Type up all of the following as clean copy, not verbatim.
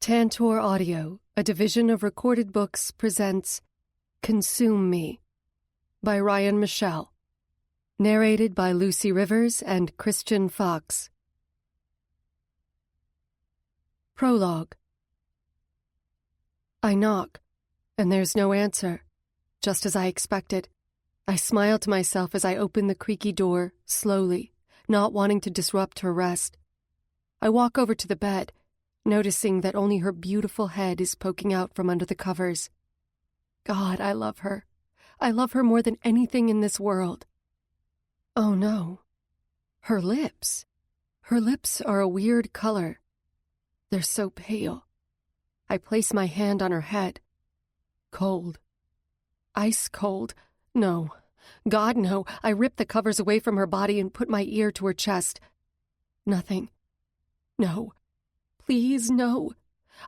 Tantor Audio, a division of Recorded Books, presents Consume Me by Ryan Michele. Narrated by Lucy Rivers and Christian Fox. Prologue. I knock, and there's no answer. Just as I expected. I smile to myself as I open the creaky door, slowly, not wanting to disrupt her rest. I walk over to the bed, noticing that only her beautiful head is poking out from under the covers. God, I love her. I love her more than anything in this world. Oh no. Her lips. Her lips are a weird color. They're so pale. I place my hand on her head. Cold. Ice cold. No. God, no. I rip the covers away from her body and put my ear to her chest. Nothing. No. Please, no.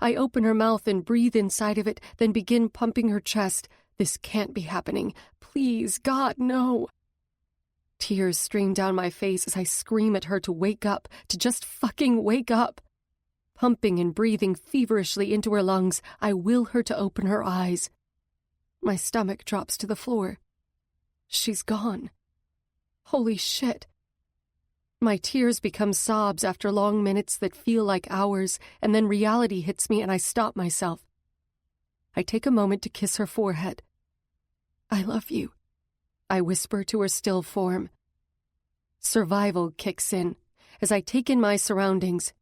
I open her mouth and breathe inside of it, then begin pumping her chest. This can't be happening. Please, God, no. Tears stream down my face as I scream at her to wake up, to just fucking wake up. Pumping and breathing feverishly into her lungs, I will her to open her eyes. My stomach drops to the floor. She's gone. Holy shit. My tears become sobs after long minutes that feel like hours, and then reality hits me and I stop myself. I take a moment to kiss her forehead. I love you, I whisper to her still form. Survival kicks in as I take in my surroundings.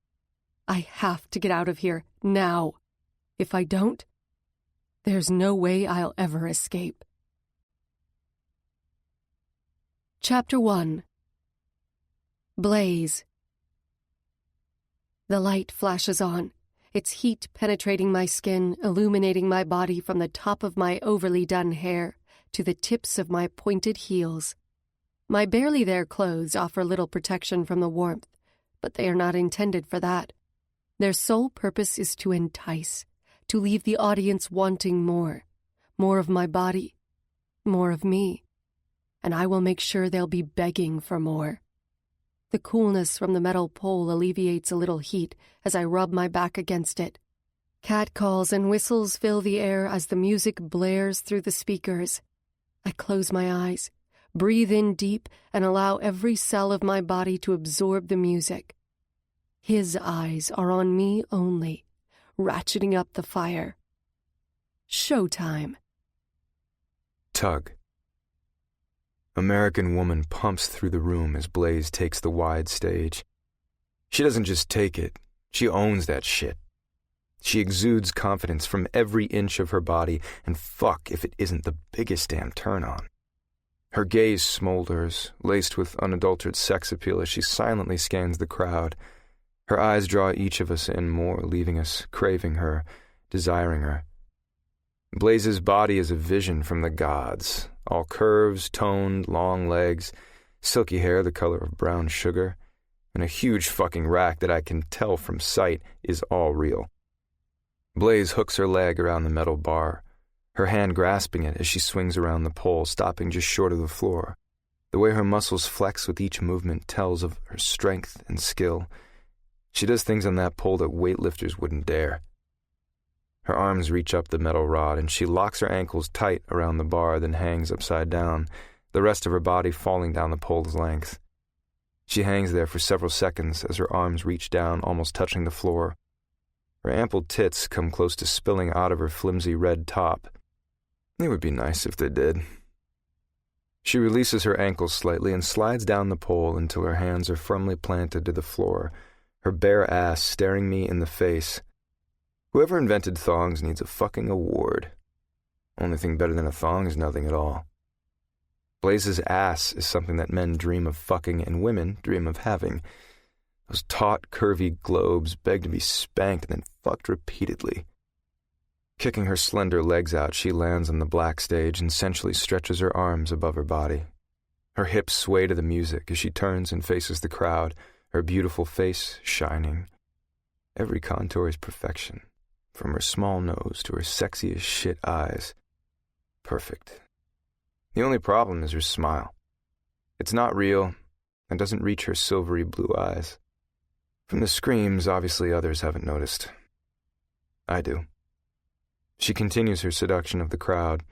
I have to get out of here, now. If I don't, there's no way I'll ever escape. Chapter 1. Blaze. The light flashes on, its heat penetrating my skin, illuminating my body from the top of my overly done hair to the tips of my pointed heels. My barely there clothes offer little protection from the warmth, but they are not intended for that. Their sole purpose is to entice, to leave the audience wanting more of my body, more of me, and I will make sure they'll be begging for more. The coolness from the metal pole alleviates a little heat as I rub my back against it. Catcalls and whistles fill the air as the music blares through the speakers. I close my eyes, breathe in deep, and allow every cell of my body to absorb the music. His eyes are on me only, ratcheting up the fire. Showtime. Tug. American Woman pumps through the room as Blaze takes the wide stage. She doesn't just take it, she owns that shit. She exudes confidence from every inch of her body, and fuck if it isn't the biggest damn turn-on. Her gaze smolders, laced with unadulterated sex appeal as she silently scans the crowd. Her eyes draw each of us in more, leaving us craving her, desiring her. Blaze's body is a vision from the gods, all curves, toned, long legs, silky hair the color of brown sugar, and a huge fucking rack that I can tell from sight is all real. Blaze hooks her leg around the metal bar, her hand grasping it as she swings around the pole, stopping just short of the floor. The way her muscles flex with each movement tells of her strength and skill. She does things on that pole that weightlifters wouldn't dare. Her arms reach up the metal rod, and she locks her ankles tight around the bar, then hangs upside down, the rest of her body falling down the pole's length. She hangs there for several seconds as her arms reach down, almost touching the floor. Her ample tits come close to spilling out of her flimsy red top. It would be nice if they did. She releases her ankles slightly and slides down the pole until her hands are firmly planted to the floor, her bare ass staring me in the face. Whoever invented thongs needs a fucking award. Only thing better than a thong is nothing at all. Blaze's ass is something that men dream of fucking and women dream of having. Those taut, curvy globes beg to be spanked and then fucked repeatedly. Kicking her slender legs out, she lands on the black stage and sensually stretches her arms above her body. Her hips sway to the music as she turns and faces the crowd, her beautiful face shining. Every contour is perfection. From her small nose to her sexy as shit eyes. Perfect. The only problem is her smile. It's not real and doesn't reach her silvery blue eyes. From the screams, obviously others haven't noticed. I do. She continues her seduction of the crowd.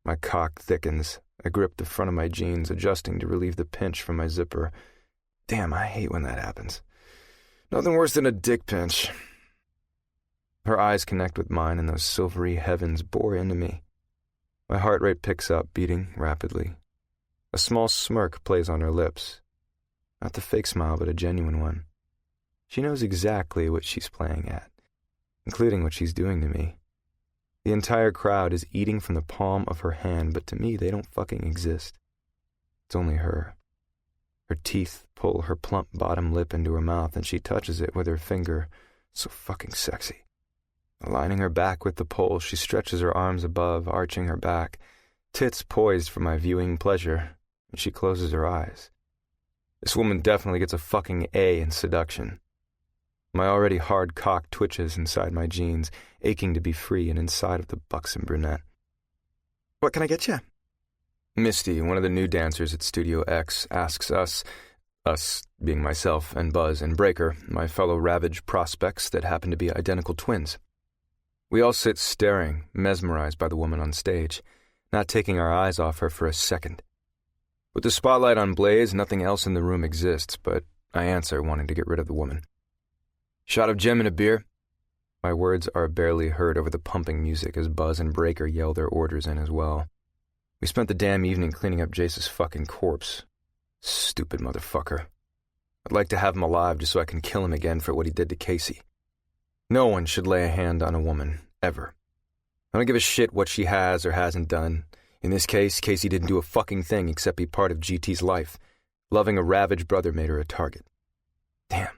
My cock thickens. I grip the front of my jeans, adjusting to relieve the pinch from my zipper. Damn, I hate when that happens. Nothing worse than a dick pinch. Her eyes connect with mine, and those silvery heavens bore into me. My heart rate picks up, beating rapidly. A small smirk plays on her lips. Not the fake smile, but a genuine one. She knows exactly what she's playing at, including what she's doing to me. The entire crowd is eating from the palm of her hand, but to me, they don't fucking exist. It's only her. Her teeth pull her plump bottom lip into her mouth, and she touches it with her finger. So fucking sexy. Aligning her back with the pole, she stretches her arms above, arching her back, tits poised for my viewing pleasure, and she closes her eyes. This woman definitely gets a fucking A in seduction. My already hard cock twitches inside my jeans, aching to be free and inside of the buxom brunette. What can I get you? Misty, one of the new dancers at Studio X, asks us being myself and Buzz and Breaker, my fellow Ravage prospects that happen to be identical twins. We all sit staring, mesmerized by the woman on stage, not taking our eyes off her for a second. With the spotlight on Blaze, nothing else in the room exists, but I answer, wanting to get rid of the woman. Shot of Jim and a beer? My words are barely heard over the pumping music as Buzz and Breaker yell their orders in as well. We spent the damn evening cleaning up Jace's fucking corpse. Stupid motherfucker. I'd like to have him alive just so I can kill him again for what he did to Casey. No one should lay a hand on a woman, ever. I don't give a shit what she has or hasn't done. In this case, Casey didn't do a fucking thing except be part of GT's life. Loving a Ravage brother made her a target. Damn.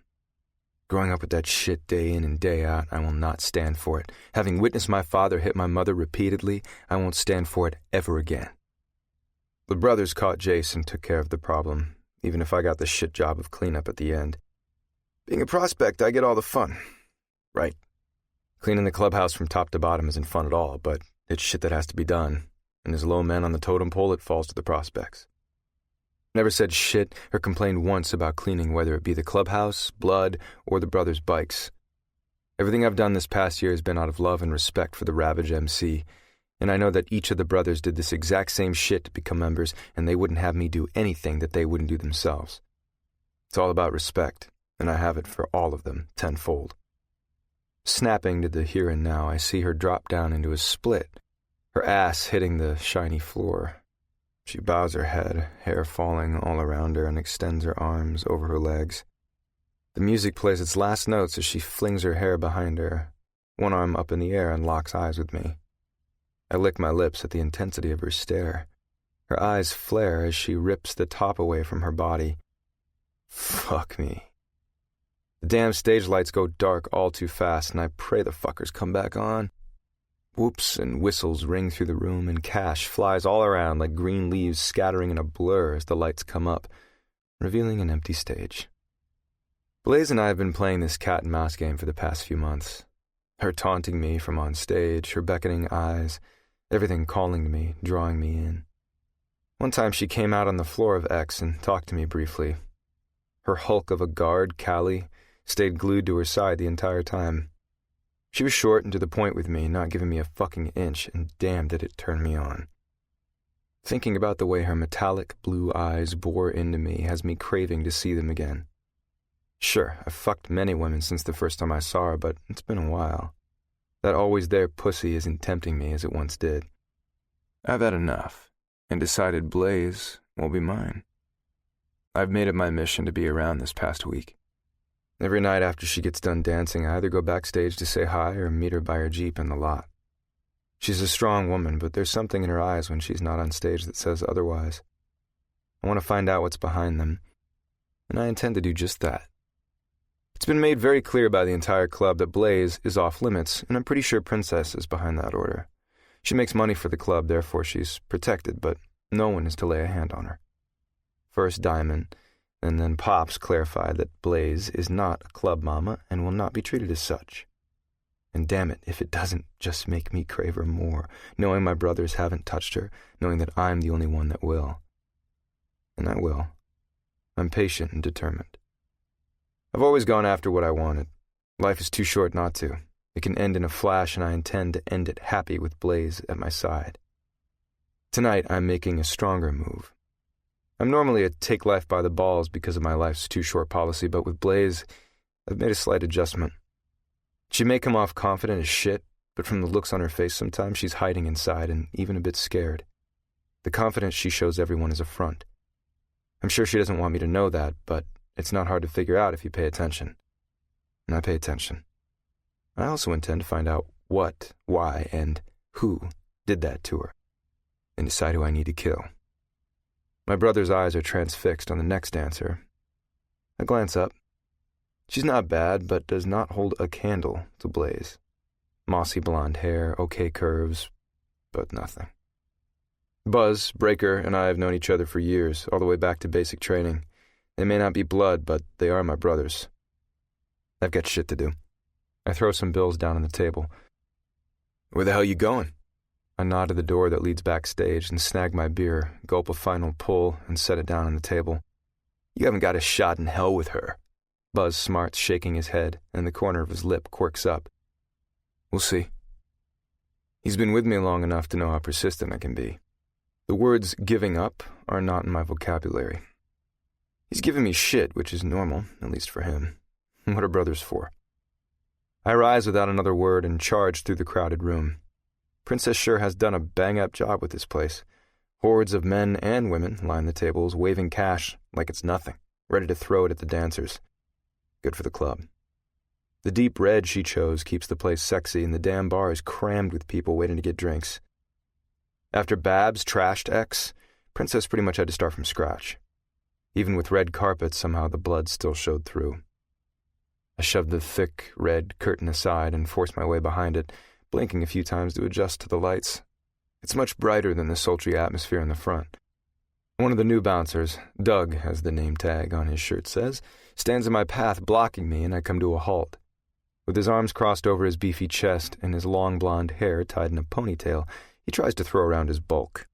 Growing up with that shit day in and day out, I will not stand for it. Having witnessed my father hit my mother repeatedly, I won't stand for it ever again. The brothers caught Jace and took care of the problem, even if I got the shit job of cleanup at the end. Being a prospect, I get all the fun. Right. Cleaning the clubhouse from top to bottom isn't fun at all, but it's shit that has to be done. And as low men on the totem pole, it falls to the prospects. Never said shit or complained once about cleaning, whether it be the clubhouse, blood, or the brothers' bikes. Everything I've done this past year has been out of love and respect for the Ravage MC, and I know that each of the brothers did this exact same shit to become members, and they wouldn't have me do anything that they wouldn't do themselves. It's all about respect, and I have it for all of them, tenfold. Snapping to the here and now, I see her drop down into a split, her ass hitting the shiny floor. She bows her head, hair falling all around her, and extends her arms over her legs. The music plays its last notes as she flings her hair behind her, one arm up in the air, and locks eyes with me. I lick my lips at the intensity of her stare. Her eyes flare as she rips the top away from her body. Fuck me. The damn stage lights go dark all too fast, and I pray the fuckers come back on. Whoops and whistles ring through the room, and cash flies all around like green leaves scattering in a blur as the lights come up, revealing an empty stage. Blaze and I have been playing this cat-and-mouse game for the past few months. Her taunting me from on stage, her beckoning eyes, everything calling to me, drawing me in. One time she came out on the floor of X and talked to me briefly. Her hulk of a guard, Callie, stayed glued to her side the entire time. She was short and to the point with me, not giving me a fucking inch, and damn did it turn me on. Thinking about the way her metallic blue eyes bore into me has me craving to see them again. Sure, I've fucked many women since the first time I saw her, but it's been a while. That always there pussy isn't tempting me as it once did. I've had enough, and decided Blaze will be mine. I've made it my mission to be around this past week. Every night after she gets done dancing, I either go backstage to say hi or meet her by her Jeep in the lot. She's a strong woman, but there's something in her eyes when she's not on stage that says otherwise. I want to find out what's behind them, and I intend to do just that. It's been made very clear by the entire club that Blaze is off limits, and I'm pretty sure Princess is behind that order. She makes money for the club, therefore she's protected, but no one is to lay a hand on her. First Diamond, and then Pops clarified that Blaze is not a club mama and will not be treated as such. And damn it, if it doesn't just make me crave her more, knowing my brothers haven't touched her, knowing that I'm the only one that will. And I will. I'm patient and determined. I've always gone after what I wanted. Life is too short not to. It can end in a flash, and I intend to end it happy with Blaze at my side. Tonight, I'm making a stronger move. I'm normally a take life by the balls because of my life's too short policy, but with Blaze, I've made a slight adjustment. She may come off confident as shit, but from the looks on her face sometimes, she's hiding inside and even a bit scared. The confidence she shows everyone is a front. I'm sure she doesn't want me to know that, but it's not hard to figure out if you pay attention. And I pay attention. I also intend to find out what, why, and who did that to her, and decide who I need to kill. My brother's eyes are transfixed on the next answer. I glance up. She's not bad, but does not hold a candle to Blaze. Mossy blonde hair, okay curves, but nothing. Buzz, Breaker, and I have known each other for years, all the way back to basic training. They may not be blood, but they are my brothers. I've got shit to do. I throw some bills down on the table. Where the hell you going? I nod to the door that leads backstage and snag my beer, gulp a final pull, and set it down on the table. You haven't got a shot in hell with her. Buzz smarts, shaking his head, and the corner of his lip quirks up. We'll see. He's been with me long enough to know how persistent I can be. The words giving up are not in my vocabulary. He's giving me shit, which is normal, at least for him. What are brothers for? I rise without another word and charge through the crowded room. Princess sure has done a bang-up job with this place. Hordes of men and women line the tables, waving cash like it's nothing, ready to throw it at the dancers. Good for the club. The deep red she chose keeps the place sexy, and the damn bar is crammed with people waiting to get drinks. After Babs trashed X, Princess pretty much had to start from scratch. Even with red carpet, somehow the blood still showed through. I shoved the thick, red curtain aside and forced my way behind it, blinking a few times to adjust to the lights. It's much brighter than the sultry atmosphere in the front. One of the new bouncers, Doug, as the name tag on his shirt says, stands in my path, blocking me, and I come to a halt. With his arms crossed over his beefy chest and his long blonde hair tied in a ponytail, he tries to throw around his bulk.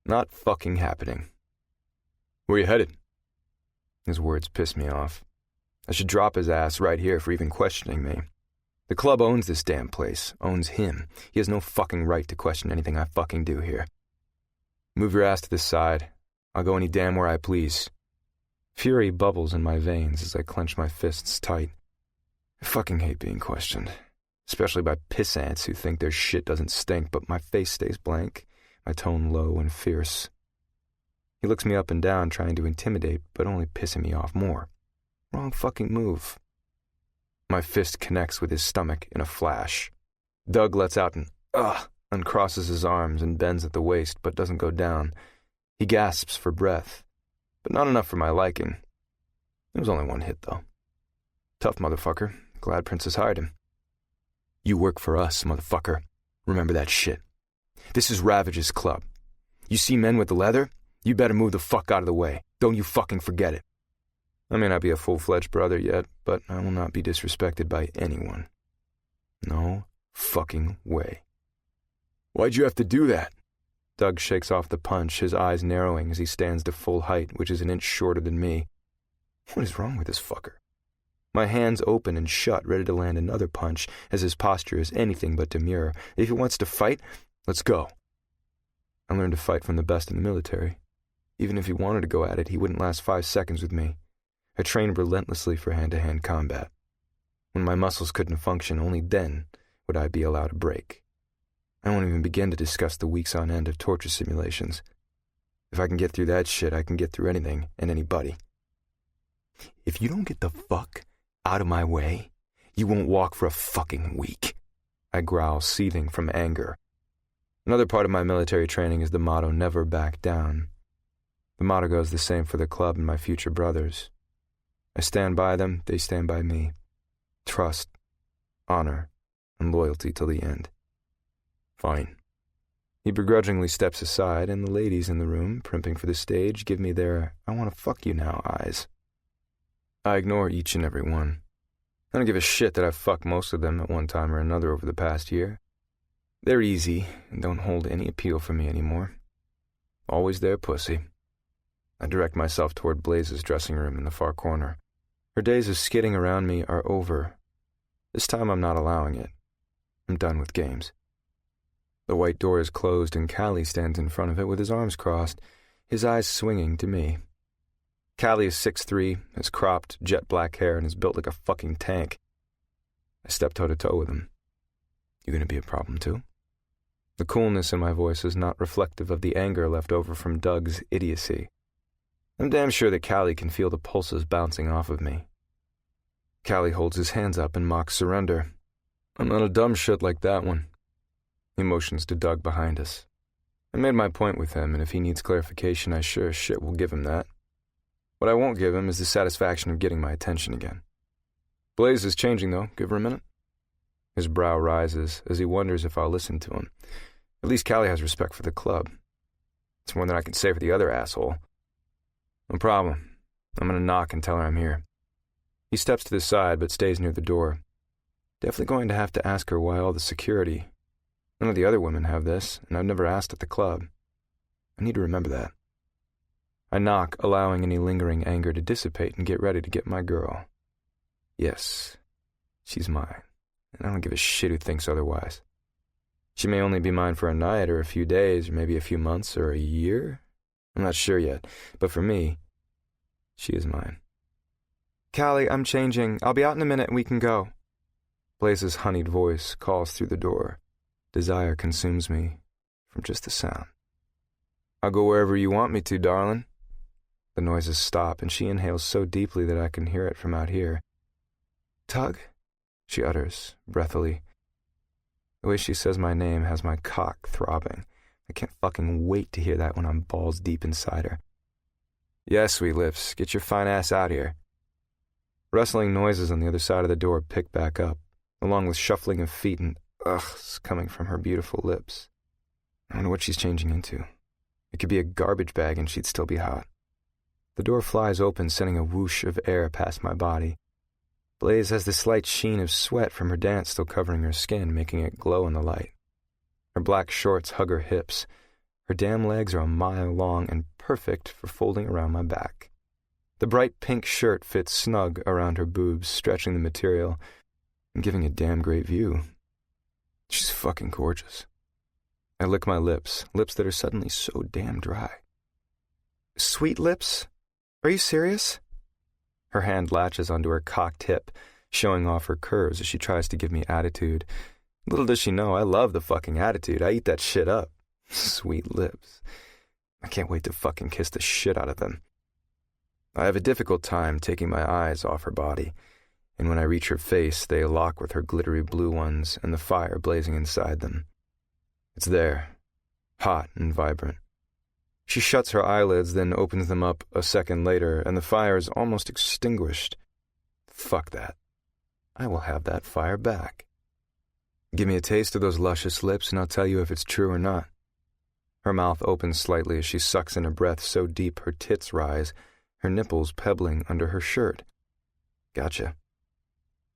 Not fucking happening. Where you headed? His words piss me off. I should drop his ass right here for even questioning me. The club owns this damn place, owns him. He has no fucking right to question anything I fucking do here. Move your ass to this side. I'll go any damn where I please. Fury bubbles in my veins as I clench my fists tight. I fucking hate being questioned, especially by pissants who think their shit doesn't stink, but my face stays blank, my tone low and fierce. He looks me up and down, trying to intimidate, but only pissing me off more. Wrong fucking move. My fist connects with his stomach in a flash. Doug lets out an ugh, uncrosses his arms and bends at the waist, but doesn't go down. He gasps for breath, but not enough for my liking. It was only one hit, though. Tough motherfucker. Glad Princess hired him. You work for us, motherfucker. Remember that shit. This is Ravage's club. You see men with the leather? You better move the fuck out of the way. Don't you fucking forget it. I may not be a full-fledged brother yet, but I will not be disrespected by anyone. No fucking way. Why'd you have to do that? Doug shakes off the punch, his eyes narrowing as he stands to full height, which is an inch shorter than me. What is wrong with this fucker? My hands open and shut, ready to land another punch, as his posture is anything but demure. If he wants to fight, let's go. I learned to fight from the best in the military. Even if he wanted to go at it, he wouldn't last 5 seconds with me. I trained relentlessly for hand-to-hand combat. When my muscles couldn't function, only then would I be allowed a break. I won't even begin to discuss the weeks on end of torture simulations. If I can get through that shit, I can get through anything and anybody. If you don't get the fuck out of my way, you won't walk for a fucking week, I growl, seething from anger. Another part of my military training is the motto, never back down. The motto goes the same for the club and my future brothers. I stand by them, they stand by me. Trust, honor, and loyalty till the end. Fine. He begrudgingly steps aside, and the ladies in the room, primping for the stage, give me their I want to fuck you now eyes. I ignore each and every one. I don't give a shit that I've fucked most of them at one time or another over the past year. They're easy and don't hold any appeal for me anymore. Always their pussy. I direct myself toward Blaze's dressing room in the far corner. Her days of skidding around me are over. This time I'm not allowing it. I'm done with games. The white door is closed and Callie stands in front of it with his arms crossed, his eyes swinging to me. Callie is 6'3", has cropped, jet black hair, and is built like a fucking tank. I step toe-to-toe with him. You gonna be a problem too? The coolness in my voice is not reflective of the anger left over from Doug's idiocy. I'm damn sure that Callie can feel the pulses bouncing off of me. Callie holds his hands up and mocks surrender. I'm not a dumb shit like that one. He motions to Doug behind us. I made my point with him, and if he needs clarification, I sure as shit will give him that. What I won't give him is the satisfaction of getting my attention again. Blaze is changing, though. Give her a minute. His brow rises as he wonders if I'll listen to him. At least Callie has respect for the club. It's more than I can say for the other asshole. No problem. I'm gonna knock and tell her I'm here. He steps to the side but stays near the door. Definitely going to have to ask her why all the security. None of the other women have this, and I've never asked at the club. I need to remember that. I knock, allowing any lingering anger to dissipate and get ready to get my girl. Yes, she's mine, and I don't give a shit who thinks otherwise. She may only be mine for a night or a few days or maybe a few months or a year. I'm not sure yet, but for me, she is mine. Callie, I'm changing. I'll be out in a minute and we can go. Blaze's honeyed voice calls through the door. Desire consumes me from just the sound. I'll go wherever you want me to, darling. The noises stop and she inhales so deeply that I can hear it from out here. Tug, she utters, breathily. The way she says my name has my cock throbbing. I can't fucking wait to hear that when I'm balls deep inside her. Yes, sweet lips, get your fine ass out here. Rustling noises on the other side of the door pick back up, along with shuffling of feet and ughs coming from her beautiful lips. I wonder what she's changing into. It could be a garbage bag and she'd still be hot. The door flies open, sending a whoosh of air past my body. Blaze has the slight sheen of sweat from her dance still covering her skin, making it glow in the light. Her black shorts hug her hips. Her damn legs are a mile long and perfect for folding around my back. The bright pink shirt fits snug around her boobs, stretching the material and giving a damn great view. She's fucking gorgeous. I lick my lips that are suddenly so damn dry. Sweet lips? Are you serious? Her hand latches onto her cocked hip, showing off her curves as she tries to give me attitude. Little does she know, I love the fucking attitude. I eat that shit up. Sweet lips. I can't wait to fucking kiss the shit out of them. I have a difficult time taking my eyes off her body, and when I reach her face, they lock with her glittery blue ones and the fire blazing inside them. It's there, hot and vibrant. She shuts her eyelids, then opens them up a second later, and the fire is almost extinguished. Fuck that. I will have that fire back. Give me a taste of those luscious lips, and I'll tell you if it's true or not. Her mouth opens slightly as she sucks in a breath so deep her tits rise, her nipples pebbling under her shirt. Gotcha.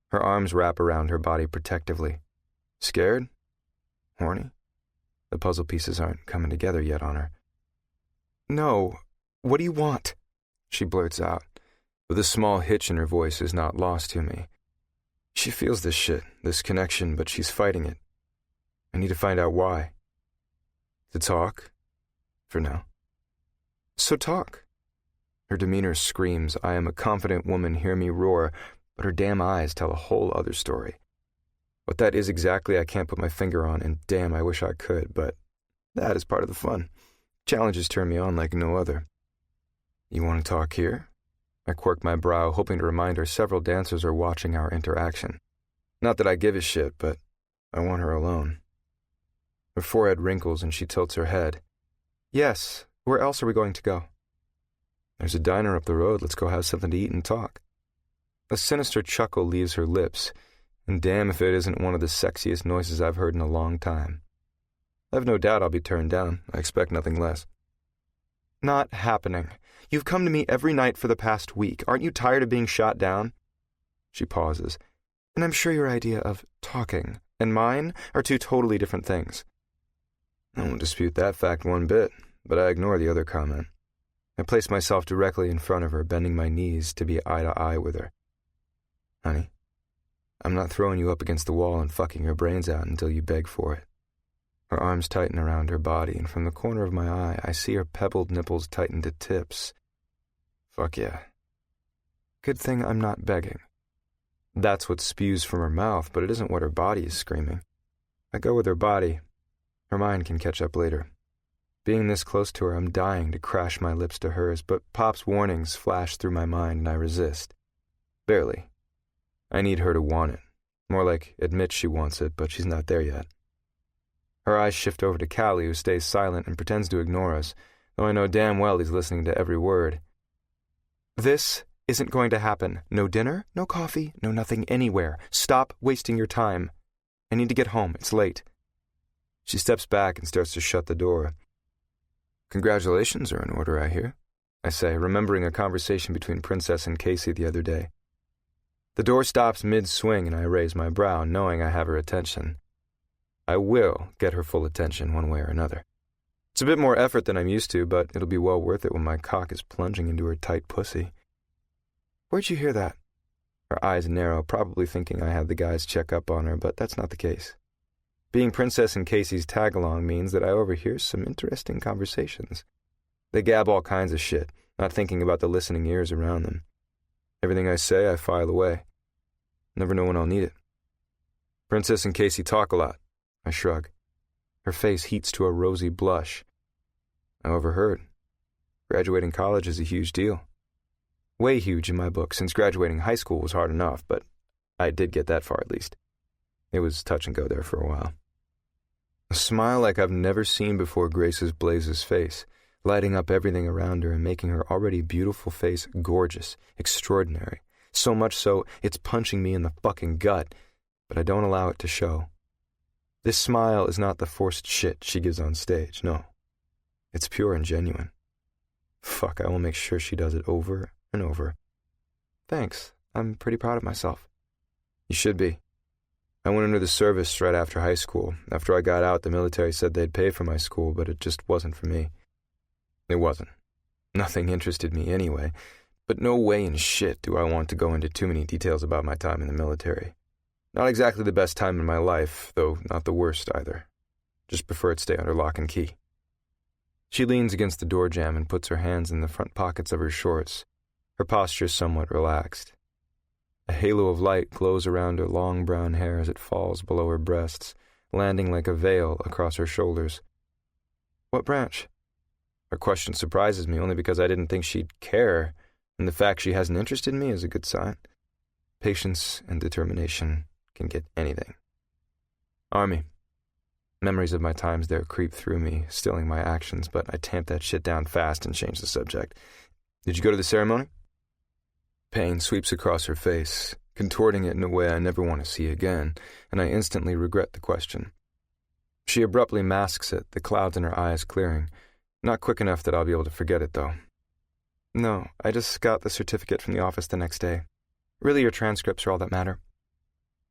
Her arms wrap around her body protectively. Scared? Horny? The puzzle pieces aren't coming together yet on her. No. What do you want? She blurts out, with a small hitch in her voice is not lost to me. She feels this shit, this connection, but she's fighting it. I need to find out why. To talk? For now. So talk. Her demeanor screams, I am a confident woman, hear me roar, but her damn eyes tell a whole other story. What that is exactly I can't put my finger on, and damn, I wish I could, but that is part of the fun. Challenges turn me on like no other. You want to talk here? I quirk my brow, hoping to remind her several dancers are watching our interaction. Not that I give a shit, but I want her alone. Her forehead wrinkles and she tilts her head. Yes, where else are we going to go? There's a diner up the road, let's go have something to eat and talk. A sinister chuckle leaves her lips, and damn if it isn't one of the sexiest noises I've heard in a long time. I've no doubt I'll be turned down. I expect nothing less. Not happening. You've come to me every night for the past week. Aren't you tired of being shot down? She pauses. And I'm sure your idea of talking and mine are two totally different things. I won't dispute that fact one bit, but I ignore the other comment. I place myself directly in front of her, bending my knees to be eye to eye with her. Honey, I'm not throwing you up against the wall and fucking your brains out until you beg for it. Her arms tighten around her body, and from the corner of my eye, I see her pebbled nipples tighten to tips. Fuck yeah. Good thing I'm not begging. That's what spews from her mouth, but it isn't what her body is screaming. I go with her body. Her mind can catch up later. Being this close to her, I'm dying to crash my lips to hers, but Pop's warnings flash through my mind and I resist. Barely. I need her to want it. More like admit she wants it, but she's not there yet. Her eyes shift over to Callie, who stays silent and pretends to ignore us, though I know damn well he's listening to every word. This isn't going to happen. No dinner, no coffee, no nothing anywhere. Stop wasting your time. I need to get home. It's late. She steps back and starts to shut the door. Congratulations are in order, I hear, I say, remembering a conversation between Princess and Casey the other day. The door stops mid-swing and I raise my brow, knowing I have her attention. I will get her full attention one way or another. It's a bit more effort than I'm used to, but it'll be well worth it when my cock is plunging into her tight pussy. Where'd you hear that? Her eyes narrow, probably thinking I had the guys check up on her, but that's not the case. Being Princess and Casey's tag-along means that I overhear some interesting conversations. They gab all kinds of shit, not thinking about the listening ears around them. Everything I say, I file away. Never know when I'll need it. Princess and Casey talk a lot. I shrug. Her face heats to a rosy blush. I overheard. Graduating college is a huge deal. Way huge in my book, since graduating high school was hard enough, but I did get that far at least. It was touch and go there for a while. A smile like I've never seen before graces Blaze's face, lighting up everything around her and making her already beautiful face gorgeous, extraordinary. So much so, it's punching me in the fucking gut, but I don't allow it to show. This smile is not the forced shit she gives on stage, no. It's pure and genuine. Fuck, I will make sure she does it over and over. Thanks, I'm pretty proud of myself. You should be. I went into the service right after high school. After I got out, the military said they'd pay for my school, but it just wasn't for me. It wasn't. Nothing interested me anyway, but no way in shit do I want to go into too many details about my time in the military. Not exactly the best time in my life, though not the worst either. Just prefer it stay under lock and key. She leans against the door jamb and puts her hands in the front pockets of her shorts, her posture somewhat relaxed. A halo of light glows around her long brown hair as it falls below her breasts, landing like a veil across her shoulders. What branch? Her question surprises me only because I didn't think she'd care, and the fact she has an interest in me is a good sign. Patience and determination can get anything. Army. Memories of my times there creep through me, stilling my actions, but I tamp that shit down fast and change the subject. Did you go to the ceremony? Pain sweeps across her face, contorting it in a way I never want to see again, and I instantly regret the question. She abruptly masks it, the clouds in her eyes clearing. Not quick enough that I'll be able to forget it, though. No, I just got the certificate from the office the next day. Really, your transcripts are all that matter.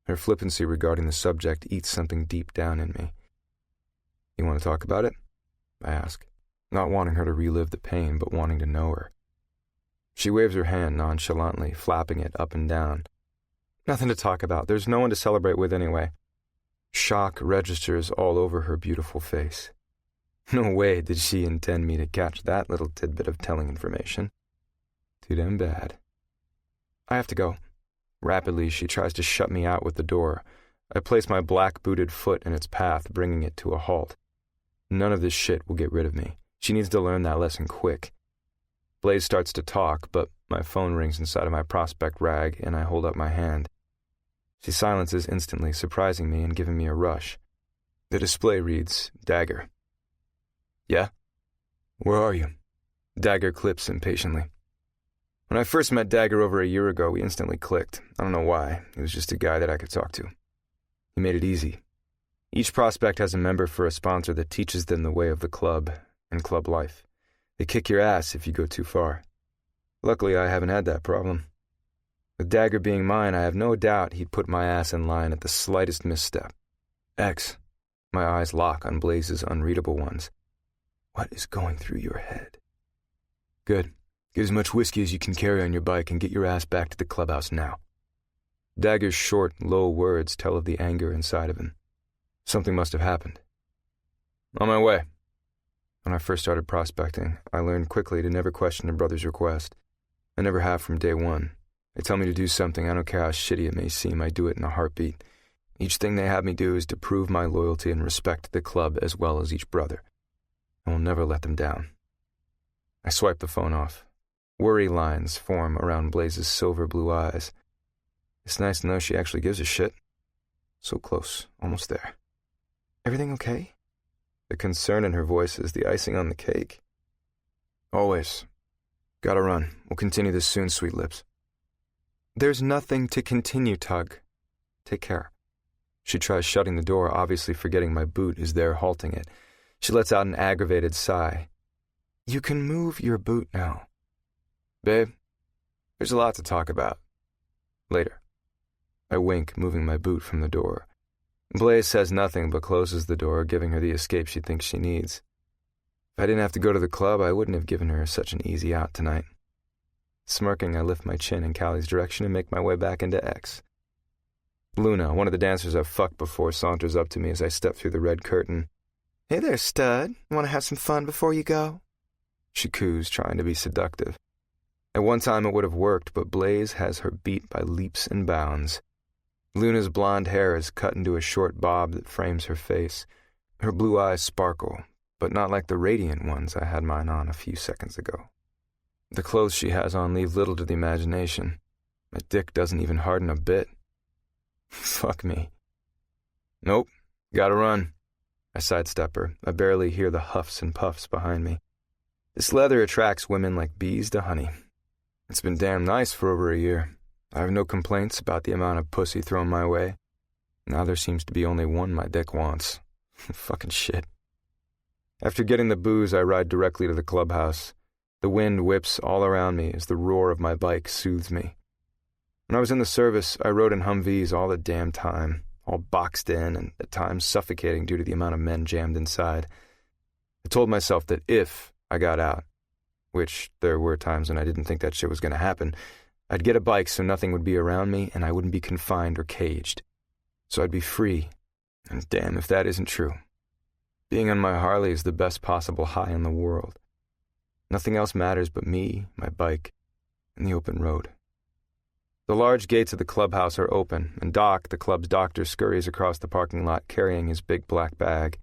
Her flippancy regarding the subject eats something deep down in me. You want to talk about it? I ask, not wanting her to relive the pain, but wanting to know her. She waves her hand nonchalantly, flapping it up and down. Nothing to talk about. There's no one to celebrate with anyway. Shock registers all over her beautiful face. No way did she intend me to catch that little tidbit of telling information. Too damn bad. I have to go. Rapidly, she tries to shut me out with the door. I place my black-booted foot in its path, bringing it to a halt. None of this shit will get rid of me. She needs to learn that lesson quick. Blaze starts to talk, but my phone rings inside of my prospect rag, and I hold up my hand. She silences instantly, surprising me and giving me a rush. The display reads, Dagger. Yeah? Where are you? Dagger clips impatiently. When I first met Dagger over a year ago, we instantly clicked. I don't know why. He was just a guy that I could talk to. He made it easy. Each prospect has a member for a sponsor that teaches them the way of the club and club life. They kick your ass if you go too far. Luckily, I haven't had that problem. With Dagger being mine, I have no doubt he'd put my ass in line at the slightest misstep. X. My eyes lock on Blaze's unreadable ones. What is going through your head? Good. Get as much whiskey as you can carry on your bike and get your ass back to the clubhouse now. Dagger's short, low words tell of the anger inside of him. Something must have happened. On my way. When I first started prospecting, I learned quickly to never question a brother's request. I never have from day one. They tell me to do something, I don't care how shitty it may seem, I do it in a heartbeat. Each thing they have me do is to prove my loyalty and respect to the club as well as each brother. I will never let them down. I swipe the phone off. Worry lines form around Blaze's silver blue eyes. It's nice to know she actually gives a shit. So close, almost there. Everything okay? The concern in her voice is the icing on the cake. Always. Gotta run. We'll continue this soon, sweet lips. There's nothing to continue, Tug. Take care. She tries shutting the door, obviously forgetting my boot is there halting it. She lets out an aggravated sigh. You can move your boot now. Babe, there's a lot to talk about. Later. I wink, moving my boot from the door. Blaze says nothing but closes the door, giving her the escape she thinks she needs. If I didn't have to go to the club, I wouldn't have given her such an easy out tonight. Smirking, I lift my chin in Callie's direction and make my way back into X. Luna, one of the dancers I've fucked before, saunters up to me as I step through the red curtain. Hey there, stud. Want to have some fun before you go? She coos, trying to be seductive. At one time it would have worked, but Blaze has her beat by leaps and bounds. Luna's blonde hair is cut into a short bob that frames her face. Her blue eyes sparkle, but not like the radiant ones I had mine on a few seconds ago. The clothes she has on leave little to the imagination. My dick doesn't even harden a bit. Fuck me. Nope, gotta run. I sidestep her. I barely hear the huffs and puffs behind me. This leather attracts women like bees to honey. It's been damn nice for over a year. I have no complaints about the amount of pussy thrown my way. Now there seems to be only one my dick wants. Fucking shit. After getting the booze, I ride directly to the clubhouse. The wind whips all around me as the roar of my bike soothes me. When I was in the service, I rode in Humvees all the damn time, all boxed in and at times suffocating due to the amount of men jammed inside. I told myself that if I got out, which there were times when I didn't think that shit was going to happen, I'd get a bike so nothing would be around me and I wouldn't be confined or caged. So I'd be free, and damn if that isn't true. Being on my Harley is the best possible high in the world. Nothing else matters but me, my bike, and the open road. The large gates of the clubhouse are open, and Doc, the club's doctor, scurries across the parking lot carrying his big black bag.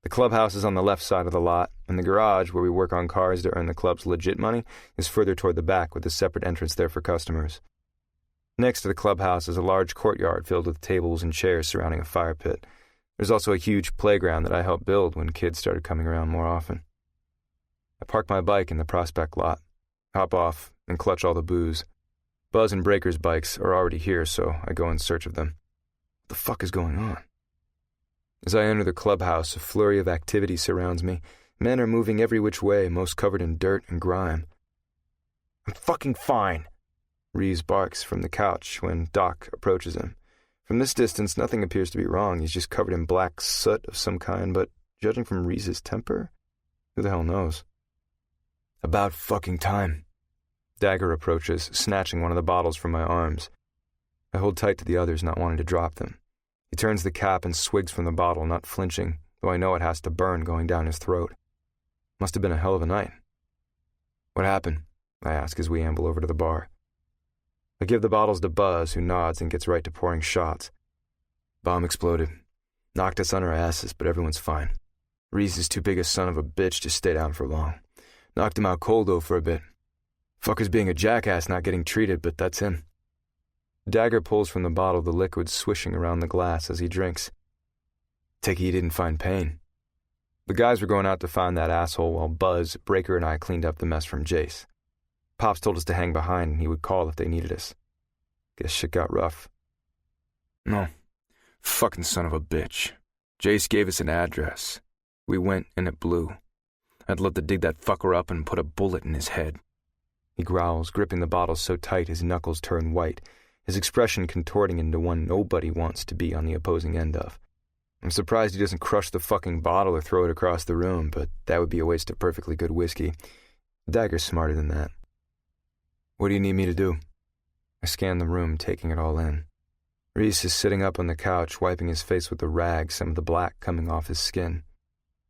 The clubhouse is on the left side of the lot, and the garage, where we work on cars to earn the club's legit money, is further toward the back with a separate entrance there for customers. Next to the clubhouse is a large courtyard filled with tables and chairs surrounding a fire pit. There's also a huge playground that I helped build when kids started coming around more often. I park my bike in the prospect lot, hop off, and clutch all the booze. Buzz and Breaker's bikes are already here, so I go in search of them. What the fuck is going on? As I enter the clubhouse, a flurry of activity surrounds me. Men are moving every which way, most covered in dirt and grime. I'm fucking fine, Reeves barks from the couch when Doc approaches him. From this distance, nothing appears to be wrong. He's just covered in black soot of some kind, but judging from Reeves' temper, who the hell knows? About fucking time. Dagger approaches, snatching one of the bottles from my arms. I hold tight to the others, not wanting to drop them. He turns the cap and swigs from the bottle, not flinching, though I know it has to burn going down his throat. Must have been a hell of a night. What happened? I ask as we amble over to the bar. I give the bottles to Buzz, who nods and gets right to pouring shots. Bomb exploded. Knocked us on our asses, but everyone's fine. Reese is too big a son of a bitch to stay down for long. Knocked him out cold, though, for a bit. Fucker's being a jackass not getting treated, but that's him. Dagger pulls from the bottle, the liquid swishing around the glass as he drinks. Take it he didn't find pain. The guys were going out to find that asshole while Buzz, Breaker, and I cleaned up the mess from Jace. Pops told us to hang behind and he would call if they needed us. Guess shit got rough. No. Fucking son of a bitch. Jace gave us an address. We went and it blew. I'd love to dig that fucker up and put a bullet in his head. He growls, gripping the bottle so tight his knuckles turn white, his expression contorting into one nobody wants to be on the opposing end of. I'm surprised he doesn't crush the fucking bottle or throw it across the room, but that would be a waste of perfectly good whiskey. Dagger's smarter than that. What do you need me to do? I scan the room, taking it all in. Reese is sitting up on the couch, wiping his face with a rag, some of the black coming off his skin.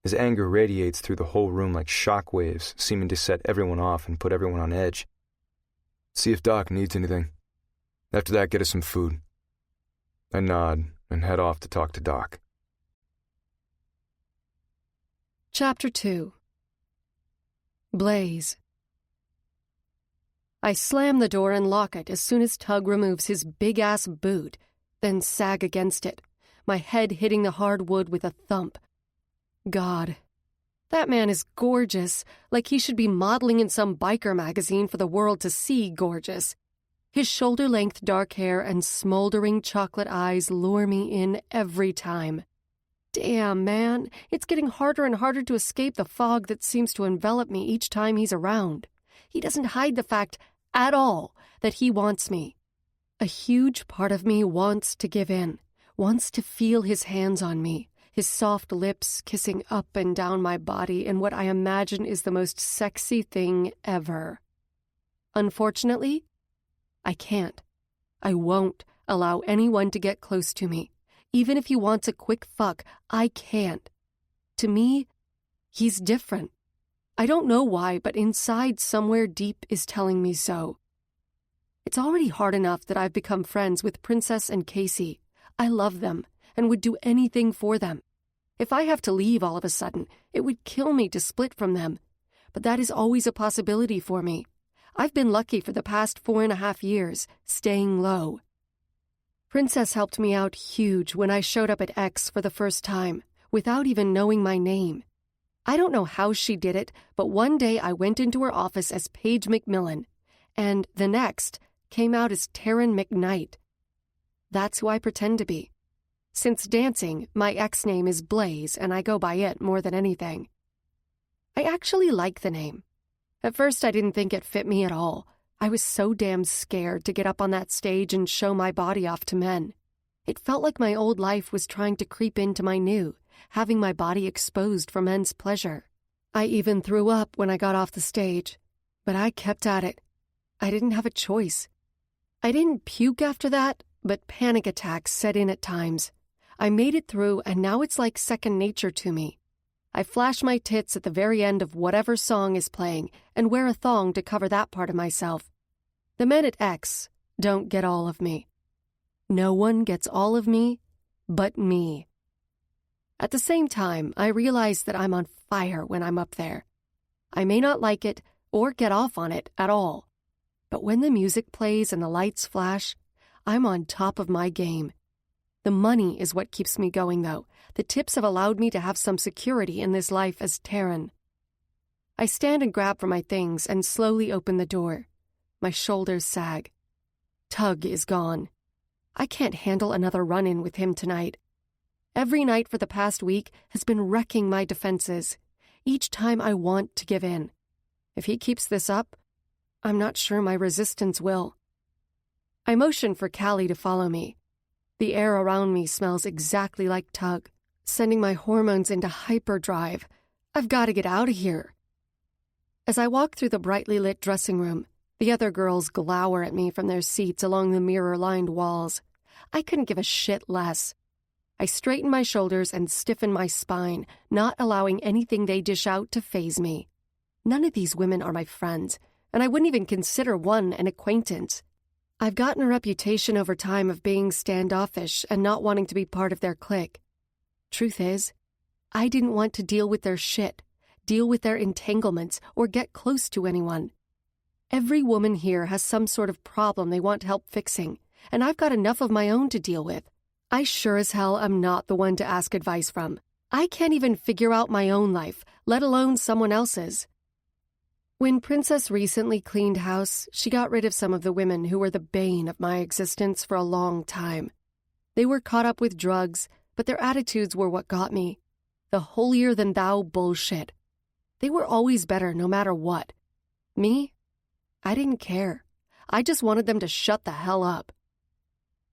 His anger radiates through the whole room like shock waves, seeming to set everyone off and put everyone on edge. See if Doc needs anything. After that, get us some food. I nod and head off to talk to Doc. Chapter 2. Blaze. I slam the door and lock it as soon as Tug removes his big-ass boot, then sag against it, my head hitting the hard wood with a thump. God, that man is gorgeous, like he should be modeling in some biker magazine for the world to see gorgeous. His shoulder-length dark hair and smoldering chocolate eyes lure me in every time. Damn, man, it's getting harder and harder to escape the fog that seems to envelop me each time he's around. He doesn't hide the fact at all that he wants me. A huge part of me wants to give in, wants to feel his hands on me, his soft lips kissing up and down my body in what I imagine is the most sexy thing ever. Unfortunately, I can't. I won't allow anyone to get close to me. Even if he wants a quick fuck, I can't. To me, he's different. I don't know why, but inside somewhere deep is telling me so. It's already hard enough that I've become friends with Princess and Casey. I love them and would do anything for them. If I have to leave all of a sudden, it would kill me to split from them. But that is always a possibility for me. I've been lucky for the past 4.5 years, staying low. Princess helped me out huge when I showed up at X for the first time, without even knowing my name. I don't know how she did it, but one day I went into her office as Paige McMillan, and the next came out as Taryn McKnight. That's who I pretend to be. Since dancing, my ex name is Blaze, and I go by it more than anything. I actually like the name. At first, I didn't think it fit me at all. I was so damn scared to get up on that stage and show my body off to men. It felt like my old life was trying to creep into my new, having my body exposed for men's pleasure. I even threw up when I got off the stage, but I kept at it. I didn't have a choice. I didn't puke after that, but panic attacks set in at times. I made it through, and now it's like second nature to me. I flash my tits at the very end of whatever song is playing and wear a thong to cover that part of myself. The men at X don't get all of me. No one gets all of me but me. At the same time, I realize that I'm on fire when I'm up there. I may not like it or get off on it at all, but when the music plays and the lights flash, I'm on top of my game. The money is what keeps me going, though. The tips have allowed me to have some security in this life as Taryn. I stand and grab for my things and slowly open the door. My shoulders sag. Tug is gone. I can't handle another run-in with him tonight. Every night for the past week has been wrecking my defenses. Each time I want to give in. If he keeps this up, I'm not sure my resistance will. I motion for Callie to follow me. The air around me smells exactly like Tug, sending my hormones into hyperdrive. I've got to get out of here. As I walk through the brightly lit dressing room, the other girls glower at me from their seats along the mirror-lined walls. I couldn't give a shit less. I straighten my shoulders and stiffen my spine, not allowing anything they dish out to faze me. None of these women are my friends, and I wouldn't even consider one an acquaintance. I've gotten a reputation over time of being standoffish and not wanting to be part of their clique. Truth is, I didn't want to deal with their shit, deal with their entanglements, or get close to anyone. Every woman here has some sort of problem they want help fixing, and I've got enough of my own to deal with. I sure as hell am not the one to ask advice from. I can't even figure out my own life, let alone someone else's. When Princess recently cleaned house, she got rid of some of the women who were the bane of my existence for a long time. They were caught up with drugs, but their attitudes were what got me. The holier-than-thou bullshit. They were always better no matter what. Me? I didn't care. I just wanted them to shut the hell up.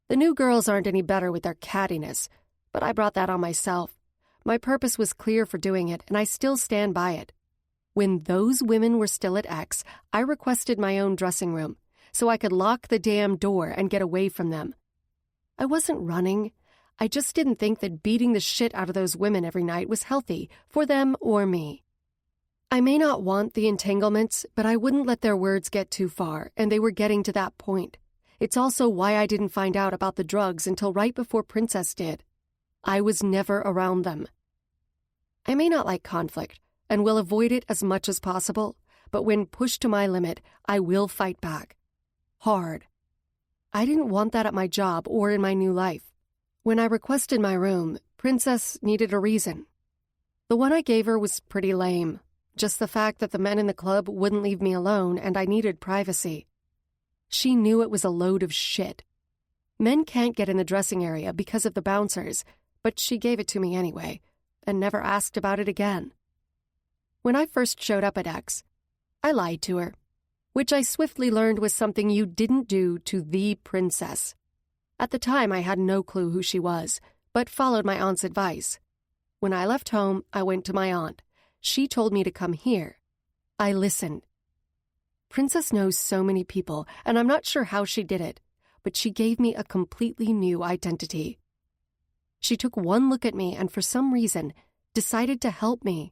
The new girls aren't any better with their cattiness, but I brought that on myself. My purpose was clear for doing it, and I still stand by it. When those women were still at X, I requested my own dressing room, so I could lock the damn door and get away from them. I wasn't running. I just didn't think that beating the shit out of those women every night was healthy for them or me. I may not want the entanglements, but I wouldn't let their words get too far, and they were getting to that point. It's also why I didn't find out about the drugs until right before Princess did. I was never around them. I may not like conflict, and will avoid it as much as possible, but when pushed to my limit, I will fight back. Hard. I didn't want that at my job or in my new life. When I requested my room, Princess needed a reason. The one I gave her was pretty lame. Just the fact that the men in the club wouldn't leave me alone and I needed privacy. She knew it was a load of shit. Men can't get in the dressing area because of the bouncers, but she gave it to me anyway, and never asked about it again. When I first showed up at X, I lied to her, which I swiftly learned was something you didn't do to the princess. At the time, I had no clue who she was, but followed my aunt's advice. When I left home, I went to my aunt. She told me to come here. I listened. Princess knows so many people, and I'm not sure how she did it, but she gave me a completely new identity. She took one look at me and for some reason decided to help me.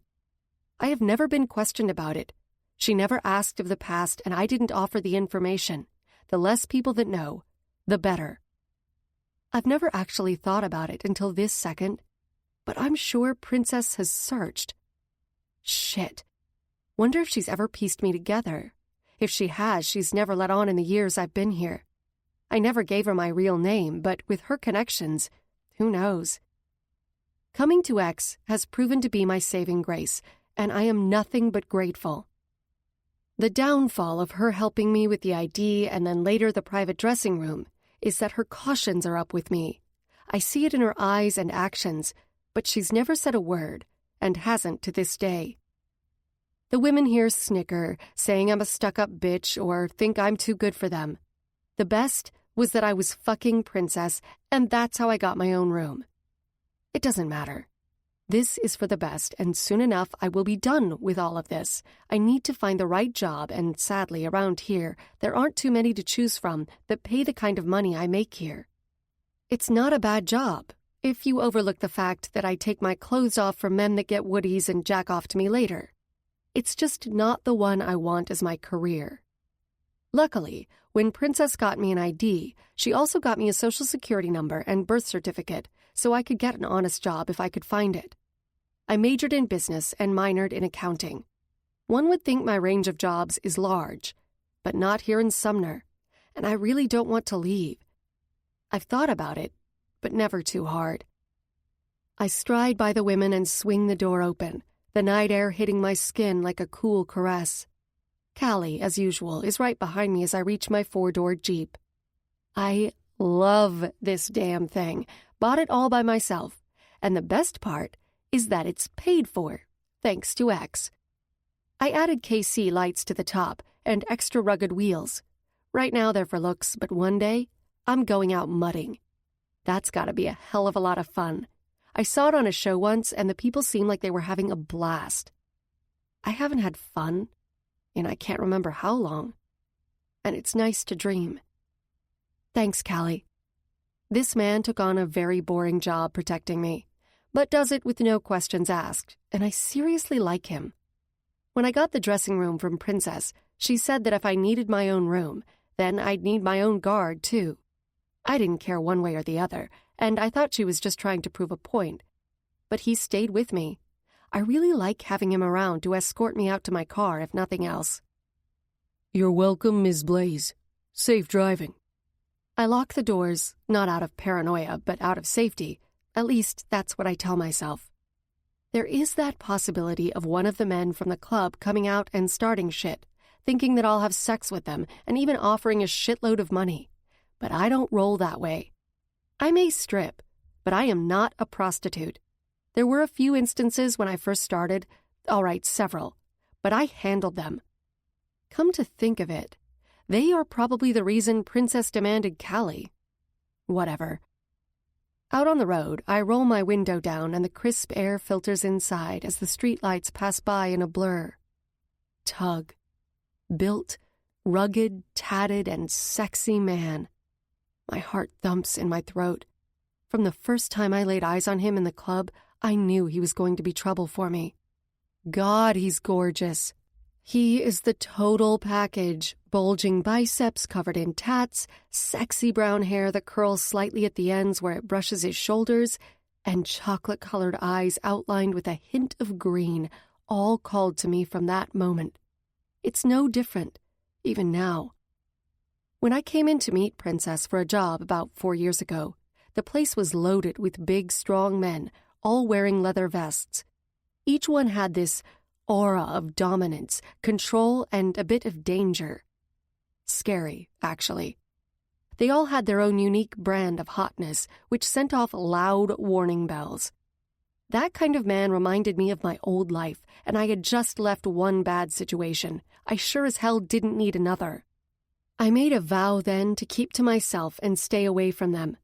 I have never been questioned about it. She never asked of the past, and I didn't offer the information. The less people that know, the better. I've never actually thought about it until this second, but I'm sure Princess has searched. Shit. Wonder if she's ever pieced me together. If she has, she's never let on in the years I've been here. I never gave her my real name, but with her connections, who knows? Coming to X has proven to be my saving grace, and I am nothing but grateful. The downfall of her helping me with the ID and then later the private dressing room is that her cautions are up with me. I see it in her eyes and actions, but she's never said a word, and hasn't to this day. The women here snicker, saying I'm a stuck-up bitch or think I'm too good for them. The best was that I was fucking Princess, and that's how I got my own room. It doesn't matter. This is for the best, and soon enough I will be done with all of this. I need to find the right job, and sadly, around here, there aren't too many to choose from that pay the kind of money I make here. It's not a bad job, if you overlook the fact that I take my clothes off for men that get woodies and jack off to me later. It's just not the one I want as my career. Luckily, when Princess got me an ID, she also got me a social security number and birth certificate, so I could get an honest job if I could find it. I majored in business and minored in accounting. One would think my range of jobs is large, but not here in Sumner, and I really don't want to leave. I've thought about it, but never too hard. I stride by the women and swing the door open, the night air hitting my skin like a cool caress. Callie, as usual, is right behind me as I reach my 4-door Jeep. I love this damn thing. Bought it all by myself. And the best part is that it's paid for, thanks to X. I added KC lights to the top and extra rugged wheels. Right now they're for looks, but one day I'm going out mudding. That's gotta be a hell of a lot of fun. I saw it on a show once, and the people seemed like they were having a blast. I haven't had fun, and I can't remember how long. And it's nice to dream. Thanks, Callie. This man took on a very boring job protecting me, but does it with no questions asked, and I seriously like him. When I got the dressing room from Princess, she said that if I needed my own room, then I'd need my own guard, too. I didn't care one way or the other, and I thought she was just trying to prove a point. But he stayed with me. I really like having him around to escort me out to my car, if nothing else. You're welcome, Ms. Blaze. Safe driving. I lock the doors, not out of paranoia, but out of safety. At least that's what I tell myself. There is that possibility of one of the men from the club coming out and starting shit, thinking that I'll have sex with them and even offering a shitload of money. But I don't roll that way. I may strip, but I am not a prostitute. There were a few instances when I first started, all right, several, but I handled them. Come to think of it, they are probably the reason Princess demanded Callie. Whatever. Out on the road, I roll my window down and the crisp air filters inside as the streetlights pass by in a blur. Tug. Built, rugged, tatted, and sexy man. My heart thumps in my throat. From the first time I laid eyes on him in the club, I knew he was going to be trouble for me. God, he's gorgeous. He is the total package, bulging biceps covered in tats, sexy brown hair that curls slightly at the ends where it brushes his shoulders, and chocolate-colored eyes outlined with a hint of green, all called to me from that moment. It's no different, even now. When I came in to meet Princess for a job about 4 years ago, the place was loaded with big, strong men, all wearing leather vests. Each one had this aura of dominance, control, and a bit of danger. Scary, actually. They all had their own unique brand of hotness, which sent off loud warning bells. That kind of man reminded me of my old life, and I had just left one bad situation. I sure as hell didn't need another. I made a vow then to keep to myself and stay away from them.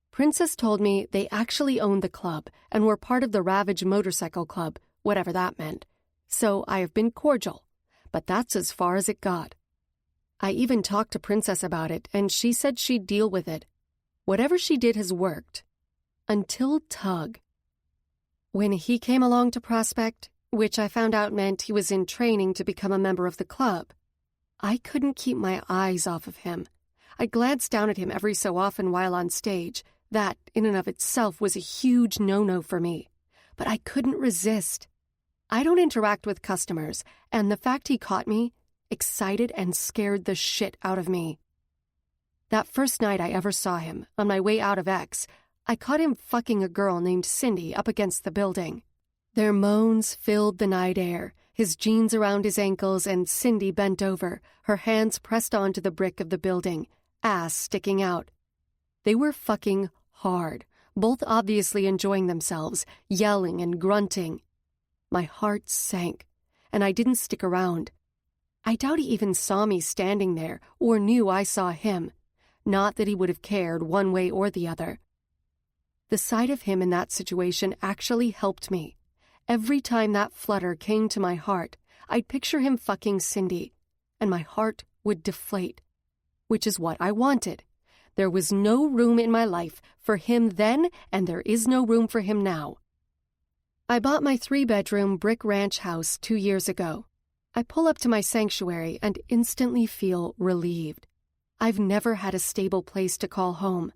Princess told me they actually owned the club and were part of the Ravage Motorcycle Club, whatever that meant. So I have been cordial, but that's as far as it got. I even talked to Princess about it, and she said she'd deal with it. Whatever she did has worked. Until Tug. When he came along to Prospect, which I found out meant he was in training to become a member of the club, I couldn't keep my eyes off of him. I glanced down at him every so often while on stage. That, in and of itself, was a huge no-no for me. But I couldn't resist. I don't interact with customers, and the fact he caught me excited and scared the shit out of me. That first night I ever saw him, on my way out of X, I caught him fucking a girl named Cindy up against the building. Their moans filled the night air, his jeans around his ankles and Cindy bent over, her hands pressed onto the brick of the building, ass sticking out. They were fucking hard, both obviously enjoying themselves, yelling and grunting. My heart sank, and I didn't stick around. I doubt he even saw me standing there or knew I saw him. Not that he would have cared one way or the other. The sight of him in that situation actually helped me. Every time that flutter came to my heart, I'd picture him fucking Cindy, and my heart would deflate, which is what I wanted. There was no room in my life for him then, and there is no room for him now. I bought my 3-bedroom brick ranch house 2 years ago. I pull up to my sanctuary and instantly feel relieved. I've never had a stable place to call home.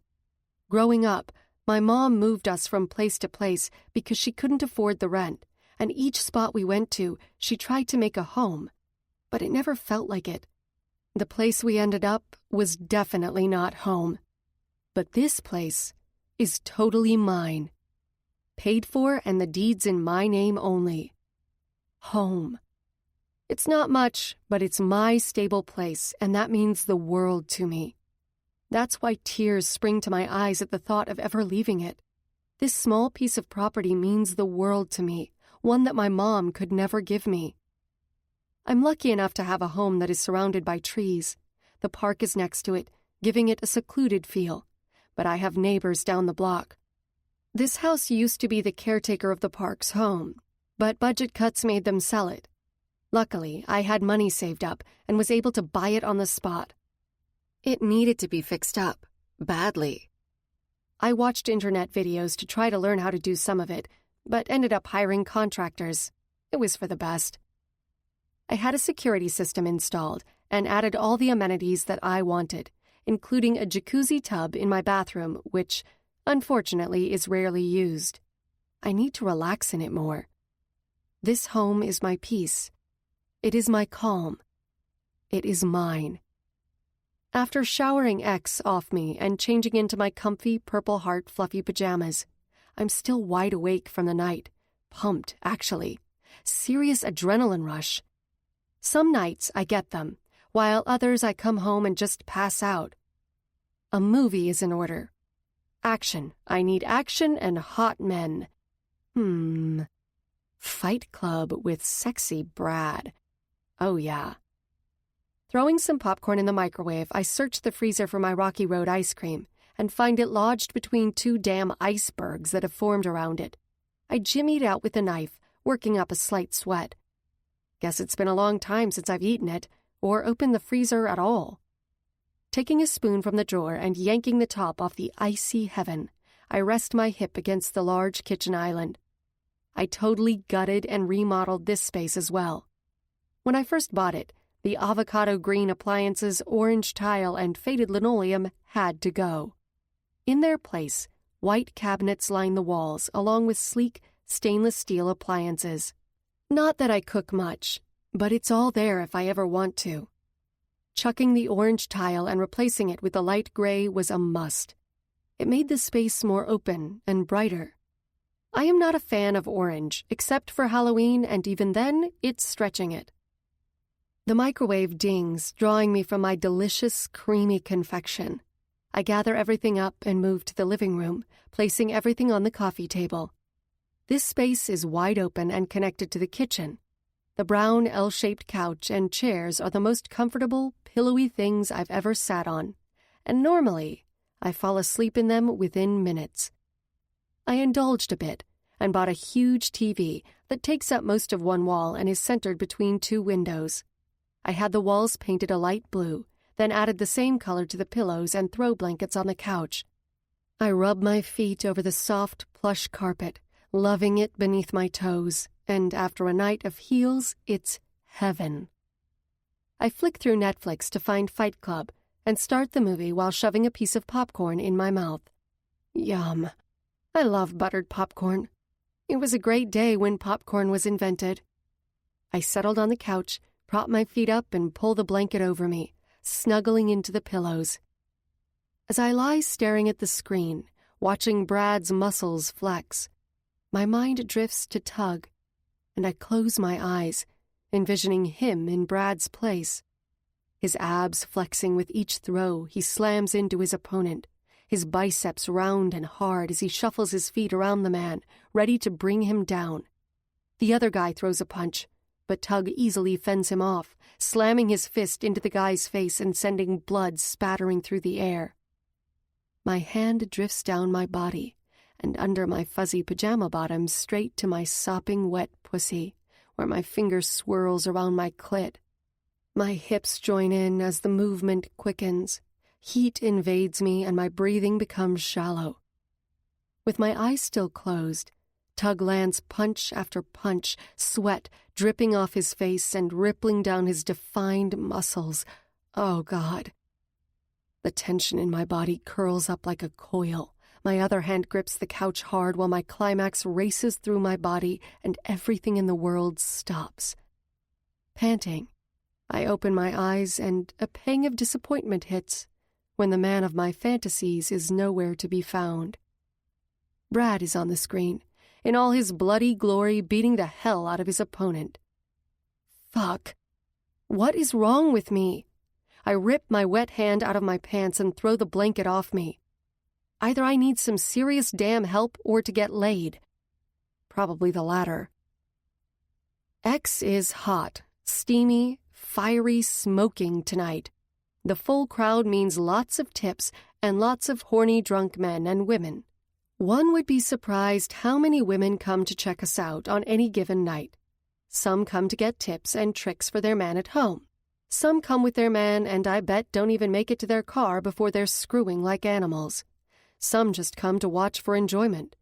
Growing up, my mom moved us from place to place because she couldn't afford the rent, and each spot we went to, she tried to make a home, but it never felt like it. The place we ended up was definitely not home. But this place is totally mine. Paid for and the deeds in my name only. Home. It's not much, but it's my stable place, and that means the world to me. That's why tears spring to my eyes at the thought of ever leaving it. This small piece of property means the world to me, one that my mom could never give me. I'm lucky enough to have a home that is surrounded by trees. The park is next to it, giving it a secluded feel, but I have neighbors down the block. This house used to be the caretaker of the park's home, but budget cuts made them sell it. Luckily, I had money saved up and was able to buy it on the spot. It needed to be fixed up, badly. I watched internet videos to try to learn how to do some of it, but ended up hiring contractors. It was for the best. I had a security system installed and added all the amenities that I wanted, including a jacuzzi tub in my bathroom, which, unfortunately, is rarely used. I need to relax in it more. This home is my peace. It is my calm. It is mine. After showering X off me and changing into my comfy Purple Heart fluffy pajamas, I'm still wide awake from the night. Pumped, actually. Serious adrenaline rush. Some nights I get them, while others I come home and just pass out. A movie is in order. Action. I need action and hot men. Fight Club with sexy Brad. Oh yeah. Throwing some popcorn in the microwave, I search the freezer for my Rocky Road ice cream and find it lodged between 2 damn icebergs that have formed around it. I jimmy it out with a knife, working up a slight sweat. Guess it's been a long time since I've eaten it, or opened the freezer at all. Taking a spoon from the drawer and yanking the top off the icy heaven, I rest my hip against the large kitchen island. I totally gutted and remodeled this space as well. When I first bought it, the avocado green appliances, orange tile, and faded linoleum had to go. In their place, white cabinets line the walls, along with sleek stainless steel appliances. Not that I cook much, but it's all there if I ever want to. Chucking the orange tile and replacing it with the light gray was a must. It made the space more open and brighter. I am not a fan of orange, except for Halloween, and even then, it's stretching it. The microwave dings, drawing me from my delicious, creamy confection. I gather everything up and move to the living room, placing everything on the coffee table. This space is wide open and connected to the kitchen. The brown L-shaped couch and chairs are the most comfortable, pillowy things I've ever sat on, and normally, I fall asleep in them within minutes. I indulged a bit and bought a huge TV that takes up most of one wall and is centered between two windows. I had the walls painted a light blue, then added the same color to the pillows and throw blankets on the couch. I rub my feet over the soft, plush carpet, loving it beneath my toes, and after a night of heels, it's heaven. I flick through Netflix to find Fight Club and start the movie while shoving a piece of popcorn in my mouth. Yum. I love buttered popcorn. It was a great day when popcorn was invented. I settled on the couch, prop my feet up, and pull the blanket over me, snuggling into the pillows. As I lie staring at the screen, watching Brad's muscles flex, my mind drifts to Tug, and I close my eyes, envisioning him in Brad's place. His abs flexing with each throw he slams into his opponent, his biceps round and hard as he shuffles his feet around the man, ready to bring him down. The other guy throws a punch, but Tug easily fends him off, slamming his fist into the guy's face and sending blood spattering through the air. My hand drifts down my body, and under my fuzzy pajama bottoms straight to my sopping wet pussy, where my finger swirls around my clit. My hips join in as the movement quickens. Heat invades me and my breathing becomes shallow. With my eyes still closed, Tug lands punch after punch, sweat dripping off his face and rippling down his defined muscles. Oh, God. The tension in my body curls up like a coil. My other hand grips the couch hard while my climax races through my body and everything in the world stops. Panting, I open my eyes and a pang of disappointment hits when the man of my fantasies is nowhere to be found. Brad is on the screen, in all his bloody glory, beating the hell out of his opponent. Fuck. What is wrong with me? I rip my wet hand out of my pants and throw the blanket off me. Either I need some serious damn help or to get laid. Probably the latter. X is hot, steamy, fiery, smoking tonight. The full crowd means lots of tips and lots of horny drunk men and women. One would be surprised how many women come to check us out on any given night. Some come to get tips and tricks for their man at home. Some come with their man and I bet don't even make it to their car before they're screwing like animals. Some just come to watch for enjoyment.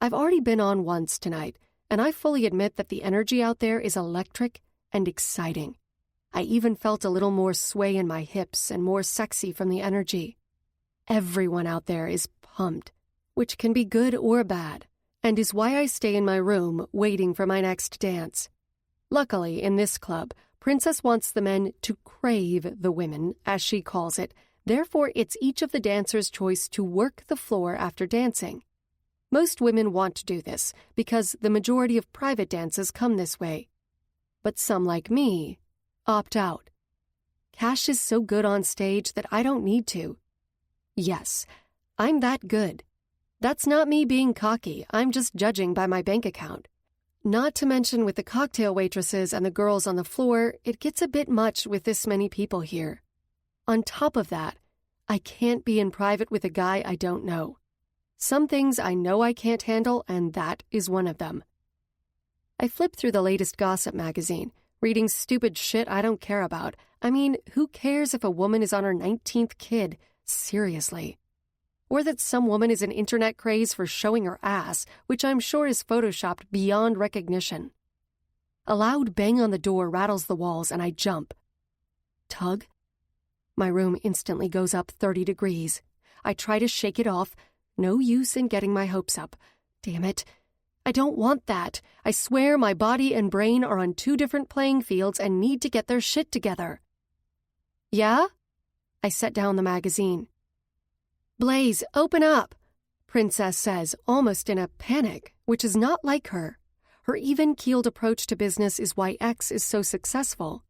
I've already been on once tonight, and I fully admit that the energy out there is electric and exciting. I even felt a little more sway in my hips and more sexy from the energy. Everyone out there is pumped, which can be good or bad, and is why I stay in my room waiting for my next dance. Luckily, in this club, Princess wants the men to crave the women, as she calls it. Therefore, it's each of the dancers' choice to work the floor after dancing. Most women want to do this because the majority of private dances come this way. But some, like me, opt out. Cash is so good on stage that I don't need to. Yes, I'm that good. That's not me being cocky. I'm just judging by my bank account. Not to mention with the cocktail waitresses and the girls on the floor, it gets a bit much with this many people here. On top of that, I can't be in private with a guy I don't know. Some things I know I can't handle, and that is one of them. I flip through the latest gossip magazine, Reading stupid shit I don't care about. I mean, who cares if a woman is on her 19th kid? Seriously. Or that some woman is an internet craze for showing her ass, which I'm sure is photoshopped beyond recognition. A loud bang on the door rattles the walls and I jump. Tug? My room instantly goes up 30 degrees. I try to shake it off. No use in getting my hopes up. Damn it. I don't want that. I swear my body and brain are on 2 different playing fields and need to get their shit together. Yeah? I set down the magazine. Blaze, open up, Princess says, almost in a panic, which is not like her. Her even-keeled approach to business is why X is so successful.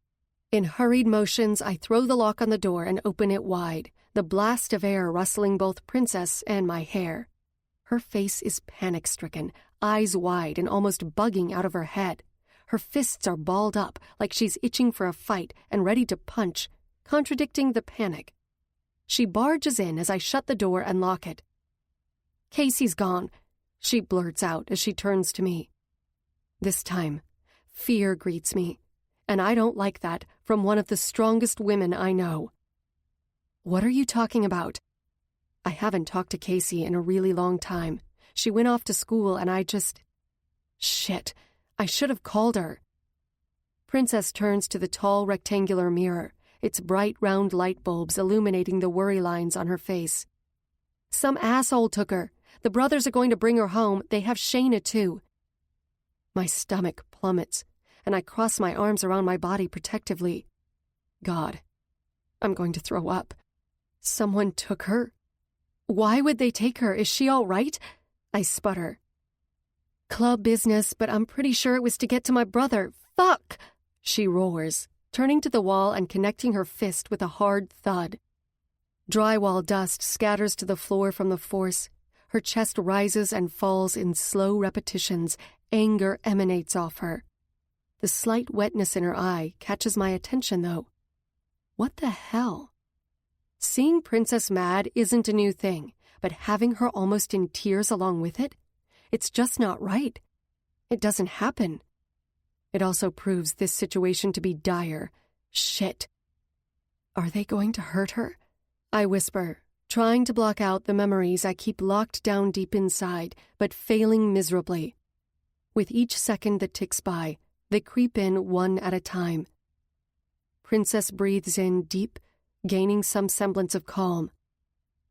In hurried motions, I throw the lock on the door and open it wide, the blast of air rustling both Princess and my hair. Her face is panic-stricken, eyes wide and almost bugging out of her head. Her fists are balled up like she's itching for a fight and ready to punch, contradicting the panic. She barges in as I shut the door and lock it. Casey's gone, she blurts out as she turns to me. This time, fear greets me, and I don't like that from one of the strongest women I know. What are you talking about? I haven't talked to Casey in a really long time. She went off to school and I just... Shit, I should have called her. Princess turns to the tall rectangular mirror, its bright round light bulbs illuminating the worry lines on her face. Some asshole took her. The brothers are going to bring her home. They have Shayna too. My stomach plummets, and I cross my arms around my body protectively. God, I'm going to throw up. Someone took her? Why would they take her? Is she all right? I sputter. Club business, but I'm pretty sure it was to get to my brother. Fuck! She roars, turning to the wall and connecting her fist with a hard thud. Drywall dust scatters to the floor from the force. Her chest rises and falls in slow repetitions. Anger emanates off her. The slight wetness in her eye catches my attention, though. What the hell? Seeing Princess mad isn't a new thing, but having her almost in tears along with it? It's just not right. It doesn't happen. It also proves this situation to be dire. Shit. Are they going to hurt her? I whisper, trying to block out the memories I keep locked down deep inside, but failing miserably. With each second that ticks by, they creep in one at a time. Princess breathes in deep, gaining some semblance of calm.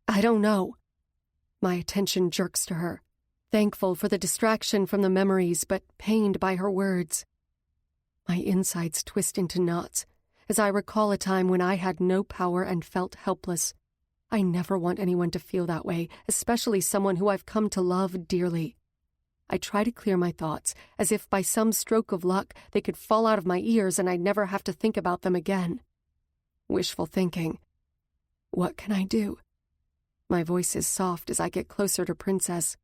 I don't know. My attention jerks to her, thankful for the distraction from the memories, but pained by her words. My insides twist into knots as I recall a time when I had no power and felt helpless. I never want anyone to feel that way, especially someone who I've come to love dearly. I try to clear my thoughts, as if by some stroke of luck they could fall out of my ears and I'd never have to think about them again. Wishful thinking. What can I do? My voice is soft as I get closer to Princess.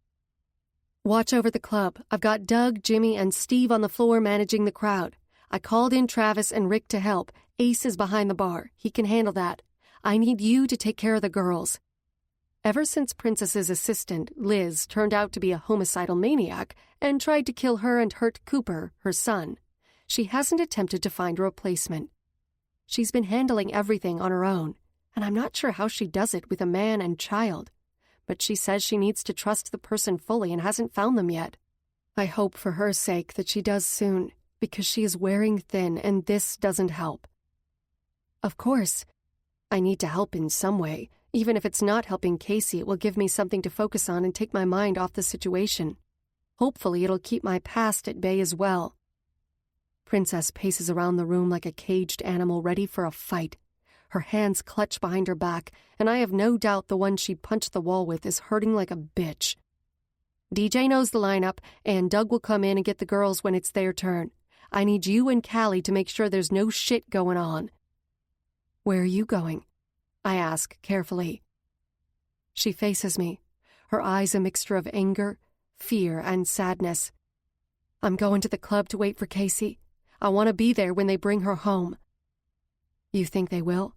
Watch over the club. I've got Doug, Jimmy, and Steve on the floor managing the crowd. I called in Travis and Rick to help. Ace is behind the bar. He can handle that. I need you to take care of the girls. Ever since Princess's assistant, Liz, turned out to be a homicidal maniac and tried to kill her and hurt Cooper, her son, she hasn't attempted to find a replacement. She's been handling everything on her own, and I'm not sure how she does it with a man and child, but she says she needs to trust the person fully and hasn't found them yet. I hope for her sake that she does soon, because she is wearing thin and this doesn't help. Of course, I need to help in some way. Even if it's not helping Casey, it will give me something to focus on and take my mind off the situation. Hopefully it'll keep my past at bay as well. Princess paces around the room like a caged animal ready for a fight. Her hands clutch behind her back, and I have no doubt the one she punched the wall with is hurting like a bitch. DJ knows the lineup, and Doug will come in and get the girls when it's their turn. I need you and Callie to make sure there's no shit going on. Where are you going? I ask carefully. She faces me, her eyes a mixture of anger, fear, and sadness. I'm going to the club to wait for Casey. I want to be there when they bring her home. You think they will?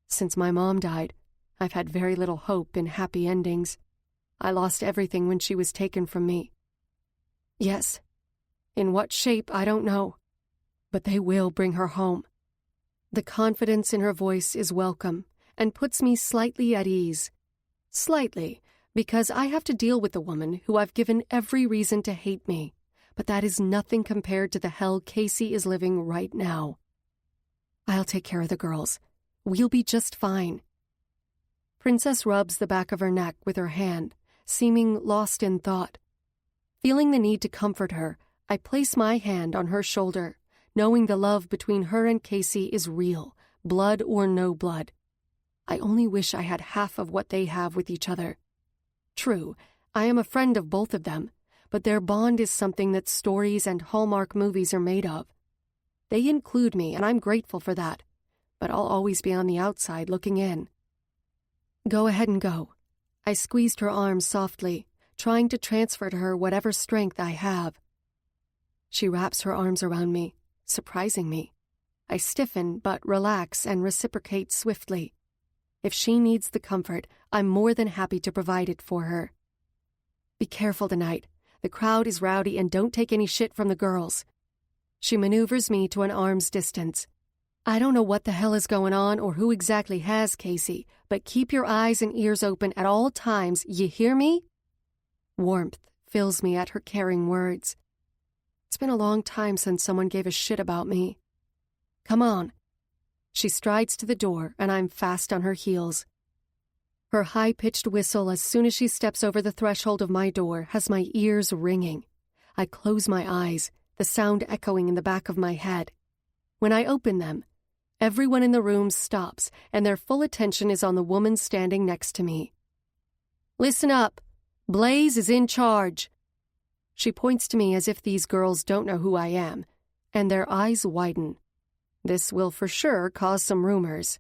Since my mom died, I've had very little hope in happy endings. I lost everything when she was taken from me. Yes. In what shape, I don't know. but they will bring her home. The confidence in her voice is welcome and puts me slightly at ease. Slightly, because I have to deal with a woman who I've given every reason to hate me, but that is nothing compared to the hell Casey is living right now. I'll take care of the girls. We'll be just fine. Princess rubs the back of her neck with her hand, seeming lost in thought. Feeling the need to comfort her, I place my hand on her shoulder, knowing the love between her and Casey is real, blood or no blood. I only wish I had half of what they have with each other. True, I am a friend of both of them, but their bond is something that stories and Hallmark movies are made of. They include me, and I'm grateful for that, but I'll always be on the outside looking in. Go ahead and go. I squeezed her arm softly, trying to transfer to her whatever strength I have. She wraps her arms around me, surprising me. I stiffen but relax and reciprocate swiftly. If she needs the comfort, I'm more than happy to provide it for her. Be careful tonight. The crowd is rowdy and don't take any shit from the girls. She maneuvers me to an arm's distance. I don't know what the hell is going on or who exactly has Casey, but keep your eyes and ears open at all times, you hear me? Warmth fills me at her caring words. It's been a long time since someone gave a shit about me. Come on. She strides to the door, and I'm fast on her heels. Her high-pitched whistle as soon as she steps over the threshold of my door has my ears ringing. I close my eyes, the sound echoing in the back of my head. When I open them, everyone in the room stops, and their full attention is on the woman standing next to me. Listen up. Blaze is in charge. She points to me as if these girls don't know who I am, and their eyes widen. This will for sure cause some rumors.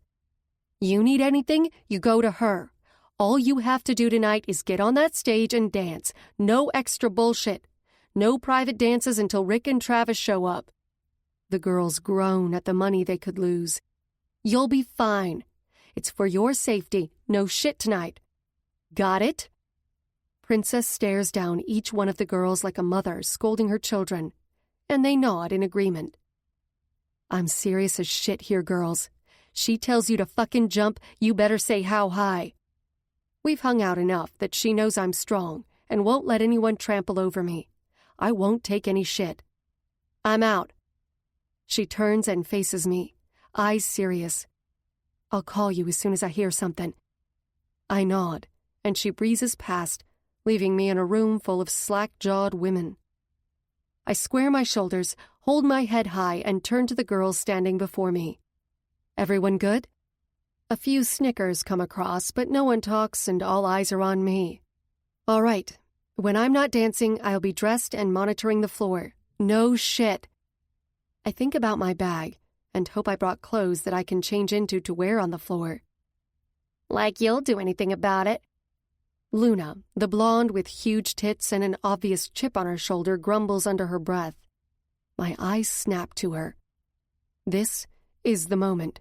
You need anything, you go to her. All you have to do tonight is get on that stage and dance. No extra bullshit. No private dances until Rick and Travis show up. The girls groan at the money they could lose. You'll be fine. It's for your safety. No shit tonight. Got it? Princess stares down each one of the girls like a mother scolding her children, and they nod in agreement. I'm serious as shit here, girls. She tells you to fucking jump, you better say how high. We've hung out enough that she knows I'm strong and won't let anyone trample over me. I won't take any shit. I'm out. She turns and faces me, eyes serious. I'll call you as soon as I hear something. I nod, and she breezes past, leaving me in a room full of slack-jawed women. I square my shoulders, hold my head high, and turn to the girls standing before me. Everyone good? A few snickers come across, but no one talks and all eyes are on me. All right. When I'm not dancing, I'll be dressed and monitoring the floor. No shit. I think about my bag and hope I brought clothes that I can change into to wear on the floor. Like you'll do anything about it. Luna, the blonde with huge tits and an obvious chip on her shoulder, grumbles under her breath. My eyes snap to her. This is the moment.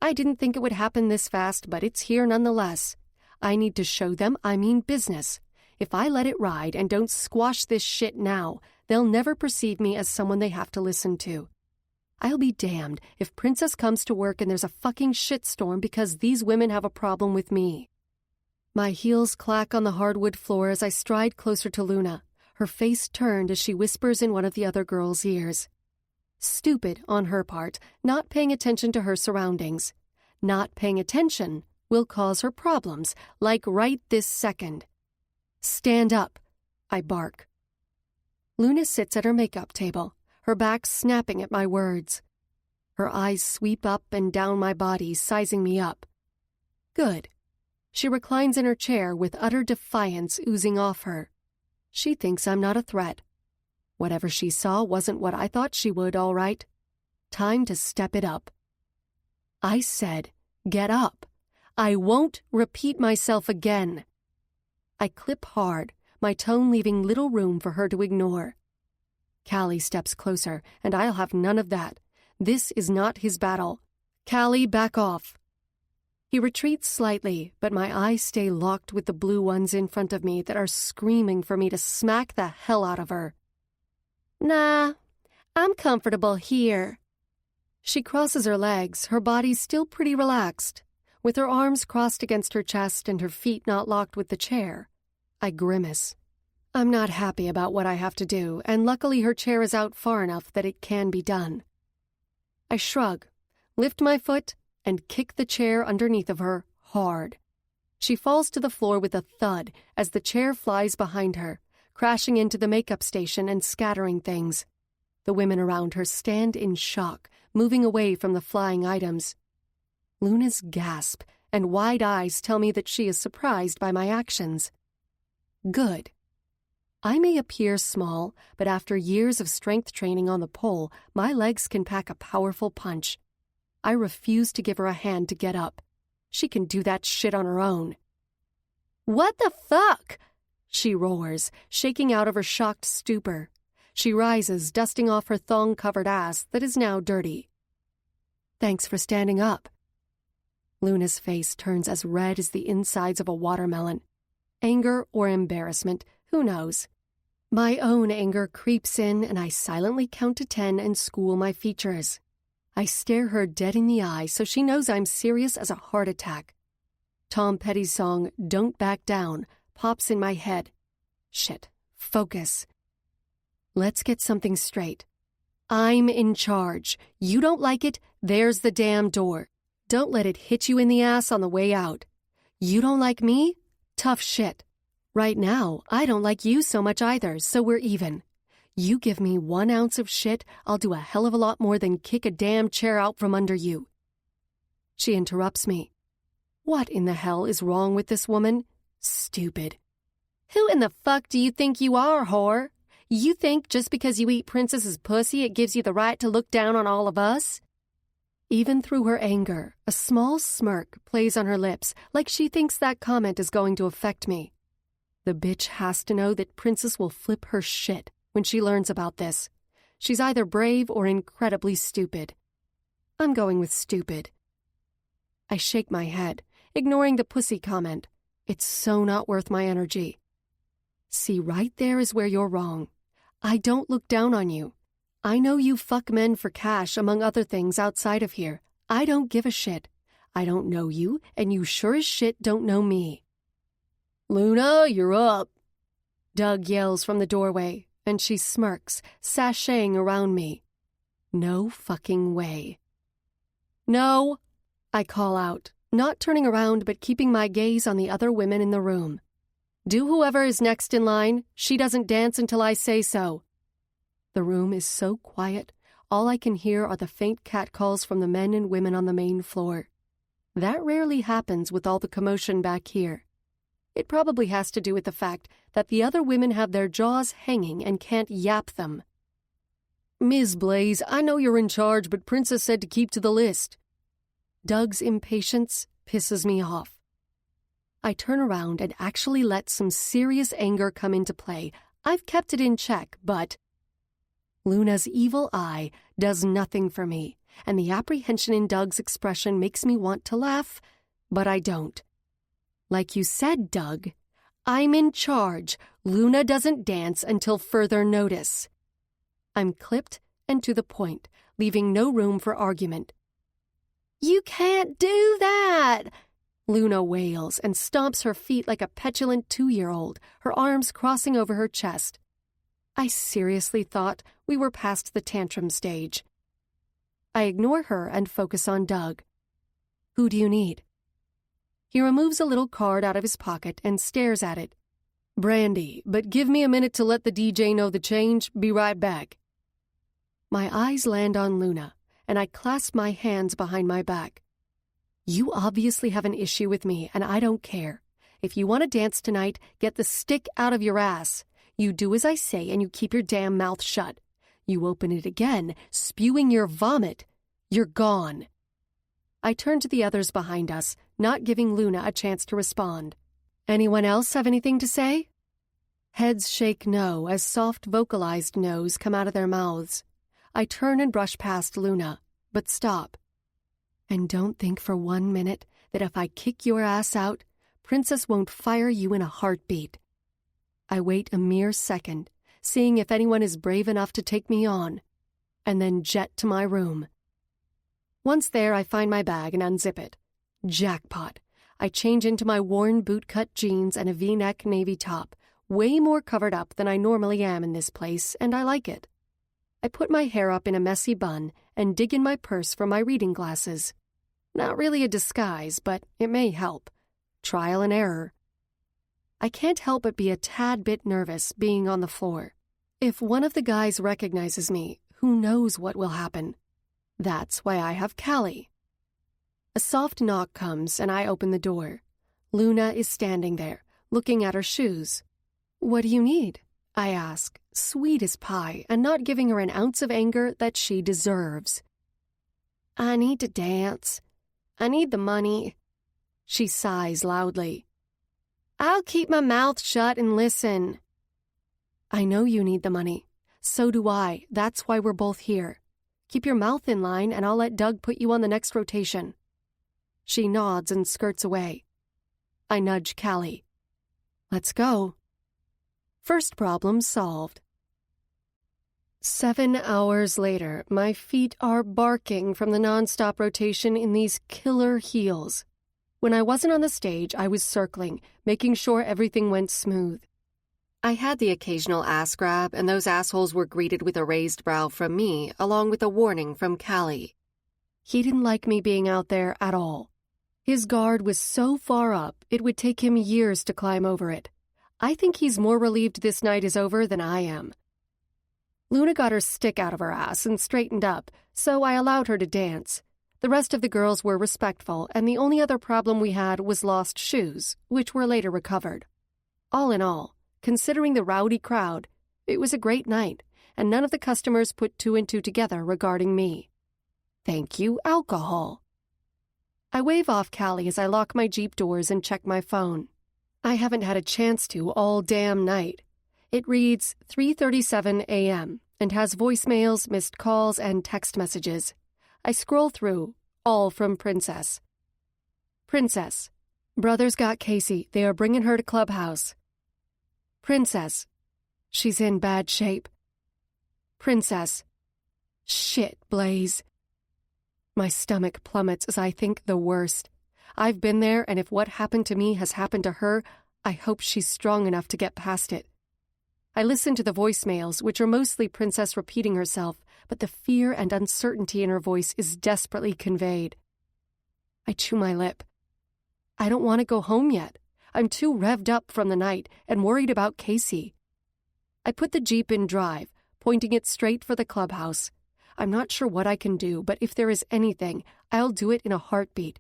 I didn't think it would happen this fast, but it's here nonetheless. I need to show them I mean business. If I let it ride and don't squash this shit now, they'll never perceive me as someone they have to listen to. I'll be damned if Princess comes to work and there's a fucking shitstorm because these women have a problem with me. My heels clack on the hardwood floor as I stride closer to Luna, her face turned as she whispers in one of the other girls' ears. Stupid on her part, not paying attention to her surroundings. Not paying attention will cause her problems, like right this second. Stand up, I bark. Luna sits at her makeup table, her back snapping at my words. Her eyes sweep up and down my body, sizing me up. Good. She reclines in her chair with utter defiance oozing off her. She thinks I'm not a threat. Whatever she saw wasn't what I thought she would, all right. Time to step it up. I said, get up. I won't repeat myself again. I clip hard, my tone leaving little room for her to ignore. Callie steps closer, and I'll have none of that. This is not his battle. Callie, back off. He retreats slightly, but my eyes stay locked with the blue ones in front of me that are screaming for me to smack the hell out of her. Nah, I'm comfortable here. She crosses her legs, her body still pretty relaxed, with her arms crossed against her chest and her feet not locked with the chair. I grimace. I'm not happy about what I have to do, and luckily her chair is out far enough that it can be done. I shrug, lift my foot, and kick the chair underneath of her hard. She falls to the floor with a thud as the chair flies behind her, crashing into the makeup station and scattering things. The women around her stand in shock, moving away from the flying items. Luna's gasp and wide eyes tell me that she is surprised by my actions. Good. I may appear small, but after years of strength training on the pole, my legs can pack a powerful punch. I refuse to give her a hand to get up. She can do that shit on her own. "What the fuck?" she roars, shaking out of her shocked stupor. She rises, dusting off her thong-covered ass that is now dirty. "Thanks for standing up." Luna's face turns as red as the insides of a watermelon. Anger or embarrassment, who knows? My own anger creeps in, and I silently count to 10 and school my features. I stare her dead in the eye so she knows I'm serious as a heart attack. Tom Petty's song, "Don't Back Down," pops in my head. Shit. Focus. Let's get something straight. I'm in charge. You don't like it, there's the damn door. Don't let it hit you in the ass on the way out. You don't like me? Tough shit. Right now, I don't like you so much either, so we're even. You give me 1 ounce of shit, I'll do a hell of a lot more than kick a damn chair out from under you. She interrupts me. What in the hell is wrong with this woman? Stupid. Who in the fuck do you think you are, whore? You think just because you eat Princess's pussy it gives you the right to look down on all of us? Even through her anger, a small smirk plays on her lips, like she thinks that comment is going to affect me. The bitch has to know that Princess will flip her shit when she learns about this. She's either brave or incredibly stupid. I'm going with stupid. I shake my head, ignoring the pussy comment. It's so not worth my energy. See, right there is where you're wrong. I don't look down on you. I know you fuck men for cash, among other things outside of here. I don't give a shit. I don't know you, and you sure as shit don't know me. Luna, you're up. Doug yells from the doorway, and she smirks, sashaying around me. No fucking way. No, I call out, not turning around but keeping my gaze on the other women in the room. Do whoever is next in line. She doesn't dance until I say so. The room is so quiet, all I can hear are the faint catcalls from the men and women on the main floor. That rarely happens with all the commotion back here. It probably has to do with the fact that the other women have their jaws hanging and can't yap them. Ms. Blaze, I know you're in charge, but Princess said to keep to the list. Doug's impatience pisses me off. I turn around and actually let some serious anger come into play. I've kept it in check, but Luna's evil eye does nothing for me, and the apprehension in Doug's expression makes me want to laugh, but I don't. Like you said, Doug, I'm in charge. Luna doesn't dance until further notice. I'm clipped and to the point, leaving no room for argument. You can't do that! Luna wails and stomps her feet like a petulant 2-year-old, her arms crossing over her chest. I seriously thought we were past the tantrum stage. I ignore her and focus on Doug. Who do you need? He removes a little card out of his pocket and stares at it. Brandy, but give me a minute to let the DJ know the change. Be right back. My eyes land on Luna, and I clasp my hands behind my back. You obviously have an issue with me, and I don't care. If you want to dance tonight, get the stick out of your ass. You do as I say, and you keep your damn mouth shut. You open it again, spewing your vomit. You're gone. I turn to the others behind us, not giving Luna a chance to respond. Anyone else have anything to say? Heads shake no as soft vocalized no's come out of their mouths. I turn and brush past Luna, but stop. And don't think for 1 minute that if I kick your ass out, Princess won't fire you in a heartbeat. I wait a mere second, seeing if anyone is brave enough to take me on, and then jet to my room. Once there, I find my bag and unzip it. Jackpot. I change into my worn bootcut jeans and a V-neck navy top, way more covered up than I normally am in this place, and I like it. I put my hair up in a messy bun and dig in my purse for my reading glasses. Not really a disguise, but it may help. Trial and error. I can't help but be a tad bit nervous being on the floor. If one of the guys recognizes me, who knows what will happen? That's why I have Callie. A soft knock comes and I open the door. Luna is standing there, looking at her shoes. "What do you need?" I ask, sweet as pie and not giving her an ounce of anger that she deserves. "I need to dance. I need the money." She sighs loudly. "I'll keep my mouth shut and listen." "I know you need the money. So do I. That's why we're both here. Keep your mouth in line and I'll let Doug put you on the next rotation." She nods and skirts away. I nudge Callie. "Let's go." First problem solved. 7 hours later, my feet are barking from the nonstop rotation in these killer heels. When I wasn't on the stage, I was circling, making sure everything went smooth. I had the occasional ass grab, and those assholes were greeted with a raised brow from me, along with a warning from Callie. He didn't like me being out there at all. His guard was so far up, it would take him years to climb over it. I think he's more relieved this night is over than I am. Luna got her stick out of her ass and straightened up, so I allowed her to dance. The rest of the girls were respectful, and the only other problem we had was lost shoes, which were later recovered. All in all, considering the rowdy crowd, it was a great night, and none of the customers put two and two together regarding me. Thank you, alcohol. I wave off Callie as I lock my Jeep doors and check my phone. I haven't had a chance to all damn night. It reads 3:37 a.m. and has voicemails, missed calls, and text messages. I scroll through, all from Princess. Princess. Brothers got Casey. They are bringing her to Clubhouse. Princess. She's in bad shape. Princess. Shit, Blaze. My stomach plummets as I think the worst. I've been there, and if what happened to me has happened to her, I hope she's strong enough to get past it. I listen to the voicemails, which are mostly Princess repeating herself, but the fear and uncertainty in her voice is desperately conveyed. I chew my lip. I don't want to go home yet. I'm too revved up from the night and worried about Casey. I put the Jeep in drive, pointing it straight for the clubhouse. I'm not sure what I can do, but if there is anything, I'll do it in a heartbeat,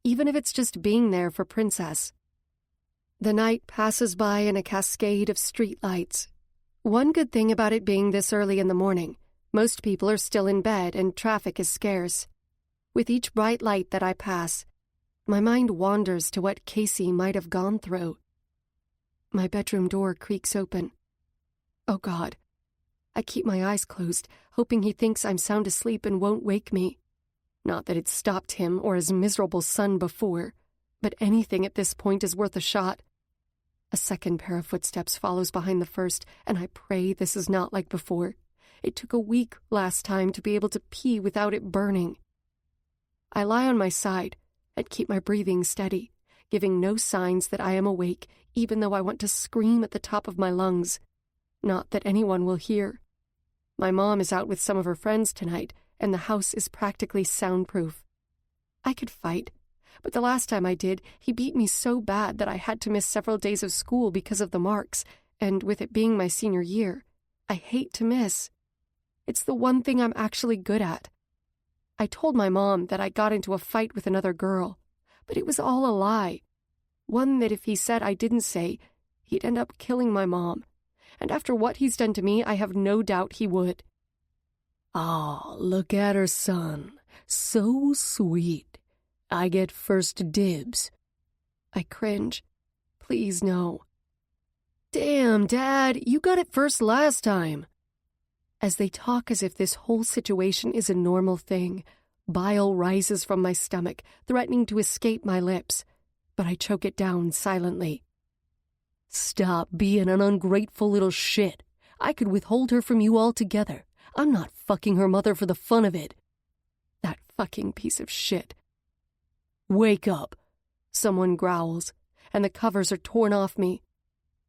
even if it's just being there for Princess. The night passes by in a cascade of streetlights. One good thing about it being this early in the morning, most people are still in bed and traffic is scarce. With each bright light that I pass, my mind wanders to what Casey might have gone through. My bedroom door creaks open. Oh God. I keep my eyes closed, hoping he thinks I'm sound asleep and won't wake me. Not that it stopped him or his miserable son before, but anything at this point is worth a shot. A second pair of footsteps follows behind the first, and I pray this is not like before. It took a week last time to be able to pee without it burning. I lie on my side and keep my breathing steady, giving no signs that I am awake, even though I want to scream at the top of my lungs. Not that anyone will hear. My mom is out with some of her friends tonight, and the house is practically soundproof. I could fight, but the last time I did, he beat me so bad that I had to miss several days of school because of the marks, and with it being my senior year, I hate to miss. It's the one thing I'm actually good at. I told my mom that I got into a fight with another girl, but it was all a lie. One that if he said I didn't say, he'd end up killing my mom. And after what he's done to me, I have no doubt he would. "Ah, look at her, son. So sweet. I get first dibs." I cringe. Please no. "Damn, Dad, you got it first last time." As they talk as if this whole situation is a normal thing, bile rises from my stomach, threatening to escape my lips, but I choke it down silently. "Stop being an ungrateful little shit. I could withhold her from you altogether. I'm not fucking her mother for the fun of it." That Fucking piece of shit. Wake up, someone growls, and the covers are torn off me.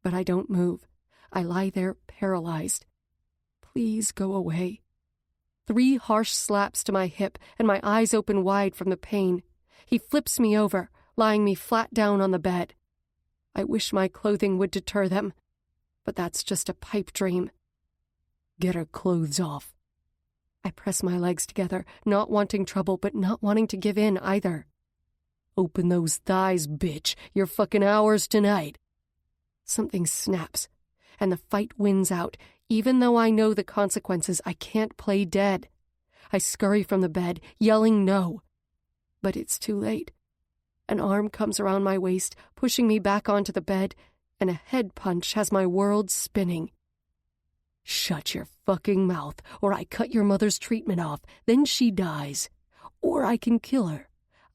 But I don't move. I lie there paralyzed. Please go away. 3 harsh slaps to my hip, and my eyes open wide from the pain. He flips me over, lying me flat down on the bed. I wish my clothing would deter them, but that's just a pipe dream. Get her clothes off. I press my legs together, not wanting trouble, but not wanting to give in either. Open those thighs, bitch. You're fucking ours tonight. Something snaps, and the fight wins out. Even though I know the consequences, I can't play dead. I scurry from the bed, yelling no. But it's too late. An arm comes around my waist, pushing me back onto the bed, and a head punch has my world spinning. Shut your fucking mouth, or I cut your mother's treatment off, then she dies. Or I can kill her.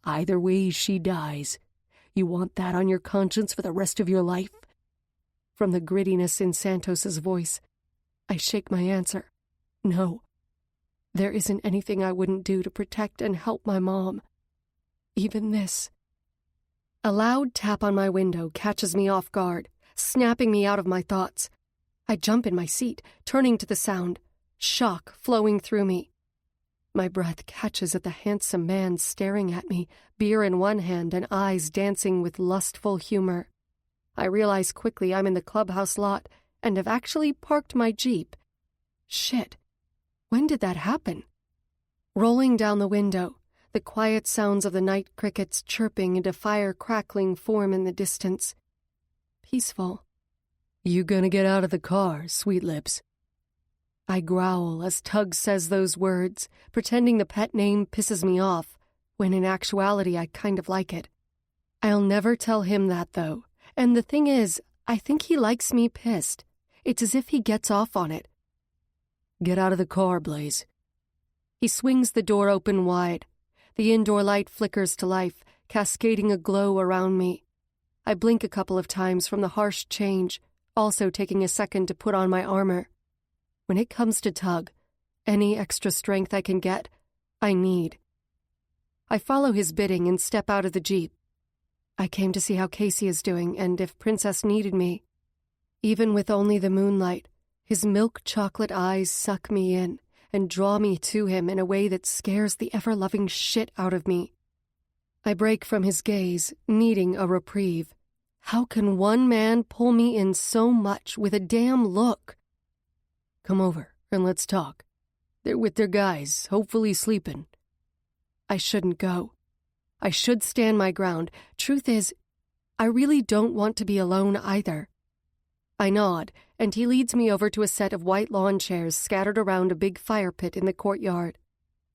Either way, she dies. You want that on your conscience for the rest of your life? From the grittiness in Santos's voice, I shake my answer. No. There isn't anything I wouldn't do to protect and help my mom. Even this. A loud tap on my window catches me off guard, snapping me out of my thoughts. I jump in my seat, turning to the sound, shock flowing through me. My breath catches at the handsome man staring at me, beer in one hand and eyes dancing with lustful humor. I realize quickly I'm in the clubhouse lot and have actually parked my Jeep. Shit. When did that happen? Rolling down the window, the quiet sounds of the night crickets chirping and a fire crackling form in the distance. Peaceful. You gonna get out of the car, sweet lips? I growl as Tug says those words, pretending the pet name pisses me off, when in actuality I kind of like it. I'll never tell him that, though, and the thing is, I think he likes me pissed. It's as if he gets off on it. Get out of the car, Blaze. He swings the door open wide. The indoor light flickers to life, cascading a glow around me. I blink a couple of times from the harsh change, also taking a second to put on my armor. When it comes to Tug, any extra strength I can get, I need. I follow his bidding and step out of the Jeep. I came to see how Casey is doing and if Princess needed me. Even with only the moonlight, his milk chocolate eyes suck me in and draw me to him in a way that scares the ever-loving shit out of me. I break from his gaze, needing a reprieve. How can one man pull me in so much with a damn look? Come over and let's talk. They're with their guys, hopefully sleeping. I shouldn't go. I should stand my ground. Truth is, I really don't want to be alone either. I nod, and he leads me over to a set of white lawn chairs scattered around a big fire pit in the courtyard.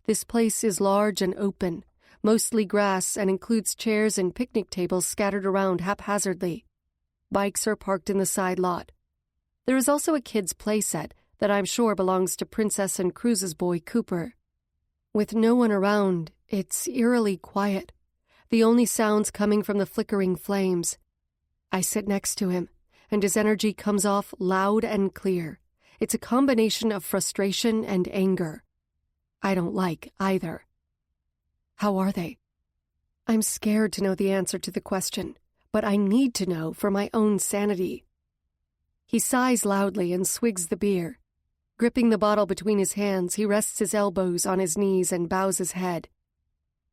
This place is large and open, mostly grass, and includes chairs and picnic tables scattered around haphazardly. Bikes are parked in the side lot. There is also a kid's play set that I'm sure belongs to Princess and Cruz's boy Cooper. With no one around, it's eerily quiet, the only sounds coming from the flickering flames. I sit next to him, and his energy comes off loud and clear. It's a combination of frustration and anger. I don't like either. How are they? I'm scared to know the answer to the question, but I need to know for my own sanity. He sighs loudly and swigs the beer. Gripping the bottle between his hands, he rests his elbows on his knees and bows his head.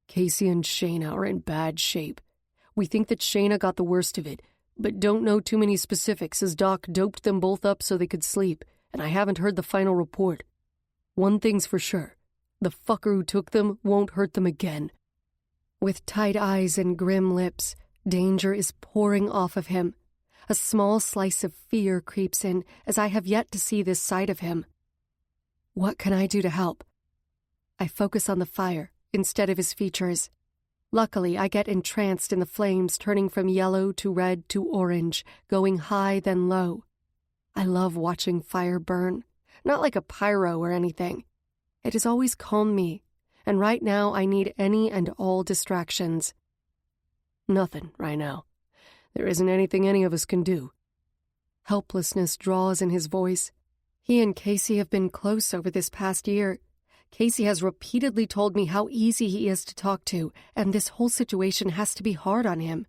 Casey and Shayna are in bad shape. We think that Shayna got the worst of it, but don't know too many specifics as Doc doped them both up so they could sleep, and I haven't heard the final report. One thing's for sure, the fucker who took them won't hurt them again. With tight eyes and grim lips, danger is pouring off of him. A small slice of fear creeps in as I have yet to see this side of him. What can I do to help? I focus on the fire instead of his features. Luckily, I get entranced in the flames turning from yellow to red to orange, going high then low. I love watching fire burn, not like a pyro or anything. It has always calmed me, and right now I need any and all distractions. Nothing right now. There isn't anything any of us can do. Helplessness draws in his voice. He and Casey have been close over this past year. Casey has repeatedly told me how easy he is to talk to, and this whole situation has to be hard on him.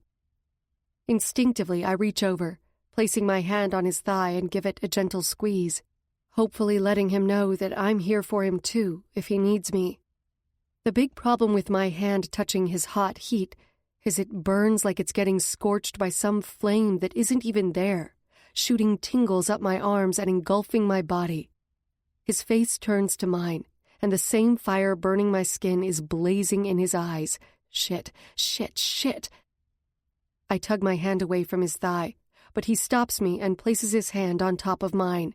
Instinctively, I reach over, placing my hand on his thigh and give it a gentle squeeze, hopefully letting him know that I'm here for him too, if he needs me. The big problem with my hand touching his hot heat is it burns like it's getting scorched by some flame that isn't even there, shooting tingles up my arms and engulfing my body. His face turns to mine, and the same fire burning my skin is blazing in his eyes. Shit, shit, shit. I tug my hand away from his thigh, but he stops me and places his hand on top of mine.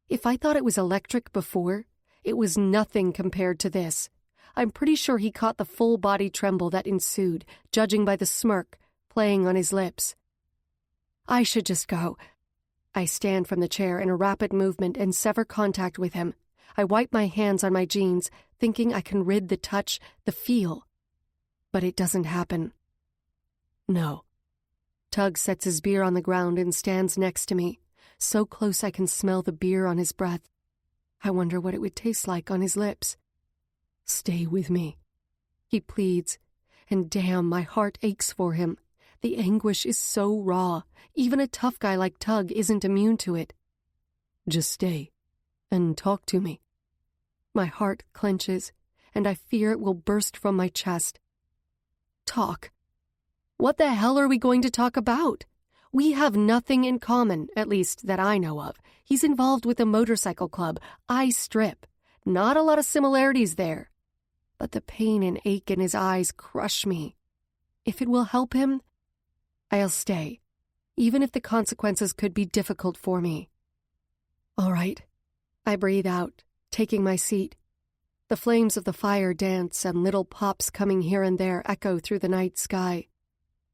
If I thought it was electric before, it was nothing compared to this. I'm pretty sure he caught the full body tremble that ensued, judging by the smirk playing on his lips. I should just go. I stand from the chair in a rapid movement and sever contact with him. I wipe my hands on my jeans, thinking I can rid the touch, the feel. But it doesn't happen. No. Tug sets his beer on the ground and stands next to me, so close I can smell the beer on his breath. I wonder what it would taste like on his lips. Stay with me, he pleads, and damn, my heart aches for him. The anguish is so raw. Even a tough guy like Tug isn't immune to it. Just stay and talk to me. My heart clenches, and I fear it will burst from my chest. Talk? What the hell are we going to talk about? We have nothing in common, at least that I know of. He's involved with a motorcycle club. I strip. Not a lot of similarities there. But the pain and ache in his eyes crush me. If it will help him, I'll stay, even if the consequences could be difficult for me. All right. I breathe out, taking my seat. The flames of the fire dance and little pops coming here and there echo through the night sky.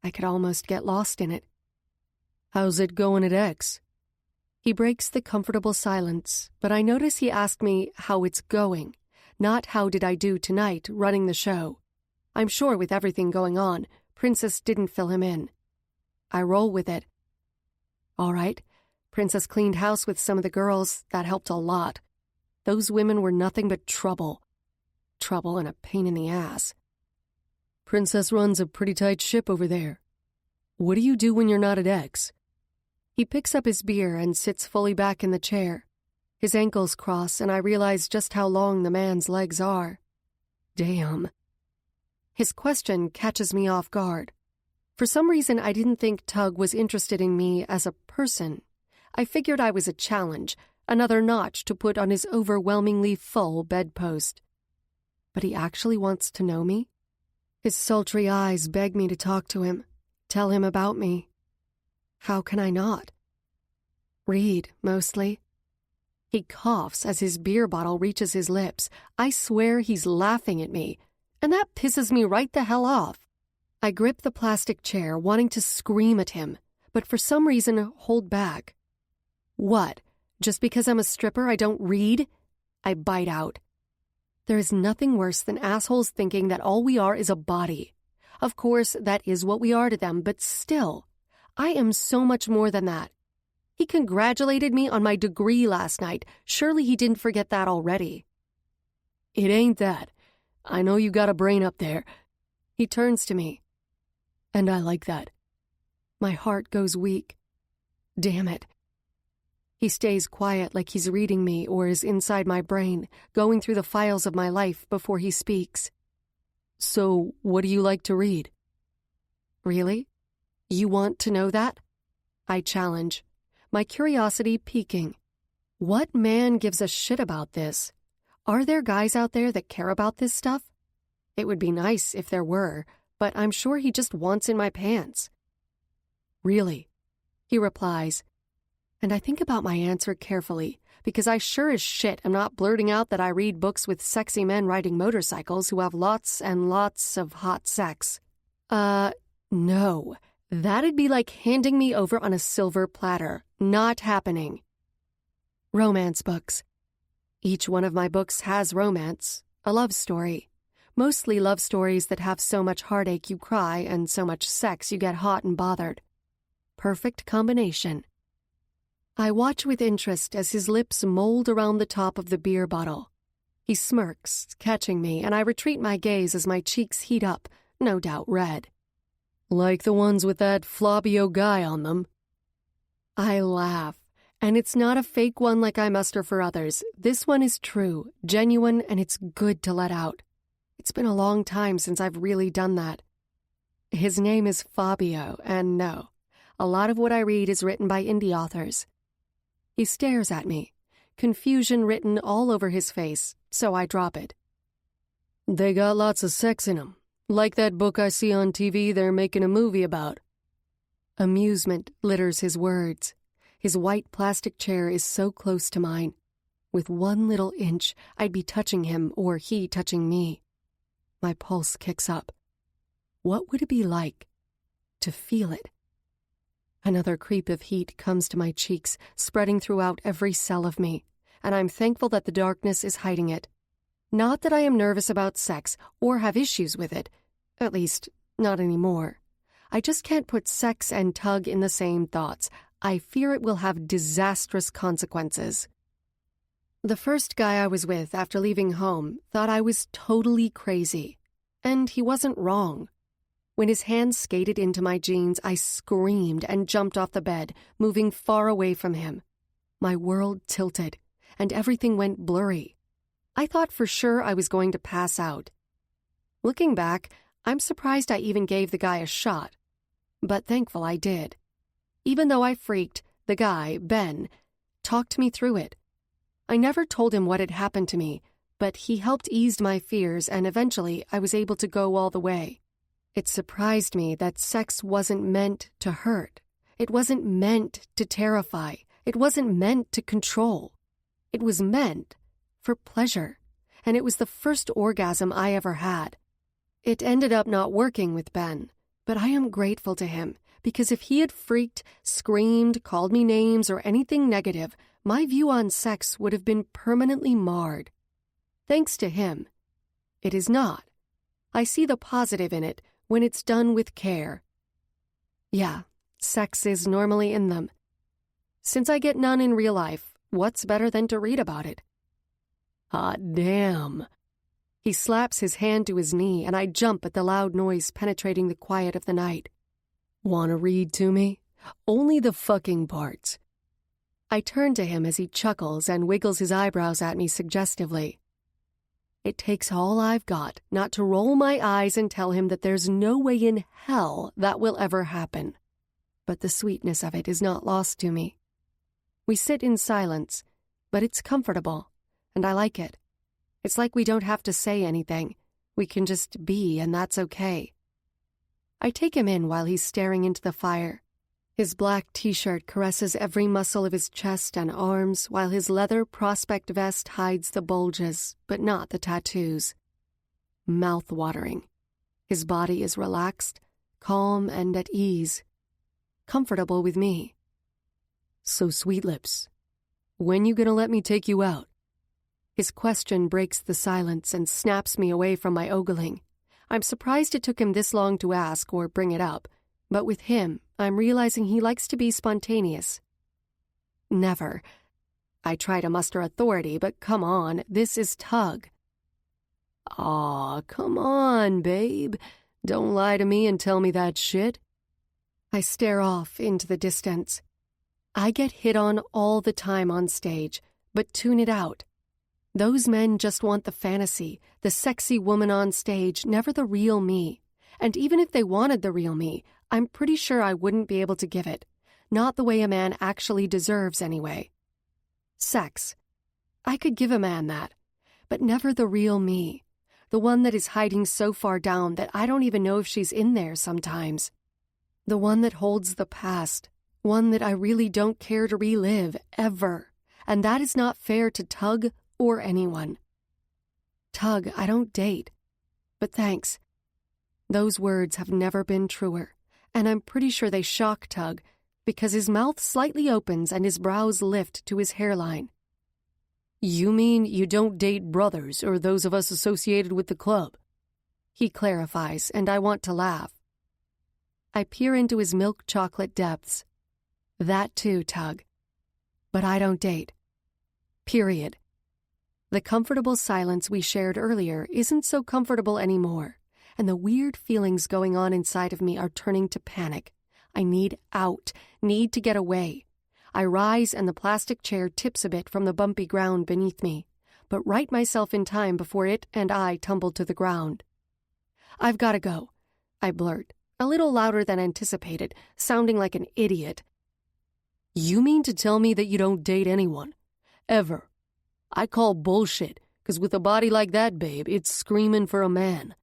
I could almost get lost in it. How's it going at X? He breaks the comfortable silence, but I notice he asked me how it's going, not how did I do tonight running the show. I'm sure with everything going on, Princess didn't fill him in. I roll with it. All right, Princess cleaned house with some of the girls. That helped a lot. Those women were nothing but trouble. Trouble and a pain in the ass. Princess runs a pretty tight ship over there. What do you do when you're not at X? He picks up his beer and sits fully back in the chair. His ankles cross, and I realize just how long the man's legs are. Damn. His question catches me off guard. For some reason, I didn't think Tug was interested in me as a person. I figured I was a challenge, another notch to put on his overwhelmingly full bedpost. But he actually wants to know me? His sultry eyes beg me to talk to him, tell him about me. How can I not? Read, mostly. He coughs as his beer bottle reaches his lips. I swear he's laughing at me, and that pisses me right the hell off. I grip the plastic chair, wanting to scream at him, but for some reason hold back. What? Just because I'm a stripper I don't read? I bite out. There is nothing worse than assholes thinking that all we are is a body. Of course, that is what we are to them, but still, I am so much more than that. He congratulated me on my degree last night. Surely he didn't forget that already. It ain't that. I know you got a brain up there. He turns to me. And I like that. My heart goes weak. Damn it. He stays quiet like he's reading me or is inside my brain, going through the files of my life before he speaks. So, what do you like to read? Really? You want to know that? I challenge, my curiosity piquing. What man gives a shit about this? Are there guys out there that care about this stuff? It would be nice if there were, but I'm sure he just wants in my pants. Really? He replies, and I think about my answer carefully, because I sure as shit am not blurting out that I read books with sexy men riding motorcycles who have lots and lots of hot sex. No. That'd be like handing me over on a silver platter. Not happening. Romance books. Each one of my books has romance, a love story. Mostly love stories that have so much heartache you cry and so much sex you get hot and bothered. Perfect combination. I watch with interest as his lips mold around the top of the beer bottle. He smirks, catching me, and I retreat my gaze as my cheeks heat up, no doubt red. Like the ones with that Flabio guy on them. I laugh, and it's not a fake one like I muster for others. This one is true, genuine, and it's good to let out. It's been a long time since I've really done that. His name is Fabio, and no, a lot of what I read is written by indie authors. He stares at me, confusion written all over his face, so I drop it. They got lots of sex in them, like that book I see on TV they're making a movie about. Amusement litters his words. His white plastic chair is so close to mine. With one little inch, I'd be touching him or he touching me. My pulse kicks up. What would it be like to feel it? Another creep of heat comes to my cheeks, spreading throughout every cell of me, and I'm thankful that the darkness is hiding it. Not that I am nervous about sex or have issues with it, at least not anymore. I just can't put sex and tug in the same thoughts. I fear it will have disastrous consequences. The first guy I was with after leaving home thought I was totally crazy, and he wasn't wrong. When his hand skated into my jeans, I screamed and jumped off the bed, moving far away from him. My world tilted, and everything went blurry. I thought for sure I was going to pass out. Looking back, I'm surprised I even gave the guy a shot, but thankful I did. Even though I freaked, the guy, Ben, talked me through it. I never told him what had happened to me, but he helped ease my fears, and eventually I was able to go all the way. It surprised me that sex wasn't meant to hurt. It wasn't meant to terrify. It wasn't meant to control. It was meant for pleasure, and it was the first orgasm I ever had. It ended up not working with Ben, but I am grateful to him, because if he had freaked, screamed, called me names, or anything negative, my view on sex would have been permanently marred. Thanks to him, it is not. I see the positive in it when it's done with care. Yeah, sex is normally in them. Since I get none in real life, what's better than to read about it? Hot damn. He slaps his hand to his knee, and I jump at the loud noise penetrating the quiet of the night. Want to read to me? Only the fucking parts. I turn to him as he chuckles and wiggles his eyebrows at me suggestively. It takes all I've got not to roll my eyes and tell him that there's no way in hell that will ever happen. But the sweetness of it is not lost to me. We sit in silence, but it's comfortable, and I like it. It's like we don't have to say anything. We can just be, and that's okay. I take him in while he's staring into the fire. His black t-shirt caresses every muscle of his chest and arms, while his leather prospect vest hides the bulges, but not the tattoos. Mouth-watering. His body is relaxed, calm, and at ease. Comfortable with me. So, Sweet Lips, when you gonna let me take you out? His question breaks the silence and snaps me away from my ogling. I'm surprised it took him this long to ask or bring it up, but with him, I'm realizing he likes to be spontaneous. Never. I try to muster authority, but come on, this is Tug. Aw, come on, babe. Don't lie to me and tell me that shit. I stare off into the distance. I get hit on all the time on stage, but tune it out. Those men just want the fantasy, the sexy woman on stage, never the real me. And even if they wanted the real me, I'm pretty sure I wouldn't be able to give it. Not the way a man actually deserves, anyway. Sex. I could give a man that, but never the real me. The one that is hiding so far down that I don't even know if she's in there sometimes. The one that holds the past. One that I really don't care to relive, ever. And that is not fair to Tug or anyone. Tug, I don't date. But thanks. Those words have never been truer, and I'm pretty sure they shock Tug, because his mouth slightly opens and his brows lift to his hairline. You mean you don't date brothers or those of us associated with the club? He clarifies, and I want to laugh. I peer into his milk chocolate depths. That too, Tug. But I don't date. Period. The comfortable silence we shared earlier isn't so comfortable anymore, and the weird feelings going on inside of me are turning to panic. I need out, need to get away. I rise and the plastic chair tips a bit from the bumpy ground beneath me, but right myself in time before it and I tumble to the ground. "I've got to go," I blurt, a little louder than anticipated, sounding like an idiot. "You mean to tell me that you don't date anyone? Ever? I call bullshit, 'cause with a body like that, babe, it's screaming for a man."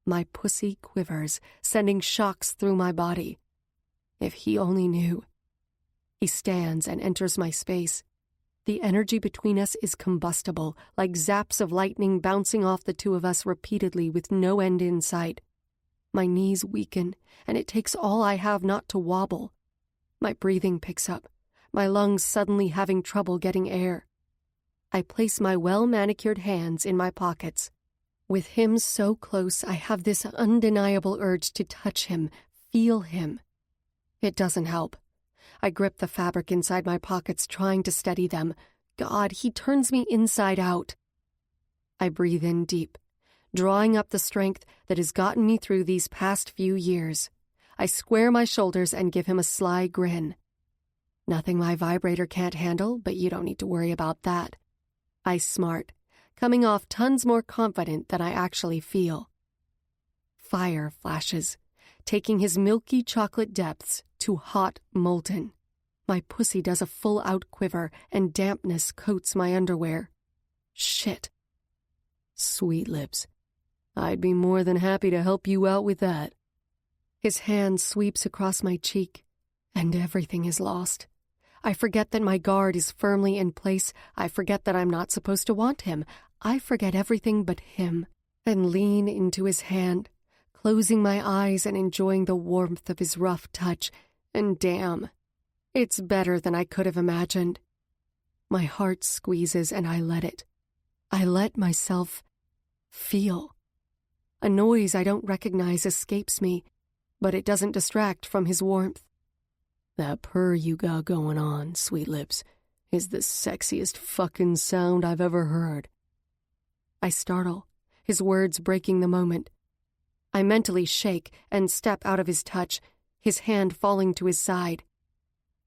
My pussy quivers, sending shocks through my body. If he only knew. He stands and enters my space. The energy between us is combustible, like zaps of lightning bouncing off the two of us repeatedly with no end in sight. My knees weaken, and it takes all I have not to wobble. My breathing picks up, my lungs suddenly having trouble getting air. I place my well-manicured hands in my pockets. With him so close, I have this undeniable urge to touch him, feel him. It doesn't help. I grip the fabric inside my pockets, trying to steady them. God, he turns me inside out. I breathe in deep, drawing up the strength that has gotten me through these past few years. I square my shoulders and give him a sly grin. "Nothing my vibrator can't handle, but you don't need to worry about that." I smart, coming off tons more confident than I actually feel. Fire flashes, taking his milky chocolate depths to hot molten. My pussy does a full-out quiver, and dampness coats my underwear. Shit. "Sweet lips. I'd be more than happy to help you out with that." His hand sweeps across my cheek, and everything is lost. I forget that my guard is firmly in place. I forget that I'm not supposed to want him. I forget everything but him, and lean into his hand, closing my eyes and enjoying the warmth of his rough touch. And damn, it's better than I could have imagined. My heart squeezes and I let it. I let myself feel. A noise I don't recognize escapes me, but it doesn't distract from his warmth. "That purr you got going on, sweet lips, is the sexiest fucking sound I've ever heard." I startle, his words breaking the moment. I mentally shake and step out of his touch, his hand falling to his side.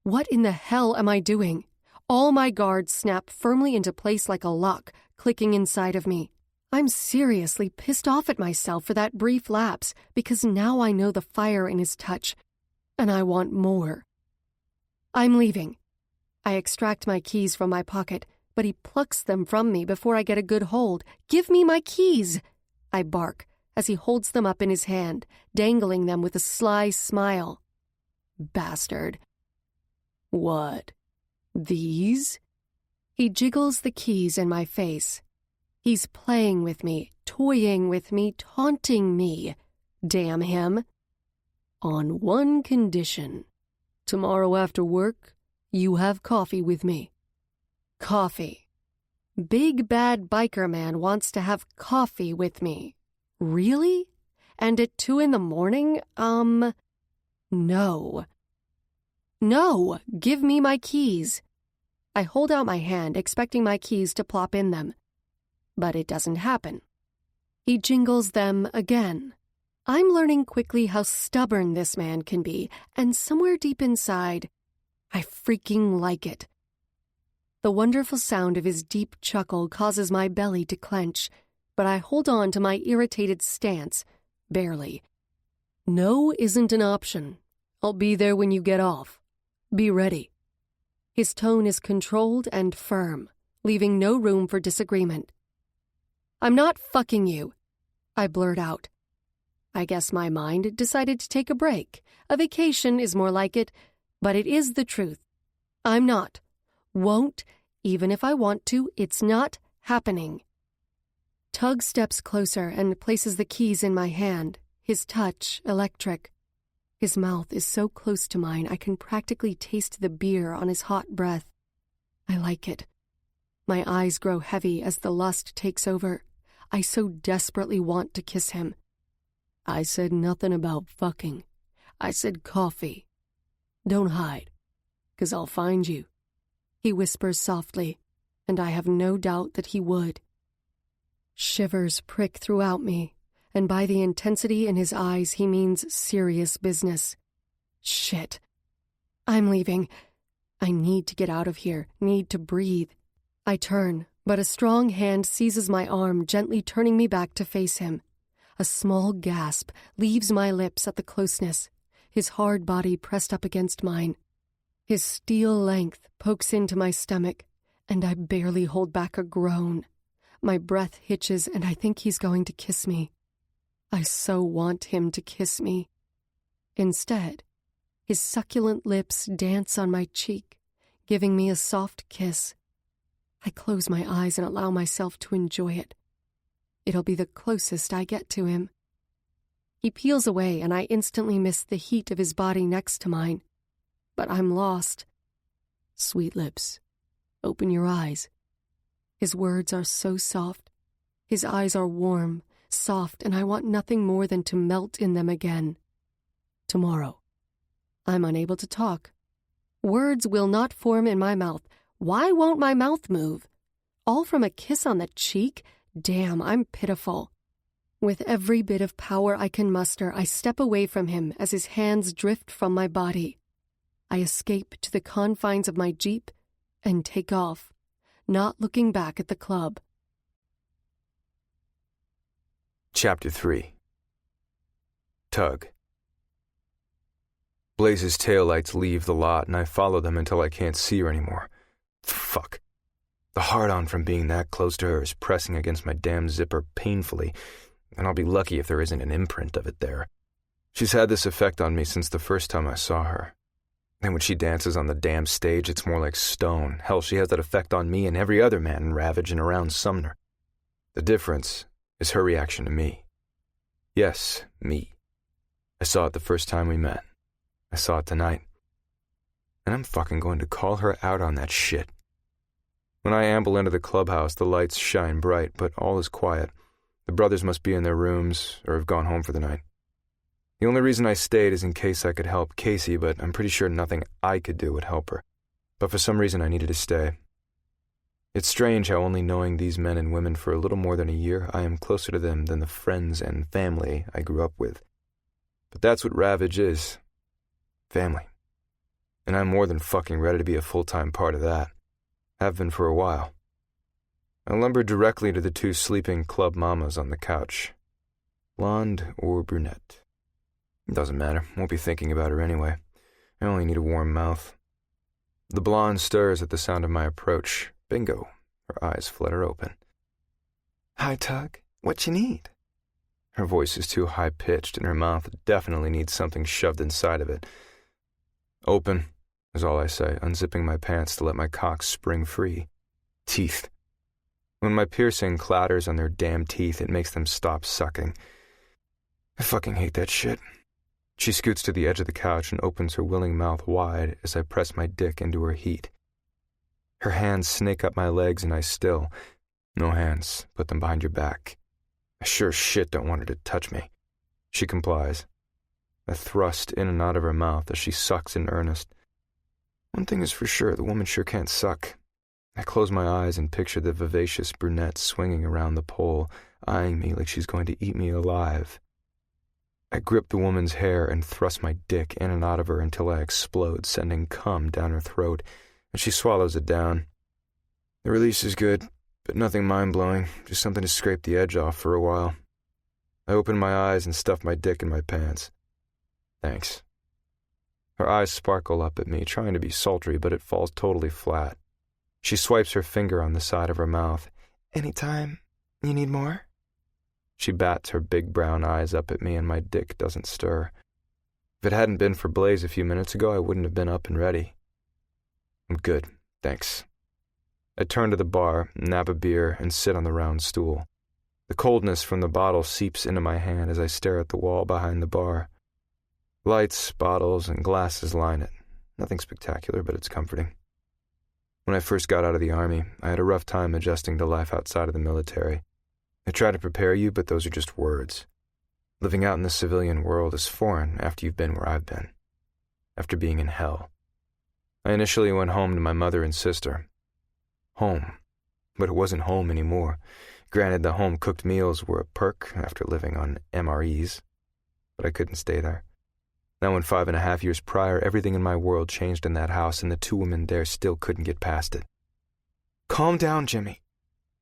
What in the hell am I doing? All my guards snap firmly into place like a lock, clicking inside of me. I'm seriously pissed off at myself for that brief lapse, because now I know the fire in his touch, and I want more. I'm leaving. I extract my keys from my pocket, but he plucks them from me before I get a good hold. "Give me my keys!" I bark, as he holds them up in his hand, dangling them with a sly smile. Bastard. "What? These?" He jiggles the keys in my face. He's playing with me, toying with me, taunting me. Damn him. "On one condition. Tomorrow after work, you have coffee with me." Coffee. Big bad biker man wants to have coffee with me. Really? And at 2 a.m? No. No, give me my keys. I hold out my hand, expecting my keys to plop in them. But it doesn't happen. He jingles them again. I'm learning quickly how stubborn this man can be, and somewhere deep inside, I freaking like it. The wonderful sound of his deep chuckle causes my belly to clench, but I hold on to my irritated stance, barely. "No isn't an option. I'll be there when you get off. Be ready." His tone is controlled and firm, leaving no room for disagreement. "I'm not fucking you," I blurt out. I guess my mind decided to take a break. A vacation is more like it, but it is the truth. I'm not. Won't, even if I want to, it's not happening. Tug steps closer and places the keys in my hand, his touch electric. His mouth is so close to mine I can practically taste the beer on his hot breath. I like it. My eyes grow heavy as the lust takes over. I so desperately want to kiss him. "I said nothing about fucking. I said coffee. Don't hide, 'cause I'll find you," he whispers softly. and I have no doubt that he would. Shivers prick throughout me, and by the intensity in his eyes he means serious business. Shit. I'm leaving. I need to get out of here, need to breathe. I turn, but a strong hand seizes my arm, gently turning me back to face him. A small gasp leaves my lips at the closeness, his hard body pressed up against mine. His steel length pokes into my stomach, and I barely hold back a groan. My breath hitches, and I think he's going to kiss me. I so want him to kiss me. Instead, his succulent lips dance on my cheek, giving me a soft kiss. I close my eyes and allow myself to enjoy it. It'll be the closest I get to him. He peels away, and I instantly miss the heat of his body next to mine. But I'm lost. Sweet lips, open your eyes. His words are so soft. His eyes are warm, soft, and I want nothing more than to melt in them again. Tomorrow. I'm unable to talk. Words will not form in my mouth. Why won't my mouth move? All from a kiss on the cheek? Damn, I'm pitiful. With every bit of power I can muster, I step away from him as his hands drift from my body. I escape to the confines of my Jeep and take off, not looking back at the club. Chapter 3. Tug. Blaze's taillights leave the lot, and I follow them until I can't see her anymore. Fuck. The hard-on from being that close to her is pressing against my damn zipper painfully, and I'll be lucky if there isn't an imprint of it there. She's had this effect on me since the first time I saw her. And when she dances on the damn stage, it's more like stone. Hell, she has that effect on me and every other man in Ravage and around Sumner. The difference is her reaction to me. Yes, me. I saw it the first time we met. I saw it tonight. And I'm fucking going to call her out on that shit. When I amble into the clubhouse, the lights shine bright, but all is quiet. The brothers must be in their rooms or have gone home for the night. The only reason I stayed is in case I could help Casey, but I'm pretty sure nothing I could do would help her. But for some reason I needed to stay. It's strange how only knowing these men and women for a little more than a year, I am closer to them than the friends and family I grew up with. But that's what Ravage is. Family. And I'm more than fucking ready to be a full-time part of that. Have been for a while. I lumbered directly to the two sleeping club mamas on the couch. Blonde or brunette? It doesn't matter. Won't be thinking about her anyway. I only need a warm mouth. The blonde stirs at the sound of my approach. Bingo. Her eyes flutter open. Hi, Tug. What you need? Her voice is too high-pitched, and her mouth definitely needs something shoved inside of it. Open, is all I say, unzipping my pants to let my cock spring free. Teeth. When my piercing clatters on their damn teeth, it makes them stop sucking. I fucking hate that shit. She scoots to the edge of the couch and opens her willing mouth wide as I press my dick into her heat. Her hands snake up my legs and I still. No hands. Put them behind your back. I sure shit don't want her to touch me. She complies. A thrust in and out of her mouth as she sucks in earnest. One thing is for sure, the woman sure can't suck. I close my eyes and picture the vivacious brunette swinging around the pole, eyeing me like she's going to eat me alive. I grip the woman's hair and thrust my dick in and out of her until I explode, sending cum down her throat, and she swallows it down. The release is good, but nothing mind-blowing, just something to scrape the edge off for a while. I open my eyes and stuff my dick in my pants. Thanks. Her eyes sparkle up at me, trying to be sultry, but it falls totally flat. She swipes her finger on the side of her mouth. Anytime you need more? She bats her big brown eyes up at me and my dick doesn't stir. If it hadn't been for Blaze a few minutes ago, I wouldn't have been up and ready. I'm good, thanks. I turn to the bar, nab a beer, and sit on the round stool. The coldness from the bottle seeps into my hand as I stare at the wall behind the bar. Lights, bottles, and glasses line it. Nothing spectacular, but it's comforting. When I first got out of the Army, I had a rough time adjusting to life outside of the military. I try to prepare you, but those are just words. Living out in the civilian world is foreign after you've been where I've been. After being in hell. I initially went home to my mother and sister. Home But it wasn't home anymore. Granted, the home-cooked meals were a perk after living on MREs, but I couldn't stay there. Now, in 5.5 years prior, everything in my world changed in that house, and the two women there still couldn't get past it. "Calm down, Jimmy."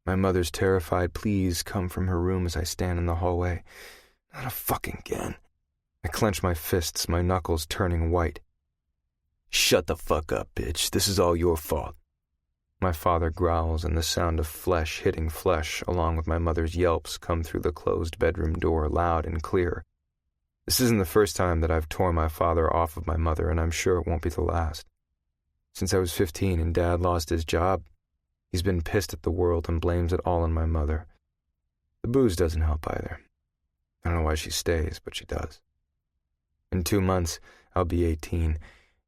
My mother's terrified pleas come from her room as I stand in the hallway. Not a fucking again. I clench my fists, my knuckles turning white. "Shut the fuck up, bitch. This is all your fault." My father growls, and the sound of flesh hitting flesh, along with my mother's yelps, come through the closed bedroom door loud and clear. This isn't the first time that I've torn my father off of my mother, and I'm sure it won't be the last. Since I was 15 and Dad lost his job, he's been pissed at the world and blames it all on my mother. The booze doesn't help either. I don't know why she stays, but she does. In 2 months, I'll be 18,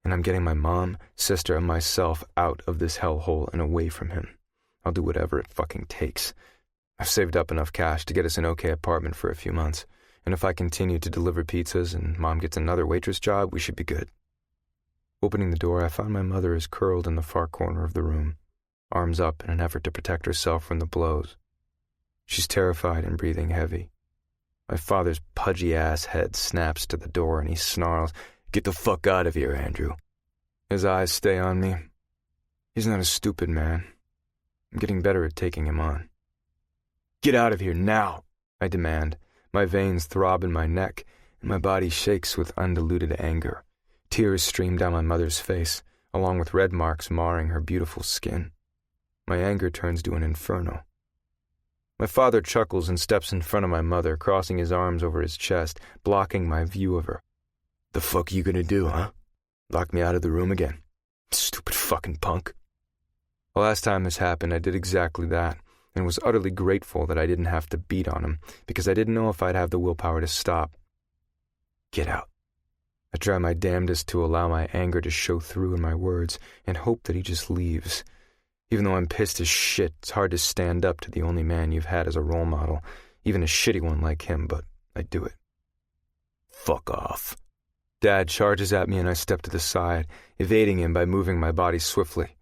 and I'm getting my mom, sister, and myself out of this hellhole and away from him. I'll do whatever it fucking takes. I've saved up enough cash to get us an okay apartment for a few months, and if I continue to deliver pizzas and Mom gets another waitress job, we should be good. Opening the door, I find my mother is curled in the far corner of the room, arms up in an effort to protect herself from the blows. She's terrified and breathing heavy. My father's pudgy-ass head snaps to the door and he snarls, "Get the fuck out of here, Andrew." His eyes stay on me. He's not a stupid man. I'm getting better at taking him on. "Get out of here now," I demand. My veins throb in my neck, and my body shakes with undiluted anger. Tears stream down my mother's face, along with red marks marring her beautiful skin. My anger turns to an inferno. My father chuckles and steps in front of my mother, crossing his arms over his chest, blocking my view of her. "The fuck you gonna do, huh? Lock me out of the room again? Stupid fucking punk." The last time this happened, I did exactly that, and was utterly grateful that I didn't have to beat on him, because I didn't know if I'd have the willpower to stop. "Get out." I try my damnedest to allow my anger to show through in my words, and hope that he just leaves. Even though I'm pissed as shit, it's hard to stand up to the only man you've had as a role model, even a shitty one like him, but I do it. "Fuck off." Dad charges at me and I step to the side, evading him by moving my body swiftly.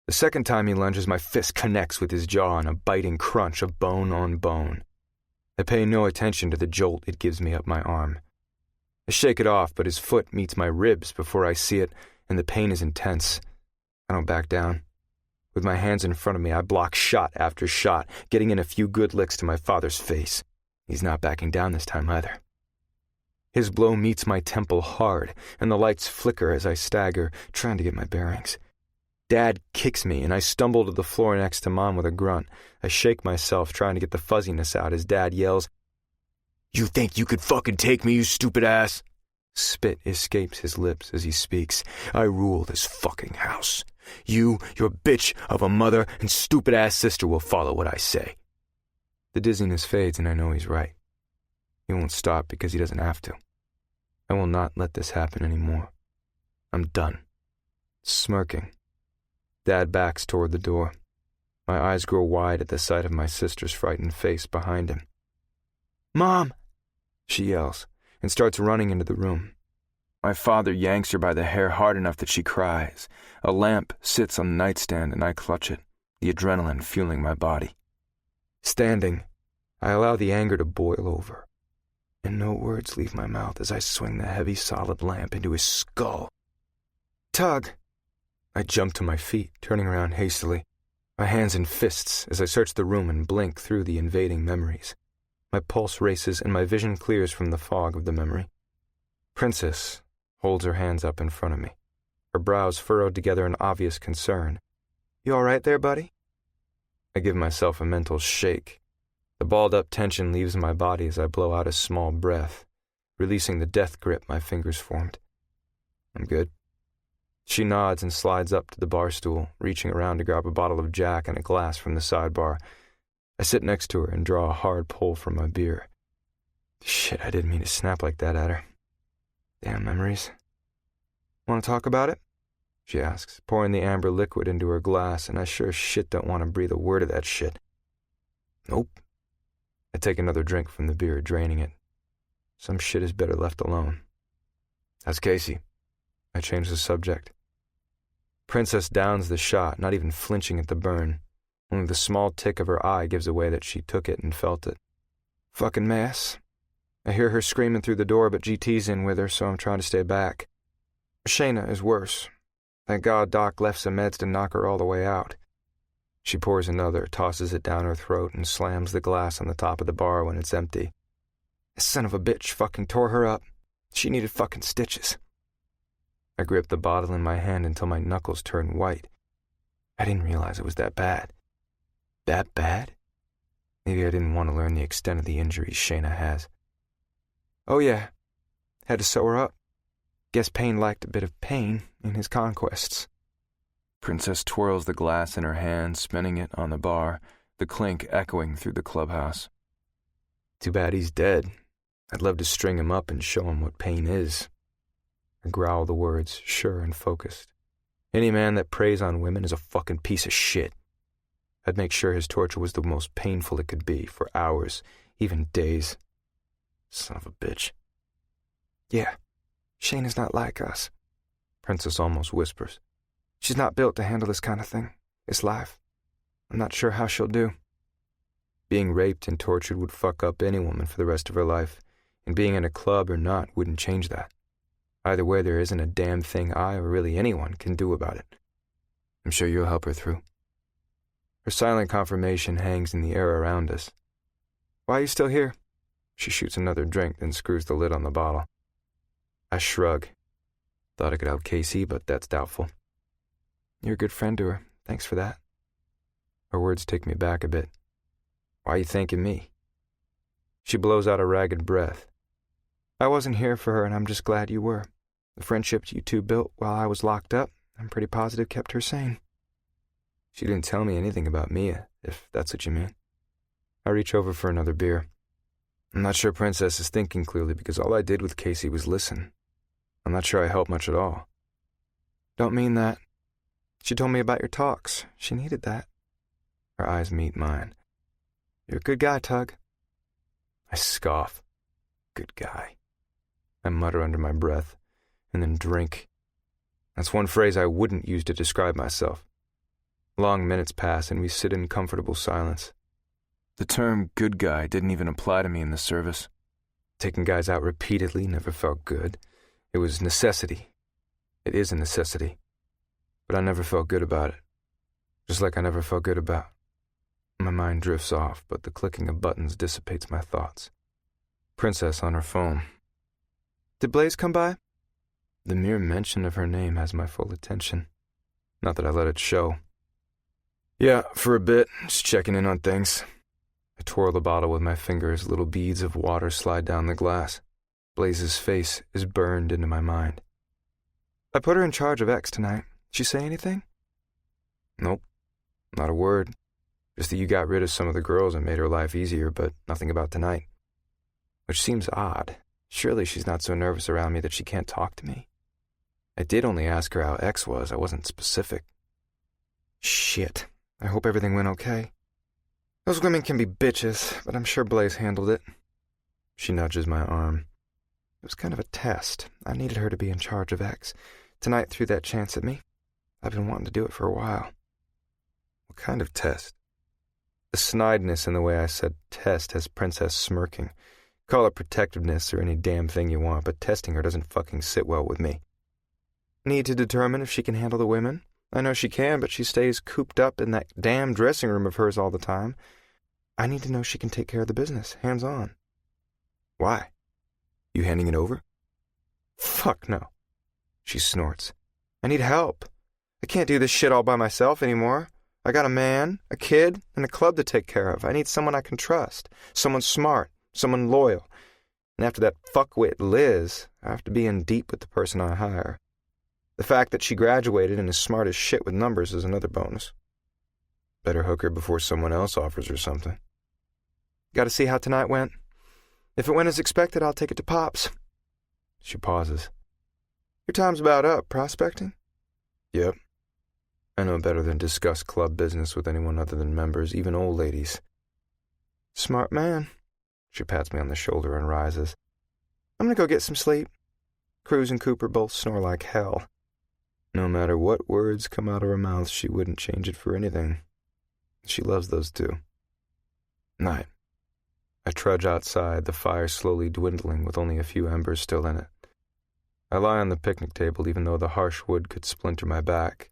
The second time he lunges, my fist connects with his jaw in a biting crunch of bone on bone. I pay no attention to the jolt it gives me up my arm. I shake it off, but his foot meets my ribs before I see it, and the pain is intense. I don't back down. With my hands in front of me, I block shot after shot, getting in a few good licks to my father's face. He's not backing down this time either. His blow meets my temple hard, and the lights flicker as I stagger, trying to get my bearings. Dad kicks me, and I stumble to the floor next to Mom with a grunt. I shake myself, trying to get the fuzziness out as Dad yells, "You think you could fucking take me, you stupid ass?" Spit escapes his lips as he speaks. "I rule this fucking house. You, your bitch of a mother, and stupid-ass sister will follow what I say." The dizziness fades, and I know he's right. He won't stop because he doesn't have to. I will not let this happen anymore. I'm done. Smirking, Dad backs toward the door. My eyes grow wide at the sight of my sister's frightened face behind him. "Mom!" she yells, and starts running into the room. My father yanks her by the hair hard enough that she cries. A lamp sits on the nightstand and I clutch it, the adrenaline fueling my body. Standing, I allow the anger to boil over, and no words leave my mouth as I swing the heavy solid lamp into his skull. "Tug!" I jump to my feet, turning around hastily, my hands in fists as I search the room and blink through the invading memories. My pulse races and my vision clears from the fog of the memory. Princess holds her hands up in front of me, her brows furrowed together in obvious concern. "You all right there, buddy?" I give myself a mental shake. The balled-up tension leaves my body as I blow out a small breath, releasing the death grip my fingers formed. "I'm good." She nods and slides up to the bar stool, reaching around to grab a bottle of Jack and a glass from the sidebar. I sit next to her and draw a hard pull from my beer. Shit, I didn't mean to snap like that at her. Damn memories. "Want to talk about it?" she asks, pouring the amber liquid into her glass, and I sure as shit don't want to breathe a word of that shit. "Nope." I take another drink from the beer, draining it. Some shit is better left alone. "How's Casey?" I change the subject. Princess downs the shot, not even flinching at the burn, Only the small tick of her eye gives away that she took it and felt it. Fucking mess. I hear her screaming through the door, but GT's in with her, so I'm trying to stay back. Shayna is worse. Thank God Doc left some meds to knock her all the way out. She pours another, tosses it down her throat, and slams the glass on the top of the bar when it's empty. This son of a bitch fucking tore her up. She needed fucking stitches. I grip the bottle in my hand until my knuckles turn white. I didn't realize it was that bad. That bad? Maybe I didn't want to learn the extent of the injuries Shayna has. Oh yeah, had to sew her up. Guess Payne liked a bit of pain in his conquests. Princess twirls the glass in her hand, spinning it on the bar, the clink echoing through the clubhouse. Too bad he's dead. I'd love to string him up and show him what pain is. I growl the words, sure and focused. Any man that preys on women is a fucking piece of shit. I'd make sure his torture was the most painful it could be, for hours, even days. Son of a bitch. Yeah, Shane is not like us, Princess almost whispers. She's not built to handle this kind of thing. It's life. I'm not sure how she'll do. Being raped and tortured would fuck up any woman for the rest of her life, and being in a club or not wouldn't change that. Either way, there isn't a damn thing I, or really anyone, can do about it. I'm sure you'll help her through. Her silent confirmation hangs in the air around us. Why are you still here? She shoots another drink, then screws the lid on the bottle. I shrug. Thought I could help Casey, but that's doubtful. You're a good friend to her. Thanks for that. Her words take me back a bit. Why are you thanking me? She blows out a ragged breath. I wasn't here for her, and I'm just glad you were. The friendship you two built while I was locked up, I'm pretty positive kept her sane. She didn't tell me anything about Mia, if that's what you mean. I reach over for another beer. I'm not sure Princess is thinking clearly because all I did with Casey was listen. I'm not sure I helped much at all. Don't mean that. She told me about your talks. She needed that. Her eyes meet mine. You're a good guy, Tug. I scoff. Good guy. I mutter under my breath, and then drink. That's one phrase I wouldn't use to describe myself. Long minutes pass, and we sit in comfortable silence. The term good guy didn't even apply to me in the service. Taking guys out repeatedly never felt good. It was necessity. It is a necessity. But I never felt good about it. Just like I never felt good about. My mind drifts off, but the clicking of buttons dissipates my thoughts. Princess on her phone. Did Blaze come by? The mere mention of her name has my full attention. Not that I let it show. Yeah, for a bit, just checking in on things. I twirl the bottle with my fingers, little beads of water slide down the glass. Blaze's face is burned into my mind. I put her in charge of X tonight. She say anything? Nope, not a word. Just that you got rid of some of the girls and made her life easier, but nothing about tonight. Which seems odd. Surely she's not so nervous around me that she can't talk to me. I did only ask her how X was. I wasn't specific. Shit. I hope everything went okay. Those women can be bitches, but I'm sure Blaze handled it. She nudges my arm. It was kind of a test. I needed her to be in charge of X. Tonight threw that chance at me. I've been wanting to do it for a while. What kind of test? The snideness in the way I said test has Princess smirking. Call it protectiveness or any damn thing you want, but testing her doesn't fucking sit well with me. Need to determine if she can handle the women? I know she can, but she stays cooped up in that damn dressing room of hers all the time. I need to know she can take care of the business, hands-on. Why? You handing it over? Fuck no. She snorts. I need help. I can't do this shit all by myself anymore. I got a man, a kid, and a club to take care of. I need someone I can trust, someone smart, someone loyal. And after that fuckwit Liz, I have to be in deep with the person I hire. The fact that she graduated and is smart as shit with numbers is another bonus. Better hook her before someone else offers her something. Got to see how tonight went. If it went as expected, I'll take it to Pops. She pauses. Your time's about up, prospecting? Yep. I know better than discuss club business with anyone other than members, even old ladies. Smart man. She pats me on the shoulder and rises. I'm gonna go get some sleep. Cruz and Cooper both snore like hell. No matter what words come out of her mouth, she wouldn't change it for anything. She loves those two. Night. I trudge outside, the fire slowly dwindling with only a few embers still in it. I lie on the picnic table even though the harsh wood could splinter my back.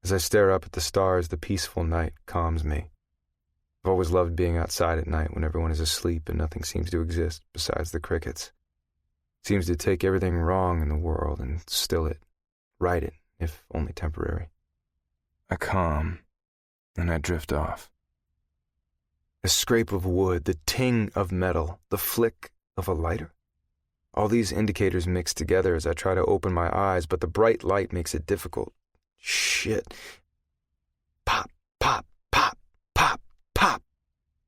As I stare up at the stars, the peaceful night calms me. I've always loved being outside at night when everyone is asleep and nothing seems to exist besides the crickets. It seems to take everything wrong in the world and still it, right it, if only temporary. I calm, and I drift off. The scrape of wood, the ting of metal, the flick of a lighter. All these indicators mix together as I try to open my eyes, but the bright light makes it difficult. Shit. Pop, pop, pop, pop, pop.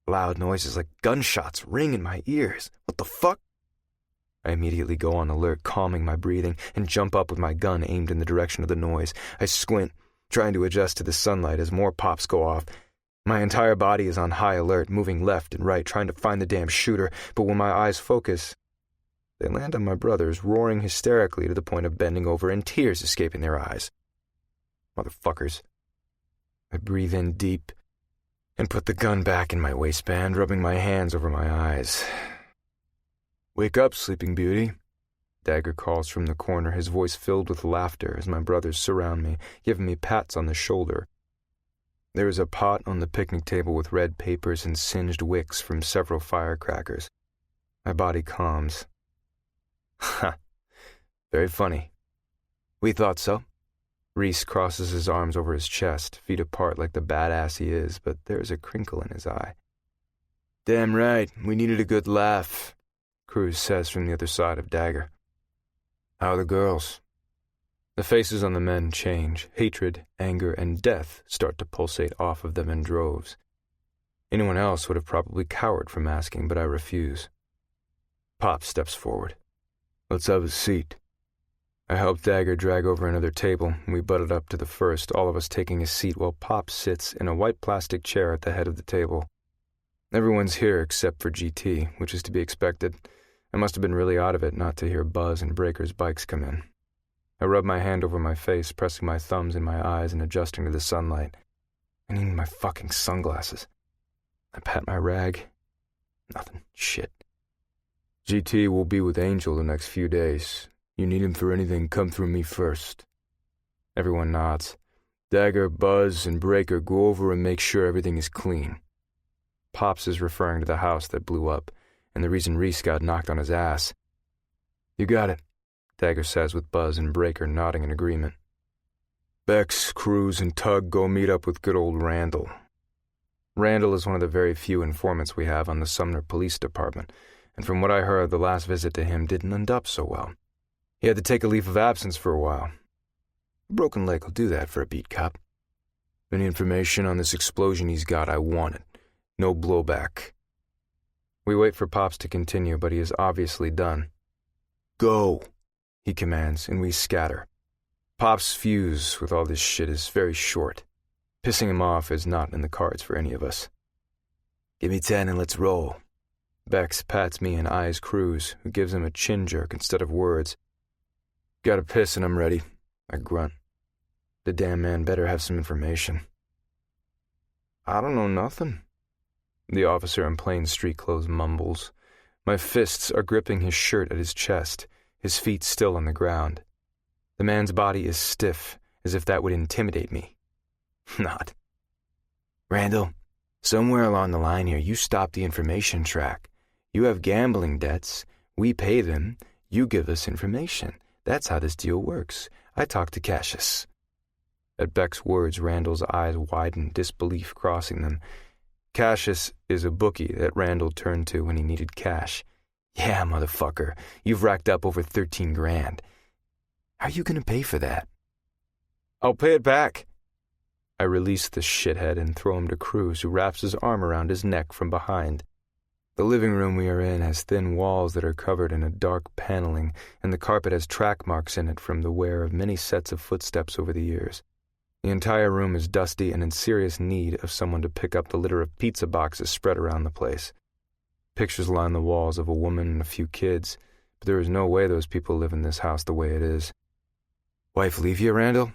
Loud noises like gunshots ring in my ears. What the fuck? I immediately go on alert, calming my breathing, and jump up with my gun aimed in the direction of the noise. I squint, trying to adjust to the sunlight as more pops go off. My entire body is on high alert, moving left and right, trying to find the damn shooter, but when my eyes focus, they land on my brothers, roaring hysterically to the point of bending over and tears escaping their eyes. Motherfuckers. I breathe in deep and put the gun back in my waistband, rubbing my hands over my eyes. "Wake up, Sleeping Beauty," Dagger calls from the corner, his voice filled with laughter as my brothers surround me, giving me pats on the shoulder. There is a pot on the picnic table with red papers and singed wicks from several firecrackers. My body calms. Ha! Very funny. We thought so. Reese crosses his arms over his chest, feet apart like the badass he is, but there's a crinkle in his eye. "Damn right, we needed a good laugh," Cruz says from the other side of Dagger. "How are the girls?" The faces on the men change. Hatred, anger, and death start to pulsate off of them in droves. Anyone else would have probably cowered from asking, but I refuse. Pop steps forward. "Let's have a seat." I help Dagger drag over another table, and we butted up to the first, all of us taking a seat while Pop sits in a white plastic chair at the head of the table. Everyone's here except for GT, which is to be expected. I must have been really out of it not to hear Buzz and Breaker's bikes come in. I rub my hand over my face, pressing my thumbs in my eyes and adjusting to the sunlight. I need my fucking sunglasses. I pat my rag. Nothing. Shit. "GT will be with Angel the next few days. You need him for anything, come through me first." Everyone nods. Dagger, Buzz, and Breaker go over and make sure everything is clean. Pops is referring to the house that blew up, and the reason Reese got knocked on his ass. "You got it," Dagger says with Buzz and Breaker nodding in agreement. "Bex, Cruz, and Tug go meet up with good old Randall." Randall is one of the very few informants we have on the Sumner Police Department, and from what I heard, the last visit to him didn't end up so well. He had to take a leave of absence for a while. A broken leg will do that for a beat cop. "Any information on this explosion he's got, I want it. No blowback." We wait for Pops to continue, but he is obviously done. "Go," he commands, and we scatter. Pop's fuse with all this shit is very short. Pissing him off is not in the cards for any of us. "Give me 10 and let's roll." Bex pats me and eyes Cruz, who gives him a chin jerk instead of words. "Gotta piss and I'm ready," I grunt. The damn man better have some information. "I don't know nothing," the officer in plain street clothes mumbles. My fists are gripping his shirt at his chest, his feet still on the ground. The man's body is stiff, as if that would intimidate me. Not. "Randall, somewhere along the line here you stopped the information track. You have gambling debts, we pay them, you give us information. That's how this deal works. I talked to Cassius." At Beck's words, Randall's eyes widen, disbelief crossing them. Cassius is a bookie that Randall turned to when he needed cash. "Yeah, motherfucker, you've racked up over 13 grand. How are you gonna pay for that?" "I'll pay it back." I release the shithead and throw him to Cruz, who wraps his arm around his neck from behind. The living room we are in has thin walls that are covered in a dark paneling, and the carpet has track marks in it from the wear of many sets of footsteps over the years. The entire room is dusty and in serious need of someone to pick up the litter of pizza boxes spread around the place. Pictures line the walls of a woman and a few kids, but there is no way those people live in this house the way it is. "Wife leave you, Randall?"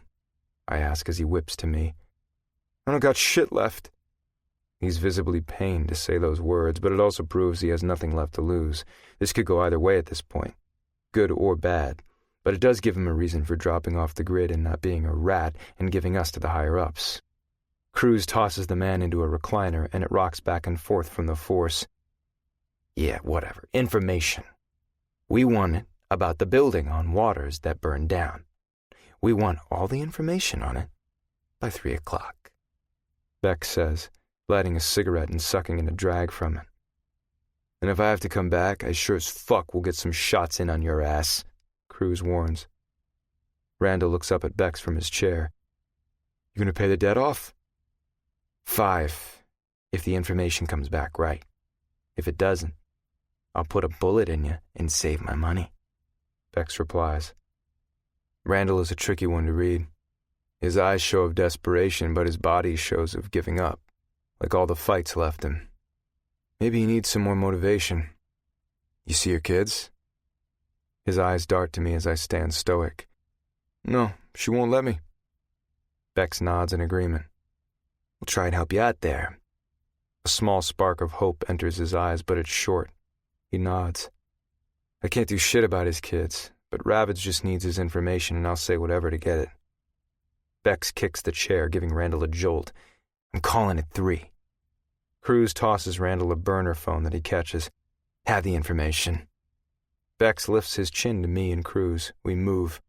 I ask as he whips to me. "I don't got shit left." He's visibly pained to say those words, but it also proves he has nothing left to lose. This could go either way at this point, good or bad, but it does give him a reason for dropping off the grid and not being a rat and giving us to the higher-ups. Cruz tosses the man into a recliner, and it rocks back and forth from the force. Yeah, whatever. Information. We want it about the building on Waters that burned down. We want all the information on it by 3 o'clock. Beck says, lighting a cigarette and sucking in a drag from it. And if I have to come back, I sure as fuck will get some shots in on your ass, Cruz warns. Randall looks up at Bex from his chair. You gonna pay the debt off? 5, if the information comes back right. If it doesn't, I'll put a bullet in you and save my money, Bex replies. Randall is a tricky one to read. His eyes show of desperation, but his body shows of giving up, like all the fights left him. Maybe he needs some more motivation. You see your kids? His eyes dart to me as I stand stoic. No, she won't let me. Bex nods in agreement. We'll try and help you out there. A small spark of hope enters his eyes, but it's short. He nods. I can't do shit about his kids, but Ravage just needs his information and I'll say whatever to get it. Bex kicks the chair, giving Randall a jolt. I'm calling it 3. Cruz tosses Randall a burner phone that he catches. Have the information. Bex lifts his chin to me and Cruz. We move.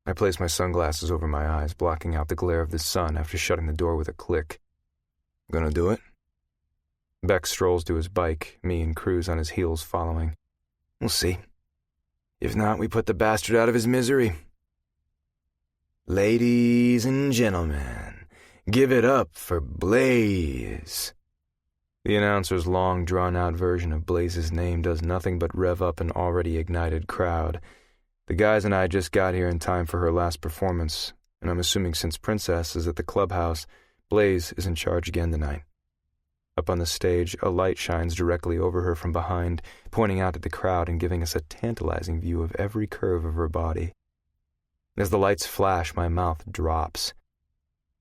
I place my sunglasses over my eyes, blocking out the glare of the sun after shutting the door with a click. Gonna do it? Bex strolls to his bike, me and Cruz on his heels following. We'll see. If not, we put the bastard out of his misery. Ladies and gentlemen, give it up for Blaze. The announcer's long, drawn-out version of Blaze's name does nothing but rev up an already ignited crowd. The guys and I just got here in time for her last performance, and I'm assuming since Princess is at the clubhouse, Blaze is in charge again tonight. Up on the stage, a light shines directly over her from behind, pointing out at the crowd and giving us a tantalizing view of every curve of her body. As the lights flash, my mouth drops.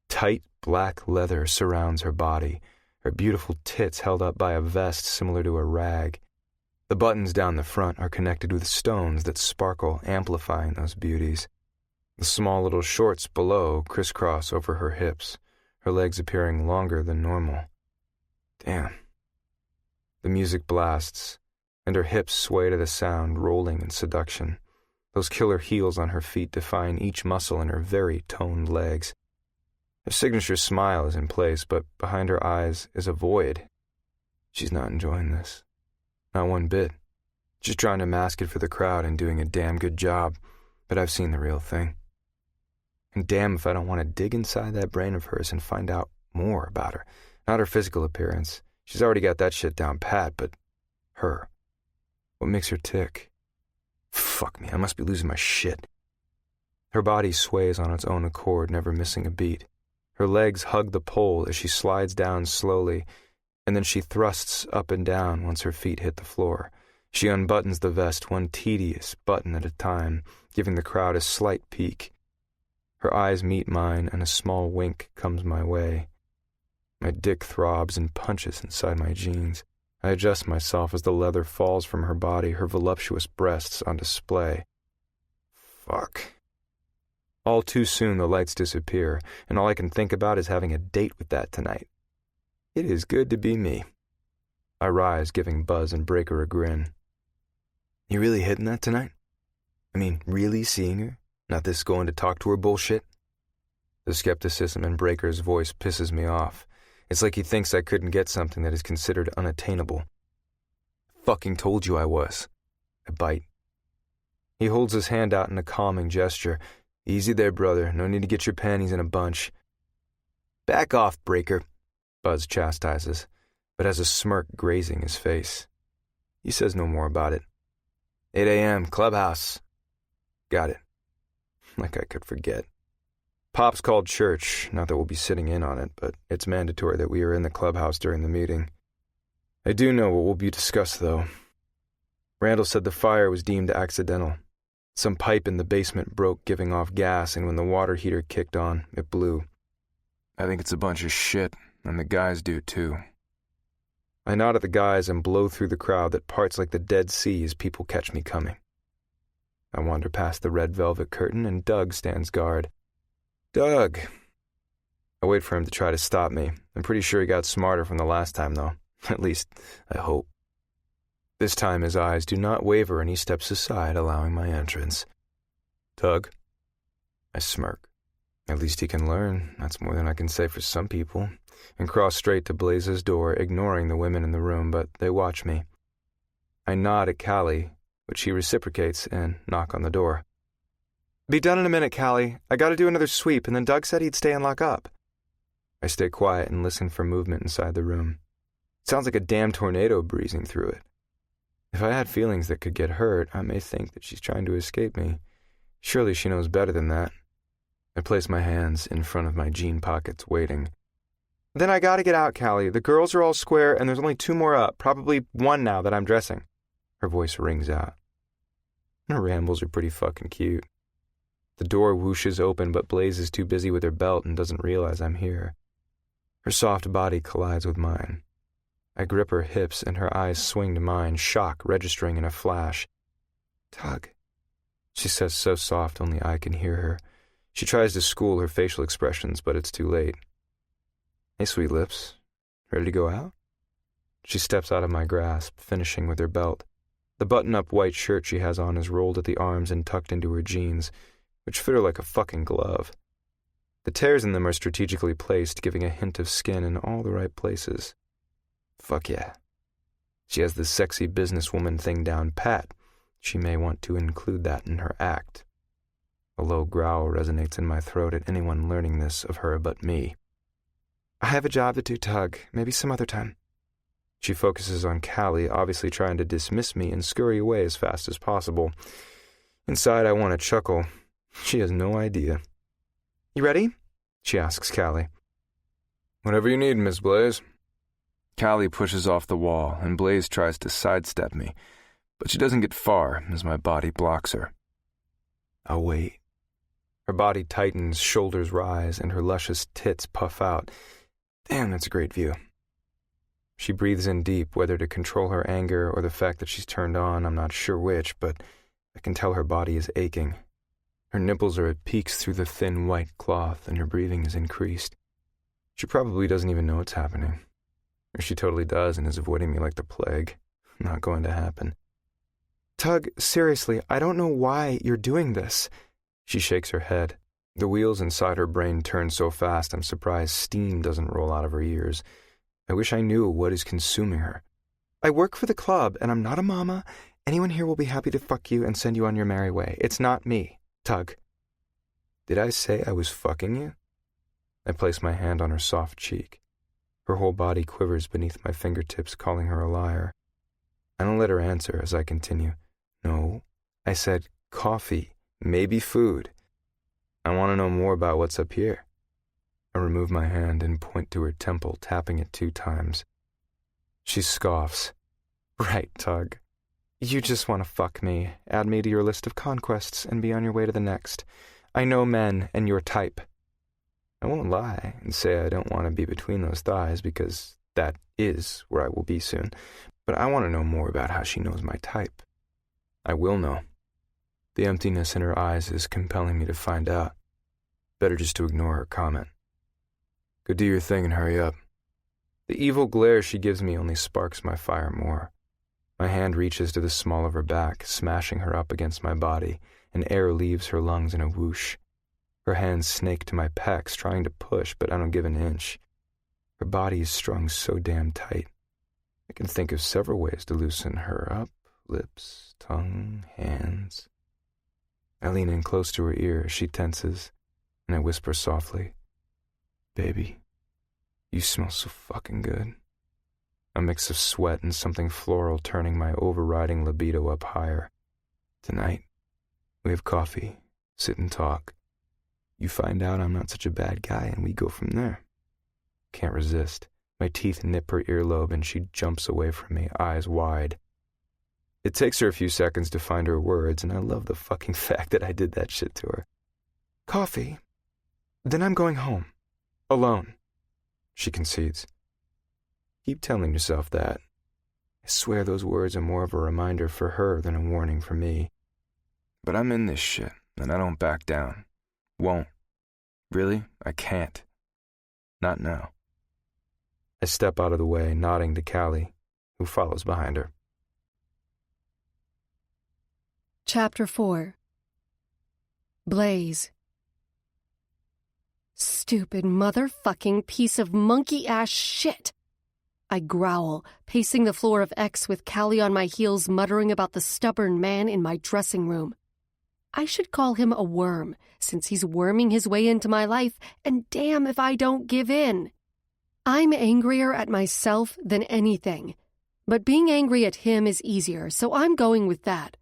Tight black leather surrounds her body, her beautiful tits held up by a vest similar to a rag. The buttons down the front are connected with stones that sparkle, amplifying those beauties. The small little shorts below crisscross over her hips, her legs appearing longer than normal. Damn. The music blasts, and her hips sway to the sound, rolling in seduction. Those killer heels on her feet define each muscle in her very toned legs. Her signature smile is in place, but behind her eyes is a void. She's not enjoying this. Not one bit. Just trying to mask it for the crowd and doing a damn good job, but I've seen the real thing. And damn if I don't want to dig inside that brain of hers and find out more about her. Not her physical appearance. She's already got that shit down pat, but her. What makes her tick? Fuck me, I must be losing my shit. Her body sways on its own accord, never missing a beat. Her legs hug the pole as she slides down slowly, and then she thrusts up and down once her feet hit the floor. She unbuttons the vest one tedious button at a time, giving the crowd a slight peek. Her eyes meet mine, and a small wink comes my way. My dick throbs and punches inside my jeans. I adjust myself as the leather falls from her body, her voluptuous breasts on display. Fuck. All too soon the lights disappear, and all I can think about is having a date with that tonight. It is good to be me. I rise, giving Buzz and Breaker a grin. You really hitting that tonight? I mean, really seeing her? Not this going to talk to her bullshit? The skepticism in Breaker's voice pisses me off. It's like he thinks I couldn't get something that is considered unattainable. Fucking told you I was. I bite. He holds his hand out in a calming gesture. Easy there, brother. No need to get your panties in a bunch. Back off, Breaker, Buzz chastises, but has a smirk grazing his face. He says no more about it. 8 a.m., clubhouse. Got it. Like I could forget. Pop's called church, not that we'll be sitting in on it, but it's mandatory that we are in the clubhouse during the meeting. I do know what will be discussed, though. Randall said the fire was deemed accidental. Some pipe in the basement broke, giving off gas, and when the water heater kicked on, it blew. I think it's a bunch of shit. And the guys do too. I nod at the guys and blow through the crowd that parts like the Dead Sea as people catch me coming. I wander past the red velvet curtain and Doug stands guard. Doug! I wait for him to try to stop me. I'm pretty sure he got smarter from the last time, though. At least, I hope. This time his eyes do not waver and he steps aside, allowing my entrance. Doug? I smirk. At least he can learn. That's more than I can say for some people. And cross straight to Blaze's door, ignoring the women in the room, but they watch me. I nod at Callie, which she reciprocates, and knock on the door. Be done in a minute, Callie. I gotta do another sweep, and then Doug said he'd stay and lock up. I stay quiet and listen for movement inside the room. It sounds like a damn tornado breezing through it. If I had feelings that could get hurt, I may think that she's trying to escape me. Surely she knows better than that. I place my hands in front of my jean pockets, waiting. Then I gotta get out, Callie. The girls are all square, and there's only 2 more up, probably 1 now that I'm dressing. Her voice rings out. Her rambles are pretty fucking cute. The door whooshes open, but Blaze is too busy with her belt and doesn't realize I'm here. Her soft body collides with mine. I grip her hips, and her eyes swing to mine, shock registering in a flash. Doug, she says so soft only I can hear her. She tries to school her facial expressions, but it's too late. Hey, sweet lips. Ready to go out? She steps out of my grasp, finishing with her belt. The button-up white shirt she has on is rolled at the arms and tucked into her jeans, which fit her like a fucking glove. The tears in them are strategically placed, giving a hint of skin in all the right places. Fuck yeah. She has the sexy businesswoman thing down pat. She may want to include that in her act. A low growl resonates in my throat at anyone learning this of her but me. I have a job to do, Tug. Maybe some other time. She focuses on Callie, obviously trying to dismiss me and scurry away as fast as possible. Inside, I want to chuckle. She has no idea. You ready? She asks Callie. Whatever you need, Miss Blaze. Callie pushes off the wall, and Blaze tries to sidestep me, but she doesn't get far as my body blocks her. I'll wait. Her body tightens, shoulders rise, and her luscious tits puff out. Damn, that's a great view. She breathes in deep, whether to control her anger or the fact that she's turned on, I'm not sure which, but I can tell her body is aching. Her nipples are at peaks through the thin white cloth, and her breathing is increased. She probably doesn't even know what's happening. Or she totally does and is avoiding me like the plague. Not going to happen. Tug, seriously, I don't know why you're doing this. She shakes her head. The wheels inside her brain turn so fast I'm surprised steam doesn't roll out of her ears. I wish I knew what is consuming her. I work for the club, and I'm not a mama. Anyone here will be happy to fuck you and send you on your merry way. It's not me, Tug. Did I say I was fucking you? I place my hand on her soft cheek. Her whole body quivers beneath my fingertips, calling her a liar. I don't let her answer as I continue. No, I said coffee, maybe food. I want to know more about what's up here. I remove my hand and point to her temple, tapping it 2 times. She scoffs. Right, Tug. You just want to fuck me, add me to your list of conquests, and be on your way to the next. I know men and your type. I won't lie and say I don't want to be between those thighs, because that is where I will be soon. But I want to know more about how she knows my type. I will know. The emptiness in her eyes is compelling me to find out. Better just to ignore her comment. Go do your thing and hurry up. The evil glare she gives me only sparks my fire more. My hand reaches to the small of her back, smashing her up against my body, and air leaves her lungs in a whoosh. Her hands snake to my pecs, trying to push, but I don't give an inch. Her body is strung so damn tight. I can think of several ways to loosen her up. Lips, tongue, hands. I lean in close to her ear as she tenses, and I whisper softly, Baby, you smell so fucking good. A mix of sweat and something floral turning my overriding libido up higher. Tonight, we have coffee, sit and talk. You find out I'm not such a bad guy, and we go from there. Can't resist. My teeth nip her earlobe, and she jumps away from me, eyes wide. It takes her a few seconds to find her words, and I love the fucking fact that I did that shit to her. Coffee? Then I'm going home. Alone. she concedes. Keep telling yourself that. I swear those words are more of a reminder for her than a warning for me. But I'm in this shit, and I don't back down. Won't. Really, I can't. Not now. I step out of the way, nodding to Callie, who follows behind her. Chapter 4. Blaze. Stupid motherfucking piece of monkey-ass shit! I growl, pacing the floor of X with Callie on my heels muttering about the stubborn man in my dressing room. I should call him a worm, since he's worming his way into my life, and damn if I don't give in. I'm angrier at myself than anything, but being angry at him is easier, so I'm going with that.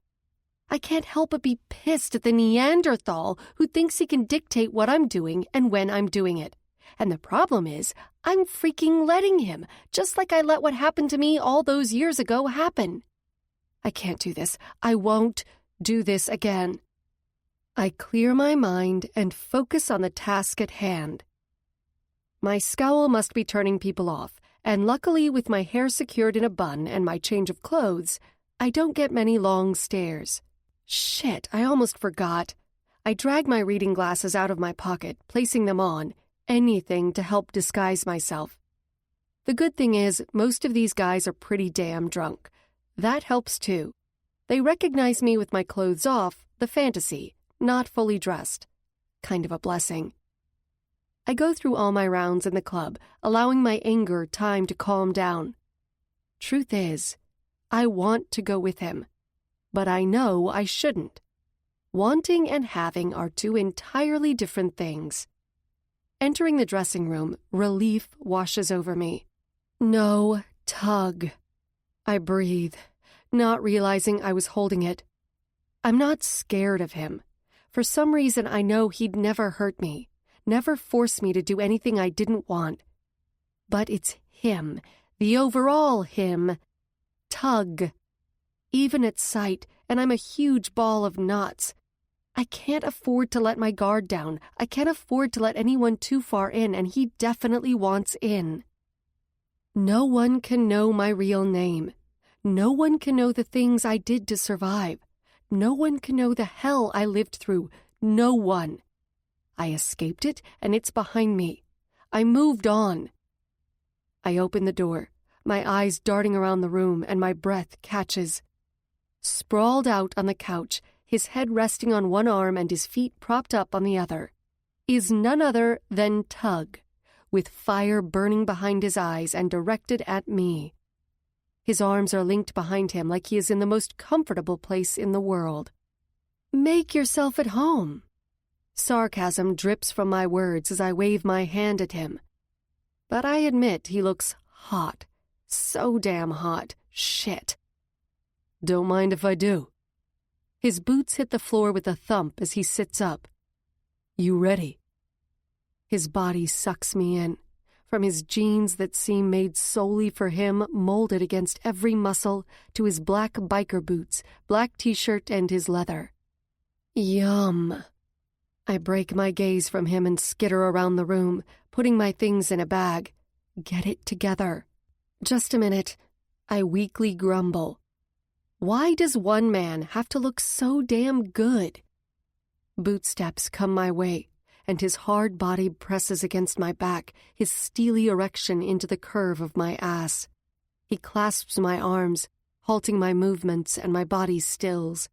I can't help but be pissed at the Neanderthal who thinks he can dictate what I'm doing and when I'm doing it. And the problem is, I'm freaking letting him, just like I let what happened to me all those years ago happen. I can't do this. I won't do this again. I clear my mind and focus on the task at hand. My scowl must be turning people off, and luckily with my hair secured in a bun and my change of clothes, I don't get many long stares. Shit, I almost forgot. I drag my reading glasses out of my pocket, placing them on, anything to help disguise myself. The good thing is, most of these guys are pretty damn drunk. That helps too. They recognize me with my clothes off, the fantasy, not fully dressed. Kind of a blessing. I go through all my rounds in the club, allowing my anger time to calm down. Truth is, I want to go with him, but I know I shouldn't. Wanting and having are two entirely different things. Entering the dressing room, relief washes over me. No tug. I breathe, not realizing I was holding it. I'm not scared of him. For some reason, I know he'd never hurt me, never force me to do anything I didn't want. But it's him, the overall him. Tug. Even at sight, and I'm a huge ball of knots. I can't afford to let my guard down. I can't afford to let anyone too far in, and he definitely wants in. No one can know my real name. No one can know the things I did to survive. No one can know the hell I lived through. No one. I escaped it, and it's behind me. I moved on. I open the door, my eyes darting around the room, and my breath catches. Sprawled out on the couch, his head resting on one arm and his feet propped up on the other, is none other than Tug, with fire burning behind his eyes and directed at me. His arms are linked behind him like he is in the most comfortable place in the world. Make yourself at home. Sarcasm drips from my words as I wave my hand at him. But I admit he looks hot. So damn hot. Shit. Don't mind if I do. His boots hit the floor with a thump as he sits up. You ready? His body sucks me in, from his jeans that seem made solely for him, molded against every muscle, to his black biker boots, black t-shirt, and his leather. Yum. I break my gaze from him and skitter around the room, putting my things in a bag. Get it together. Just a minute. I weakly grumble. Why does one man have to look so damn good? Bootsteps come my way, and his hard body presses against my back, his steely erection into the curve of my ass. He clasps my arms, halting my movements, and my body stills.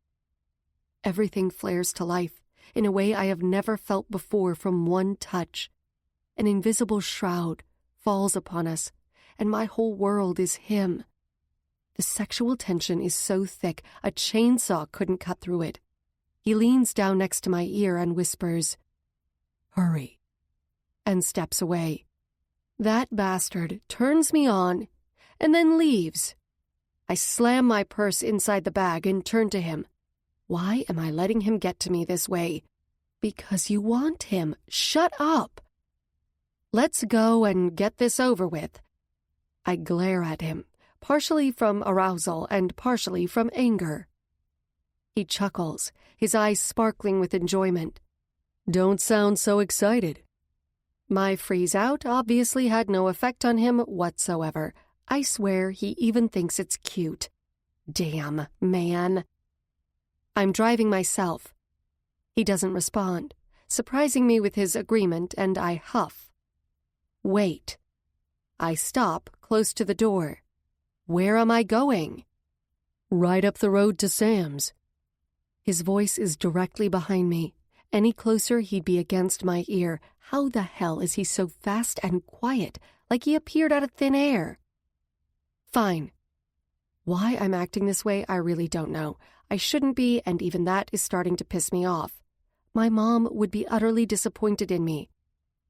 Everything flares to life, in a way I have never felt before from one touch. An invisible shroud falls upon us, and my whole world is him. The sexual tension is so thick, a chainsaw couldn't cut through it. He leans down next to my ear and whispers, "Hurry," and steps away. That bastard turns me on and then leaves. I slam my purse inside the bag and turn to him. Why am I letting him get to me this way? Because you want him. Shut up. Let's go and get this over with. I glare at him, partially from arousal and partially from anger. He chuckles, his eyes sparkling with enjoyment. Don't sound so excited. My freeze-out obviously had no effect on him whatsoever. I swear he even thinks it's cute. Damn, man. I'm driving myself. He doesn't respond, surprising me with his agreement, and I huff. Wait. I stop close to the door. Where am I going? Right up the road to Sam's. His voice is directly behind me. Any closer, he'd be against my ear. How the hell is he so fast and quiet, like he appeared out of thin air? Fine. Why I'm acting this way, I really don't know. I shouldn't be, and even that is starting to piss me off. My mom would be utterly disappointed in me.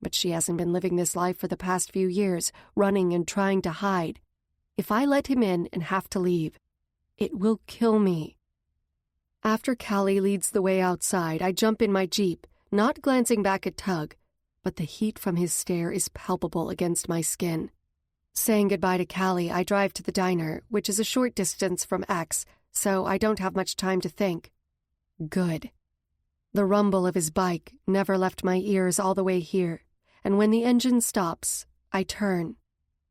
But she hasn't been living this life for the past few years, running and trying to hide. If I let him in and have to leave, it will kill me. After Callie leads the way outside, I jump in my Jeep, not glancing back at Tug, but the heat from his stare is palpable against my skin. Saying goodbye to Callie, I drive to the diner, which is a short distance from X, so I don't have much time to think. Good. The rumble of his bike never left my ears all the way here, and when the engine stops, I turn.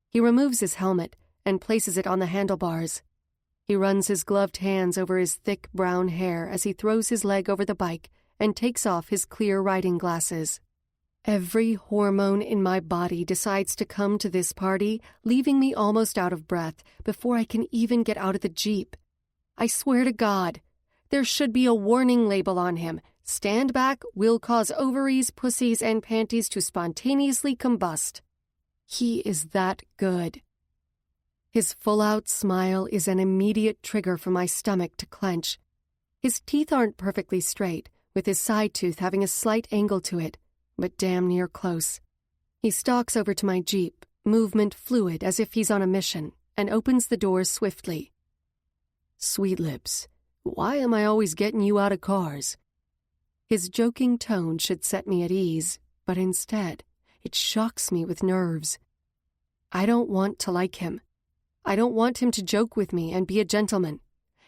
He removes his helmet and places it on the handlebars. He runs his gloved hands over his thick brown hair as he throws his leg over the bike and takes off his clear riding glasses. Every hormone in my body decides to come to this party, leaving me almost out of breath before I can even get out of the Jeep. I swear to God, there should be a warning label on him. Stand back will cause ovaries, pussies, and panties to spontaneously combust. He is that good. His full-out smile is an immediate trigger for my stomach to clench. His teeth aren't perfectly straight, with his side tooth having a slight angle to it, but damn near close. He stalks over to my Jeep, movement fluid as if he's on a mission, and opens the door swiftly. Sweet lips, why am I always getting you out of cars? His joking tone should set me at ease, but instead, it shocks me with nerves. I don't want to like him. I don't want him to joke with me and be a gentleman.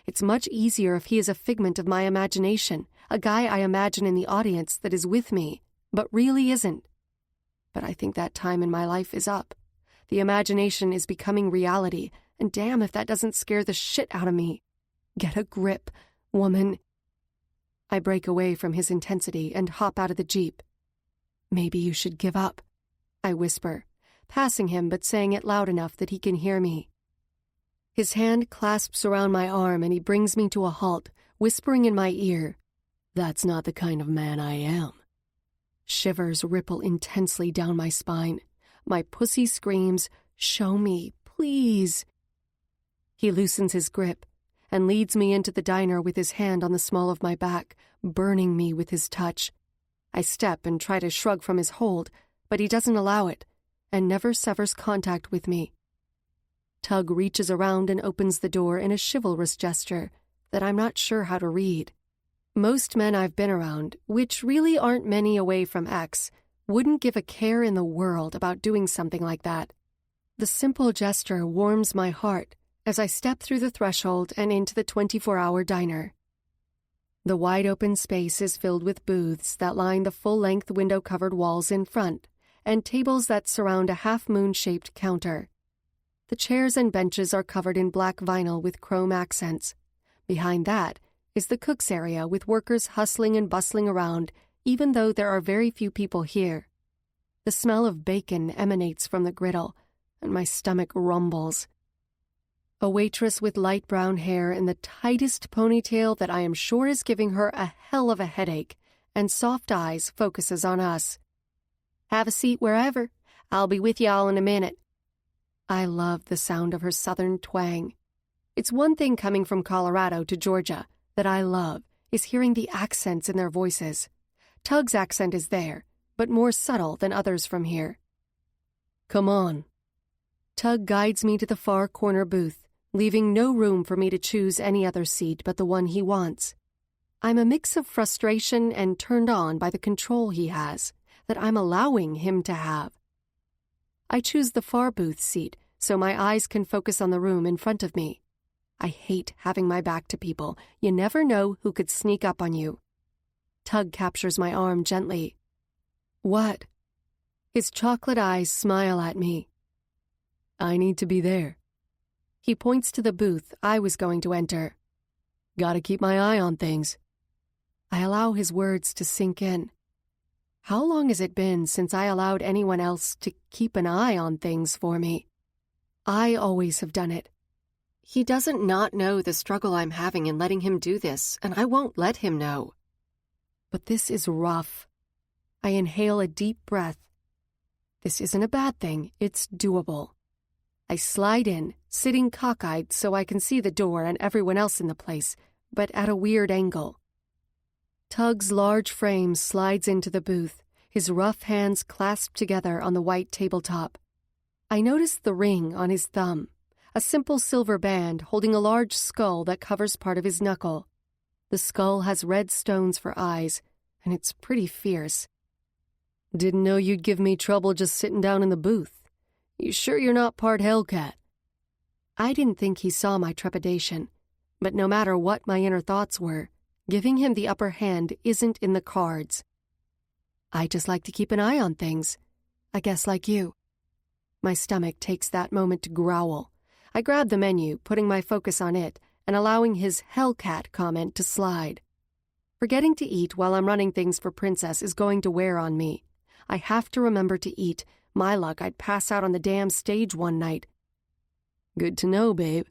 It's much easier if he is a figment of my imagination, a guy I imagine in the audience that is with me, but really isn't. But I think that time in my life is up. The imagination is becoming reality, and damn if that doesn't scare the shit out of me. Get a grip, woman. I break away from his intensity and hop out of the Jeep. Maybe you should give up, I whisper, passing him but saying it loud enough that he can hear me. His hand clasps around my arm and he brings me to a halt, whispering in my ear, "That's not the kind of man I am." Shivers ripple intensely down my spine. My pussy screams, "Show me, please." He loosens his grip and leads me into the diner with his hand on the small of my back, burning me with his touch. I step and try to shrug from his hold, but he doesn't allow it and never severs contact with me. Tug reaches around and opens the door in a chivalrous gesture that I'm not sure how to read. Most men I've been around, which really aren't many away from X, wouldn't give a care in the world about doing something like that. The simple gesture warms my heart as I step through the threshold and into the 24-hour diner. The wide-open space is filled with booths that line the full-length window-covered walls in front, and tables that surround a half-moon-shaped counter. The chairs and benches are covered in black vinyl with chrome accents. Behind that is the cook's area with workers hustling and bustling around, even though there are very few people here. The smell of bacon emanates from the griddle, and my stomach rumbles. A waitress with light brown hair and the tightest ponytail that I am sure is giving her a hell of a headache, and soft eyes focuses on us. "Have a seat wherever. I'll be with y'all in a minute." I love the sound of her southern twang. It's one thing coming from Colorado to Georgia that I love is hearing the accents in their voices. Tug's accent is there, but more subtle than others from here. "Come on." Tug guides me to the far corner booth, leaving no room for me to choose any other seat but the one he wants. I'm a mix of frustration and turned on by the control he has, that I'm allowing him to have. I choose the far booth seat so my eyes can focus on the room in front of me. I hate having my back to people. You never know who could sneak up on you. Tug captures my arm gently. "What?" His chocolate eyes smile at me. I need to be there. He points to the booth I was going to enter. Gotta keep my eye on things. I allow his words to sink in. How long has it been since I allowed anyone else to keep an eye on things for me? I always have done it. He doesn't not know the struggle I'm having in letting him do this, and I won't let him know. But this is rough. I inhale a deep breath. This isn't a bad thing, it's doable. I slide in, sitting cockeyed so I can see the door and everyone else in the place, but at a weird angle. Tug's large frame slides into the booth, his rough hands clasped together on the white tabletop. I notice the ring on his thumb, a simple silver band holding a large skull that covers part of his knuckle. The skull has red stones for eyes, and it's pretty fierce. Didn't know you'd give me trouble just sitting down in the booth. You sure you're not part Hellcat? I didn't think he saw my trepidation, but no matter what my inner thoughts were, giving him the upper hand isn't in the cards. I just like to keep an eye on things. I guess like you. My stomach takes that moment to growl. I grab the menu, putting my focus on it, and allowing his Hellcat comment to slide. Forgetting to eat while I'm running things for Princess is going to wear on me. I have to remember to eat. My luck, I'd pass out on the damn stage one night. Good to know, babe.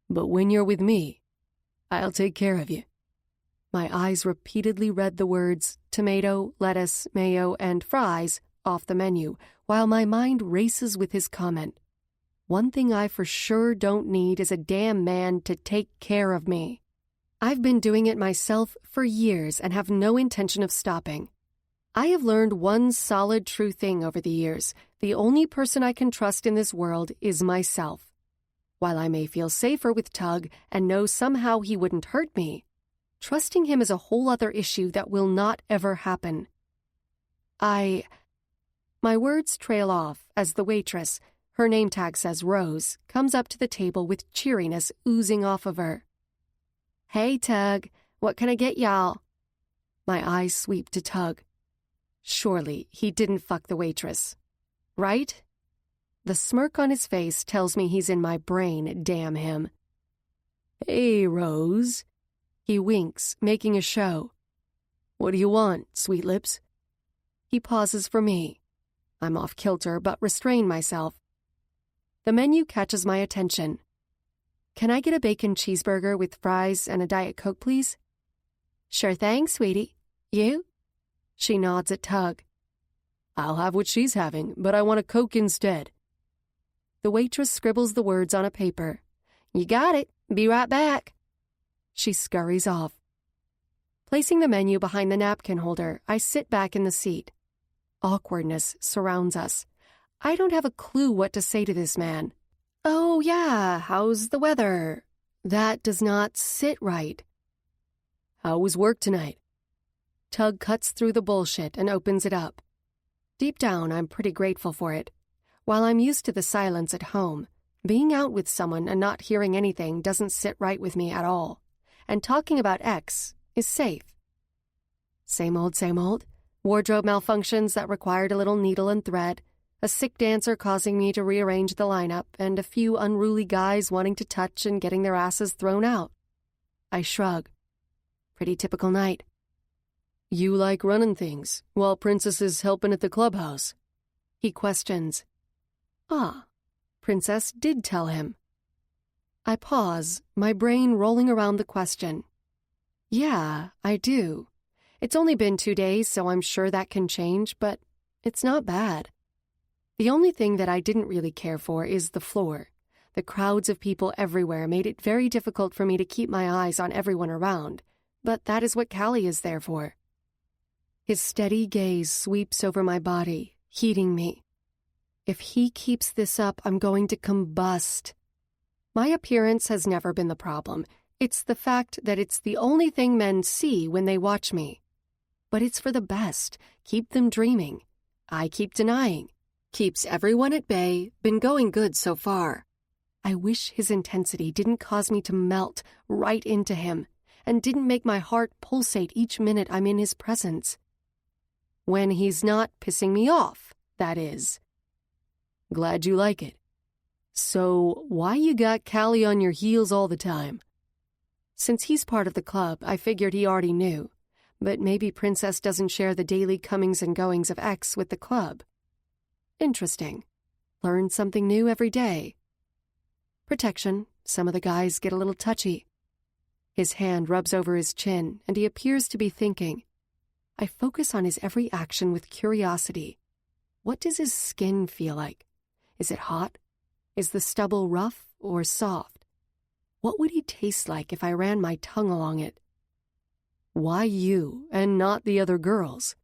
But when you're with me, I'll take care of you. My eyes repeatedly read the words tomato, lettuce, mayo, and fries off the menu, while my mind races with his comment. One thing I for sure don't need is a damn man to take care of me. I've been doing it myself for years and have no intention of stopping. I have learned one solid true thing over the years. The only person I can trust in this world is myself. While I may feel safer with Tug and know somehow he wouldn't hurt me, trusting him is a whole other issue that will not ever happen. My words trail off as the waitress, her name tag says Rose, comes up to the table with cheeriness oozing off of her. Hey, Tug, what can I get y'all? My eyes sweep to Tug. Surely he didn't fuck the waitress. Right? The smirk on his face tells me he's in my brain, damn him. Hey, Rose. He winks, making a show. What do you want, sweet lips? He pauses for me. I'm off kilter, but restrain myself. The menu catches my attention. Can I get a bacon cheeseburger with fries and a Diet Coke, please? Sure thing, sweetie. You? She nods at Tug. I'll have what she's having, but I want a Coke instead. The waitress scribbles the words on a paper. You got it. Be right back. She scurries off. Placing the menu behind the napkin holder, I sit back in the seat. Awkwardness surrounds us. I don't have a clue what to say to this man. Oh, yeah, how's the weather? That does not sit right. How was work tonight? Tug cuts through the bullshit and opens it up. Deep down, I'm pretty grateful for it. While I'm used to the silence at home, being out with someone and not hearing anything doesn't sit right with me at all. And talking about X is safe. Same old, wardrobe malfunctions that required a little needle and thread, a sick dancer causing me to rearrange the lineup, and a few unruly guys wanting to touch and getting their asses thrown out. I shrug. Pretty typical night. You like running things, while Princess is helping at the clubhouse? He questions. Ah, Princess did tell him. I pause, my brain rolling around the question. Yeah, I do. It's only been 2 days, so I'm sure that can change, but it's not bad. The only thing that I didn't really care for is the floor. The crowds of people everywhere made it very difficult for me to keep my eyes on everyone around, but that is what Callie is there for. His steady gaze sweeps over my body, heating me. If he keeps this up, I'm going to combust. My appearance has never been the problem. It's the fact that it's the only thing men see when they watch me. But it's for the best. Keep them dreaming. I keep denying. Keeps everyone at bay. Been going good so far. I wish his intensity didn't cause me to melt right into him and didn't make my heart pulsate each minute I'm in his presence. When he's not pissing me off, that is. Glad you like it. So, why you got Callie on your heels all the time? Since he's part of the club, I figured he already knew. But maybe Princess doesn't share the daily comings and goings of X with the club. Interesting. Learn something new every day. Protection. Some of the guys get a little touchy. His hand rubs over his chin, and he appears to be thinking. I focus on his every action with curiosity. What does his skin feel like? Is it hot? Is the stubble rough or soft? What would he taste like if I ran my tongue along it? Why you and not the other girls?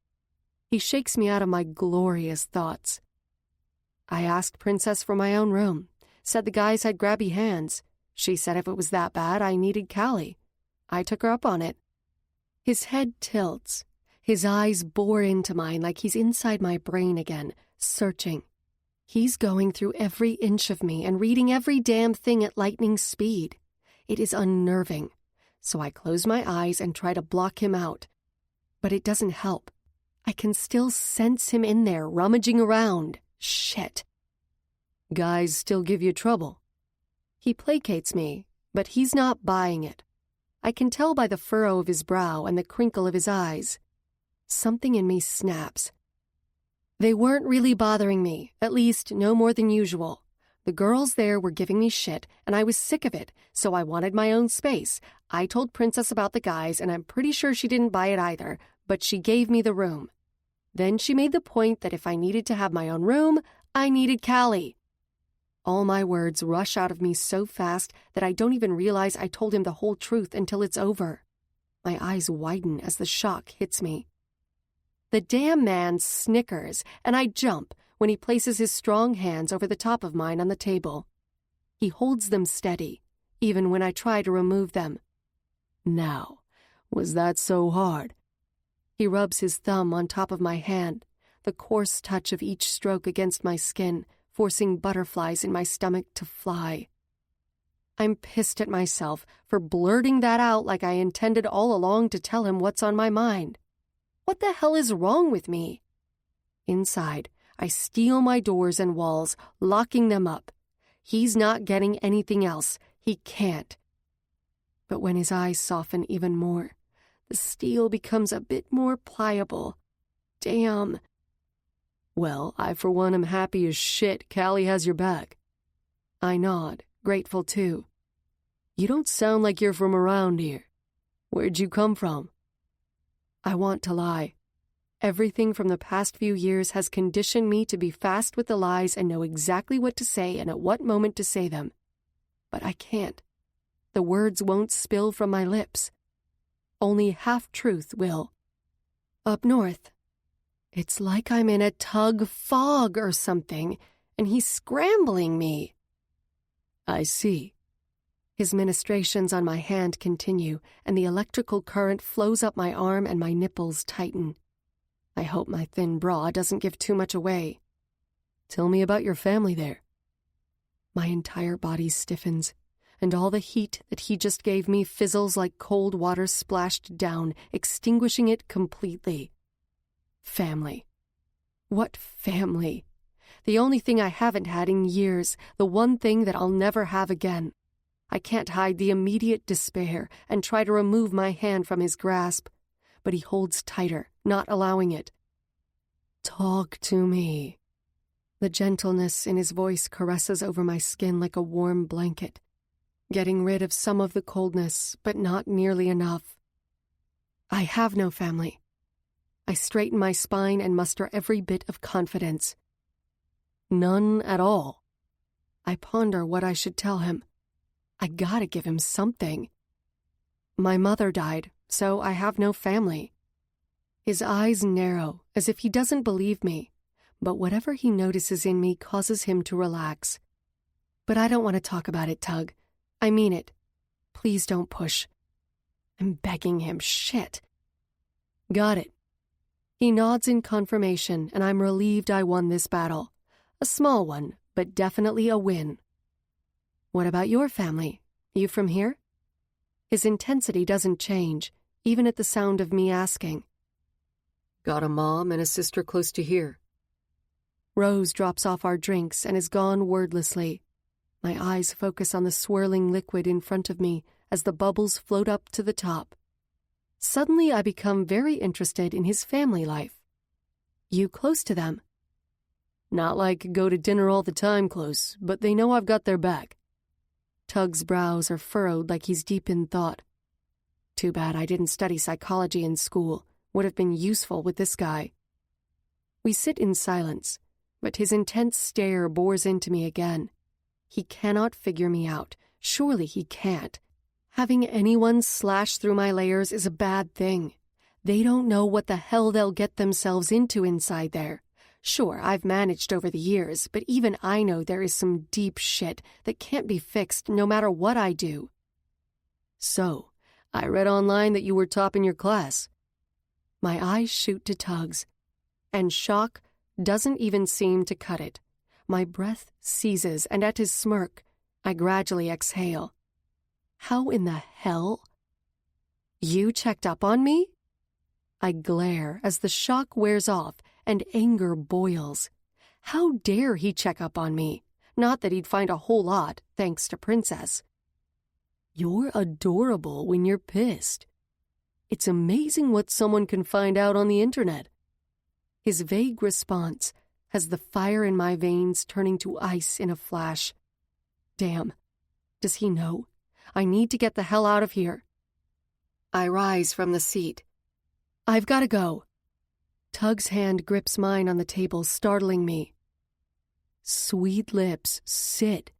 He shakes me out of my glorious thoughts. I asked Princess for my own room, said the guys had grabby hands. She said if it was that bad, I needed Callie. I took her up on it. His head tilts. His eyes bore into mine like he's inside my brain again, searching. He's going through every inch of me and reading every damn thing at lightning speed. It is unnerving. So I close my eyes and try to block him out. But it doesn't help. I can still sense him in there, rummaging around. Shit. Guys still give you trouble. He placates me, but he's not buying it. I can tell by the furrow of his brow and the crinkle of his eyes. Something in me snaps. They weren't really bothering me, at least no more than usual. The girls there were giving me shit, and I was sick of it, so I wanted my own space. I told Princess about the guys, and I'm pretty sure she didn't buy it either, but she gave me the room. Then she made the point that if I needed to have my own room, I needed Callie. All my words rush out of me so fast that I don't even realize I told him the whole truth until it's over. My eyes widen as the shock hits me. The damn man snickers, and I jump when he places his strong hands over the top of mine on the table. He holds them steady, even when I try to remove them. Now, was that so hard? He rubs his thumb on top of my hand, the coarse touch of each stroke against my skin, forcing butterflies in my stomach to fly. I'm pissed at myself for blurting that out like I intended all along to tell him what's on my mind. What the hell is wrong with me? Inside, I steel my doors and walls, locking them up. He's not getting anything else. He can't. But when his eyes soften even more, the steel becomes a bit more pliable. Damn. Well, I for one am happy as shit Callie has your back. I nod, grateful too. You don't sound like you're from around here. Where'd you come from? I want to lie. Everything from the past few years has conditioned me to be fast with the lies and know exactly what to say and at what moment to say them. But I can't. The words won't spill from my lips. Only half-truth will. Up north, it's like I'm in a tug fog or something, and he's scrambling me. I see. His ministrations on my hand continue, and the electrical current flows up my arm and my nipples tighten. I hope my thin bra doesn't give too much away. Tell me about your family there. My entire body stiffens, and all the heat that he just gave me fizzles like cold water splashed down, extinguishing it completely. Family. What family? The only thing I haven't had in years, the one thing that I'll never have again. I can't hide the immediate despair and try to remove my hand from his grasp, but he holds tighter, not allowing it. Talk to me. The gentleness in his voice caresses over my skin like a warm blanket, getting rid of some of the coldness, but not nearly enough. I have no family. I straighten my spine and muster every bit of confidence. None at all. I ponder what I should tell him. I gotta give him something. My mother died, so I have no family. His eyes narrow, as if he doesn't believe me, but whatever he notices in me causes him to relax. But I don't want to talk about it, Tug. I mean it. Please don't push. I'm begging him. Shit. Got it. He nods in confirmation, and I'm relieved I won this battle. A small one, but definitely a win. What about your family? You from here? His intensity doesn't change, even at the sound of me asking. Got a mom and a sister close to here. Rose drops off our drinks and is gone wordlessly. My eyes focus on the swirling liquid in front of me as the bubbles float up to the top. Suddenly I become very interested in his family life. You close to them? Not like go to dinner all the time close, but they know I've got their back. Tug's brows are furrowed like he's deep in thought. Too bad I didn't study psychology in school. Would have been useful with this guy. We sit in silence, but his intense stare bores into me again. He cannot figure me out. Surely he can't. Having anyone slash through my layers is a bad thing. They don't know what the hell they'll get themselves into inside there. Sure, I've managed over the years, but even I know there is some deep shit that can't be fixed no matter what I do. So, I read online that you were top in your class. My eyes shoot to Tug's, and shock doesn't even seem to cut it. My breath seizes, and at his smirk, I gradually exhale. How in the hell? You checked up on me? I glare as the shock wears off and anger boils. How dare he check up on me? Not that he'd find a whole lot, thanks to Princess. You're adorable when you're pissed. It's amazing what someone can find out on the internet. His vague response has the fire in my veins turning to ice in a flash. Damn. Does he know? I need to get the hell out of here. I rise from the seat. I've got to go. Tug's hand grips mine on the table, startling me. Sweet lips, sit.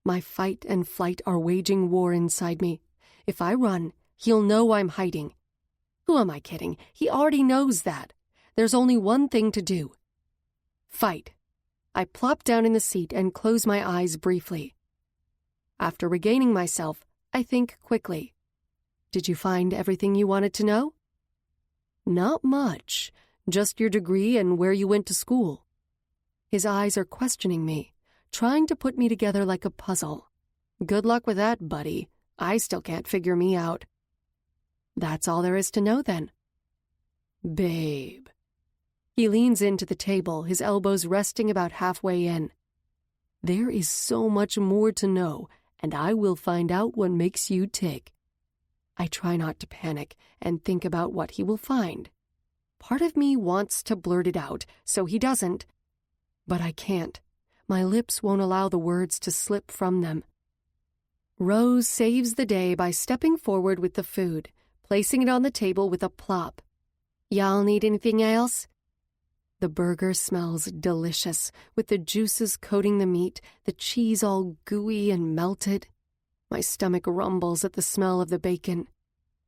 My fight and flight are waging war inside me. If I run, he'll know I'm hiding. Who am I kidding? He already knows that. There's only one thing to do. Fight. I plop down in the seat and close my eyes briefly. After regaining myself, I think quickly. Did you find everything you wanted to know? Not much. Just your degree and where you went to school. His eyes are questioning me, trying to put me together like a puzzle. Good luck with that, buddy. I still can't figure me out. That's all there is to know, then. Babe. He leans into the table, his elbows resting about halfway in. There is so much more to know, and I will find out what makes you tick. I try not to panic and think about what he will find. Part of me wants to blurt it out, so he doesn't. But I can't. My lips won't allow the words to slip from them. Rose saves the day by stepping forward with the food, placing it on the table with a plop. Y'all need anything else? The burger smells delicious, with the juices coating the meat, the cheese all gooey and melted. My stomach rumbles at the smell of the bacon.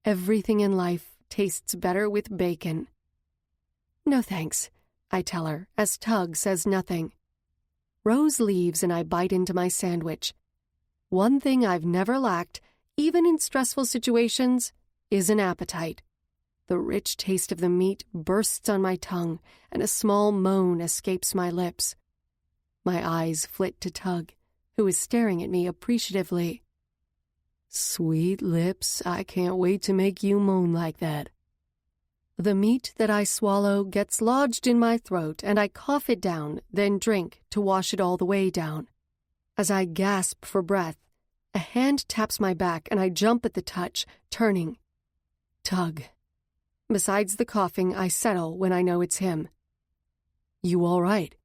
Everything in life tastes better with bacon. No thanks, I tell her, as Tug says nothing. Rose leaves and I bite into my sandwich. One thing I've never lacked, even in stressful situations, is an appetite. The rich taste of the meat bursts on my tongue, and a small moan escapes my lips. My eyes flit to Tug, who is staring at me appreciatively. Sweet lips, I can't wait to make you moan like that. The meat that I swallow gets lodged in my throat, and I cough it down, then drink to wash it all the way down. As I gasp for breath, a hand taps my back, and I jump at the touch, turning. Tug. Besides the coughing, I settle when I know it's him. You all right?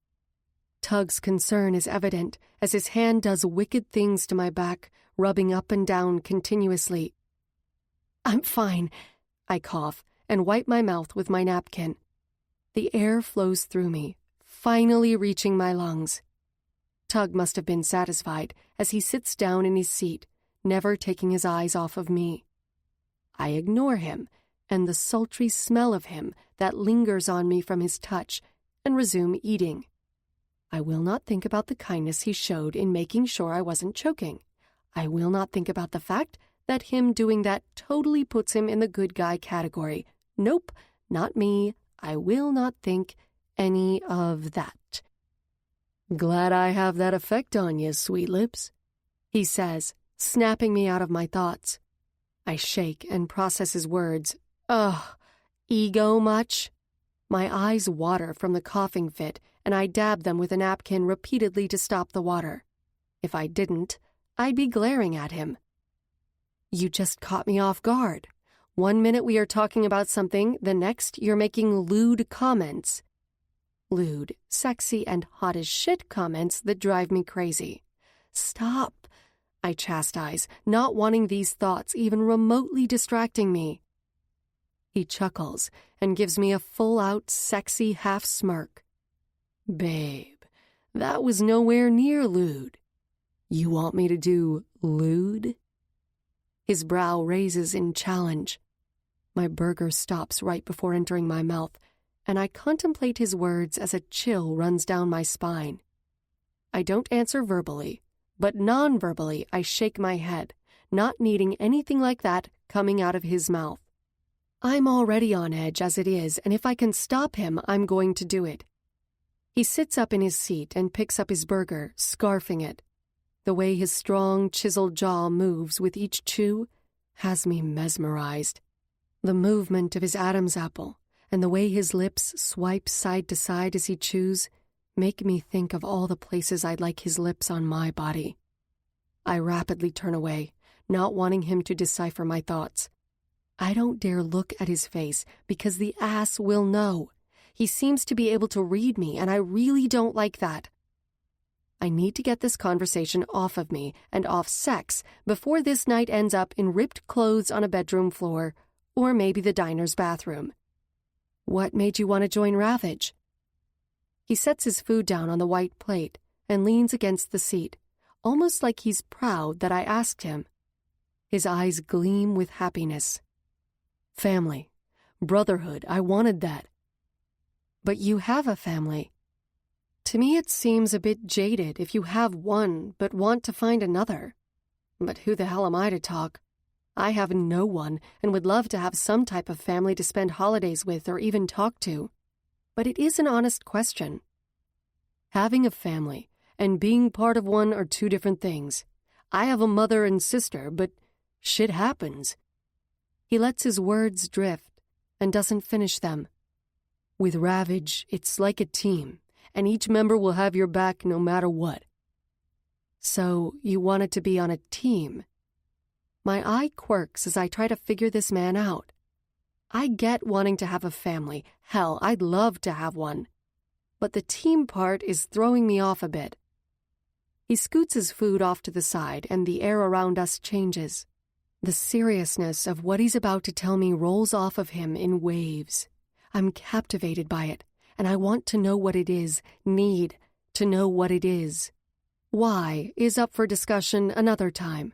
Tug's concern is evident as his hand does wicked things to my back, rubbing up and down continuously. I'm fine, I cough and wipe my mouth with my napkin. The air flows through me, finally reaching my lungs. Tug must have been satisfied as he sits down in his seat, never taking his eyes off of me. I ignore him and the sultry smell of him that lingers on me from his touch and resume eating. I will not think about the kindness he showed in making sure I wasn't choking. I will not think about the fact that him doing that totally puts him in the good guy category. Nope, not me. I will not think any of that. Glad I have that effect on you, sweet lips, he says, snapping me out of my thoughts. I shake and process his words. Ugh, ego much? My eyes water from the coughing fit, and I dab them with a napkin repeatedly to stop the water. If I didn't, I'd be glaring at him. You just caught me off guard. 1 minute we are talking about something, the next you're making lewd comments. Lewd, sexy, and hot as shit comments that drive me crazy. Stop, I chastise, not wanting these thoughts even remotely distracting me. He chuckles and gives me a full-out, sexy half-smirk. Babe, that was nowhere near lewd. You want me to do lewd? His brow raises in challenge. My burger stops right before entering my mouth, and I contemplate his words as a chill runs down my spine. I don't answer verbally, but non-verbally I shake my head, not needing anything like that coming out of his mouth. I'm already on edge as it is, and if I can stop him, I'm going to do it. He sits up in his seat and picks up his burger, scarfing it. The way his strong, chiseled jaw moves with each chew has me mesmerized. The movement of his Adam's apple and the way his lips swipe side to side as he chews make me think of all the places I'd like his lips on my body. I rapidly turn away, not wanting him to decipher my thoughts. I don't dare look at his face because the ass will know. He seems to be able to read me, and I really don't like that. I need to get this conversation off of me and off sex before this night ends up in ripped clothes on a bedroom floor, or maybe the diner's bathroom. What made you want to join Ravage? He sets his food down on the white plate and leans against the seat, almost like he's proud that I asked him. His eyes gleam with happiness. Family. Brotherhood. I wanted that. But you have a family. To me it seems a bit jaded if you have one but want to find another. But who the hell am I to talk? I have no one and would love to have some type of family to spend holidays with or even talk to. But it is an honest question. Having a family and being part of one are two different things. I have a mother and sister, but shit happens. He lets his words drift and doesn't finish them. With Ravage, it's like a team, and each member will have your back no matter what. So you wanted to be on a team. My eye quirks as I try to figure this man out. I get wanting to have a family. Hell, I'd love to have one. But the team part is throwing me off a bit. He scoots his food off to the side, and the air around us changes. The seriousness of what he's about to tell me rolls off of him in waves. I'm captivated by it, and I want to know what it is, need to know what it is. Why is up for discussion another time.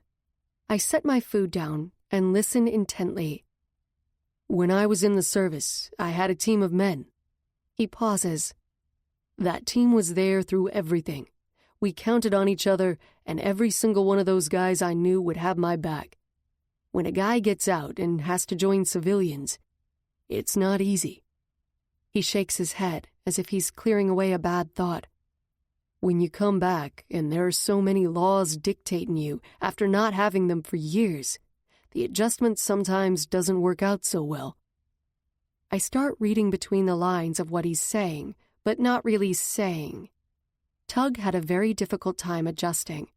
I set my food down and listen intently. When I was in the service, I had a team of men. He pauses. That team was there through everything. We counted on each other, and every single one of those guys I knew would have my back. When a guy gets out and has to join civilians, it's not easy. He shakes his head as if he's clearing away a bad thought. When you come back and there are so many laws dictating you after not having them for years, the adjustment sometimes doesn't work out so well. I start reading between the lines of what he's saying, but not really saying. Tug had a very difficult time adjusting.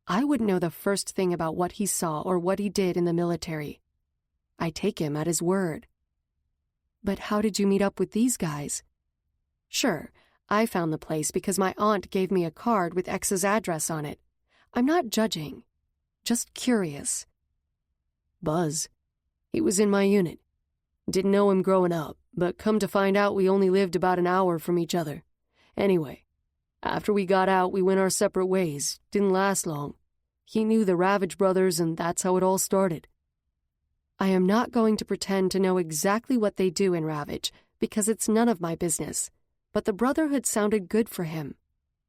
I wouldn't know the first thing about what he saw or what he did in the military. I take him at his word. But how did you meet up with these guys? Sure, I found the place because my aunt gave me a card with X's address on it. I'm not judging, just curious. Buzz. He was in my unit. Didn't know him growing up, but come to find out we only lived about an hour from each other. Anyway, after we got out, we went our separate ways. Didn't last long. He knew the Ravage brothers, and that's how it all started. I am not going to pretend to know exactly what they do in Ravage, because it's none of my business. But the Brotherhood sounded good for him.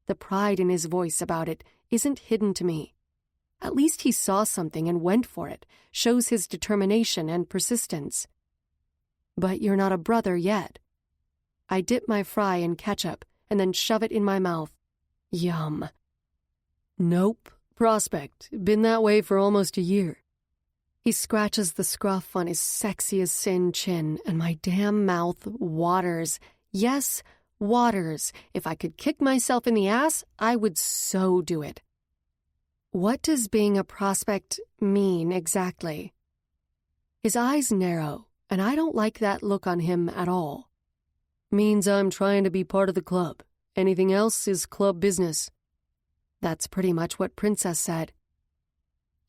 The pride in his voice about it isn't hidden to me. At least he saw something and went for it, shows his determination and persistence. But you're not a brother yet. I dip my fry in ketchup and then shove it in my mouth. Yum. Nope. Prospect. Been that way for almost a year. He scratches the scruff on his sexy as sin chin, and my damn mouth waters. Yes, Waters. If I could kick myself in the ass, I would so do it. What does being a prospect mean exactly? His eyes narrow, and I don't like that look on him at all. Means I'm trying to be part of the club. Anything else is club business. That's pretty much what Princess said.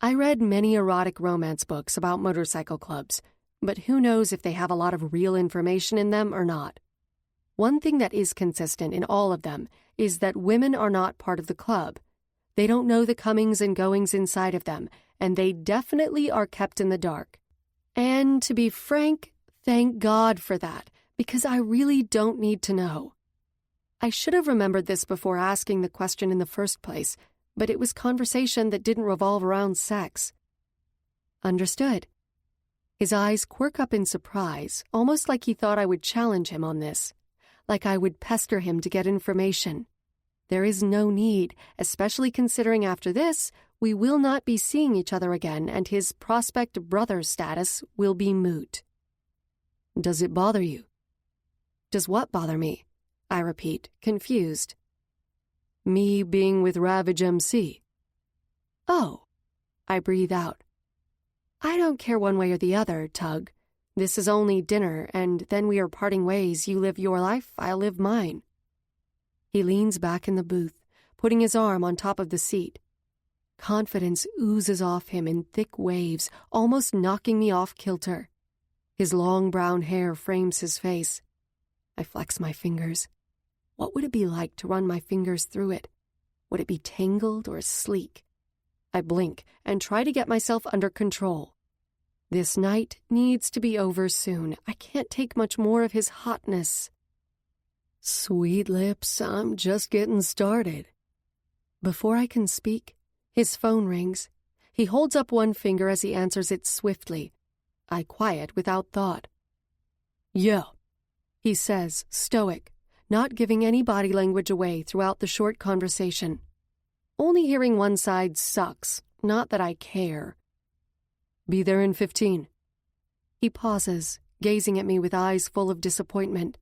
I read many erotic romance books about motorcycle clubs, but who knows if they have a lot of real information in them or not. One thing that is consistent in all of them is that women are not part of the club. They don't know the comings and goings inside of them, and they definitely are kept in the dark. And to be frank, thank God for that, because I really don't need to know. I should have remembered this before asking the question in the first place, but it was conversation that didn't revolve around sex. Understood. His eyes quirk up in surprise, almost like he thought I would challenge him on this, like I would pester him to get information. There is no need, especially considering after this, we will not be seeing each other again and his prospect brother status will be moot. Does it bother you? Does what bother me? I repeat, confused. Me being with Ravage MC. Oh, I breathe out. I don't care one way or the other, Tug. This is only dinner, and then we are parting ways. You live your life, I'll live mine. He leans back in the booth, putting his arm on top of the seat. Confidence oozes off him in thick waves, almost knocking me off kilter. His long brown hair frames his face. I flex my fingers. What would it be like to run my fingers through it? Would it be tangled or sleek? I blink and try to get myself under control. This night needs to be over soon. I can't take much more of his hotness. Sweet lips, I'm just getting started. Before I can speak, his phone rings. He holds up one finger as he answers it swiftly. I quiet without thought. Yeah, he says, stoic, not giving any body language away throughout the short conversation. Only hearing one side sucks, not that I care. Be there in 15. He pauses, gazing at me with eyes full of disappointment.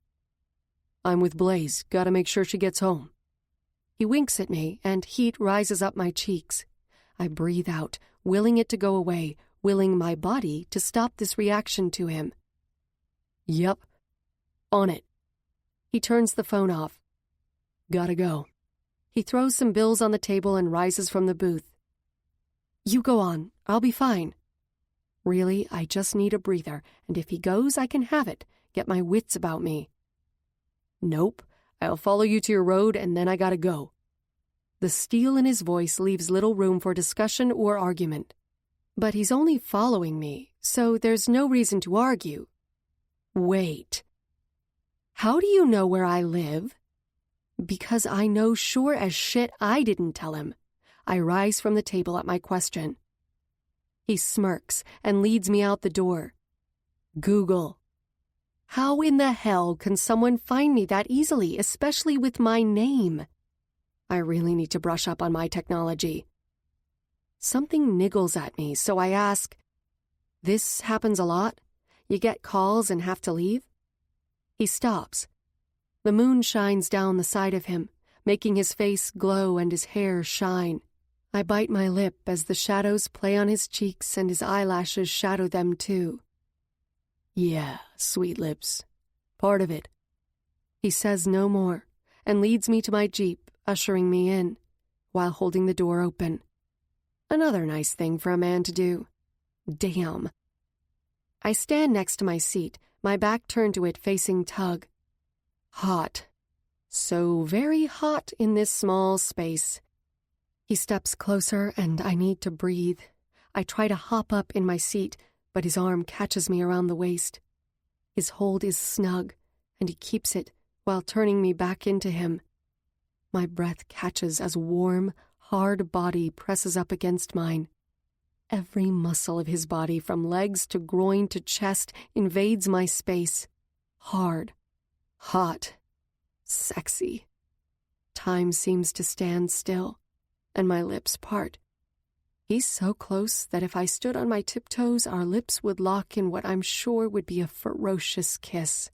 I'm with Blaze, gotta make sure she gets home. He winks at me, and heat rises up my cheeks. I breathe out, willing it to go away, willing my body to stop this reaction to him. Yep, on it. He turns the phone off. Gotta go. He throws some bills on the table and rises from the booth. You go on, I'll be fine. Really, I just need a breather, and if he goes, I can have it, get my wits about me. Nope, I'll follow you to your road and then I gotta go. The steel in his voice leaves little room for discussion or argument. But he's only following me, so there's no reason to argue. Wait. How do you know where I live? Because I know sure as shit I didn't tell him. I rise from the table at my question. He smirks and leads me out the door. Google. How in the hell can someone find me that easily, especially with my name? I really need to brush up on my technology. Something niggles at me, so I ask, this happens a lot? You get calls and have to leave? He stops. The moon shines down the side of him, making his face glow and his hair shine. I bite my lip as the shadows play on his cheeks and his eyelashes shadow them too. Yeah, sweet lips. Part of it. He says no more and leads me to my Jeep, ushering me in, while holding the door open. Another nice thing for a man to do. Damn. I stand next to my seat, my back turned to it facing Tug. Hot. So very hot in this small space. He steps closer and I need to breathe. I try to hop up in my seat, but his arm catches me around the waist. His hold is snug, and he keeps it while turning me back into him. My breath catches as warm, hard body presses up against mine. Every muscle of his body, from legs to groin to chest, invades my space. Hard, hot, sexy. Time seems to stand still, and my lips part. He's so close that if I stood on my tiptoes, our lips would lock in what I'm sure would be a ferocious kiss.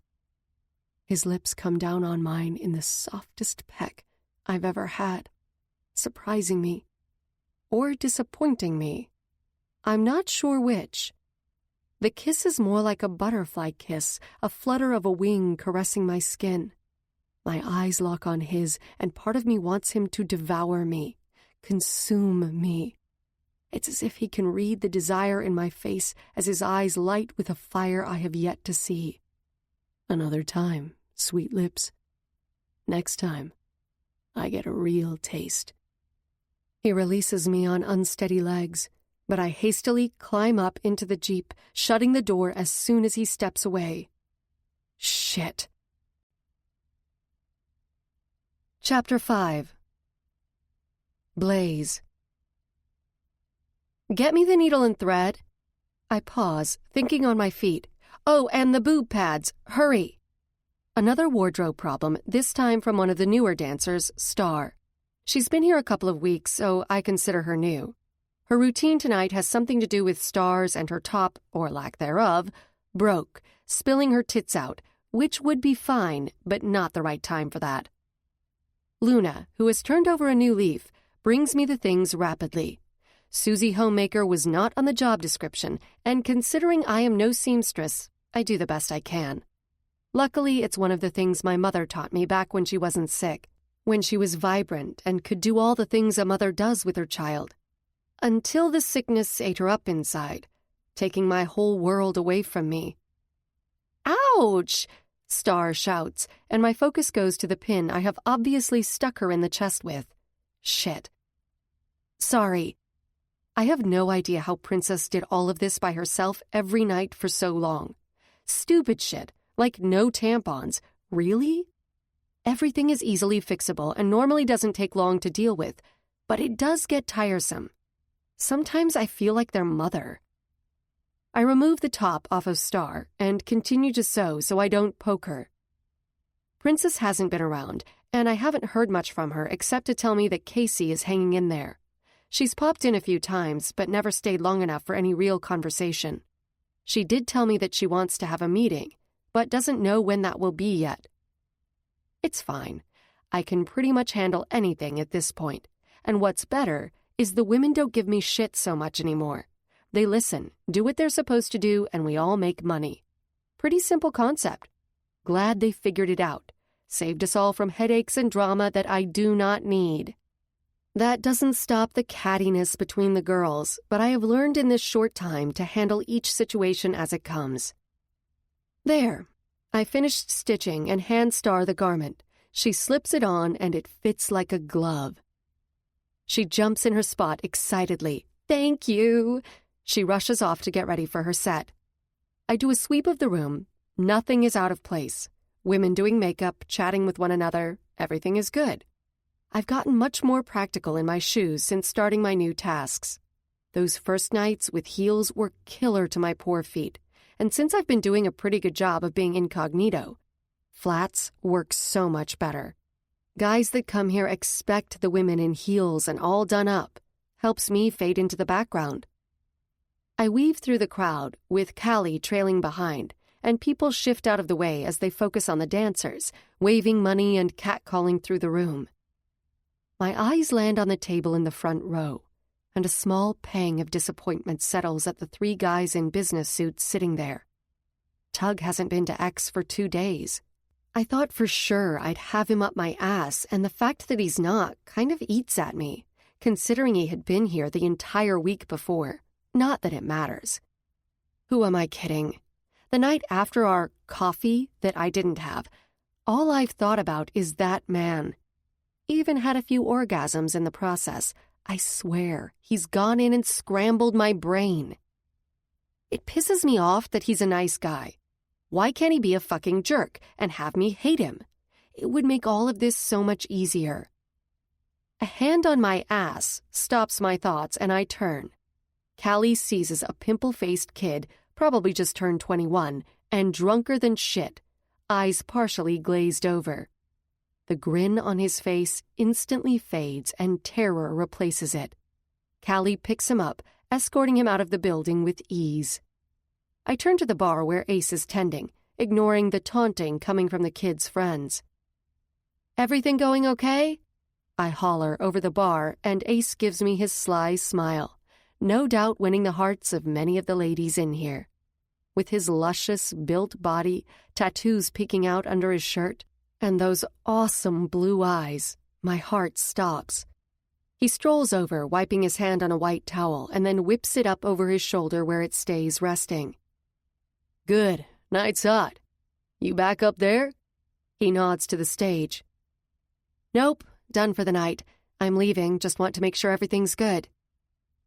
His lips come down on mine in the softest peck I've ever had, surprising me, or disappointing me. I'm not sure which. The kiss is more like a butterfly kiss, a flutter of a wing caressing my skin. My eyes lock on his, and part of me wants him to devour me, consume me. It's as if he can read the desire in my face as his eyes light with a fire I have yet to see. Another time, sweet lips. Next time, I get a real taste. He releases me on unsteady legs, but I hastily climb up into the Jeep, shutting the door as soon as he steps away. Shit. Chapter 5. Blaze. Get me the needle and thread. I pause, thinking on my feet. Oh, and the boob pads. Hurry. Another wardrobe problem, this time from one of the newer dancers, Star. She's been here a couple of weeks, so I consider her new. Her routine tonight has something to do with Star's and her top, or lack thereof, broke, spilling her tits out, which would be fine, but not the right time for that. Luna, who has turned over a new leaf, brings me the things rapidly. Susie Homemaker was not on the job description, and considering I am no seamstress, I do the best I can. Luckily, it's one of the things my mother taught me back when she wasn't sick, when she was vibrant and could do all the things a mother does with her child. Until the sickness ate her up inside, taking my whole world away from me. Ouch! Star shouts, and my focus goes to the pin I have obviously stuck her in the chest with. Shit. Sorry. I have no idea how Princess did all of this by herself every night for so long. Stupid shit, like no tampons. Really? Everything is easily fixable and normally doesn't take long to deal with, but it does get tiresome. Sometimes I feel like their mother. I remove the top off of Star and continue to sew so I don't poke her. Princess hasn't been around, and I haven't heard much from her except to tell me that Casey is hanging in there. She's popped in a few times, but never stayed long enough for any real conversation. She did tell me that she wants to have a meeting, but doesn't know when that will be yet. It's fine. I can pretty much handle anything at this point, and what's better is the women don't give me shit so much anymore. They listen, do what they're supposed to do, and we all make money. Pretty simple concept. Glad they figured it out. Saved us all from headaches and drama that I do not need. That doesn't stop the cattiness between the girls, but I have learned in this short time to handle each situation as it comes. There. I finished stitching and hand Star the garment. She slips it on, and it fits like a glove. She jumps in her spot excitedly. Thank you. She rushes off to get ready for her set. I do a sweep of the room. Nothing is out of place. Women doing makeup, chatting with one another. Everything is good. I've gotten much more practical in my shoes since starting my new tasks. Those first nights with heels were killer to my poor feet, and since I've been doing a pretty good job of being incognito, flats work so much better. Guys that come here expect the women in heels and all done up. Helps me fade into the background. I weave through the crowd, with Callie trailing behind, and people shift out of the way as they focus on the dancers, waving money and catcalling through the room. My eyes land on the table in the front row, and a small pang of disappointment settles at the 3 guys in business suits sitting there. Tug hasn't been to X for 2 days. I thought for sure I'd have him up my ass, and the fact that he's not kind of eats at me, considering he had been here the entire week before. Not that it matters. Who am I kidding? The night after our coffee that I didn't have, all I've thought about is that man. Even had a few orgasms in the process. I swear, he's gone in and scrambled my brain. It pisses me off that he's a nice guy. Why can't he be a fucking jerk and have me hate him? It would make all of this so much easier. A hand on my ass stops my thoughts, and I turn. Callie seizes a pimple-faced kid, probably just turned 21, and drunker than shit, eyes partially glazed over. The grin on his face instantly fades, and terror replaces it. Callie picks him up, escorting him out of the building with ease. I turn to the bar where Ace is tending, ignoring the taunting coming from the kids' friends. "Everything going okay?" I holler over the bar, and Ace gives me his sly smile, no doubt winning the hearts of many of the ladies in here. With his luscious, built body, tattoos peeking out under his shirt, and those awesome blue eyes, my heart stops. He strolls over, wiping his hand on a white towel, and then whips it up over his shoulder where it stays resting. "Good. Night's hot. You back up there?" He nods to the stage. "Nope. Done for the night. I'm leaving, just want to make sure everything's good."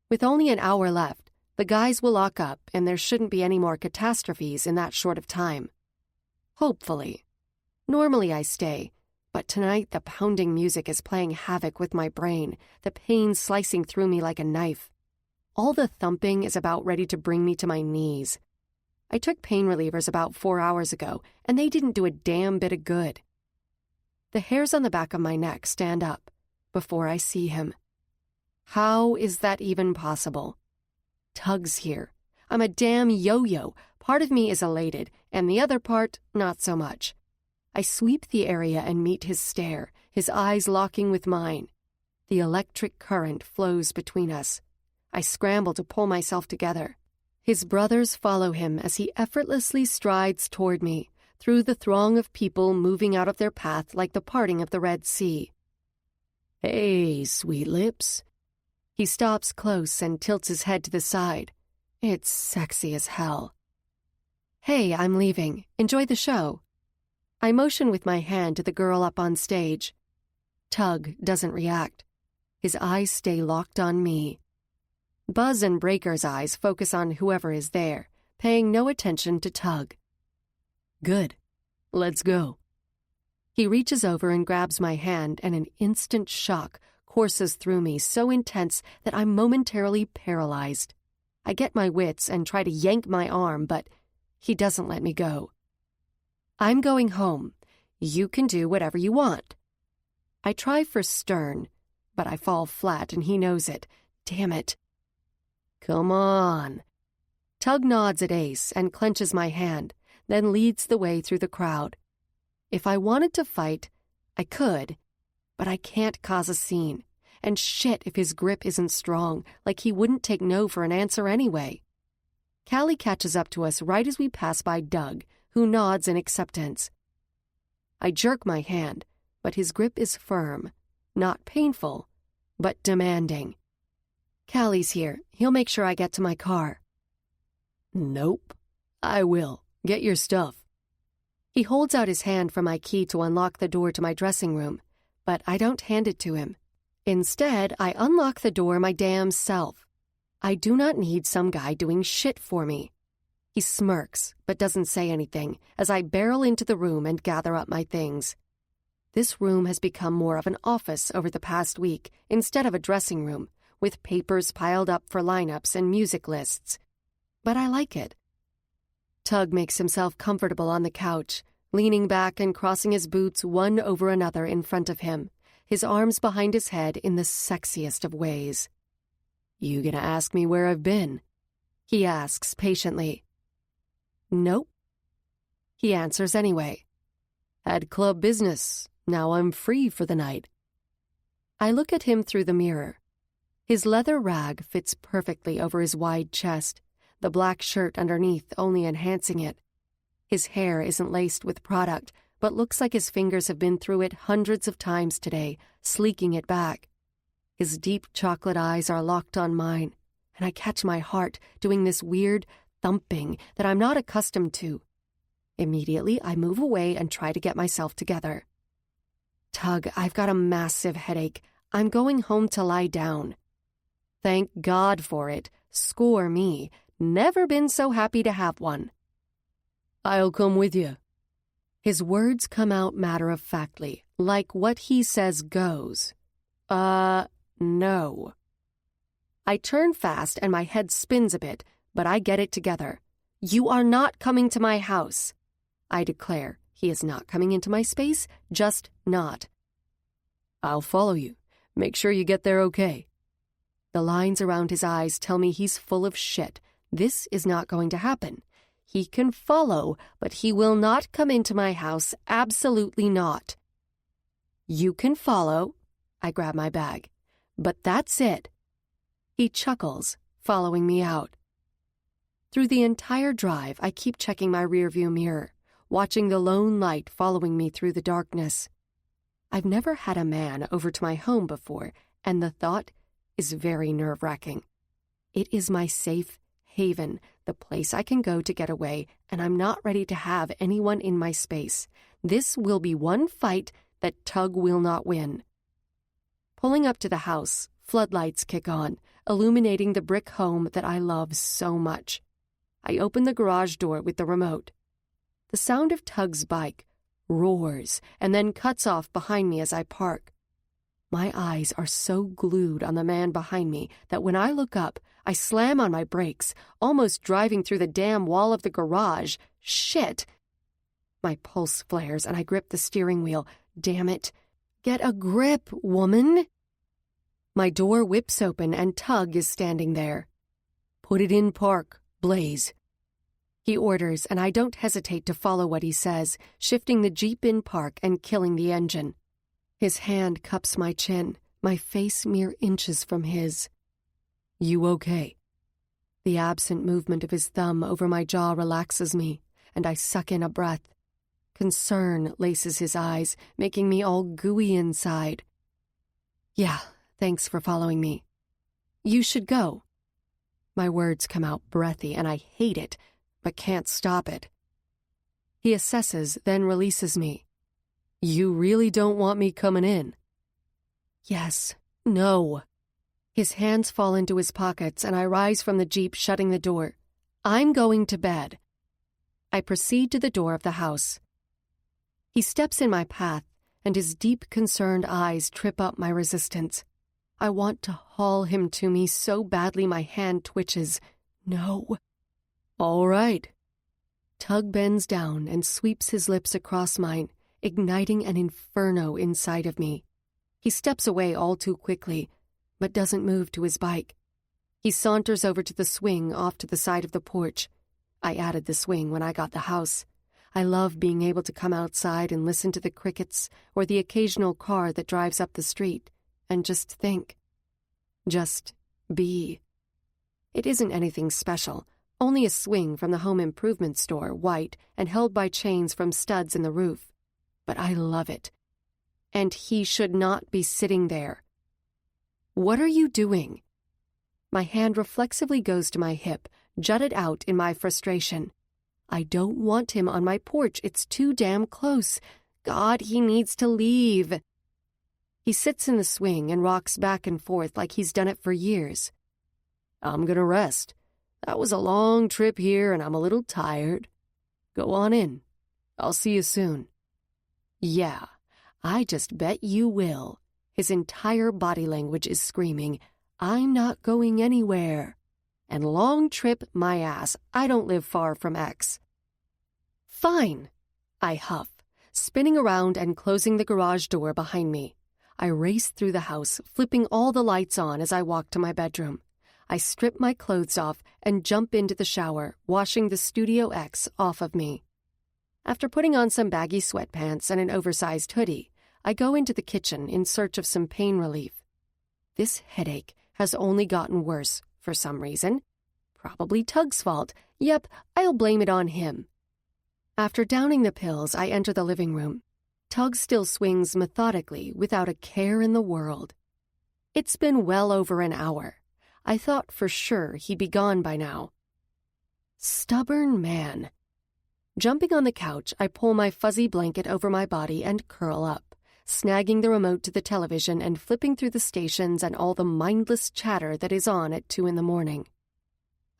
With only an hour left, the guys will lock up and there shouldn't be any more catastrophes in that short of time. Hopefully. Normally I stay, but tonight the pounding music is playing havoc with my brain, the pain slicing through me like a knife. All the thumping is about ready to bring me to my knees. I took pain relievers about 4 hours ago, and they didn't do a damn bit of good. The hairs on the back of my neck stand up before I see him. How is that even possible? Tug's here. I'm a damn yo-yo. Part of me is elated, and the other part, not so much. I sweep the area and meet his stare, his eyes locking with mine. The electric current flows between us. I scramble to pull myself together. His brothers follow him as he effortlessly strides toward me, through the throng of people moving out of their path like the parting of the Red Sea. "Hey, sweet lips." He stops close and tilts his head to the side. It's sexy as hell. "Hey, I'm leaving. Enjoy the show." I motion with my hand to the girl up on stage. Tug doesn't react. His eyes stay locked on me. Buzz and Breaker's eyes focus on whoever is there, paying no attention to Tug. "Good. Let's go." He reaches over and grabs my hand, and an instant shock courses through me so intense that I'm momentarily paralyzed. I get my wits and try to yank my arm, but he doesn't let me go. "I'm going home. You can do whatever you want." I try for stern, but I fall flat and he knows it. Damn it. "Come on." Tug nods at Ace and clenches my hand, then leads the way through the crowd. If I wanted to fight, I could, but I can't cause a scene. And shit if his grip isn't strong, like he wouldn't take no for an answer anyway. Callie catches up to us right as we pass by Doug, who nods in acceptance. I jerk my hand, but his grip is firm, not painful, but demanding. "Callie's here. He'll make sure I get to my car." "Nope. I will. Get your stuff." He holds out his hand for my key to unlock the door to my dressing room, but I don't hand it to him. Instead, I unlock the door my damn self. I do not need some guy doing shit for me. He smirks, but doesn't say anything, as I barrel into the room and gather up my things. This room has become more of an office over the past week, instead of a dressing room, with papers piled up for lineups and music lists. But I like it. Tug makes himself comfortable on the couch, leaning back and crossing his boots one over another in front of him, his arms behind his head in the sexiest of ways. "You gonna ask me where I've been?" he asks patiently. "Nope." He answers anyway. "Had club business. Now I'm free for the night." I look at him through the mirror. His leather rag fits perfectly over his wide chest, the black shirt underneath only enhancing it. His hair isn't laced with product, but looks like his fingers have been through it hundreds of times today, sleeking it back. His deep chocolate eyes are locked on mine, and I catch my heart doing this weird thumping that I'm not accustomed to. Immediately, I move away and try to get myself together. "Tug, I've got a massive headache. I'm going home to lie down." Thank God for it. Score me. Never been so happy to have one. "I'll come with you." His words come out matter-of-factly, like what he says goes. No. I turn fast and my head spins a bit, but I get it together. "You are not coming to my house." I declare. He is not coming into my space, just not. "I'll follow you. Make sure you get there okay." The lines around his eyes tell me he's full of shit. This is not going to happen. He can follow, but he will not come into my house, absolutely not. You can follow. I grab my bag. But that's it. He chuckles, following me out. Through the entire drive, I keep checking my rearview mirror, watching the lone light following me through the darkness. I've never had a man over to my home before, and the thought is very nerve-wracking. It is my safe haven, the place I can go to get away, and I'm not ready to have anyone in my space. This will be one fight that Tug will not win. Pulling up to the house, floodlights kick on, illuminating the brick home that I love so much. I open the garage door with the remote. The sound of Tug's bike roars and then cuts off behind me as I park. My eyes are so glued on the man behind me that when I look up, I slam on my brakes, almost driving through the damn wall of the garage. Shit! My pulse flares and I grip the steering wheel. Damn it. Get a grip, woman! My door whips open and Tug is standing there. Put it in park, Blaze. He orders, and I don't hesitate to follow what he says, shifting the Jeep in park and killing the engine. His hand cups my chin, my face mere inches from his. You okay? The absent movement of his thumb over my jaw relaxes me, and I suck in a breath. Concern laces his eyes, making me all gooey inside. Yeah, thanks for following me. You should go. My words come out breathy, and I hate it, but can't stop it. He assesses, then releases me. You really don't want me coming in? Yes. No. His hands fall into his pockets, and I rise from the Jeep, shutting the door. I'm going to bed. I proceed to the door of the house. He steps in my path, and his deep, concerned eyes trip up my resistance. I want to haul him to me so badly my hand twitches. No. All right. Tug bends down and sweeps his lips across mine, igniting an inferno inside of me. He steps away all too quickly, but doesn't move to his bike. He saunters over to the swing off to the side of the porch. I added the swing when I got the house. I love being able to come outside and listen to the crickets or the occasional car that drives up the street and just think. Just be. It isn't anything special, only a swing from the home improvement store, white and held by chains from studs in the roof. But I love it. And he should not be sitting there. What are you doing? My hand reflexively goes to my hip, jutted out in my frustration. I don't want him on my porch. It's too damn close. God, he needs to leave. He sits in the swing and rocks back and forth like he's done it for years. I'm gonna rest. That was a long trip here and I'm a little tired. Go on in. I'll see you soon. Yeah, I just bet you will. His entire body language is screaming, I'm not going anywhere. And long trip my ass, I don't live far from X. Fine, I huff, spinning around and closing the garage door behind me. I race through the house, flipping all the lights on as I walk to my bedroom. I strip my clothes off and jump into the shower, washing the Studio X off of me. After putting on some baggy sweatpants and an oversized hoodie, I go into the kitchen in search of some pain relief. This headache has only gotten worse for some reason. Probably Tug's fault. Yep, I'll blame it on him. After downing the pills, I enter the living room. Tug still swings methodically without a care in the world. It's been well over an hour. I thought for sure he'd be gone by now. Stubborn man. Jumping on the couch, I pull my fuzzy blanket over my body and curl up, snagging the remote to the television and flipping through the stations and all the mindless chatter that is on at 2 a.m.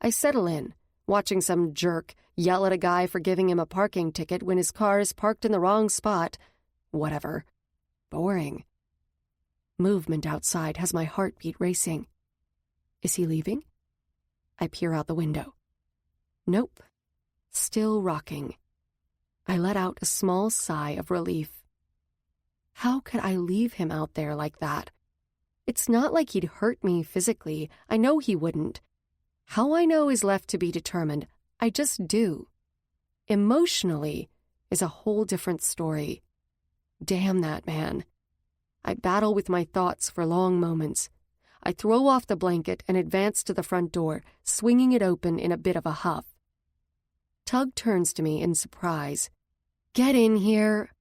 I settle in, watching some jerk yell at a guy for giving him a parking ticket when his car is parked in the wrong spot. Whatever. Boring. Movement outside has my heartbeat racing. Is he leaving? I peer out the window. Nope. Still rocking. I let out a small sigh of relief. How could I leave him out there like that? It's not like he'd hurt me physically. I know he wouldn't. How I know is left to be determined. I just do. Emotionally is a whole different story. Damn that man. I battle with my thoughts for long moments. I throw off the blanket and advance to the front door, swinging it open in a bit of a huff. Tug turns to me in surprise. "Get in here."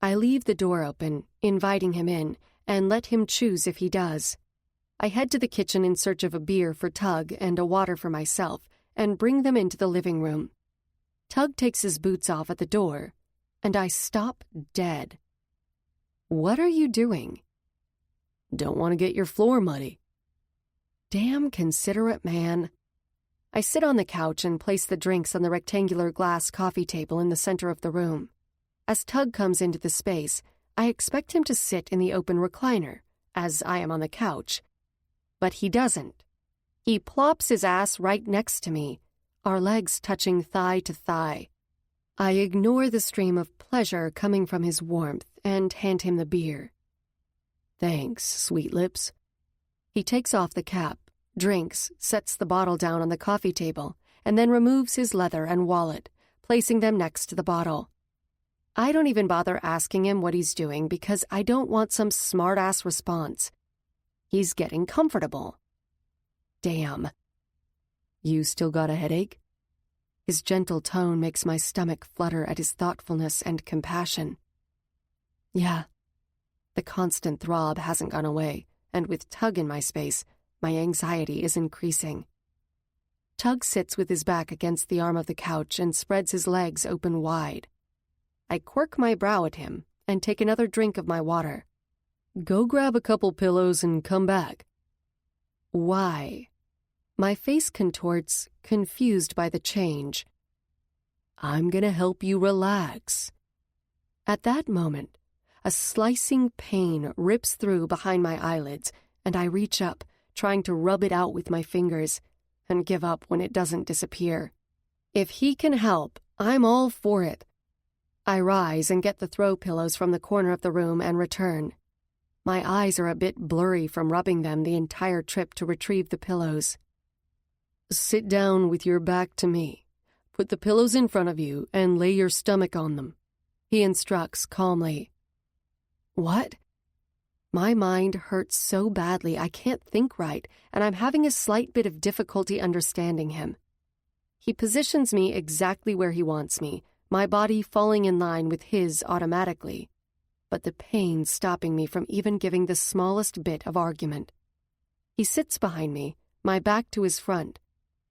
I leave the door open, inviting him in, and let him choose if he does. I head to the kitchen in search of a beer for Tug and a water for myself, and bring them into the living room. Tug takes his boots off at the door, and I stop dead. "What are you doing?" "Don't want to get your floor muddy." Damn considerate man. I sit on the couch and place the drinks on the rectangular glass coffee table in the center of the room. As Tug comes into the space, I expect him to sit in the open recliner, as I am on the couch. But he doesn't. He plops his ass right next to me, our legs touching thigh to thigh. I ignore the stream of pleasure coming from his warmth and hand him the beer. "Thanks, sweet lips." He takes off the cap, drinks, sets the bottle down on the coffee table, and then removes his leather and wallet, placing them next to the bottle. I don't even bother asking him what he's doing because I don't want some smart-ass response. He's getting comfortable. Damn. "You still got a headache?" His gentle tone makes my stomach flutter at his thoughtfulness and compassion. Yeah. The constant throb hasn't gone away, and with Tug in my space, my anxiety is increasing. Tug sits with his back against the arm of the couch and spreads his legs open wide. I quirk my brow at him and take another drink of my water. "Go grab a couple pillows and come back." Why? My face contorts, confused by the change. "I'm gonna help you relax." At that moment, a slicing pain rips through behind my eyelids, and I reach up, trying to rub it out with my fingers, and give up when it doesn't disappear. If he can help, I'm all for it. I rise and get the throw pillows from the corner of the room and return. My eyes are a bit blurry from rubbing them the entire trip to retrieve the pillows. "Sit down with your back to me. Put the pillows in front of you and lay your stomach on them," he instructs calmly. What? My mind hurts so badly I can't think right, and I'm having a slight bit of difficulty understanding him. He positions me exactly where he wants me, my body falling in line with his automatically, but the pain stopping me from even giving the smallest bit of argument. He sits behind me, my back to his front,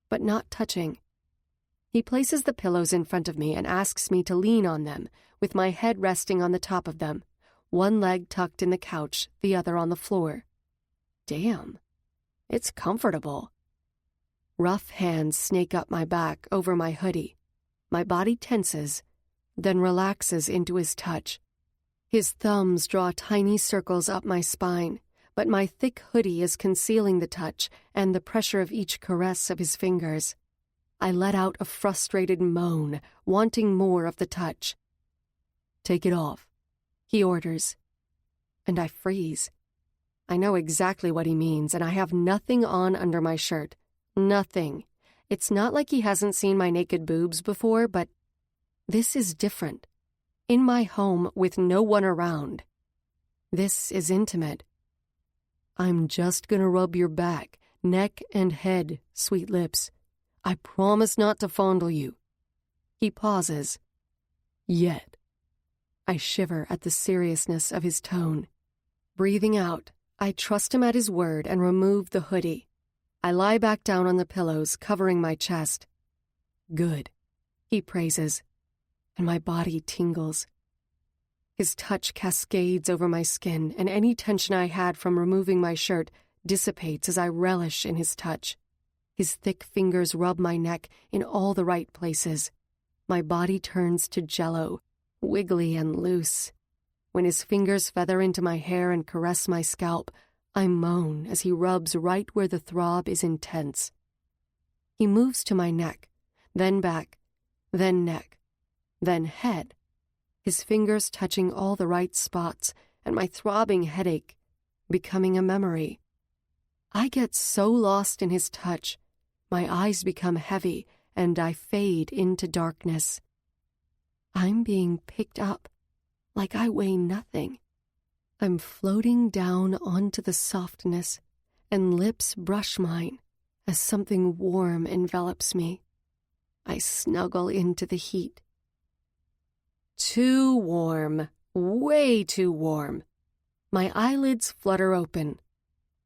but not touching. He places the pillows in front of me and asks me to lean on them, with my head resting on the top of them, one leg tucked in the couch, the other on the floor. Damn, it's comfortable. Rough hands snake up my back over my hoodie. My body tenses, then relaxes into his touch. His thumbs draw tiny circles up my spine, but my thick hoodie is concealing the touch and the pressure of each caress of his fingers. I let out a frustrated moan, wanting more of the touch. "Take it off," he orders, and I freeze. I know exactly what he means, and I have nothing on under my shirt. Nothing. It's not like he hasn't seen my naked boobs before, but this is different. In my home with no one around. This is intimate. "I'm just gonna rub your back, neck, and head, sweet lips. I promise not to fondle you." He pauses. "Yet." I shiver at the seriousness of his tone. Breathing out, I trust him at his word and remove the hoodie. I lie back down on the pillows, covering my chest. "Good," he praises, and my body tingles. His touch cascades over my skin, and any tension I had from removing my shirt dissipates as I relish in his touch. His thick fingers rub my neck in all the right places. My body turns to jello, wiggly and loose. When his fingers feather into my hair and caress my scalp, I moan as he rubs right where the throb is intense. He moves to my neck, then back, then neck, then head, his fingers touching all the right spots and my throbbing headache becoming a memory. I get so lost in his touch, my eyes become heavy and I fade into darkness. I'm being picked up, like I weigh nothing. I'm floating down onto the softness, and lips brush mine as something warm envelops me. I snuggle into the heat. Too warm, way too warm. My eyelids flutter open.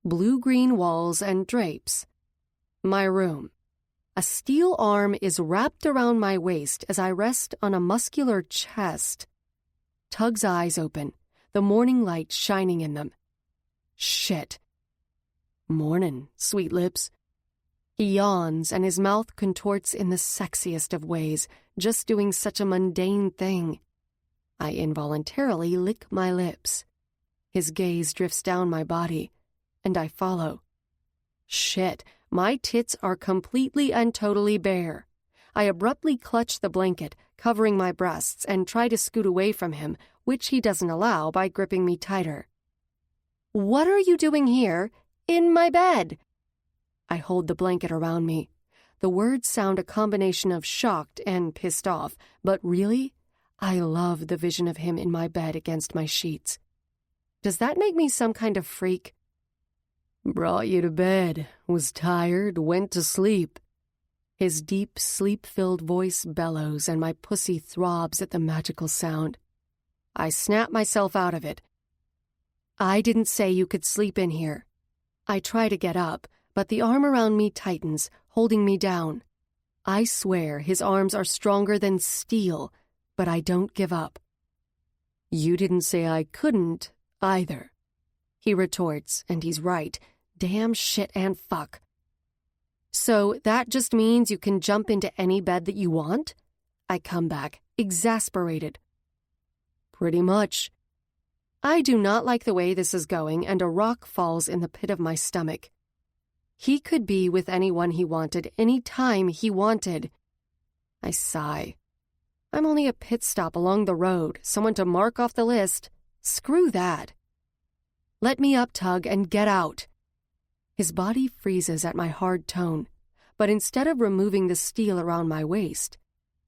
Blue-green walls and drapes. My room. A steel arm is wrapped around my waist as I rest on a muscular chest. Tug's eyes open, the morning light shining in them. Shit. Mornin', sweet lips. He yawns and his mouth contorts in the sexiest of ways, just doing such a mundane thing. I involuntarily lick my lips. His gaze drifts down my body, and I follow. Shit, my tits are completely and totally bare. I abruptly clutch the blanket, covering my breasts, and try to scoot away from him, which he doesn't allow by gripping me tighter. What are you doing here? In my bed! I hold the blanket around me. The words sound a combination of shocked and pissed off, but really, I love the vision of him in my bed against my sheets. Does that make me some kind of freak? Brought you to bed, was tired, went to sleep. His deep, sleep-filled voice bellows and my pussy throbs at the magical sound. I snap myself out of it. I didn't say you could sleep in here. I try to get up, but the arm around me tightens, holding me down. I swear his arms are stronger than steel, but I don't give up. You didn't say I couldn't, either. He retorts, and he's right. Damn shit and fuck. So that just means you can jump into any bed that you want? I come back, exasperated. Pretty much. I do not like the way this is going, and a rock falls in the pit of my stomach. He could be with anyone he wanted, any time he wanted. I sigh. I'm only a pit stop along the road, someone to mark off the list. Screw that. Let me up, Tug, and get out. His body freezes at my hard tone, but instead of removing the steel around my waist,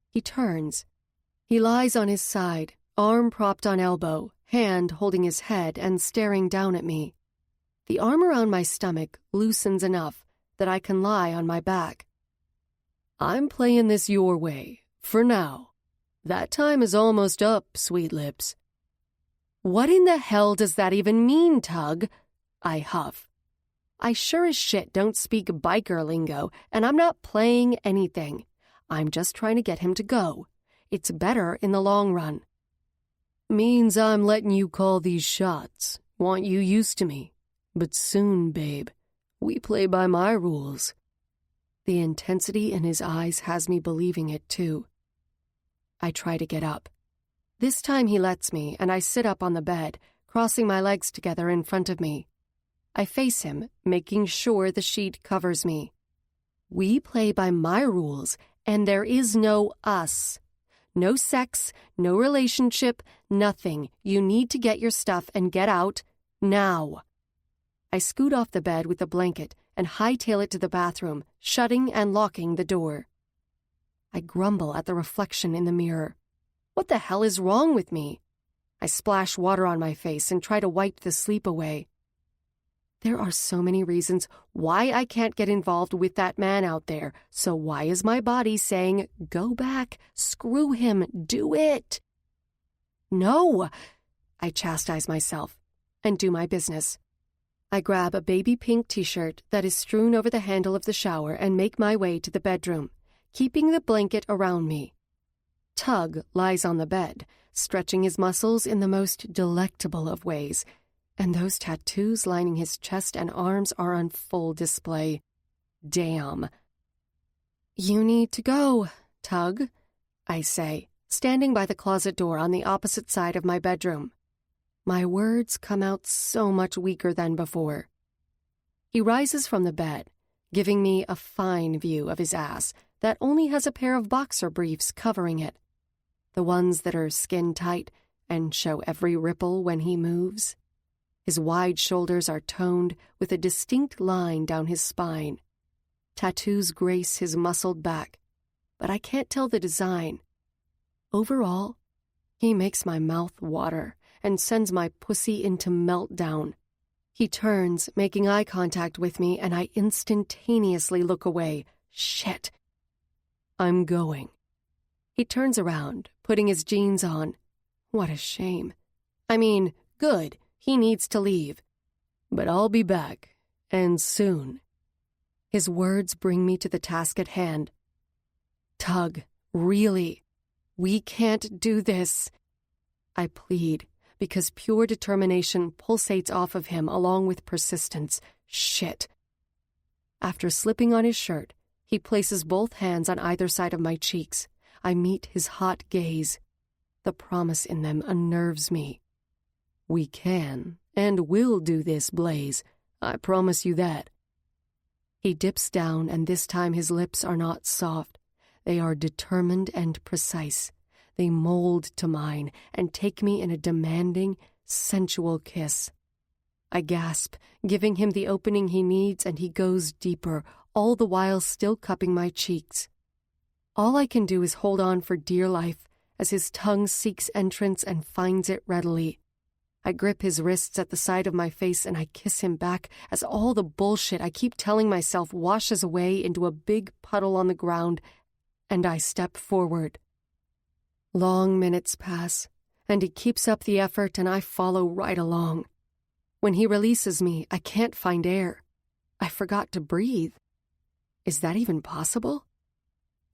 he turns. He lies on his side, arm propped on elbow, hand holding his head and staring down at me. The arm around my stomach loosens enough that I can lie on my back. I'm playing this your way, for now. That time is almost up, sweet lips. What in the hell does that even mean, Tug? I huff. I sure as shit don't speak biker lingo, and I'm not playing anything. I'm just trying to get him to go. It's better in the long run. Means I'm letting you call these shots. Want you used to me. But soon, babe, we play by my rules. The intensity in his eyes has me believing it, too. I try to get up. This time he lets me, and I sit up on the bed, crossing my legs together in front of me. I face him, making sure the sheet covers me. We play by my rules, and there is no us. No sex, no relationship, nothing. You need to get your stuff and get out, now. I scoot off the bed with the blanket and hightail it to the bathroom, shutting and locking the door. I grumble at the reflection in the mirror. What the hell is wrong with me? I splash water on my face and try to wipe the sleep away. There are so many reasons why I can't get involved with that man out there, so why is my body saying, go back, screw him, do it? No! I chastise myself and do my business. I grab a baby pink t-shirt that is strewn over the handle of the shower and make my way to the bedroom, keeping the blanket around me. Tug lies on the bed, stretching his muscles in the most delectable of ways, and those tattoos lining his chest and arms are on full display. Damn. You need to go, Tug, I say, standing by the closet door on the opposite side of my bedroom. My words come out so much weaker than before. He rises from the bed, giving me a fine view of his ass that only has a pair of boxer briefs covering it, the ones that are skin-tight and show every ripple when he moves. His wide shoulders are toned with a distinct line down his spine. Tattoos grace his muscled back, but I can't tell the design. overall, he makes my mouth water and sends my pussy into meltdown. He turns, making eye contact with me, and I instantaneously look away. Shit. I'm going. He turns around, putting his jeans on. What a shame. I mean, good. He needs to leave. But I'll be back, and soon. His words bring me to the task at hand. Tug, really? We can't do this. I plead, because pure determination pulsates off of him along with persistence. Shit. After slipping on his shirt, he places both hands on either side of my cheeks. I meet his hot gaze. The promise in them unnerves me. We can and will do this, Blaze. I promise you that. He dips down, and this time his lips are not soft. They are determined and precise. They mold to mine and take me in a demanding, sensual kiss. I gasp, giving him the opening he needs, and he goes deeper, all the while still cupping my cheeks. All I can do is hold on for dear life as his tongue seeks entrance and finds it readily. I grip his wrists at the side of my face and I kiss him back as all the bullshit I keep telling myself washes away into a big puddle on the ground, and I step forward. Long minutes pass, and he keeps up the effort and I follow right along. When he releases me, I can't find air. I forgot to breathe. Is that even possible?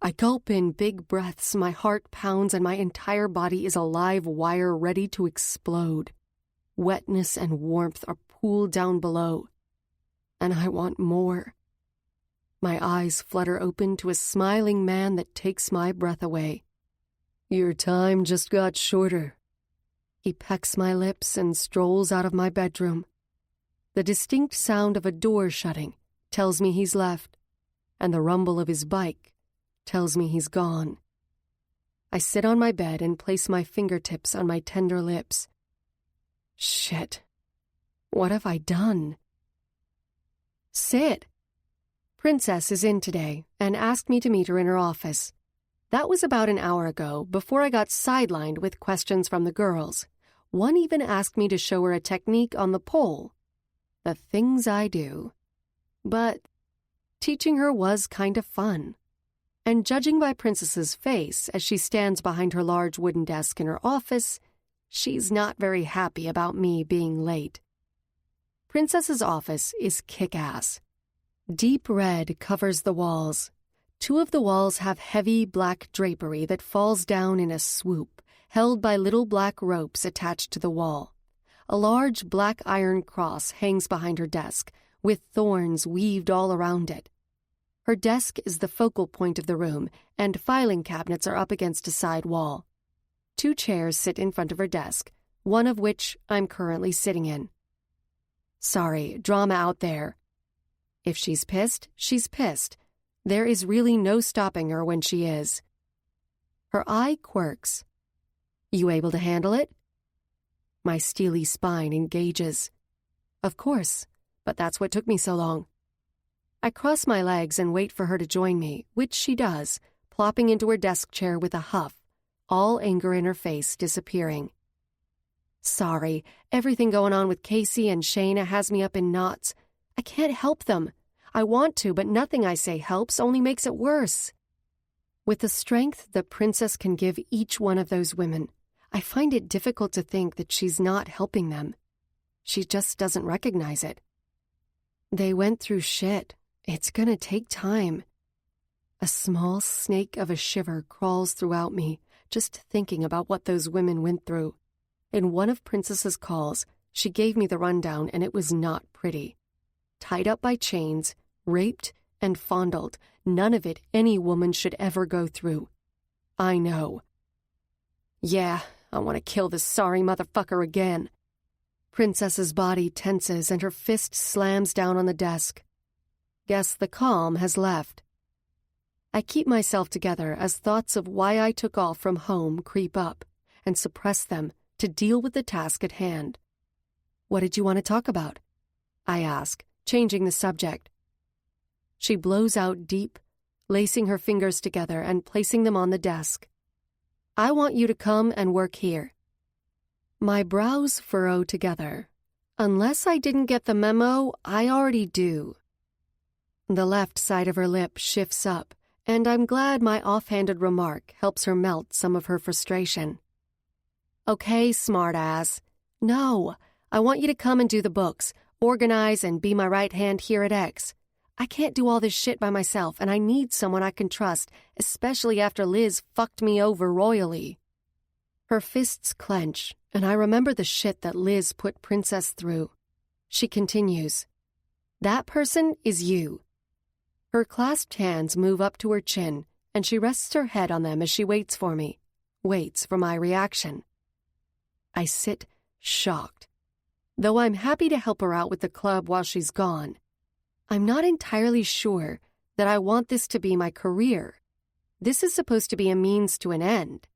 I gulp in big breaths, my heart pounds, and my entire body is a live wire ready to explode. Wetness and warmth are pooled down below, and I want more. My eyes flutter open to a smiling man that takes my breath away. Your time just got shorter. He pecks my lips and strolls out of my bedroom. The distinct sound of a door shutting tells me he's left, and the rumble of his bike tells me he's gone. I sit on my bed and place my fingertips on my tender lips. Shit. What have I done? Sid. Princess is in today and asked me to meet her in her office. That was about an hour ago, before I got sidelined with questions from the girls. One even asked me to show her a technique on the pole. The things I do. But teaching her was kind of fun. And judging by Princess's face as she stands behind her large wooden desk in her office, she's not very happy about me being late. Princess's office is kick-ass. Deep red covers the walls. Two of the walls have heavy black drapery that falls down in a swoop, held by little black ropes attached to the wall. A large black iron cross hangs behind her desk, with thorns weaved all around it. Her desk is the focal point of the room, and filing cabinets are up against a side wall. 2 chairs sit in front of her desk, one of which I'm currently sitting in. Sorry, drama out there. If she's pissed, she's pissed. There is really no stopping her when she is. Her eye quirks. You able to handle it? My steely spine engages. Of course, but that's what took me so long. I cross my legs and wait for her to join me, which she does, plopping into her desk chair with a huff, all anger in her face disappearing. Sorry, everything going on with Casey and Shayna has me up in knots. I can't help them. I want to, but nothing I say helps, only makes it worse. With the strength the princess can give each one of those women, I find it difficult to think that she's not helping them. She just doesn't recognize it. They went through shit. It's gonna take time. A small snake of a shiver crawls throughout me, just thinking about what those women went through. In one of Princess's calls, she gave me the rundown, and it was not pretty. Tied up by chains, raped, and fondled, none of it any woman should ever go through. I know. Yeah, I want to kill this sorry motherfucker again. Princess's body tenses and her fist slams down on the desk. Guess the calm has left. I keep myself together as thoughts of why I took off from home creep up, and suppress them to deal with the task at hand. What did you want to talk about? I ask, changing the subject. She blows out deep, lacing her fingers together and placing them on the desk. I want you to come and work here." My brows furrow together. Unless I didn't get the memo, I already do. The left side of her lip shifts up, and I'm glad my offhanded remark helps her melt some of her frustration. "Okay, smartass. No, I want you to come and do the books, organize and be my right hand here at X. I can't do all this shit by myself, and I need someone I can trust, especially after Liz fucked me over royally." Her fists clench, and I remember the shit that Liz put Princess through. She continues, "That person is you." Her clasped hands move up to her chin, and she rests her head on them as she waits for me, waits for my reaction. I sit shocked. Though I'm happy to help her out with the club while she's gone, I'm not entirely sure that I want this to be my career. This is supposed to be a means to an end.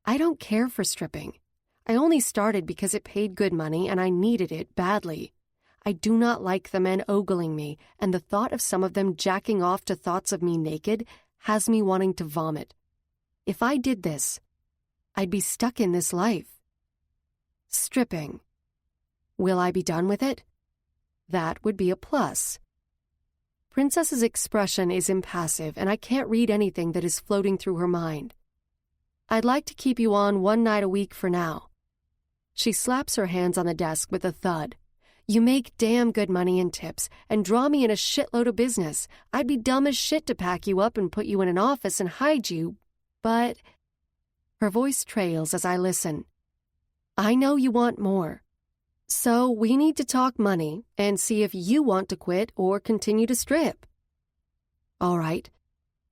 I don't care for stripping. I only started because it paid good money and I needed it badly. I do not like the men ogling me, and the thought of some of them jacking off to thoughts of me naked has me wanting to vomit. If I did this, I'd be stuck in this life. Stripping. Will I be done with it? That would be a plus. Princess's expression is impassive, and I can't read anything that is floating through her mind. "I'd like to keep you on 1 night a week for now." She slaps her hands on the desk with a thud. "You make damn good money in tips and draw me in a shitload of business. I'd be dumb as shit to pack you up and put you in an office and hide you, but—" Her voice trails as I listen. "I know you want more. So we need to talk money and see if you want to quit or continue to strip." "All right.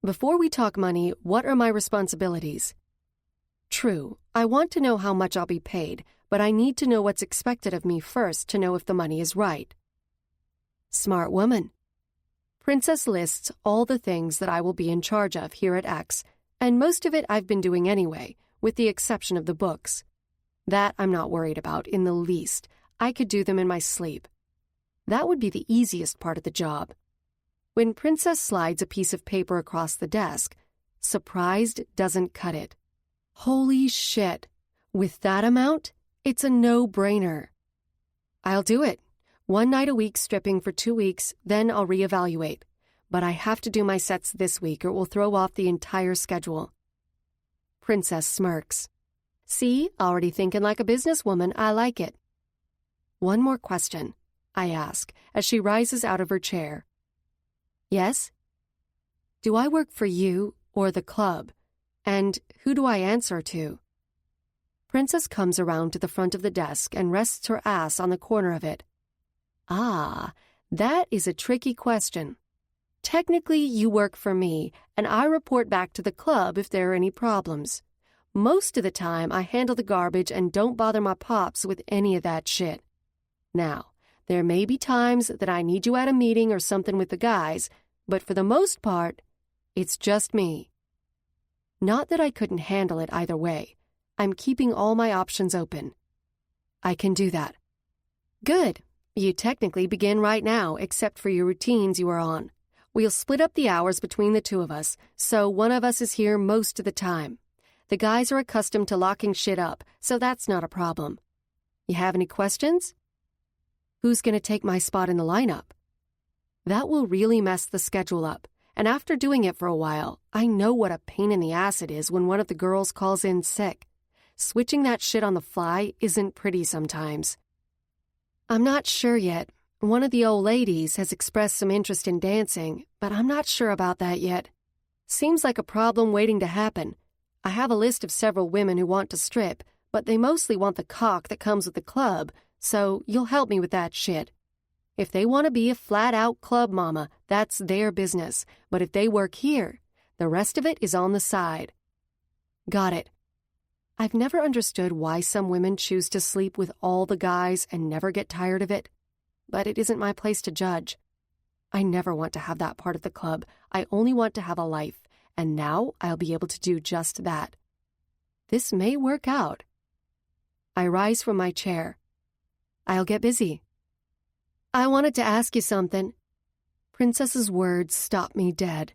Before we talk money, what are my responsibilities?" "True, I want to know how much I'll be paid, but I need to know what's expected of me first to know if the money is right." Smart woman. Princess lists all the things that I will be in charge of here at X, and most of it I've been doing anyway, with the exception of the books. That I'm not worried about in the least. I could do them in my sleep. That would be the easiest part of the job. When Princess slides a piece of paper across the desk, surprised doesn't cut it. Holy shit. With that amount, it's a no-brainer. I'll do it. 1 night a week stripping for 2 weeks, then I'll reevaluate. But I have to do my sets this week or it will throw off the entire schedule. Princess smirks. "See, already thinking like a businesswoman. I like it." "One more question," I ask, as she rises out of her chair. "Yes?" "Do I work for you or the club? And who do I answer to?" Princess comes around to the front of the desk and rests her ass on the corner of it. "Ah, that is a tricky question. Technically, you work for me, and I report back to the club if there are any problems. Most of the time, I handle the garbage and don't bother my pops with any of that shit. Now, there may be times that I need you at a meeting or something with the guys, but for the most part, it's just me. Not that I couldn't handle it either way. I'm keeping all my options open. I can do that." "Good. You technically begin right now, except for your routines you are on. We'll split up the hours between the two of us, so one of us is here most of the time. The guys are accustomed to locking shit up, so that's not a problem. You have any questions?" "Who's going to take my spot in the lineup?" That will really mess the schedule up, and after doing it for a while, I know what a pain in the ass it is when one of the girls calls in sick. Switching that shit on the fly isn't pretty sometimes. "I'm not sure yet. One of the old ladies has expressed some interest in dancing, but I'm not sure about that yet. Seems like a problem waiting to happen. I have a list of several women who want to strip, but they mostly want the cock that comes with the club, so you'll help me with that shit. If they want to be a flat-out club mama, that's their business, but if they work here, the rest of it is on the side." Got it. I've never understood why some women choose to sleep with all the guys and never get tired of it, but it isn't my place to judge. I never want to have that part of the club. I only want to have a life, and now I'll be able to do just that. This may work out. I rise from my chair. I'll get busy. "I wanted to ask you something." Princess's words stop me dead.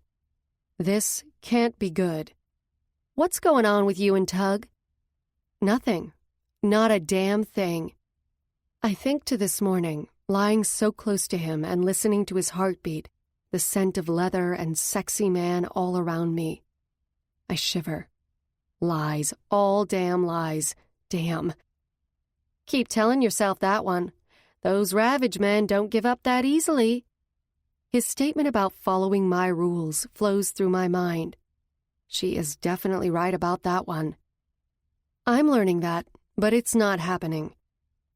This can't be good. What's going on with you and Tug? Nothing. Not a damn thing. I think to this morning, lying so close to him and listening to his heartbeat, the scent of leather and sexy man all around me. I shiver. Lies, all damn lies. Damn. Keep telling yourself that one. Those Ravage men don't give up that easily. His statement about following my rules flows through my mind. She is definitely right about that one. I'm learning that, but it's not happening.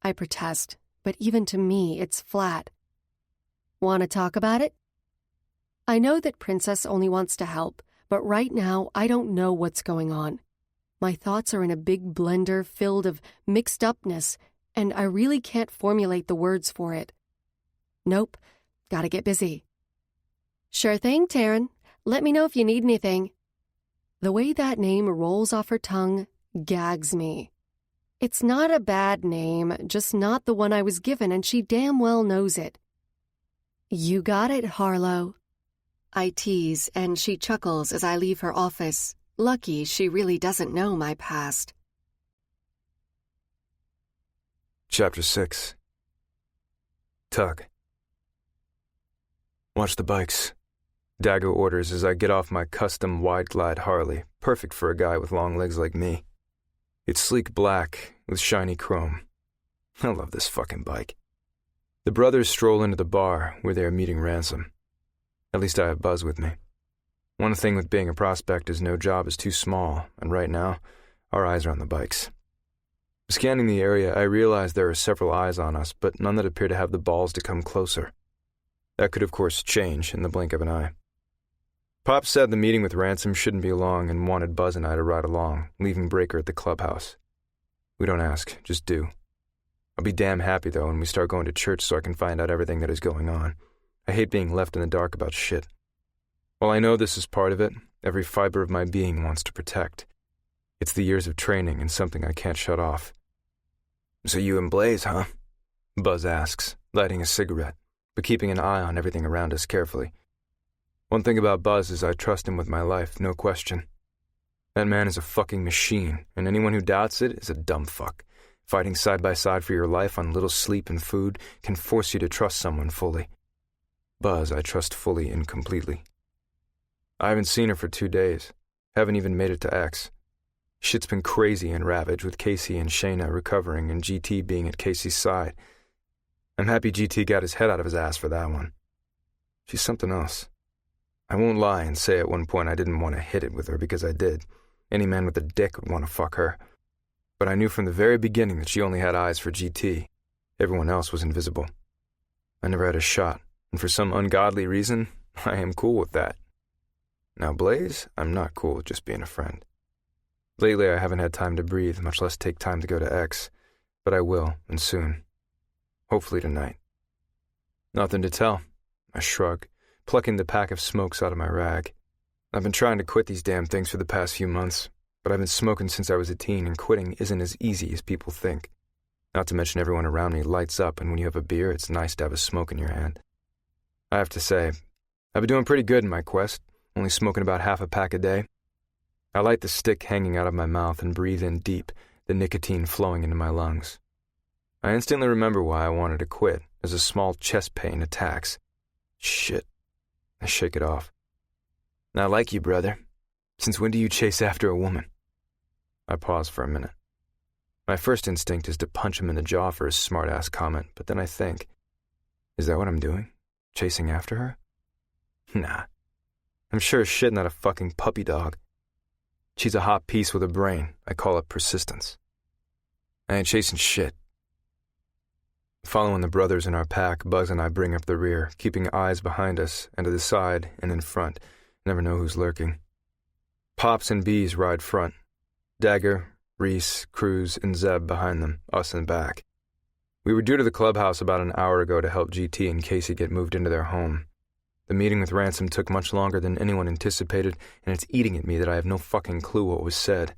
I protest, but even to me, it's flat. Want to talk about it? I know that Princess only wants to help, but right now I don't know what's going on. My thoughts are in a big blender filled of mixed upness, and I really can't formulate the words for it. Nope, gotta get busy. Sure thing, Taryn. Let me know if you need anything. The way that name rolls off her tongue gags me. It's not a bad name, just not the one I was given, and she damn well knows it. You got it, Harlow. I tease, and she chuckles as I leave her office. Lucky she really doesn't know my past. Chapter 6. Tug. Watch the bikes. Dagger orders as I get off my custom wide-glide Harley, perfect for a guy with long legs like me. It's sleek black with shiny chrome. I love this fucking bike. The brothers stroll into the bar where they are meeting Ransom. At least I have Buzz with me. One thing with being a prospect is no job is too small, and right now, our eyes are on the bikes. Scanning the area, I realize there are several eyes on us, but none that appear to have the balls to come closer. That could, of course, change in the blink of an eye. Pop said the meeting with Ransom shouldn't be long and wanted Buzz and I to ride along, leaving Breaker at the clubhouse. We don't ask, just do. I'll be damn happy, though, when we start going to church so I can find out everything that is going on. I hate being left in the dark about shit. While I know this is part of it, every fiber of my being wants to protect. It's the years of training and something I can't shut off. So you and Blaze, huh? Buzz asks, lighting a cigarette, but keeping an eye on everything around us carefully. One thing about Buzz is I trust him with my life, no question. That man is a fucking machine, and anyone who doubts it is a dumb fuck. Fighting side by side for your life on little sleep and food can force you to trust someone fully. Buzz I trust fully and completely. I haven't seen her for 2 days. Haven't even made it to X. Shit's been crazy in Ravage with Casey and Shayna recovering and GT being at Casey's side. I'm happy GT got his head out of his ass for that one. She's something else. I won't lie and say at one point I didn't want to hit it with her because I did. Any man with a dick would want to fuck her. But I knew from the very beginning that she only had eyes for GT. Everyone else was invisible. I never had a shot, and for some ungodly reason, I am cool with that. Now Blaze, I'm not cool with just being a friend. Lately I haven't had time to breathe, much less take time to go to X, but I will, and soon. Hopefully tonight. Nothing to tell. I shrug, plucking the pack of smokes out of my rag. I've been trying to quit these damn things for the past few months, but I've been smoking since I was a teen, and quitting isn't as easy as people think. Not to mention everyone around me lights up, and when you have a beer, it's nice to have a smoke in your hand. I have to say, I've been doing pretty good in my quest, only smoking about half a pack a day. I light the stick hanging out of my mouth and breathe in deep, the nicotine flowing into my lungs. I instantly remember why I wanted to quit, as a small chest pain attacks. Shit. I shake it off. I like you, brother. Since when do you chase after a woman? I pause for a minute. My first instinct is to punch him in the jaw for his smart-ass comment, but then I think, is that what I'm doing? Chasing after her? Nah. I'm sure as shit not a fucking puppy dog. She's a hot piece with a brain. I call it persistence. I ain't chasing shit. Following the brothers in our pack, Buzz and I bring up the rear, keeping eyes behind us and to the side and in front. Never know who's lurking. Pops and Bees ride front. Dagger, Reese, Cruz, and Zeb behind them, us in back. We were due to the clubhouse about an hour ago to help GT and Casey get moved into their home. The meeting with Ransom took much longer than anyone anticipated, and it's eating at me that I have no fucking clue what was said.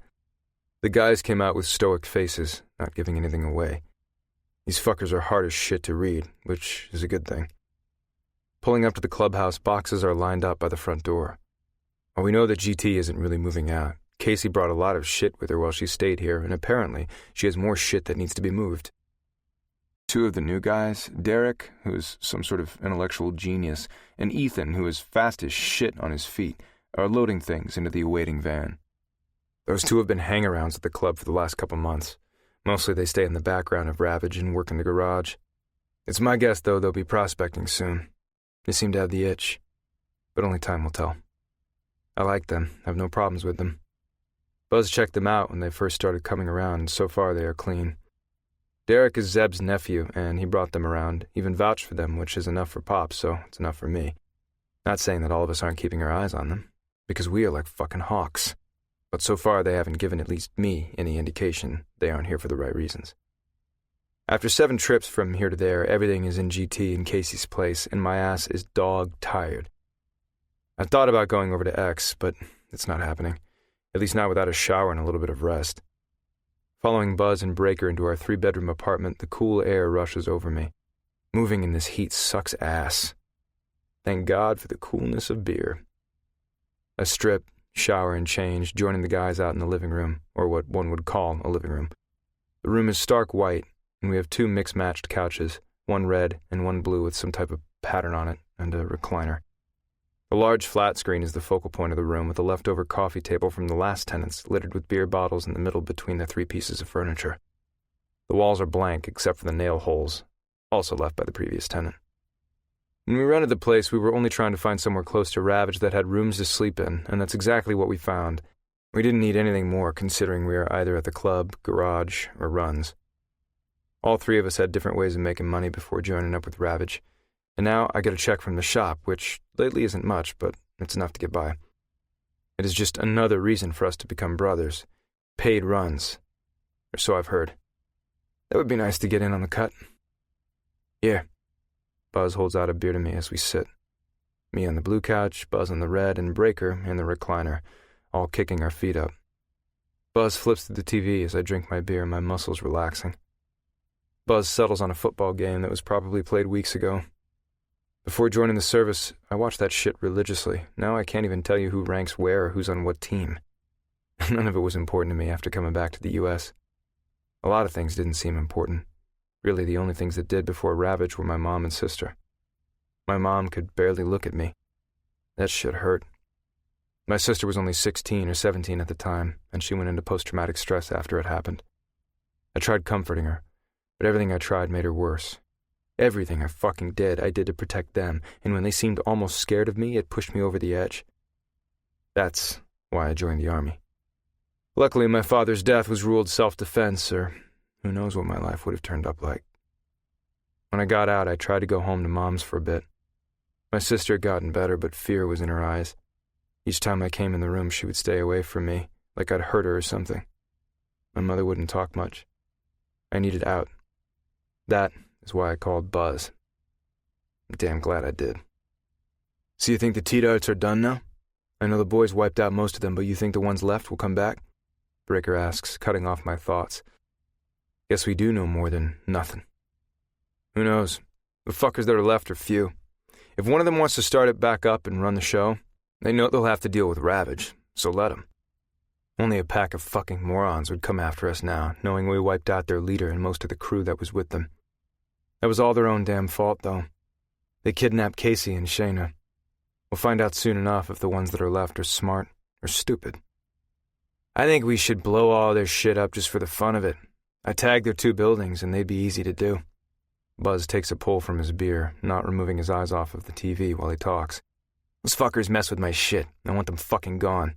The guys came out with stoic faces, not giving anything away. These fuckers are hard as shit to read, which is a good thing. Pulling up to the clubhouse, boxes are lined up by the front door. While we know that GT isn't really moving out, Casey brought a lot of shit with her while she stayed here, and apparently she has more shit that needs to be moved. Two of the new guys, Derek, who is some sort of intellectual genius, and Ethan, who is fast as shit on his feet, are loading things into the awaiting van. Those two have been hang-arounds at the club for the last couple months. Mostly they stay in the background of Ravage and work in the garage. It's my guess, though, they'll be prospecting soon. They seem to have the itch, but only time will tell. I like them, have no problems with them. Buzz checked them out when they first started coming around, and so far they are clean. Derek is Zeb's nephew, and he brought them around, even vouched for them, which is enough for Pop, so it's enough for me. Not saying that all of us aren't keeping our eyes on them, because we are like fucking hawks. But so far they haven't given at least me any indication they aren't here for the right reasons. After 7 trips from here to there, everything is in GT in Casey's place, and my ass is dog-tired. I thought about going over to X, but it's not happening. At least not without a shower and a little bit of rest. Following Buzz and Breaker into our 3-bedroom apartment, the cool air rushes over me. Moving in this heat sucks ass. Thank God for the coolness of beer. I strip, shower, and change, joining the guys out in the living room, or what one would call a living room. The room is stark white, and we have 2 mix-matched couches, one red and one blue with some type of pattern on it, and a recliner. A large flat screen is the focal point of the room, with a leftover coffee table from the last tenants littered with beer bottles in the middle between the 3 pieces of furniture. The walls are blank except for the nail holes, also left by the previous tenant. When we rented the place, we were only trying to find somewhere close to Ravage that had rooms to sleep in, and that's exactly what we found. We didn't need anything more, considering we are either at the club, garage, or runs. All 3 of us had different ways of making money before joining up with Ravage, and now I get a check from the shop, which lately isn't much, but it's enough to get by. It is just another reason for us to become brothers. Paid runs. Or so I've heard. That would be nice to get in on the cut. Here. Buzz holds out a beer to me as we sit. Me on the blue couch, Buzz on the red, and Breaker in the recliner, all kicking our feet up. Buzz flips to the TV as I drink my beer, my muscles relaxing. Buzz settles on a football game that was probably played weeks ago. Before joining the service, I watched that shit religiously. Now I can't even tell you who ranks where or who's on what team. None of it was important to me after coming back to the U.S. A lot of things didn't seem important. Really, the only things that did before Ravage were my mom and sister. My mom could barely look at me. That shit hurt. My sister was only 16 or 17 at the time, and she went into post-traumatic stress after it happened. I tried comforting her, but everything I tried made her worse. Everything I fucking did, I did to protect them, and when they seemed almost scared of me, it pushed me over the edge. That's why I joined the army. Luckily, my father's death was ruled self-defense, or who knows what my life would have turned up like. When I got out, I tried to go home to Mom's for a bit. My sister had gotten better, but fear was in her eyes. Each time I came in the room, she would stay away from me, like I'd hurt her or something. My mother wouldn't talk much. I needed out. That is why I called Buzz. I'm damn glad I did. So you think the T-Darts are done now? I know the boys wiped out most of them, but you think the ones left will come back? Breaker asks, cutting off my thoughts. Guess we do know more than nothing. Who knows? The fuckers that are left are few. If one of them wants to start it back up and run the show, they know they'll have to deal with Ravage, so let them. Only a pack of fucking morons would come after us now, knowing we wiped out their leader and most of the crew that was with them. That was all their own damn fault, though. They kidnapped Casey and Shayna. We'll find out soon enough if the ones that are left are smart or stupid. I think we should blow all their shit up just for the fun of it. I tagged their 2 buildings, and they'd be easy to do. Buzz takes a pull from his beer, not removing his eyes off of the TV while he talks. Those fuckers mess with my shit. I want them fucking gone.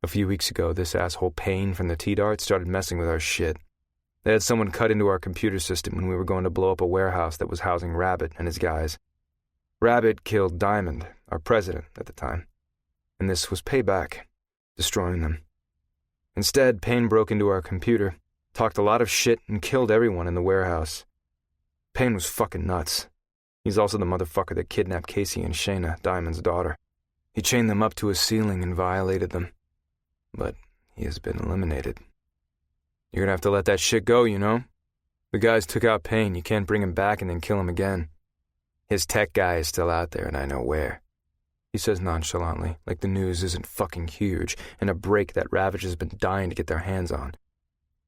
A few weeks ago, this asshole Payne from the T-Dart started messing with our shit. They had someone cut into our computer system when we were going to blow up a warehouse that was housing Rabbit and his guys. Rabbit killed Diamond, our president at the time, and this was payback, destroying them. Instead, Payne broke into our computer, talked a lot of shit, and killed everyone in the warehouse. Payne was fucking nuts. He's also the motherfucker that kidnapped Casey and Shayna, Diamond's daughter. He chained them up to a ceiling and violated them. But he has been eliminated. You're gonna have to let that shit go, you know? The guys took out Payne. You can't bring him back and then kill him again. His tech guy is still out there, and I know where. he says nonchalantly, like the news isn't fucking huge and a break that Ravage has been dying to get their hands on.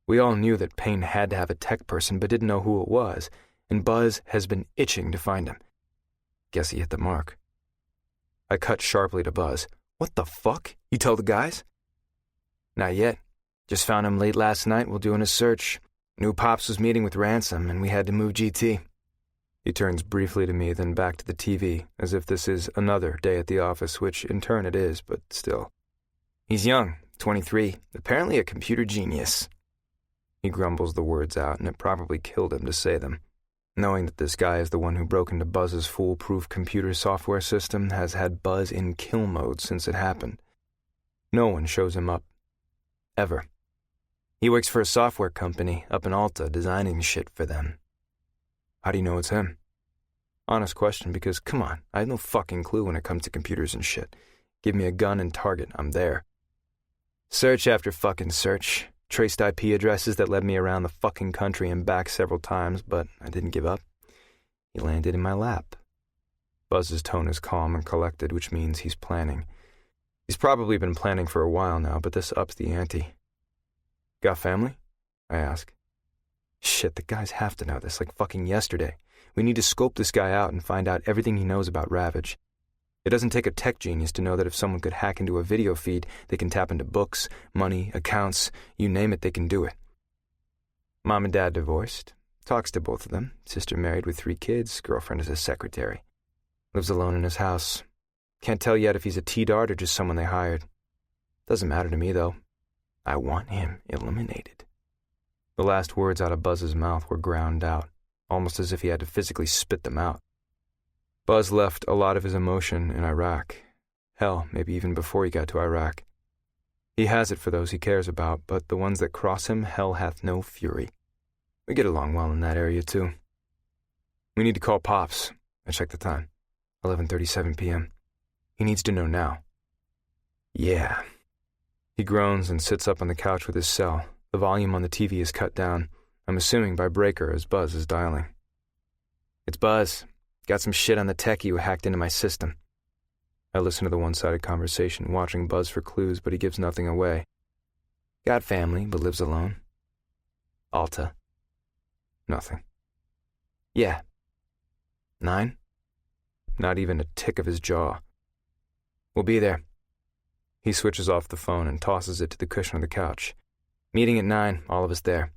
We all knew that Payne had to have a tech person but didn't know who it was, and Buzz has been itching to find him. Guess he hit the mark. I cut sharply to Buzz. What the fuck? You tell the guys? Not yet. Just found him late last night while doing a search. Knew Pops was meeting with Ransom and we had to move GT. He turns briefly to me, then back to the TV, as if this is another day at the office, which in turn it is, but still. He's young, 23, apparently a computer genius. He grumbles the words out, and it probably killed him to say them. Knowing that this guy is the one who broke into Buzz's foolproof computer software system has had Buzz in kill mode since it happened. No one shows him up. Ever. He works for a software company up in Alta designing shit for them. How do you know it's him? Honest question, because, come on, I have no fucking clue when it comes to computers and shit. Give me a gun and target, I'm there. Search after fucking search. Traced IP addresses that led me around the fucking country and back several times, but I didn't give up. He landed in my lap. Buzz's tone is calm and collected, which means he's planning. He's probably been planning for a while now, but this ups the ante. Got family? I ask. Shit, the guys have to know this, like fucking yesterday. We need to scope this guy out and find out everything he knows about Ravage. It doesn't take a tech genius to know that if someone could hack into a video feed, they can tap into books, money, accounts, you name it, they can do it. Mom and Dad divorced. Talks to both of them. Sister married with 3 kids. Girlfriend is a secretary. Lives alone in his house. Can't tell yet if he's a T-Dart or just someone they hired. Doesn't matter to me, though. I want him eliminated. The last words out of Buzz's mouth were ground out, almost as if he had to physically spit them out. Buzz left a lot of his emotion in Iraq. Hell, maybe even before he got to Iraq. He has it for those he cares about, but the ones that cross him, hell hath no fury. We get along well in that area, too. We need to call Pops. I checked the time. 11:37 p.m. He needs to know now. Yeah. He groans and sits up on the couch with his cell. The volume on the TV is cut down. I'm assuming by breaker as Buzz is dialing. It's Buzz. Got some shit on the techie who hacked into my system. I listen to the one-sided conversation, watching Buzz for clues, but he gives nothing away. Got family, but lives alone. Alta. Nothing. Yeah. 9? Not even a tick of his jaw. We'll be there. He switches off the phone and tosses it to the cushion of the couch. Meeting at 9, all of us there.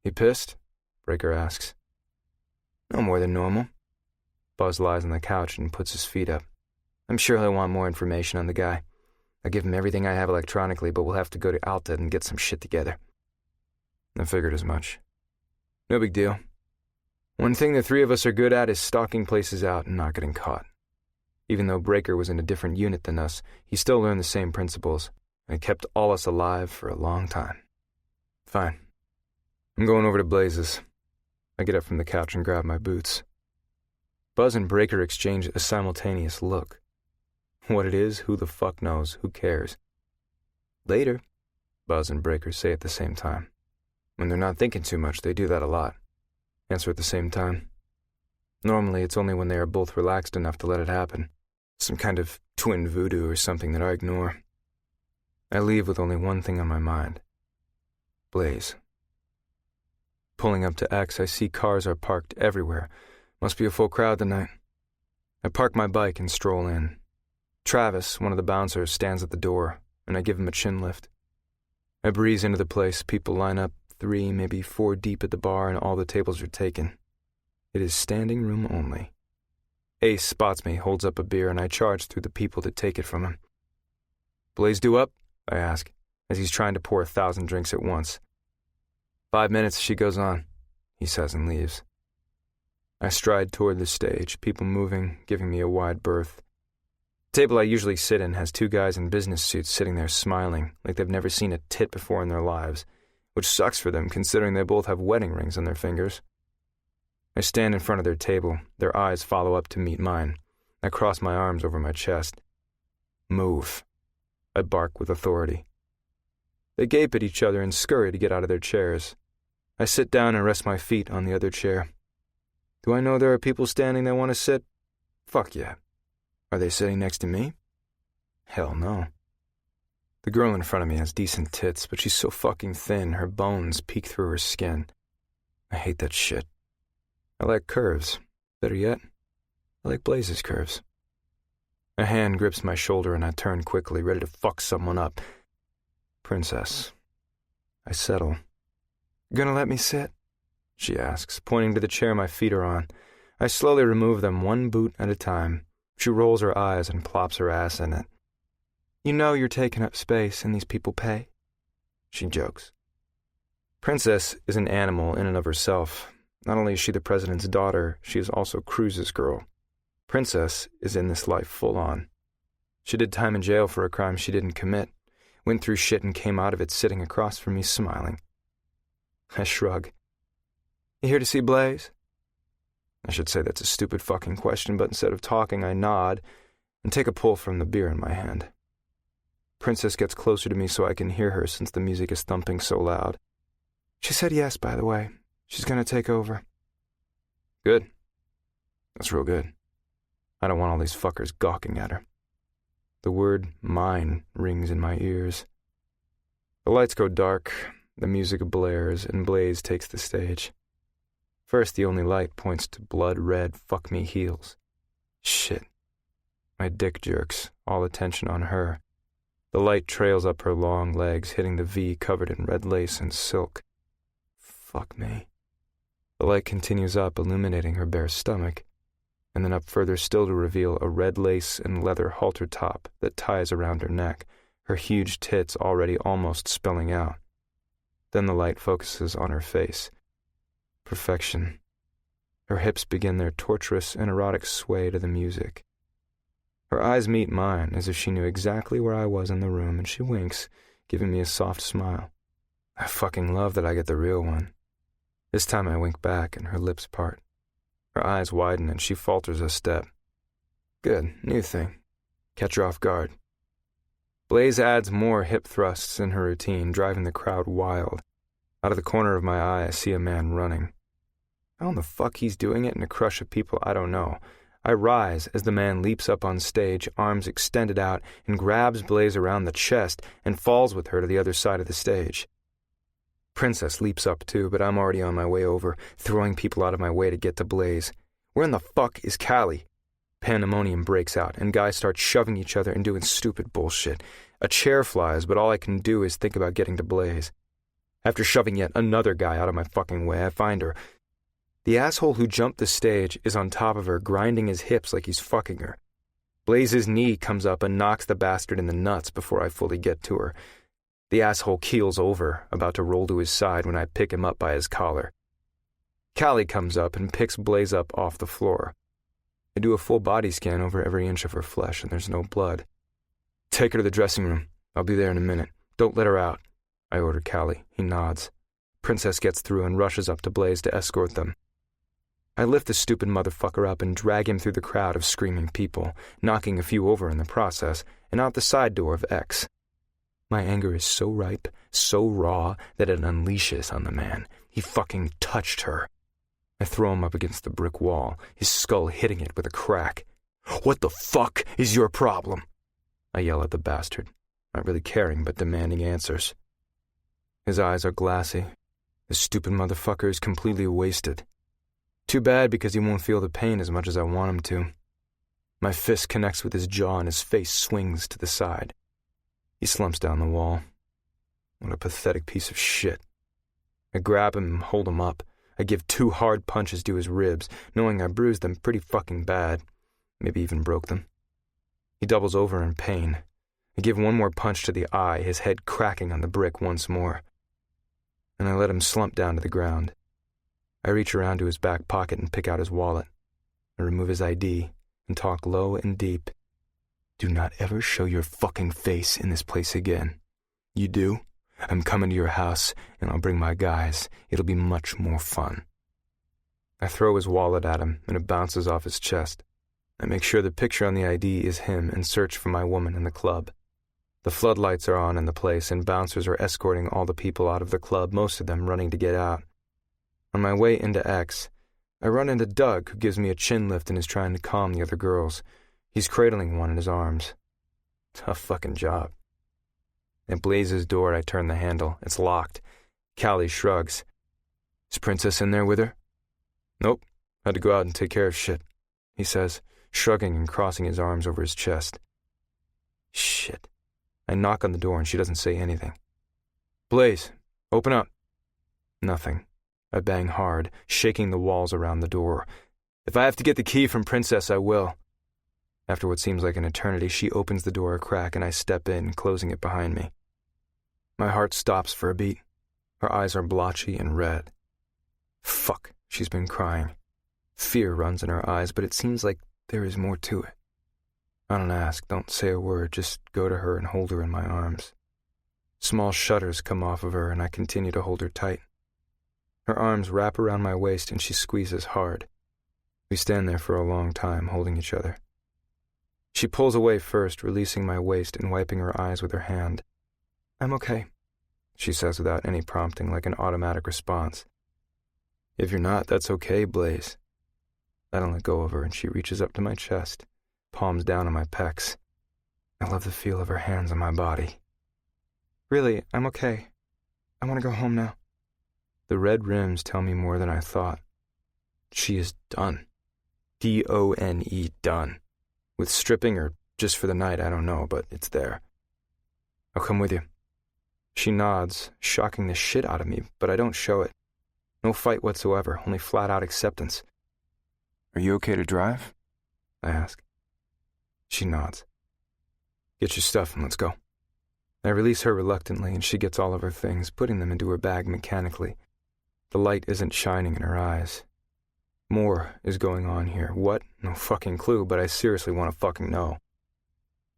You pissed? Breaker asks. No more than normal. Buzz lies on the couch and puts his feet up. I'm sure he'll want more information on the guy. I give him everything I have electronically, but we'll have to go to Alta and get some shit together. I figured as much. No big deal. One thing the 3 of us are good at is stalking places out and not getting caught. Even though Breaker was in a different unit than us, he still learned the same principles, and kept all us alive for a long time. Fine. I'm going over to Blaze's. I get up from the couch and grab my boots. Buzz and Breaker exchange a simultaneous look. What it is, who the fuck knows, who cares? Later, Buzz and Breaker say at the same time. When they're not thinking too much, they do that a lot. Answer at the same time. Normally, it's only when they are both relaxed enough to let it happen. Some kind of twin voodoo or something that I ignore. I leave with only one thing on my mind. Blaze. Pulling up to X, I see cars are parked everywhere. Must be a full crowd tonight. I park my bike and stroll in. Travis, one of the bouncers, stands at the door, and I give him a chin lift. I breeze into the place. People line up 3, maybe 4 deep at the bar, and all the tables are taken. It is standing room only. Ace spots me, holds up a beer, and I charge through the people to take it from him. Blaze due up? I ask, as he's trying to pour 1,000 drinks at once. 5 minutes, she goes on, he says and leaves. I stride toward the stage, people moving, giving me a wide berth. The table I usually sit in has 2 guys in business suits sitting there smiling, like they've never seen a tit before in their lives, which sucks for them considering they both have wedding rings on their fingers. I stand in front of their table, their eyes follow up to meet mine. I cross my arms over my chest. Move. I bark with authority. They gape at each other and scurry to get out of their chairs. I sit down and rest my feet on the other chair. Do I know there are people standing that want to sit? Fuck yeah. Are they sitting next to me? Hell no. The girl in front of me has decent tits, but she's so fucking thin, her bones peek through her skin. I hate that shit. I like curves. Better yet, I like Blaze's curves. A hand grips my shoulder and I turn quickly, ready to fuck someone up. Princess. I settle. Gonna let me sit? She asks, pointing to the chair my feet are on. I slowly remove them one boot at a time. She rolls her eyes and plops her ass in it. You know you're taking up space and these people pay? She jokes. Princess is an animal in and of herself. Not only is she the president's daughter, she is also Cruz's girl. Princess is in this life full on. She did time in jail for a crime she didn't commit, went through shit and came out of it sitting across from me smiling. I shrug. You here to see Blaze? I should say that's a stupid fucking question, but instead of talking, I nod and take a pull from the beer in my hand. Princess gets closer to me so I can hear her since the music is thumping so loud. She said yes, by the way. She's gonna take over. Good. That's real good. I don't want all these fuckers gawking at her. The word mine rings in my ears. The lights go dark, the music blares, and Blaze takes the stage. First, the only light points to blood-red fuck-me heels. Shit. My dick jerks, all attention on her. The light trails up her long legs, hitting the V covered in red lace and silk. Fuck me. The light continues up, illuminating her bare stomach, and then up further still to reveal a red lace and leather halter top that ties around her neck, her huge tits already almost spilling out. Then the light focuses on her face. Perfection. Her hips begin their torturous and erotic sway to the music. Her eyes meet mine as if she knew exactly where I was in the room, and she winks, giving me a soft smile. I fucking love that I get the real one. This time I wink back and her lips part. Her eyes widen and she falters a step. Good, new thing. Catch her off guard. Blaze adds more hip thrusts in her routine, driving the crowd wild. Out of the corner of my eye, I see a man running. How in the fuck he's doing it in a crush of people, I don't know. I rise as the man leaps up on stage, arms extended out, and grabs Blaze around the chest and falls with her to the other side of the stage. Princess leaps up too, but I'm already on my way over, throwing people out of my way to get to Blaze. Where in the fuck is Callie? Pandemonium breaks out, and guys start shoving each other and doing stupid bullshit. A chair flies, but all I can do is think about getting to Blaze. After shoving yet another guy out of my fucking way, I find her. The asshole who jumped the stage is on top of her, grinding his hips like he's fucking her. Blaze's knee comes up and knocks the bastard in the nuts before I fully get to her. The asshole keels over, about to roll to his side when I pick him up by his collar. Callie comes up and picks Blaze up off the floor. I do a full body scan over every inch of her flesh, and there's no blood. Take her to the dressing room. I'll be there in a minute. Don't let her out, I order Callie. He nods. Princess gets through and rushes up to Blaze to escort them. I lift the stupid motherfucker up and drag him through the crowd of screaming people, knocking a few over in the process, and out the side door of X. My anger is so ripe, so raw, that it unleashes on the man. He fucking touched her. I throw him up against the brick wall, his skull hitting it with a crack. What the fuck is your problem? I yell at the bastard, not really caring but demanding answers. His eyes are glassy. The stupid motherfucker is completely wasted. Too bad because he won't feel the pain as much as I want him to. My fist connects with his jaw and his face swings to the side. He slumps down the wall. What a pathetic piece of shit. I grab him and hold him up. I give 2 hard punches to his ribs, knowing I bruised them pretty fucking bad. Maybe even broke them. He doubles over in pain. I give 1 more punch to the eye, his head cracking on the brick once more. And I let him slump down to the ground. I reach around to his back pocket and pick out his wallet. I remove his ID and talk low and deep. Do not ever show your fucking face in this place again. You do? I'm coming to your house, and I'll bring my guys. It'll be much more fun. I throw his wallet at him, and it bounces off his chest. I make sure the picture on the ID is him and search for my woman in the club. The floodlights are on in the place, and bouncers are escorting all the people out of the club, most of them running to get out. On my way into X, I run into Doug, who gives me a chin lift and is trying to calm the other girls. He's cradling one in his arms. Tough fucking job. At Blaze's door, I turn the handle. It's locked. Callie shrugs. Is Princess in there with her? Nope. Had to go out and take care of shit, he says, shrugging and crossing his arms over his chest. Shit. I knock on the door and she doesn't say anything. Blaze, open up. Nothing. I bang hard, shaking the walls around the door. If I have to get the key from Princess, I will. After what seems like an eternity, she opens the door a crack and I step in, closing it behind me. My heart stops for a beat. Her eyes are blotchy and red. Fuck, she's been crying. Fear runs in her eyes, but it seems like there is more to it. I don't ask, don't say a word, just go to her and hold her in my arms. Small shudders come off of her and I continue to hold her tight. Her arms wrap around my waist and she squeezes hard. We stand there for a long time, holding each other. She pulls away first, releasing my waist and wiping her eyes with her hand. I'm okay, she says without any prompting, like an automatic response. If you're not, that's okay, Blaze. I don't let go of her and she reaches up to my chest, palms down on my pecs. I love the feel of her hands on my body. Really, I'm okay. I want to go home now. The red rims tell me more than I thought. She is done. D-O-N-E, done. With stripping or just for the night, I don't know, but it's there. I'll come with you. She nods, shocking the shit out of me, but I don't show it. No fight whatsoever, only flat-out acceptance. Are you okay to drive? I ask. She nods. Get your stuff and let's go. I release her reluctantly and she gets all of her things, putting them into her bag mechanically. The light isn't shining in her eyes. More is going on here. What? No fucking clue, but I seriously want to fucking know.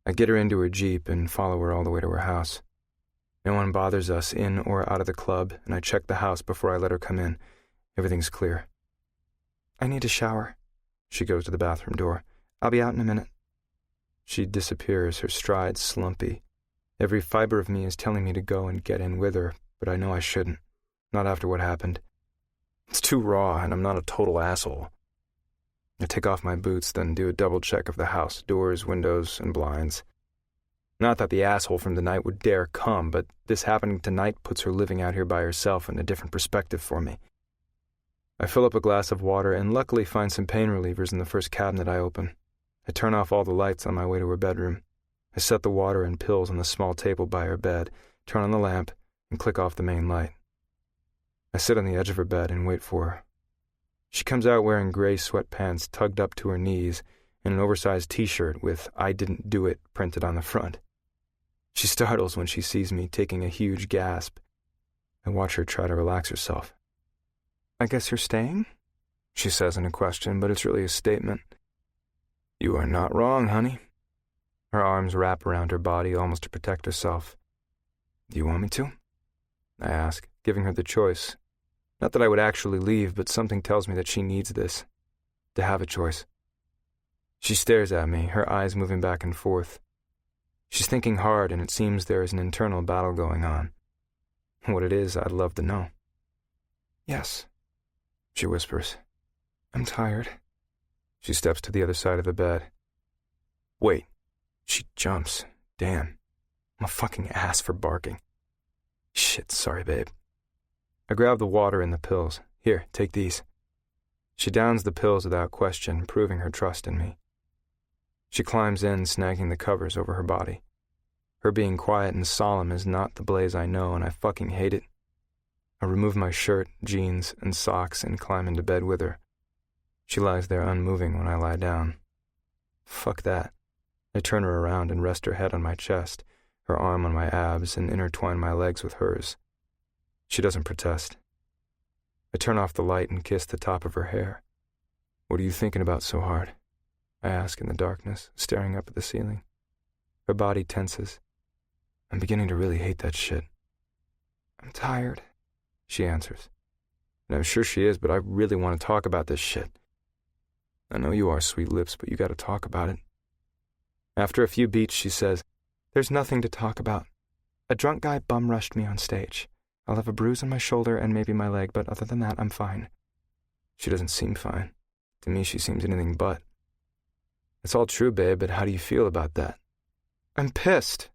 I get her into her Jeep and follow her all the way to her house. No one bothers us in or out of the club, and I check the house before I let her come in. Everything's clear. I need a shower. She goes to the bathroom door. I'll be out in a minute. She disappears, her strides slumpy. Every fiber of me is telling me to go and get in with her, but I know I shouldn't. Not after what happened. It's too raw, and I'm not a total asshole. I take off my boots, then do a double check of the house, doors, windows, and blinds. Not that the asshole from the night would dare come, but this happening tonight puts her living out here by herself in a different perspective for me. I fill up a glass of water and luckily find some pain relievers in the first cabinet I open. I turn off all the lights on my way to her bedroom. I set the water and pills on the small table by her bed, turn on the lamp, and click off the main light. I sit on the edge of her bed and wait for her. She comes out wearing gray sweatpants tugged up to her knees and an oversized t-shirt with "I didn't do it" printed on the front. She startles when she sees me, taking a huge gasp. I watch her try to relax herself. I guess you're staying? She says in a question, but it's really a statement. You are not wrong, honey. Her arms wrap around her body almost to protect herself. Do you want me to? I ask, giving her the choice. Not that I would actually leave, but something tells me that she needs this. To have a choice. She stares at me, her eyes moving back and forth. She's thinking hard, and it seems there is an internal battle going on. What it is, I'd love to know. Yes, she whispers. I'm tired. She steps to the other side of the bed. Wait. She jumps. Damn. I'm a fucking ass for barking. Shit, sorry, babe. I grab the water and the pills. Here, take these. She downs the pills without question, proving her trust in me. She climbs in, snagging the covers over her body. Her being quiet and solemn is not the Blaze I know, and I fucking hate it. I remove my shirt, jeans, and socks and climb into bed with her. She lies there unmoving when I lie down. Fuck that. I turn her around and rest her head on my chest, her arm on my abs, and intertwine my legs with hers. She doesn't protest. I turn off the light and kiss the top of her hair. What are you thinking about so hard? I ask in the darkness, staring up at the ceiling. Her body tenses. I'm beginning to really hate that shit. I'm tired, she answers. And I'm sure she is, but I really want to talk about this shit. I know you are, sweet lips, but you gotta talk about it. After a few beats, she says, There's nothing to talk about. A drunk guy bum-rushed me on stage. I'll have a bruise on my shoulder and maybe my leg, but other than that, I'm fine. She doesn't seem fine. To me, she seems anything but. It's all true, babe, but how do you feel about that? I'm pissed.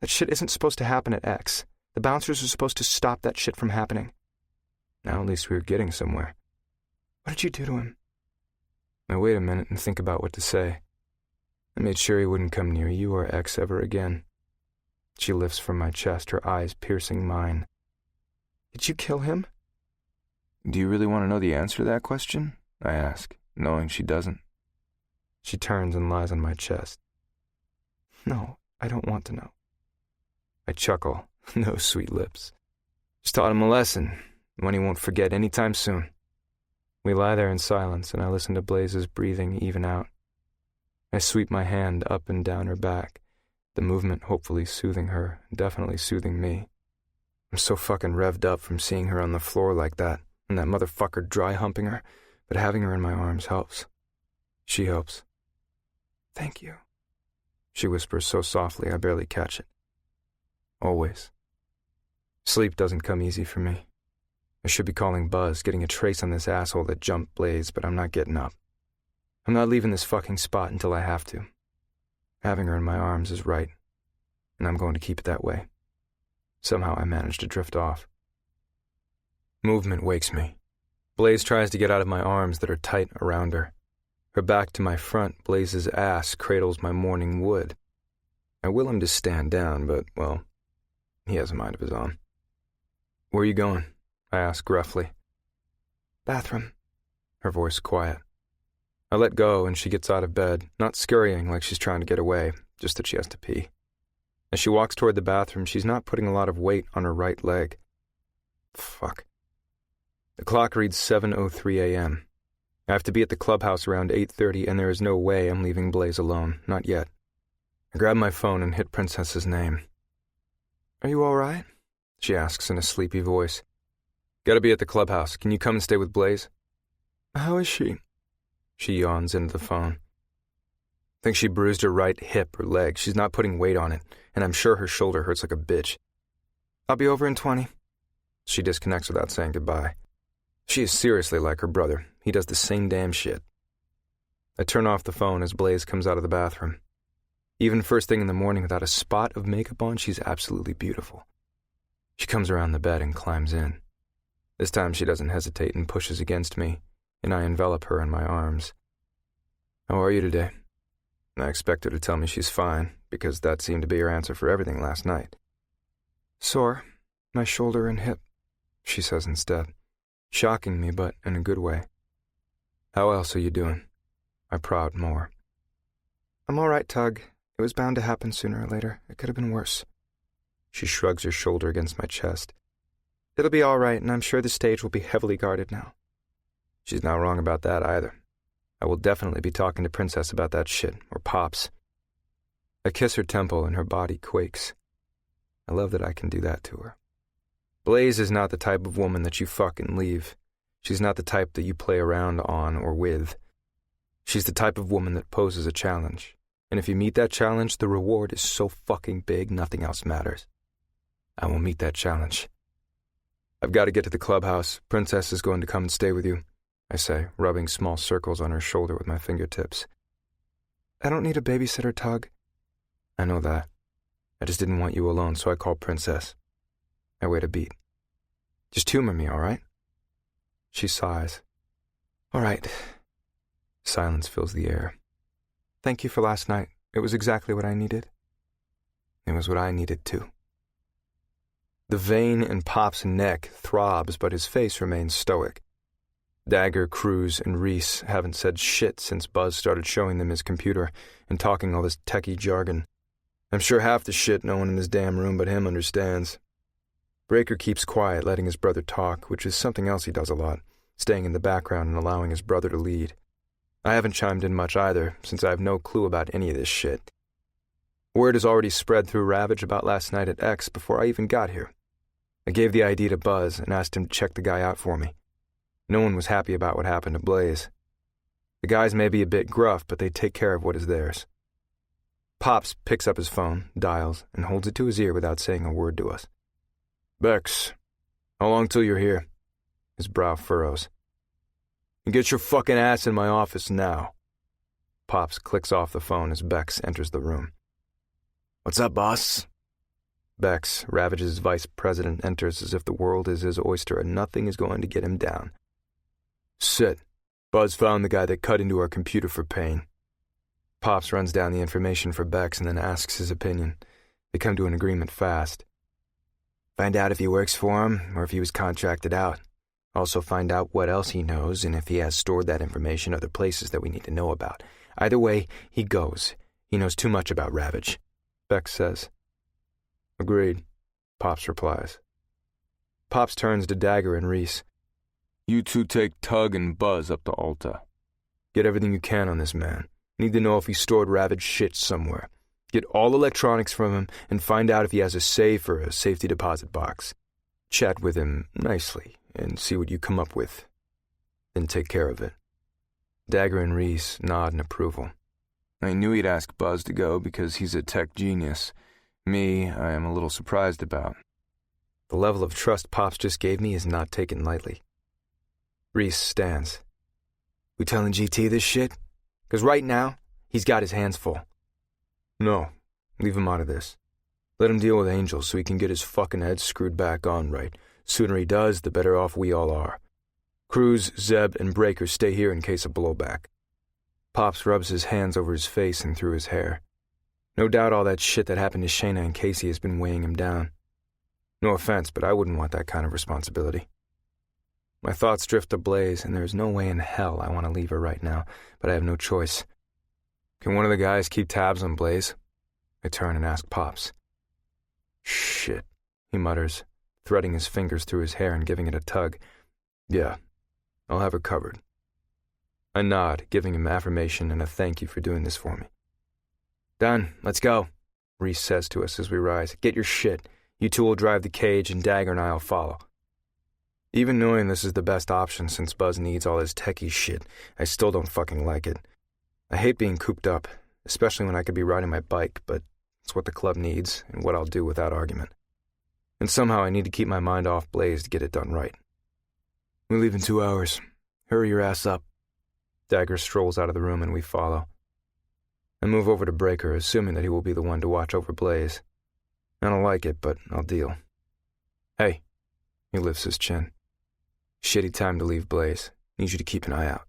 That shit isn't supposed to happen at X. The bouncers are supposed to stop that shit from happening. Now at least we were getting somewhere. What did you do to him? I wait a minute and think about what to say. I made sure he wouldn't come near you or X ever again. She lifts from my chest, her eyes piercing mine. Did you kill him? Do you really want to know the answer to that question? I ask, knowing she doesn't. She turns and lies on my chest. No, I don't want to know. I chuckle. No sweet lips. Just taught him a lesson, one he won't forget anytime soon. We lie there in silence, and I listen to Blaze's breathing even out. I sweep my hand up and down her back, the movement hopefully soothing her, definitely soothing me. I'm so fucking revved up from seeing her on the floor like that, and that motherfucker dry humping her, but having her in my arms helps. She helps. Thank you, she whispers so softly I barely catch it. Always. Sleep doesn't come easy for me. I should be calling Buzz, getting a trace on this asshole that jumped Blaze, but I'm not getting up. I'm not leaving this fucking spot until I have to. Having her in my arms is right, and I'm going to keep it that way. Somehow I manage to drift off. Movement wakes me. Blaze tries to get out of my arms that are tight around her. Her back to my front, Blaze's ass cradles my morning wood. I will him to stand down, but, well, he has a mind of his own. Where are you going? I ask gruffly. Bathroom. Her voice quiet. I let go and she gets out of bed, not scurrying like she's trying to get away, just that she has to pee. As she walks toward the bathroom, she's not putting a lot of weight on her right leg. Fuck. The clock reads 7:03 a.m. I have to be at the clubhouse around 8:30, and there is no way I'm leaving Blaze alone, not yet. I grab my phone and hit Princess's name. Are you all right? She asks in a sleepy voice. Gotta be at the clubhouse. Can you come and stay with Blaze? How is she? She yawns into the phone. Think she bruised her right hip or leg. She's not putting weight on it, and I'm sure her shoulder hurts like a bitch. I'll be over in 20. She disconnects without saying goodbye. She is seriously like her brother. He does the same damn shit. I turn off the phone as Blaze comes out of the bathroom. Even first thing in the morning without a spot of makeup on, she's absolutely beautiful. She comes around the bed and climbs in. This time she doesn't hesitate and pushes against me, and I envelop her in my arms. How are you today? I expect her to tell me she's fine, because that seemed to be her answer for everything last night. Sore. My shoulder and hip, she says instead, shocking me, but in a good way. How else are you doing? I prod more. I'm all right, Tug. It was bound to happen sooner or later. It could have been worse. She shrugs her shoulder against my chest. It'll be all right, and I'm sure the stage will be heavily guarded now. She's not wrong about that either. I will definitely be talking to Princess about that shit, or Pops. I kiss her temple and her body quakes. I love that I can do that to her. Blaze is not the type of woman that you fuck and leave. She's not the type that you play around on or with. She's the type of woman that poses a challenge. And if you meet that challenge, the reward is so fucking big, nothing else matters. I will meet that challenge. I've got to get to the clubhouse. Princess is going to come and stay with you, I say, rubbing small circles on her shoulder with my fingertips. I don't need a babysitter, Tug. I know that. I just didn't want you alone, so I called Princess. I wait a beat. Just humor me, all right? She sighs. All right. Silence fills the air. Thank you for last night. It was exactly what I needed. It was what I needed, too. The vein in Pop's neck throbs, but his face remains stoic. Dagger, Cruz, and Reese haven't said shit since Buzz started showing them his computer and talking all this techie jargon. I'm sure half the shit no one in this damn room but him understands. Breaker keeps quiet, letting his brother talk, which is something else he does a lot, staying in the background and allowing his brother to lead. I haven't chimed in much either, since I have no clue about any of this shit. Word has already spread through Ravage about last night at X before I even got here. I gave the ID to Buzz and asked him to check the guy out for me. No one was happy about what happened to Blaze. The guys may be a bit gruff, but they take care of what is theirs. Pops picks up his phone, dials, and holds it to his ear without saying a word to us. Bex, how long till you're here? His brow furrows. And get your fucking ass in my office now. Pops clicks off the phone as Bex enters the room. "What's up, boss?" Bex, Ravage's vice president, enters as if the world is his oyster and nothing is going to get him down. "Sit. Buzz found the guy that cut into our computer for Payne." Pops runs down the information for Bex and then asks his opinion. They come to an agreement fast. "Find out if he works for him or if he was contracted out. Also find out what else he knows and if he has stored that information other places that we need to know about. Either way, he goes. He knows too much about Ravage," Bex says. "Agreed," Pops replies. Pops turns to Dagger and Reese. "You two take Tug and Buzz up to Alta. Get everything you can on this man. Need to know if he stored Ravage shit somewhere. Get all electronics from him and find out if he has a safe or a safety deposit box. Chat with him nicely and see what you come up with. Then take care of it." Dagger and Reese nod in approval. "I knew he'd ask Buzz to go because he's a tech genius. Me, I am a little surprised about. The level of trust Pops just gave me is not taken lightly." Reese stands. "We telling GT this shit? Because right now, he's got his hands full." "No, leave him out of this. Let him deal with Angel so he can get his fucking head screwed back on right. Sooner he does, the better off we all are. Cruz, Zeb, and Breaker stay here in case of blowback." Pops rubs his hands over his face and through his hair. No doubt all that shit that happened to Shayna and Casey has been weighing him down. No offense, but I wouldn't want that kind of responsibility. My thoughts drift to Blaze, and there's no way in hell I want to leave her right now, but I have no choice. "Can one of the guys keep tabs on Blaze?" I turn and ask Pops. "Shit," he mutters, threading his fingers through his hair and giving it a tug. "Yeah, I'll have her covered." I nod, giving him affirmation and a thank you for doing this for me. "Done. Let's go," Reese says to us as we rise. "Get your shit. You two will drive the cage and Dagger and I'll follow." Even knowing this is the best option since Buzz needs all his techie shit, I still don't fucking like it. I hate being cooped up, especially when I could be riding my bike, but it's what the club needs and what I'll do without argument. And somehow I need to keep my mind off Blaze to get it done right. "We leave in 2 hours. Hurry your ass up." Dagger strolls out of the room and we follow. I move over to Breaker, assuming that he will be the one to watch over Blaze. I don't like it, but I'll deal. "Hey," he lifts his chin. "Shitty time to leave Blaze. Need you to keep an eye out."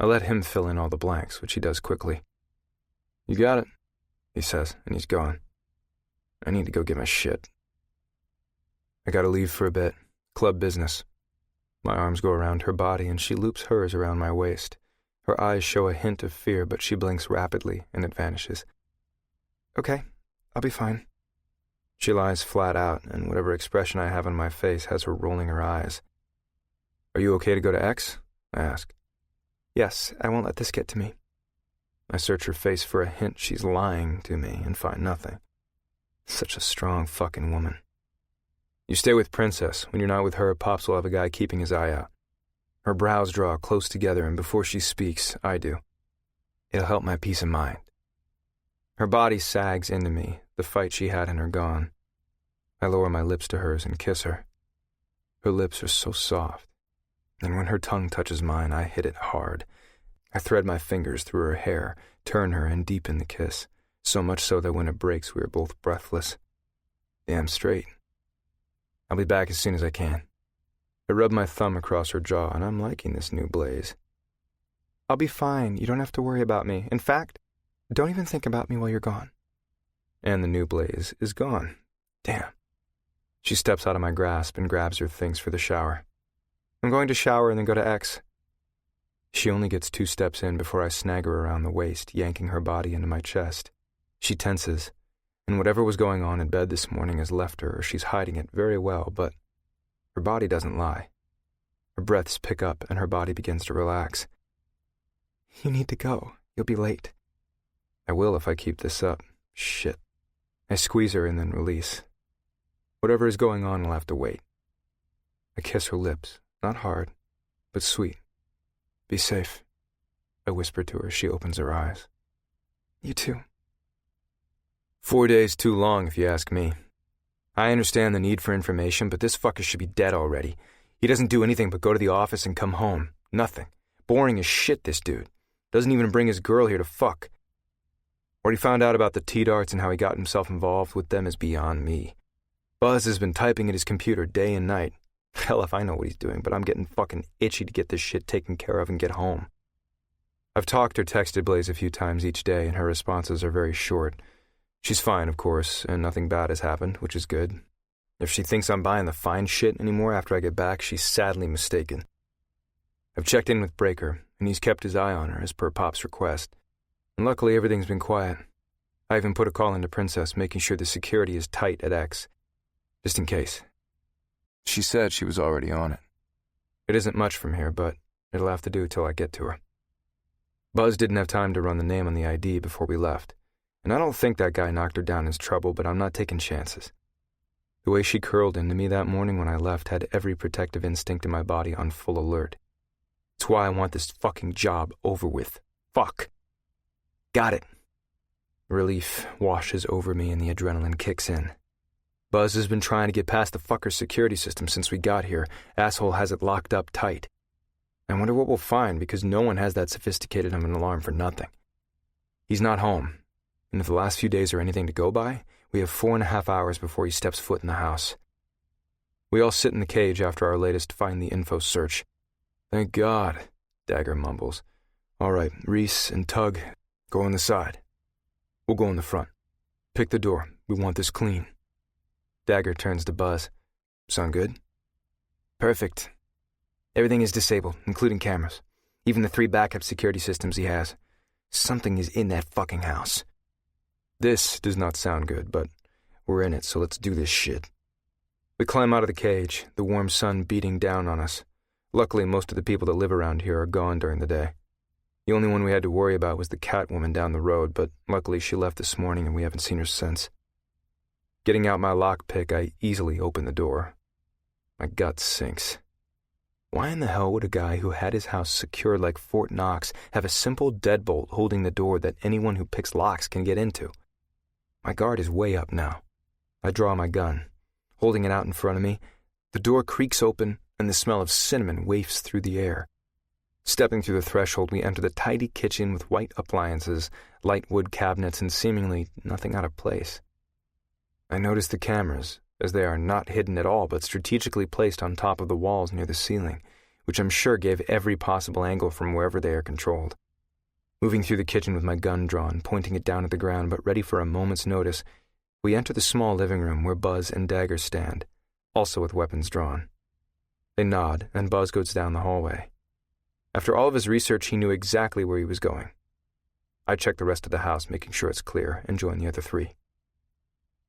I let him fill in all the blanks, which he does quickly. "You got it," he says, and he's gone. I need to go get my shit. I gotta leave for a bit. Club business. My arms go around her body and she loops hers around my waist. Her eyes show a hint of fear, but she blinks rapidly and it vanishes. "Okay, I'll be fine." She lies flat out, and whatever expression I have on my face has her rolling her eyes. "Are you okay to go to X?" I ask. "Yes, I won't let this get to me." I search her face for a hint she's lying to me and find nothing. Such a strong fucking woman. "You stay with Princess. When you're not with her, Pops will have a guy keeping his eye out." Her brows draw close together, and before she speaks, I do. "It'll help my peace of mind." Her body sags into me, the fight she had in her gone. I lower my lips to hers and kiss her. Her lips are so soft, and when her tongue touches mine, I hit it hard. I thread my fingers through her hair, turn her, and deepen the kiss, so much so that when it breaks, we are both breathless. Damn straight. I'll be back as soon as I can. I rub my thumb across her jaw, and I'm liking this new Blaze. "I'll be fine. You don't have to worry about me. In fact, don't even think about me while you're gone." And the new Blaze is gone. Damn. She steps out of my grasp and grabs her things for the shower. "I'm going to shower and then go to X." She only gets 2 steps in before I snag her around the waist, yanking her body into my chest. She tenses, and whatever was going on in bed this morning has left her, or she's hiding it very well, but her body doesn't lie. Her breaths pick up and her body begins to relax. "You need to go. You'll be late." I will if I keep this up. Shit. I squeeze her and then release. Whatever is going on will have to wait. I kiss her lips, not hard, but sweet. "Be safe," I whisper to her as she opens her eyes. "You too." 4 days too long, if you ask me. I understand the need for information, but this fucker should be dead already. He doesn't do anything but go to the office and come home. Nothing. Boring as shit, this dude. Doesn't even bring his girl here to fuck. What he found out about the T-darts and how he got himself involved with them is beyond me. Buzz has been typing at his computer day and night. Hell if I know what he's doing, but I'm getting fucking itchy to get this shit taken care of and get home. I've talked or texted Blaze a few times each day, and her responses are very short. She's fine, of course, and nothing bad has happened, which is good. If she thinks I'm buying the fine shit anymore after I get back, she's sadly mistaken. I've checked in with Breaker, and he's kept his eye on her, as per Pop's request. And luckily, everything's been quiet. I even put a call into Princess, making sure the security is tight at X, just in case. She said she was already on it. It isn't much from here, but it'll have to do till I get to her. Buzz didn't have time to run the name on the ID before we left, and I don't think that guy knocked her down as trouble, but I'm not taking chances. The way she curled into me that morning when I left had every protective instinct in my body on full alert. It's why I want this fucking job over with. Fuck. Got it. Relief washes over me and the adrenaline kicks in. Buzz has been trying to get past the fucker's security system since we got here. Asshole has it locked up tight. I wonder what we'll find, because no one has that sophisticated of an alarm for nothing. He's not home, and if the last few days are anything to go by, we have 4.5 hours before he steps foot in the house. We all sit in the cage after our latest Find the Info search. Thank God, Dagger mumbles. All right, Reese and Tug, go on the side. We'll go in the front. Pick the door. We want this clean. Dagger turns to Buzz. Sound good? Perfect. Everything is disabled, including cameras. Even the 3 backup security systems he has. Something is in that fucking house. This does not sound good, but we're in it, so let's do this shit. We climb out of the cage, the warm sun beating down on us. Luckily, most of the people that live around here are gone during the day. The only one we had to worry about was the cat woman down the road, but luckily she left this morning and we haven't seen her since. Getting out my lockpick, I easily open the door. My gut sinks. Why in the hell would a guy who had his house secured like Fort Knox have a simple deadbolt holding the door that anyone who picks locks can get into? My guard is way up now. I draw my gun. Holding it out in front of me, the door creaks open and the smell of cinnamon wafts through the air. Stepping through the threshold, we enter the tidy kitchen with white appliances, light wood cabinets, and seemingly nothing out of place. I notice the cameras, as they are not hidden at all but strategically placed on top of the walls near the ceiling, which I'm sure gave every possible angle from wherever they are controlled. Moving through the kitchen with my gun drawn, pointing it down at the ground but ready for a moment's notice, we enter the small living room where Buzz and Dagger stand, also with weapons drawn. They nod, and Buzz goes down the hallway. After all of his research, he knew exactly where he was going. I check the rest of the house, making sure it's clear, and join the other 3.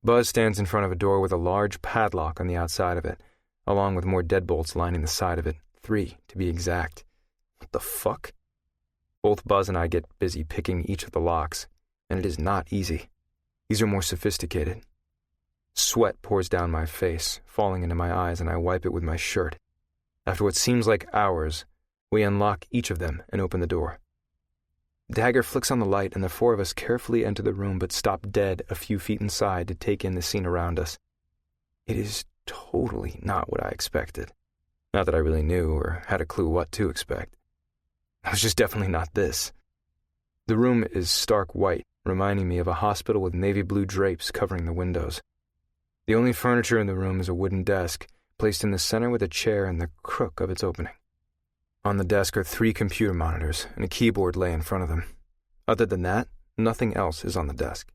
Buzz stands in front of a door with a large padlock on the outside of it, along with more deadbolts lining the side of it, 3 to be exact. What the fuck? Both Buzz and I get busy picking each of the locks, and it is not easy. These are more sophisticated. Sweat pours down my face, falling into my eyes, and I wipe it with my shirt. After what seems like hours, we unlock each of them and open the door. Dagger flicks on the light, and the 4 of us carefully enter the room but stop dead a few feet inside to take in the scene around us. It is totally not what I expected. Not that I really knew or had a clue what to expect. It was just definitely not this. The room is stark white, reminding me of a hospital with navy blue drapes covering the windows. The only furniture in the room is a wooden desk, placed in the center with a chair in the crook of its opening. On the desk are 3 computer monitors, and a keyboard lay in front of them. Other than that, nothing else is on the desk.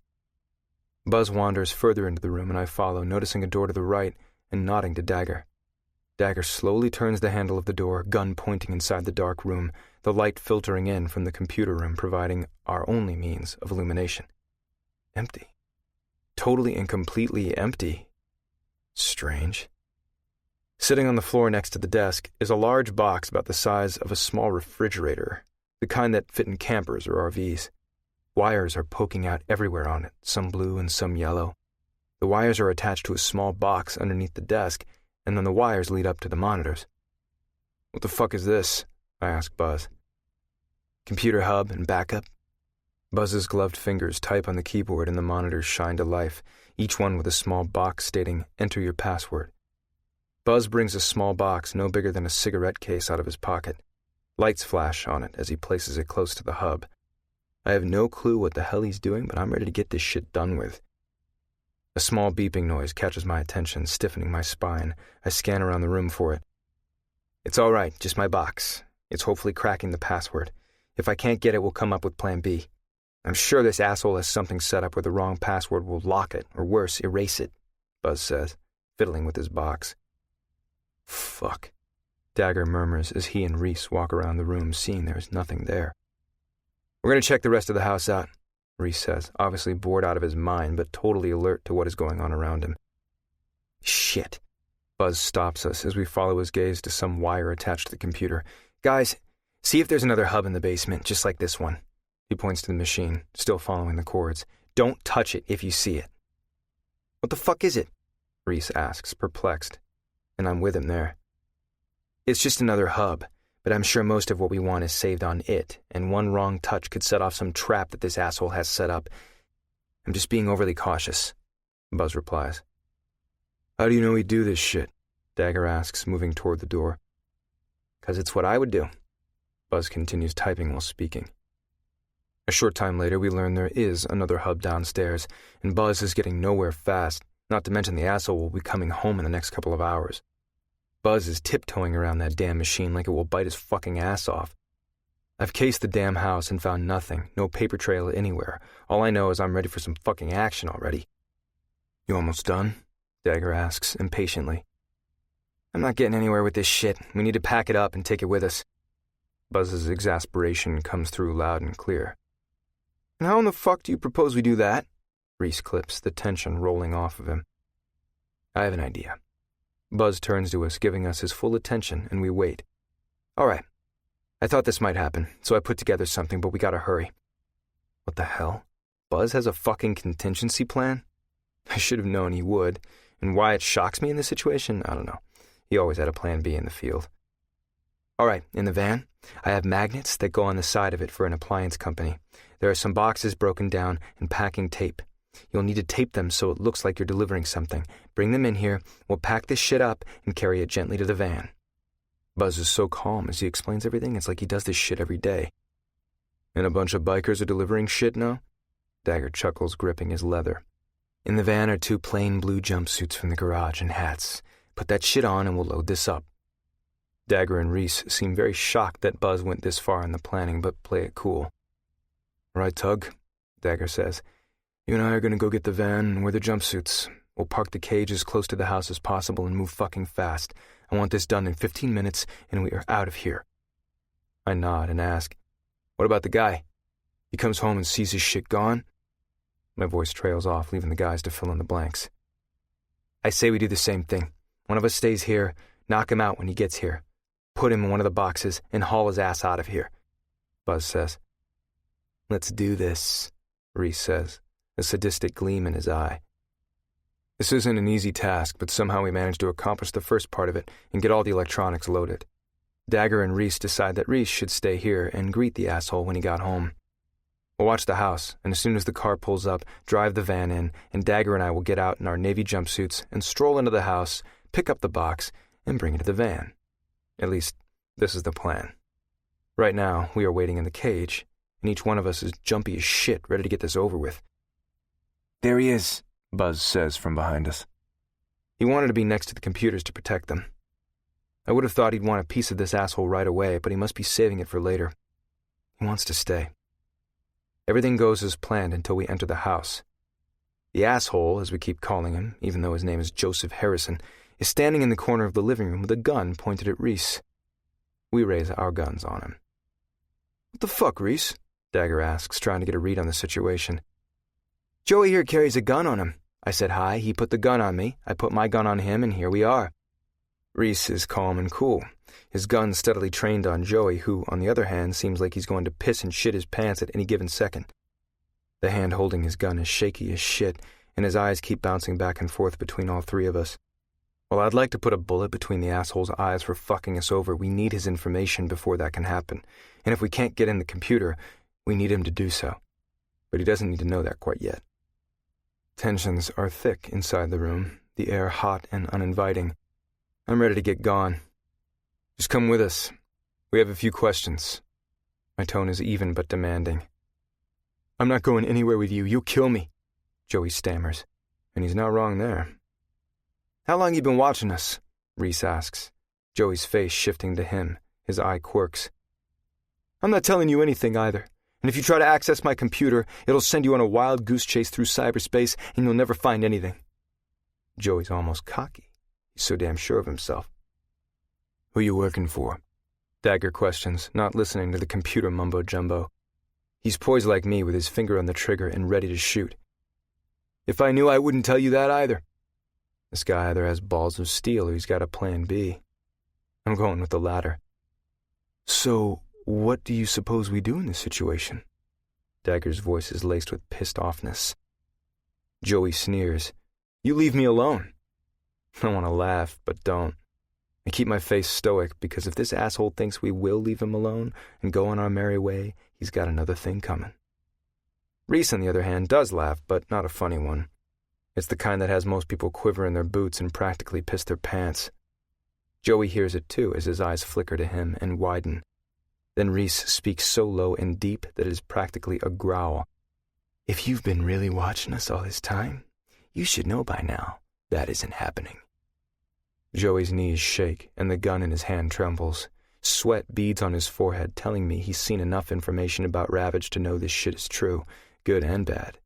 Buzz wanders further into the room, and I follow, noticing a door to the right and nodding to Dagger. Dagger slowly turns the handle of the door, gun pointing inside the dark room, the light filtering in from the computer room, providing our only means of illumination. Empty. Totally and completely empty. Strange. Sitting on the floor next to the desk is a large box about the size of a small refrigerator, the kind that fit in campers or RVs. Wires are poking out everywhere on it, some blue and some yellow. The wires are attached to a small box underneath the desk, and then the wires lead up to the monitors. What the fuck is this? I ask Buzz. Computer hub and backup? Buzz's gloved fingers type on the keyboard and the monitors shine to life, each one with a small box stating, "Enter your password." Buzz brings a small box no bigger than a cigarette case out of his pocket. Lights flash on it as he places it close to the hub. I have no clue what the hell he's doing, but I'm ready to get this shit done with. A small beeping noise catches my attention, stiffening my spine. I scan around the room for it. It's all right, just my box. It's hopefully cracking the password. If I can't get it, we'll come up with plan B. I'm sure this asshole has something set up where the wrong password will lock it, or worse, erase it, Buzz says, fiddling with his box. Fuck, Dagger murmurs as he and Reese walk around the room, seeing there is nothing there. We're going to check the rest of the house out, Reese says, obviously bored out of his mind, but totally alert to what is going on around him. Shit. Buzz stops us as we follow his gaze to some wire attached to the computer. Guys, see if there's another hub in the basement, just like this one. He points to the machine, still following the cords. Don't touch it if you see it. What the fuck is it? Reese asks, perplexed, and I'm with him there. It's just another hub, but I'm sure most of what we want is saved on it, and one wrong touch could set off some trap that this asshole has set up. I'm just being overly cautious, Buzz replies. How do you know he'd do this shit? Dagger asks, moving toward the door. 'Cause it's what I would do. Buzz continues typing while speaking. A short time later, we learn there is another hub downstairs, and Buzz is getting nowhere fast, not to mention the asshole will be coming home in the next couple of hours. Buzz is tiptoeing around that damn machine like it will bite his fucking ass off. I've cased the damn house and found nothing, no paper trail anywhere. All I know is I'm ready for some fucking action already. You almost done? Dagger asks, impatiently. I'm not getting anywhere with this shit. We need to pack it up and take it with us. Buzz's exasperation comes through loud and clear. And how in the fuck do you propose we do that? Reese clips, the tension rolling off of him. I have an idea. Buzz turns to us, giving us his full attention, and we wait. All right. I thought this might happen, so I put together something, but we gotta hurry. What the hell? Buzz has a fucking contingency plan? I should have known he would, and why it shocks me in this situation, I don't know. He always had a plan B in the field. All right, in the van, I have magnets that go on the side of it for an appliance company. There are some boxes broken down and packing tape. You'll need to tape them so it looks like you're delivering something. Bring them in here, we'll pack this shit up and carry it gently to the van. Buzz is so calm as he explains everything, it's like he does this shit every day. And a bunch of bikers are delivering shit now? Dagger chuckles, gripping his leather. In the van are 2 plain blue jumpsuits from the garage and hats. Put that shit on and we'll load this up. Dagger and Reese seem very shocked that Buzz went this far in the planning, but play it cool. Right, Tug, Dagger says. You and I are going to go get the van and wear the jumpsuits. We'll park the cage as close to the house as possible and move fucking fast. I want this done in 15 minutes and we are out of here. I nod and ask, what about the guy? He comes home and sees his shit gone? My voice trails off, leaving the guys to fill in the blanks. I say we do the same thing. One of us stays here, knock him out when he gets here. Put him in one of the boxes and haul his ass out of here, Buzz says. Let's do this, Reese says, a sadistic gleam in his eye. This isn't an easy task, but somehow we managed to accomplish the first part of it and get all the electronics loaded. Dagger and Reese decide that Reese should stay here and greet the asshole when he got home. We'll watch the house, and as soon as the car pulls up, drive the van in, and Dagger and I will get out in our navy jumpsuits and stroll into the house, pick up the box, and bring it to the van. At least, this is the plan. Right now, we are waiting in the cage, and each one of us is jumpy as shit, ready to get this over with. There he is, Buzz says from behind us. He wanted to be next to the computers to protect them. I would have thought he'd want a piece of this asshole right away, but he must be saving it for later. He wants to stay. Everything goes as planned until we enter the house. The asshole, as we keep calling him, even though his name is Joseph Harrison, is standing in the corner of the living room with a gun pointed at Reese. We raise our guns on him. What the fuck, Reese? Dagger asks, trying to get a read on the situation. Joey here carries a gun on him. I said hi, he put the gun on me, I put my gun on him, and here we are. Reese is calm and cool, his gun steadily trained on Joey, who, on the other hand, seems like he's going to piss and shit his pants at any given second. The hand holding his gun is shaky as shit, and his eyes keep bouncing back and forth between all 3 of us. While I'd like to put a bullet between the asshole's eyes for fucking us over, we need his information before that can happen, and if we can't get in the computer, we need him to do so. But he doesn't need to know that quite yet. Tensions are thick inside the room, the air hot and uninviting. I'm ready to get gone. Just come with us. We have a few questions. My tone is even but demanding. I'm not going anywhere with you. You'll kill me, Joey stammers. And he's not wrong there. How long you been watching us? Reese asks, Joey's face shifting to him, his eye quirks. I'm not telling you anything either. And if you try to access my computer, it'll send you on a wild goose chase through cyberspace and you'll never find anything. Joey's almost cocky. He's so damn sure of himself. Who you working for? Dagger questions, not listening to the computer mumbo-jumbo. He's poised like me with his finger on the trigger and ready to shoot. If I knew, I wouldn't tell you that either. This guy either has balls of steel or he's got a plan B. I'm going with the latter. So, what do you suppose we do in this situation? Dagger's voice is laced with pissed offness. Joey sneers. You leave me alone. I want to laugh, but don't. I keep my face stoic because if this asshole thinks we will leave him alone and go on our merry way, he's got another thing coming. Reese, on the other hand, does laugh, but not a funny one. It's the kind that has most people quiver in their boots and practically piss their pants. Joey hears it too as his eyes flicker to him and widen. Then Reese speaks so low and deep that it is practically a growl. If you've been really watching us all this time, you should know by now that isn't happening. Joey's knees shake and the gun in his hand trembles. Sweat beads on his forehead telling me he's seen enough information about Ravage to know this shit is true, good and bad.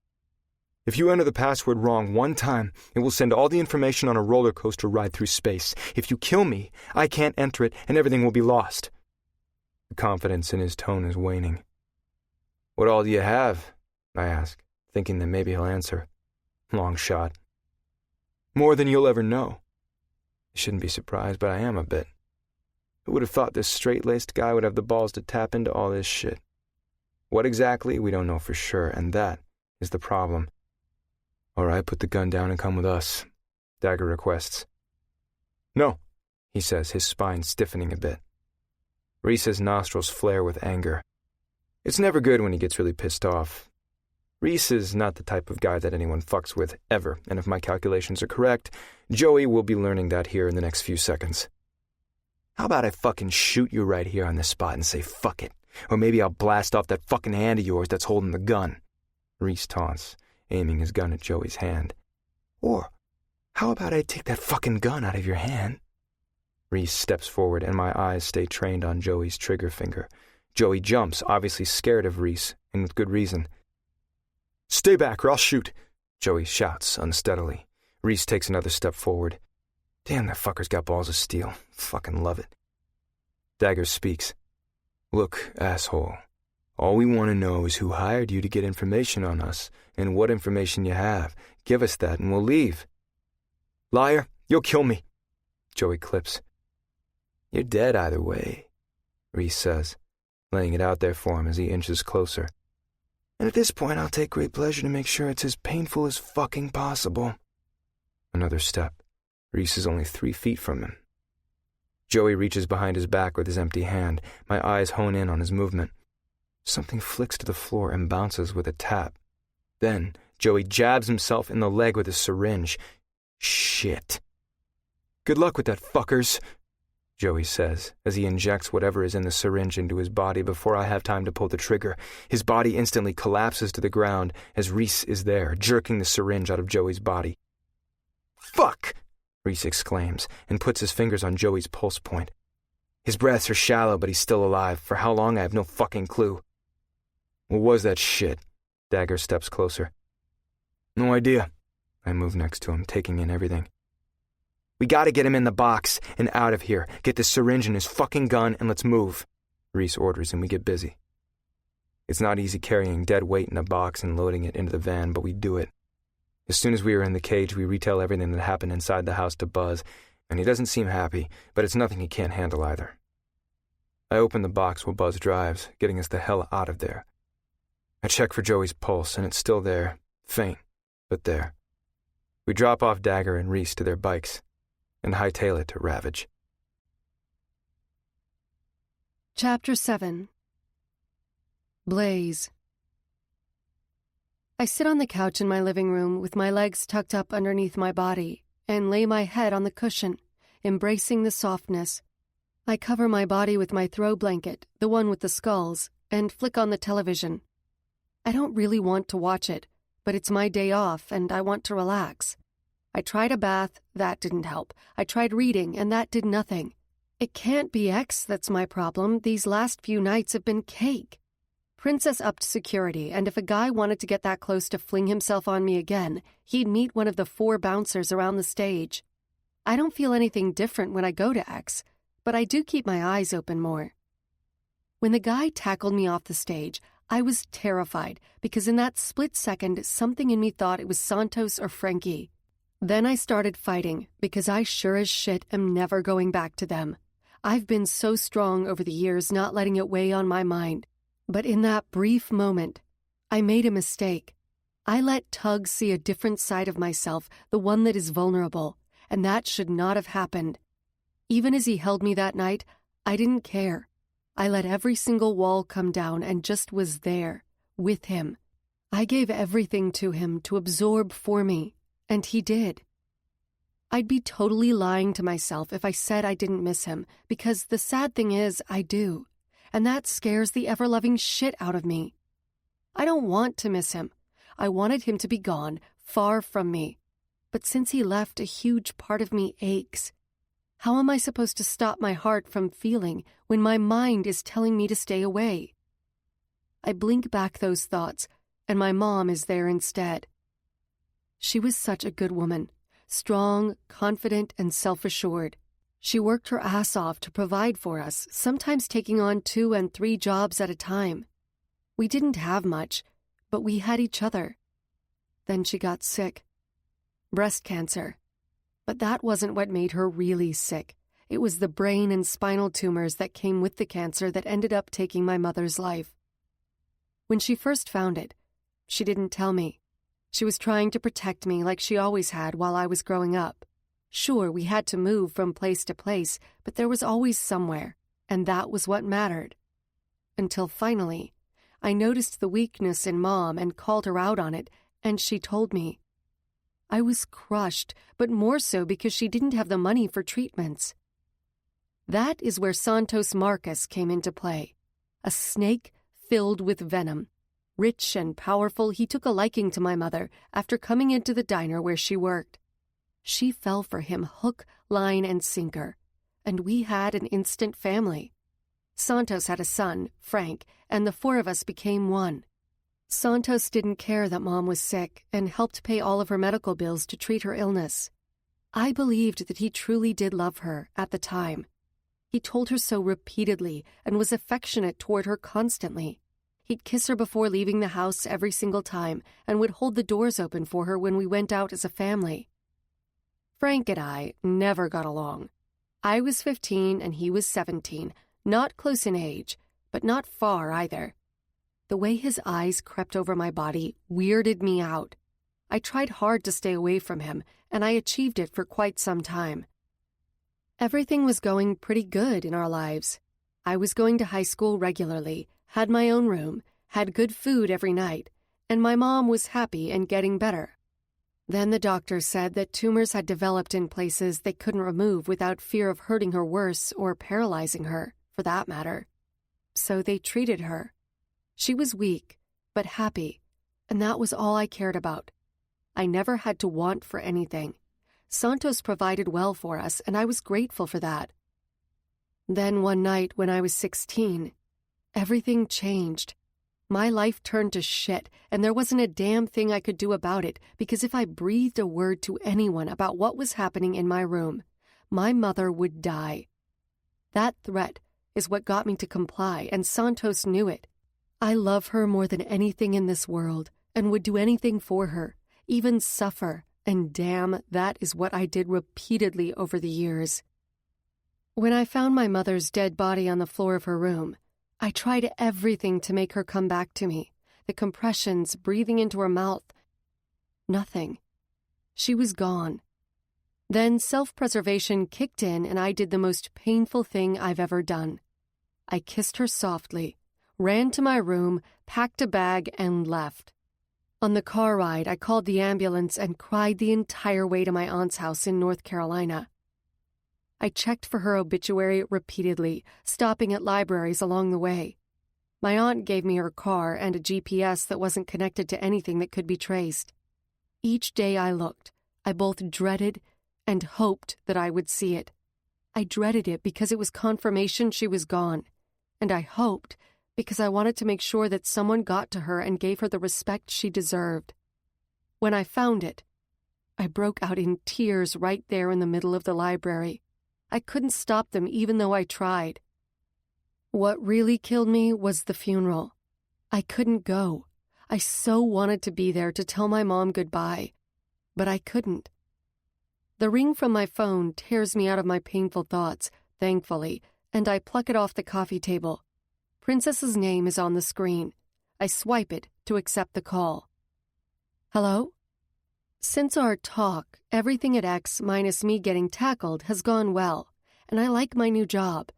If you enter the password wrong one time, it will send all the information on a roller coaster ride through space. If you kill me, I can't enter it and everything will be lost. The confidence in his tone is waning. What all do you have? I ask, thinking that maybe he'll answer. Long shot. More than you'll ever know. I shouldn't be surprised, but I am a bit. Who would have thought this straight-laced guy would have the balls to tap into all this shit? What exactly, we don't know for sure, and that is the problem. All right, put the gun down and come with us, Dagger requests. No, he says, his spine stiffening a bit. Reese's nostrils flare with anger. It's never good when he gets really pissed off. Reese is not the type of guy that anyone fucks with, ever, and if my calculations are correct, Joey will be learning that here in the next few seconds. How about I fucking shoot you right here on this spot and say fuck it? Or maybe I'll blast off that fucking hand of yours that's holding the gun. Reese taunts, aiming his gun at Joey's hand. Or, how about I take that fucking gun out of your hand? Reese steps forward and my eyes stay trained on Joey's trigger finger. Joey jumps, obviously scared of Reese, and with good reason. Stay back or I'll shoot, Joey shouts unsteadily. Reese takes another step forward. Damn, that fucker's got balls of steel. Fucking love it. Dagger speaks. Look, asshole. All we want to know is who hired you to get information on us, and what information you have. Give us that and we'll leave. Liar, you'll kill me, Joey clips. You're dead either way, Reese says, laying it out there for him as he inches closer. And at this point, I'll take great pleasure to make sure it's as painful as fucking possible. Another step. Reese is only 3 feet from him. Joey reaches behind his back with his empty hand. My eyes hone in on his movement. Something flicks to the floor and bounces with a tap. Then, Joey jabs himself in the leg with a syringe. Shit. Good luck with that, fuckers, Joey says, as he injects whatever is in the syringe into his body before I have time to pull the trigger. His body instantly collapses to the ground as Reese is there, jerking the syringe out of Joey's body. Fuck! Reese exclaims, and puts his fingers on Joey's pulse point. His breaths are shallow, but he's still alive. For how long, I have no fucking clue. What was that shit? Dagger steps closer. No idea. I move next to him, taking in everything. We gotta get him in the box and out of here. Get the syringe and his fucking gun and let's move, Reese orders, and we get busy. It's not easy carrying dead weight in a box and loading it into the van, but we do it. As soon as we are in the cage, we retell everything that happened inside the house to Buzz, and he doesn't seem happy, but it's nothing he can't handle either. I open the box while Buzz drives, getting us the hell out of there. I check for Joey's pulse, and it's still there, faint, but there. We drop off Dagger and Reese to their bikes, and hightail it to Ravage. Chapter 7. Blaze. I sit on the couch in my living room with my legs tucked up underneath my body and lay my head on the cushion, embracing the softness. I cover my body with my throw blanket, the one with the skulls, and flick on the television. I don't really want to watch it, but it's my day off and I want to relax. I tried a bath, that didn't help. I tried reading, and that did nothing. It can't be X that's my problem. These last few nights have been cake. Princess upped security, and if a guy wanted to get that close to fling himself on me again, he'd meet one of the 4 bouncers around the stage. I don't feel anything different when I go to X, but I do keep my eyes open more. When the guy tackled me off the stage, I was terrified because in that split second, something in me thought it was Santos or Frankie. Then I started fighting because I sure as shit am never going back to them. I've been so strong over the years not letting it weigh on my mind. But in that brief moment, I made a mistake. I let Tug see a different side of myself, the one that is vulnerable, and that should not have happened. Even as he held me that night, I didn't care. I let every single wall come down and just was there, with him. I gave everything to him to absorb for me, and he did. I'd be totally lying to myself if I said I didn't miss him, because the sad thing is, I do, and that scares the ever-loving shit out of me. I don't want to miss him. I wanted him to be gone, far from me. But since he left, a huge part of me aches. How am I supposed to stop my heart from feeling when my mind is telling me to stay away? I blink back those thoughts, and my mom is there instead. She was such a good woman, strong, confident, and self-assured. She worked her ass off to provide for us, sometimes taking on 2 and 3 jobs at a time. We didn't have much, but we had each other. Then she got sick. Breast cancer. But that wasn't what made her really sick. It was the brain and spinal tumors that came with the cancer that ended up taking my mother's life. When she first found it, she didn't tell me. She was trying to protect me like she always had while I was growing up. Sure, we had to move from place to place, but there was always somewhere, and that was what mattered. Until finally, I noticed the weakness in Mom and called her out on it, and she told me. I was crushed, but more so because she didn't have the money for treatments. That is where Santos Marcus came into play. A snake filled with venom. Rich and powerful, he took a liking to my mother after coming into the diner where she worked. She fell for him hook, line, and sinker, and we had an instant family. Santos had a son, Frank, and the 4 of us became one. Santos didn't care that Mom was sick and helped pay all of her medical bills to treat her illness. I believed that he truly did love her at the time. He told her so repeatedly and was affectionate toward her constantly. He'd kiss her before leaving the house every single time and would hold the doors open for her when we went out as a family. Frank and I never got along. I was 15 and he was 17, not close in age, but not far either. The way his eyes crept over my body weirded me out. I tried hard to stay away from him, and I achieved it for quite some time. Everything was going pretty good in our lives. I was going to high school regularly, had my own room, had good food every night, and my mom was happy and getting better. Then the doctor said that tumors had developed in places they couldn't remove without fear of hurting her worse or paralyzing her, for that matter. So they treated her. She was weak, but happy, and that was all I cared about. I never had to want for anything. Santos provided well for us, and I was grateful for that. Then one night when I was 16, everything changed. My life turned to shit, and there wasn't a damn thing I could do about it, because if I breathed a word to anyone about what was happening in my room, my mother would die. That threat is what got me to comply, and Santos knew it. I love her more than anything in this world, and would do anything for her, even suffer, and damn, that is what I did repeatedly over the years. When I found my mother's dead body on the floor of her room, I tried everything to make her come back to me. The compressions, breathing into her mouth. Nothing. She was gone. Then self-preservation kicked in and I did the most painful thing I've ever done. I kissed her softly, ran to my room, packed a bag, and left. On the car ride, I called the ambulance and cried the entire way to my aunt's house in North Carolina. I checked for her obituary repeatedly, stopping at libraries along the way. My aunt gave me her car and a GPS that wasn't connected to anything that could be traced. Each day I looked, I both dreaded and hoped that I would see it. I dreaded it because it was confirmation she was gone, and I hoped because I wanted to make sure that someone got to her and gave her the respect she deserved. When I found it, I broke out in tears right there in the middle of the library. I couldn't stop them even though I tried. What really killed me was the funeral. I couldn't go. I so wanted to be there to tell my mom goodbye, but I couldn't. The ring from my phone tears me out of my painful thoughts, thankfully, and I pluck it off the coffee table. Princess's name is on the screen. I swipe it to accept the call. Hello? Since our talk, everything at X minus me getting tackled has gone well, and I like my new job.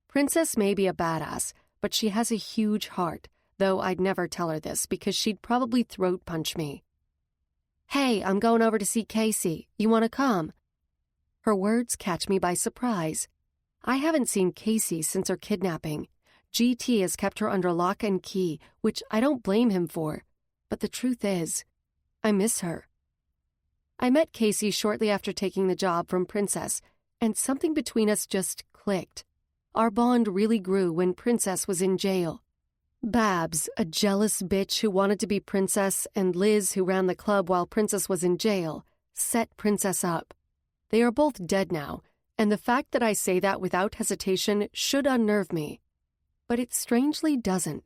Princess may be a badass, but she has a huge heart, though I'd never tell her this because she'd probably throat punch me. Hey, I'm going over to see Casey. You want to come? Her words catch me by surprise. I haven't seen Casey since her kidnapping. GT has kept her under lock and key, which I don't blame him for. But the truth is, I miss her. I met Casey shortly after taking the job from Princess, and something between us just clicked. Our bond really grew when Princess was in jail. Babs, a jealous bitch who wanted to be Princess, and Liz, who ran the club while Princess was in jail, set Princess up. They are both dead now, and the fact that I say that without hesitation should unnerve me. But it strangely doesn't.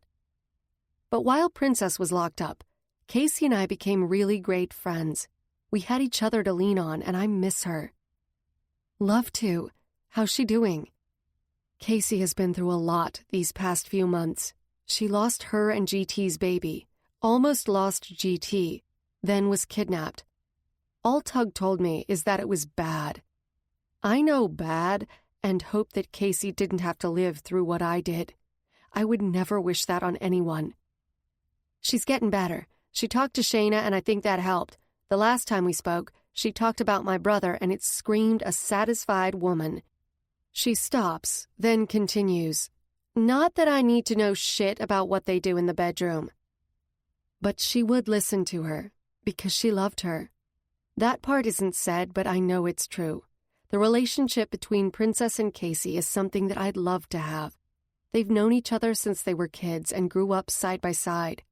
But while Princess was locked up, Casey and I became really great friends. We had each other to lean on, and I miss her. Love to. How's she doing? Casey has been through a lot these past few months. She lost her and GT's baby, almost lost GT, then was kidnapped. All Tug told me is that it was bad. I know bad and hope that Casey didn't have to live through what I did. I would never wish that on anyone. She's getting better. She talked to Shayna, and I think that helped. The last time we spoke, she talked about my brother, and it screamed a satisfied woman. She stops, then continues. Not that I need to know shit about what they do in the bedroom. But she would listen to her, because she loved her. That part isn't said, but I know it's true. The relationship between Princess and Casey is something that I'd love to have. They've known each other since they were kids and grew up side by side.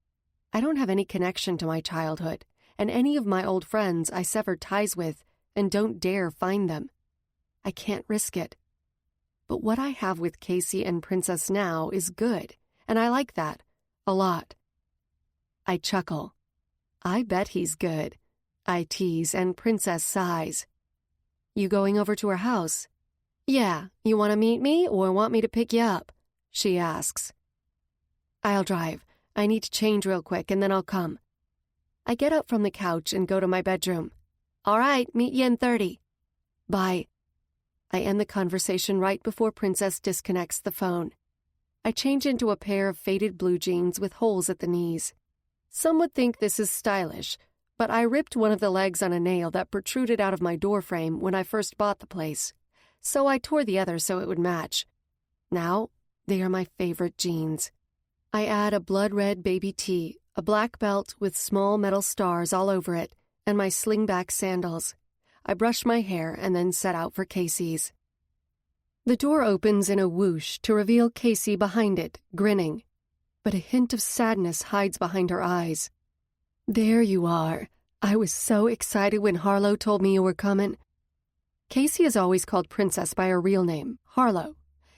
I don't have any connection to my childhood, and any of my old friends I severed ties with and don't dare find them. I can't risk it. But what I have with Casey and Princess now is good, and I like that a lot. I chuckle. I bet he's good. I tease, and Princess sighs. You going over to her house? Yeah, you want to meet me or want me to pick you up? She asks. I'll drive. I need to change real quick and then I'll come. I get up from the couch and go to my bedroom. All right, meet you in 30. Bye. I end the conversation right before Princess disconnects the phone. I change into a pair of faded blue jeans with holes at the knees. Some would think this is stylish, but I ripped one of the legs on a nail that protruded out of my doorframe when I first bought the place, so I tore the other so it would match. Now, they are my favorite jeans. I add a blood-red baby tee, a black belt with small metal stars all over it, and my slingback sandals. I brush my hair and then set out for Casey's. The door opens in a whoosh to reveal Casey behind it, grinning. But a hint of sadness hides behind her eyes. There you are. I was so excited when Harlow told me you were coming. Casey is always called Princess by her real name, Harlow.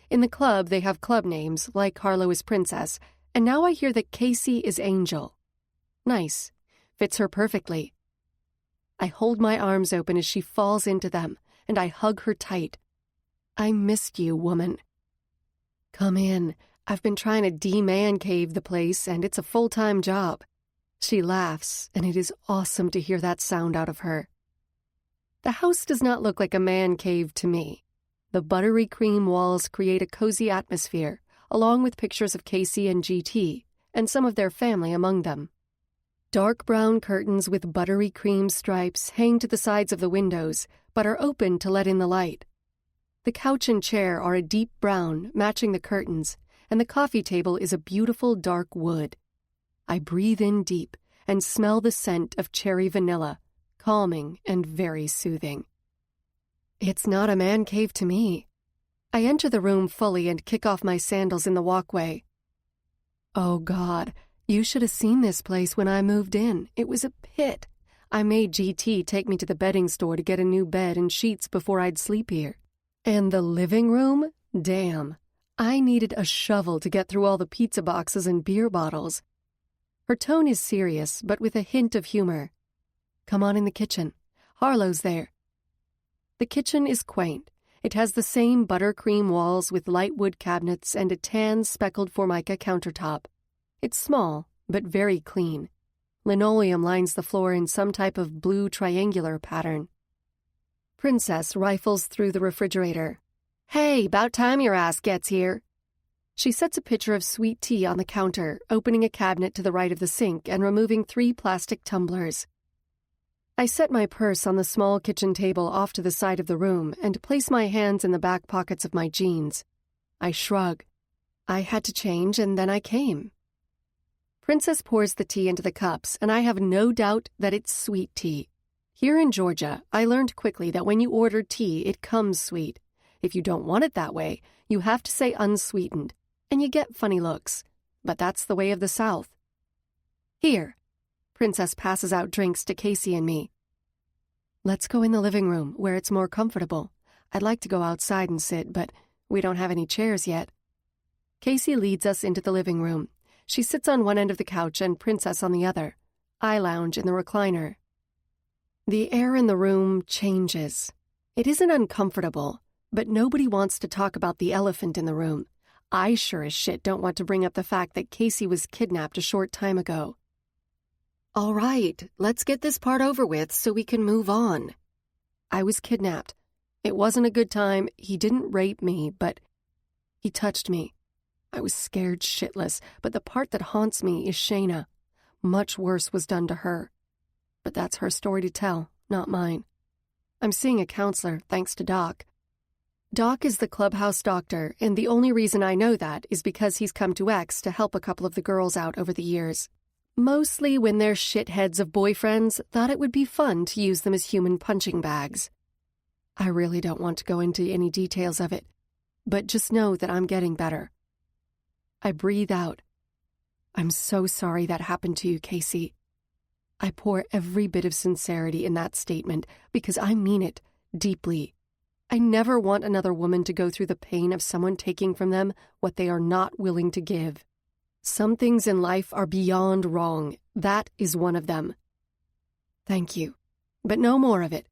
In the club, they have club names, like Harlow is Princess, and now I hear that Casey is Angel. Nice. Fits her perfectly. I hold my arms open as she falls into them, and I hug her tight. I missed you, woman. Come in. I've been trying to de-man cave the place, and it's a full-time job. She laughs, and it is awesome to hear that sound out of her. The house does not look like a man cave to me. The buttery cream walls create a cozy atmosphere, along with pictures of Casey and GT, and some of their family among them. Dark brown curtains with buttery cream stripes hang to the sides of the windows, but are open to let in the light. The couch and chair are a deep brown, matching the curtains, and the coffee table is a beautiful dark wood. I breathe in deep and smell the scent of cherry vanilla, calming and very soothing. It's not a man cave to me. I enter the room fully and kick off my sandals in the walkway. Oh God, you should have seen this place when I moved in. It was a pit. I made GT take me to the bedding store to get a new bed and sheets before I'd sleep here. And the living room? Damn. I needed a shovel to get through all the pizza boxes and beer bottles. Her tone is serious, but with a hint of humor. Come on in the kitchen. Harlow's there. The kitchen is quaint. It has the same buttercream walls with light wood cabinets and a tan speckled formica countertop. It's small, but very clean. Linoleum lines the floor in some type of blue triangular pattern. Princess rifles through the refrigerator. Hey, about time your ass gets here. She sets a pitcher of sweet tea on the counter, opening a cabinet to the right of the sink and removing 3 plastic tumblers. I set my purse on the small kitchen table off to the side of the room and place my hands in the back pockets of my jeans. I shrug. I had to change and then I came. Princess pours the tea into the cups, and I have no doubt that it's sweet tea. Here in Georgia, I learned quickly that when you order tea, it comes sweet. If you don't want it that way, you have to say unsweetened, and you get funny looks. But that's the way of the South. Here. Princess passes out drinks to Casey and me. Let's go in the living room, where it's more comfortable. I'd like to go outside and sit, but we don't have any chairs yet. Casey leads us into the living room. She sits on one end of the couch and Princess on the other. I lounge in the recliner. The air in the room changes. It isn't uncomfortable, but nobody wants to talk about the elephant in the room. I sure as shit don't want to bring up the fact that Casey was kidnapped a short time ago. All right, let's get this part over with so we can move on. I was kidnapped. It wasn't a good time. He didn't rape me, but he touched me. I was scared shitless, but the part that haunts me is Shayna. Much worse was done to her. But that's her story to tell, not mine. I'm seeing a counselor, thanks to Doc. Doc is the clubhouse doctor, and the only reason I know that is because he's come to X to help a couple of the girls out over the years. Mostly when their shitheads of boyfriends thought it would be fun to use them as human punching bags. I really don't want to go into any details of it, but just know that I'm getting better. I breathe out. I'm so sorry that happened to you, Casey. I pour every bit of sincerity in that statement because I mean it deeply. I never want another woman to go through the pain of someone taking from them what they are not willing to give. Some things in life are beyond wrong. That is one of them. Thank you, but no more of it.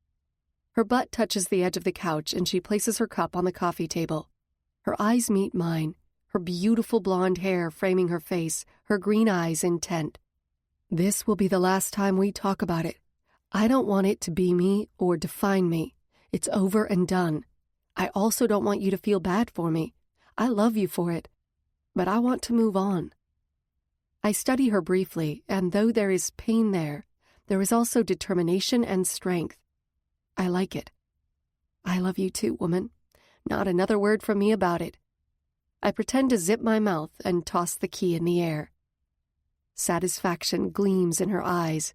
Her butt touches the edge of the couch and she places her cup on the coffee table. Her eyes meet mine. Her beautiful blonde hair framing her face, her green eyes intent. This will be the last time we talk about it. I don't want it to be me or define me. It's over and done. I also don't want you to feel bad for me. I love you for it. But I want to move on. I study her briefly, and though there is pain there is also determination and strength. I like it. I love you too, woman. Not another word from me about it. I pretend to zip my mouth and toss the key in the air. Satisfaction gleams in her eyes.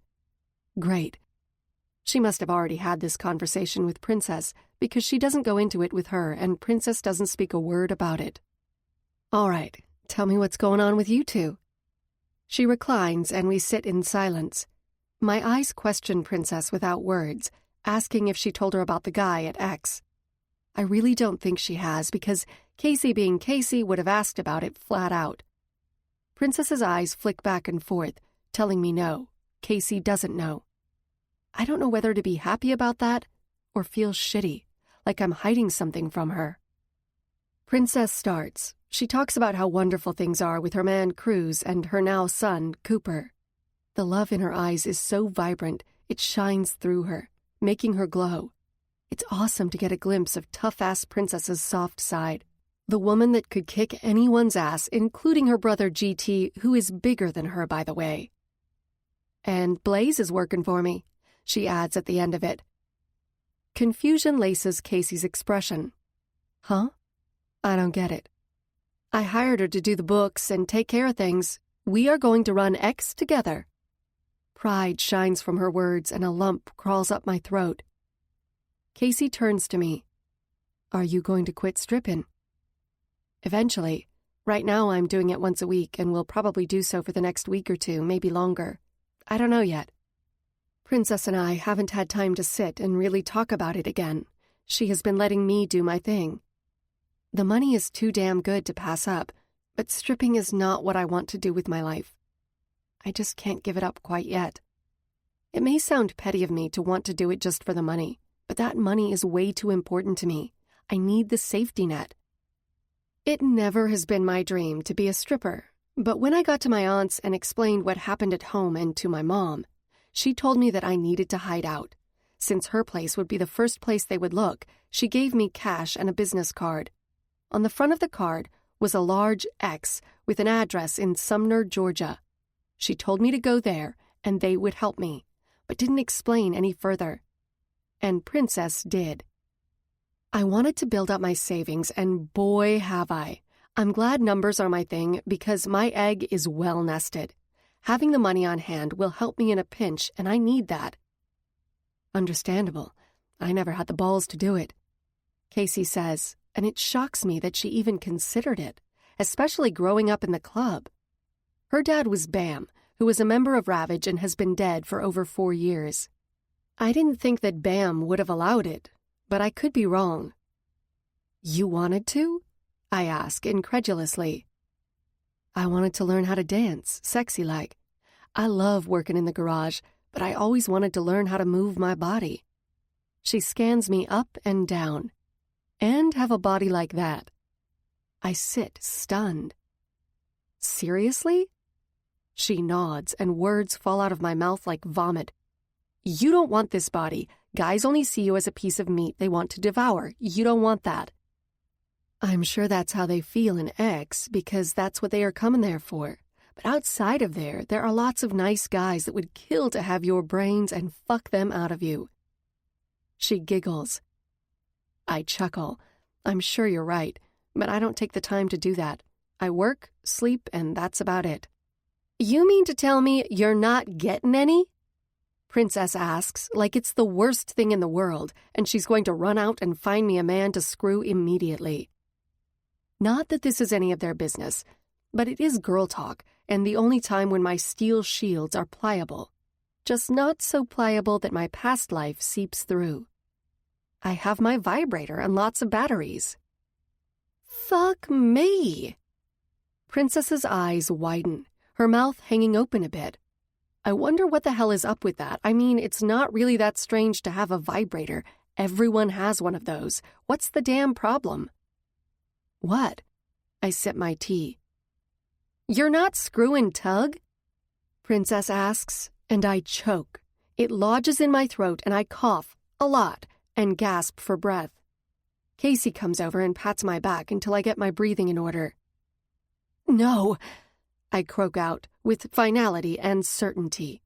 Great. She must have already had this conversation with Princess because she doesn't go into it with her and Princess doesn't speak a word about it. All right, tell me what's going on with you two. She reclines and we sit in silence. My eyes question Princess without words, asking if she told her about the guy at X. I really don't think she has because Casey being Casey would have asked about it flat out. Princess's eyes flick back and forth, telling me no, Casey doesn't know. I don't know whether to be happy about that or feel shitty, like I'm hiding something from her. Princess starts. She talks about how wonderful things are with her man Cruz and her now son, Cooper. The love in her eyes is so vibrant, it shines through her, making her glow. It's awesome to get a glimpse of tough-ass Princess's soft side. The woman that could kick anyone's ass, including her brother GT, who is bigger than her, by the way. And Blaze is working for me, she adds at the end of it. Confusion laces Casey's expression. Huh? I don't get it. I hired her to do the books and take care of things. We are going to run X together. Pride shines from her words and a lump crawls up my throat. Casey turns to me. Are you going to quit stripping? Eventually. Right now I'm doing it once a week and will probably do so for the next week or two, maybe longer. I don't know yet. Princess and I haven't had time to sit and really talk about it again. She has been letting me do my thing. The money is too damn good to pass up, but stripping is not what I want to do with my life. I just can't give it up quite yet. It may sound petty of me to want to do it just for the money, but that money is way too important to me. I need the safety net. It never has been my dream to be a stripper, but when I got to my aunt's and explained what happened at home and to my mom, she told me that I needed to hide out. Since her place would be the first place they would look, she gave me cash and a business card. On the front of the card was a large X with an address in Sumner, Georgia. She told me to go there and they would help me, but didn't explain any further. And Princess did. I wanted to build up my savings, and boy, have I. I'm glad numbers are my thing because my egg is well nested. Having the money on hand will help me in a pinch, and I need that. Understandable. I never had the balls to do it. Casey says, and it shocks me that she even considered it, especially growing up in the club. Her dad was Bam, who was a member of Ravage and has been dead for over 4 years. I didn't think that Bam would have allowed it, but I could be wrong. You wanted to? I ask incredulously. I wanted to learn how to dance, sexy-like. I love working in the garage, but I always wanted to learn how to move my body. She scans me up and down. And have a body like that. I sit stunned. Seriously? She nods and words fall out of my mouth like vomit. You don't want this body. Guys only see you as a piece of meat they want to devour. You don't want that. I'm sure that's how they feel in X because that's what they are coming there for. But outside of there are lots of nice guys that would kill to have your brains and fuck them out of you. She giggles. I chuckle. I'm sure you're right, but I don't take the time to do that. I work, sleep, and that's about it. You mean to tell me you're not getting any? Princess asks, like it's the worst thing in the world, and she's going to run out and find me a man to screw immediately. Not that this is any of their business, but it is girl talk, and the only time when my steel shields are pliable. Just not so pliable that my past life seeps through. I have my vibrator and lots of batteries. Fuck me! Princess's eyes widen, her mouth hanging open a bit. I wonder what the hell is up with that. I mean, it's not really that strange to have a vibrator. Everyone has one of those. What's the damn problem? What? I sip my tea. You're not screwing Tug? Princess asks, and I choke. It lodges in my throat and I cough, a lot, and gasp for breath. Casey comes over and pats my back until I get my breathing in order. No, I croak out with finality and certainty.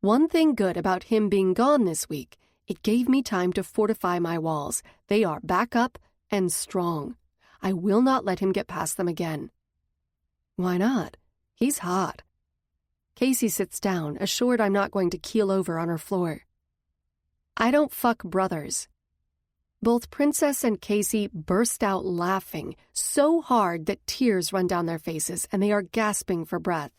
One thing good about him being gone this week, it gave me time to fortify my walls. They are back up and strong. I will not let him get past them again. Why not? He's hot. Casey sits down, assured I'm not going to keel over on her floor. I don't fuck brothers. Both Princess and Casey burst out laughing so hard that tears run down their faces and they are gasping for breath.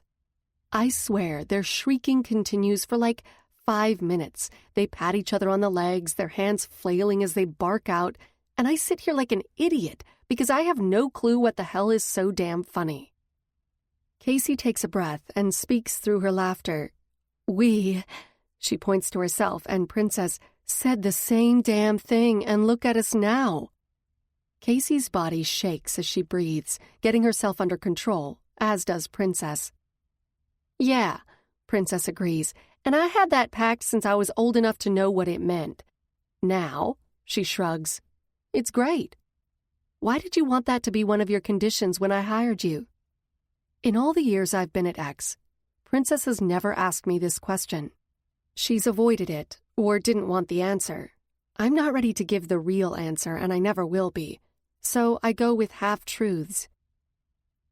I swear their shrieking continues for like 5 minutes. They pat each other on the legs, their hands flailing as they bark out, and I sit here like an idiot because I have no clue what the hell is so damn funny. Casey takes a breath and speaks through her laughter. She points to herself, and Princess said the same damn thing, and look at us now. Casey's body shakes as she breathes, getting herself under control, as does Princess. Yeah, Princess agrees, and I had that pact since I was old enough to know what it meant. Now, she shrugs, it's great. Why did you want that to be one of your conditions when I hired you? In all the years I've been at X, Princess has never asked me this question. She's avoided it, or didn't want the answer. I'm not ready to give the real answer, and I never will be. so I go with half-truths.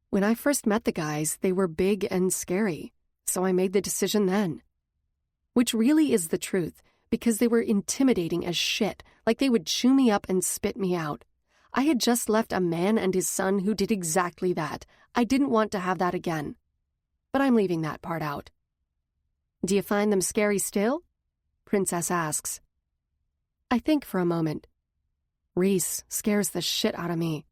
When I first met the guys, they were big and scary, so I made the decision then. Which really is the truth, because they were intimidating as shit, like they would chew me up and spit me out. I had just left a man and his son who did exactly that. I didn't want to have that again. But I'm leaving that part out. Do you find them scary still? Princess asks. I think for a moment. Reese scares the shit out of me.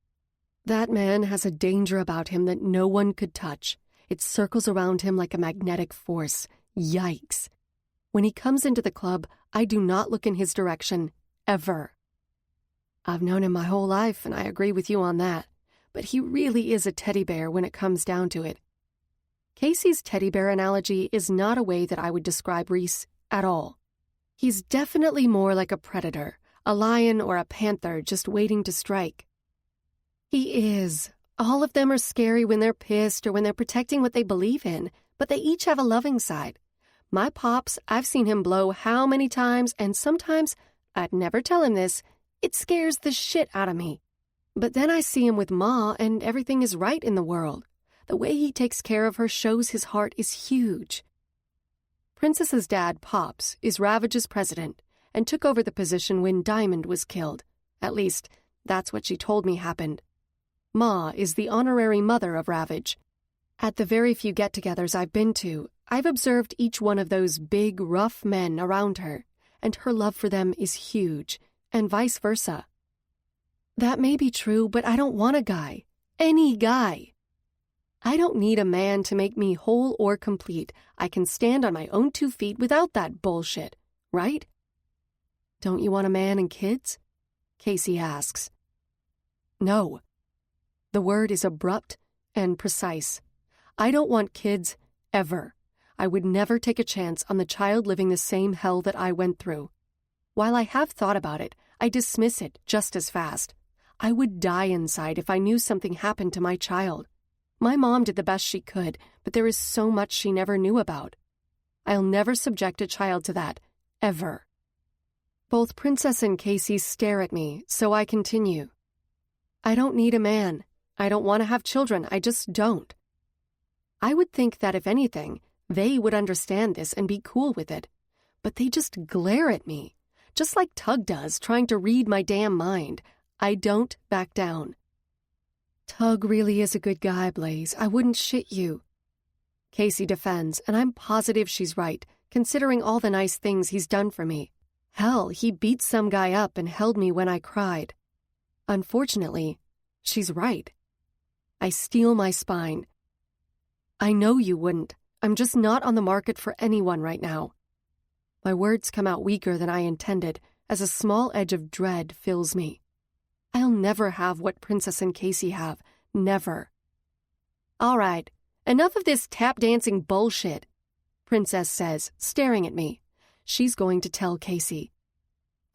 That man has a danger about him that no one could touch. It circles around him like a magnetic force. Yikes. When he comes into the club, I do not look in his direction, ever. I've known him my whole life, and I agree with you on that. But he really is a teddy bear when it comes down to it. Casey's teddy bear analogy is not a way that I would describe Reese at all. He's definitely more like a predator, a lion or a panther just waiting to strike. He is. All of them are scary when they're pissed or when they're protecting what they believe in, but they each have a loving side. My pops, I've seen him blow how many times, and sometimes, I'd never tell him this, it scares the shit out of me. But then I see him with Ma, and everything is right in the world. The way he takes care of her shows his heart is huge. Princess's dad, Pops, is Ravage's president, and took over the position when Diamond was killed. At least, that's what she told me happened. Ma is the honorary mother of Ravage. At the very few get-togethers I've been to, I've observed each one of those big, rough men around her, and her love for them is huge, and vice versa. That may be true, but I don't want a guy. Any guy. I don't need a man to make me whole or complete. I can stand on my own 2 feet without that bullshit, right? Don't you want a man and kids? Casey asks. No. The word is abrupt and precise. I don't want kids, ever. I would never take a chance on the child living the same hell that I went through. While I have thought about it, I dismiss it just as fast. I would die inside if I knew something happened to my child. My mom did the best she could, but there is so much she never knew about. I'll never subject a child to that, ever. Both Princess and Casey stare at me, so I continue. I don't need a man. I don't want to have children. I just don't. I would think that if anything, they would understand this and be cool with it. But they just glare at me, just like Tug does, trying to read my damn mind. I don't back down. Tug really is a good guy, Blaze. I wouldn't shit you. Casey defends, and I'm positive she's right, considering all the nice things he's done for me. Hell, he beat some guy up and held me when I cried. Unfortunately, she's right. I steel my spine. I know you wouldn't. I'm just not on the market for anyone right now. My words come out weaker than I intended, as a small edge of dread fills me. I'll never have what Princess and Casey have. Never. All right, enough of this tap-dancing bullshit, Princess says, staring at me. She's going to tell Casey.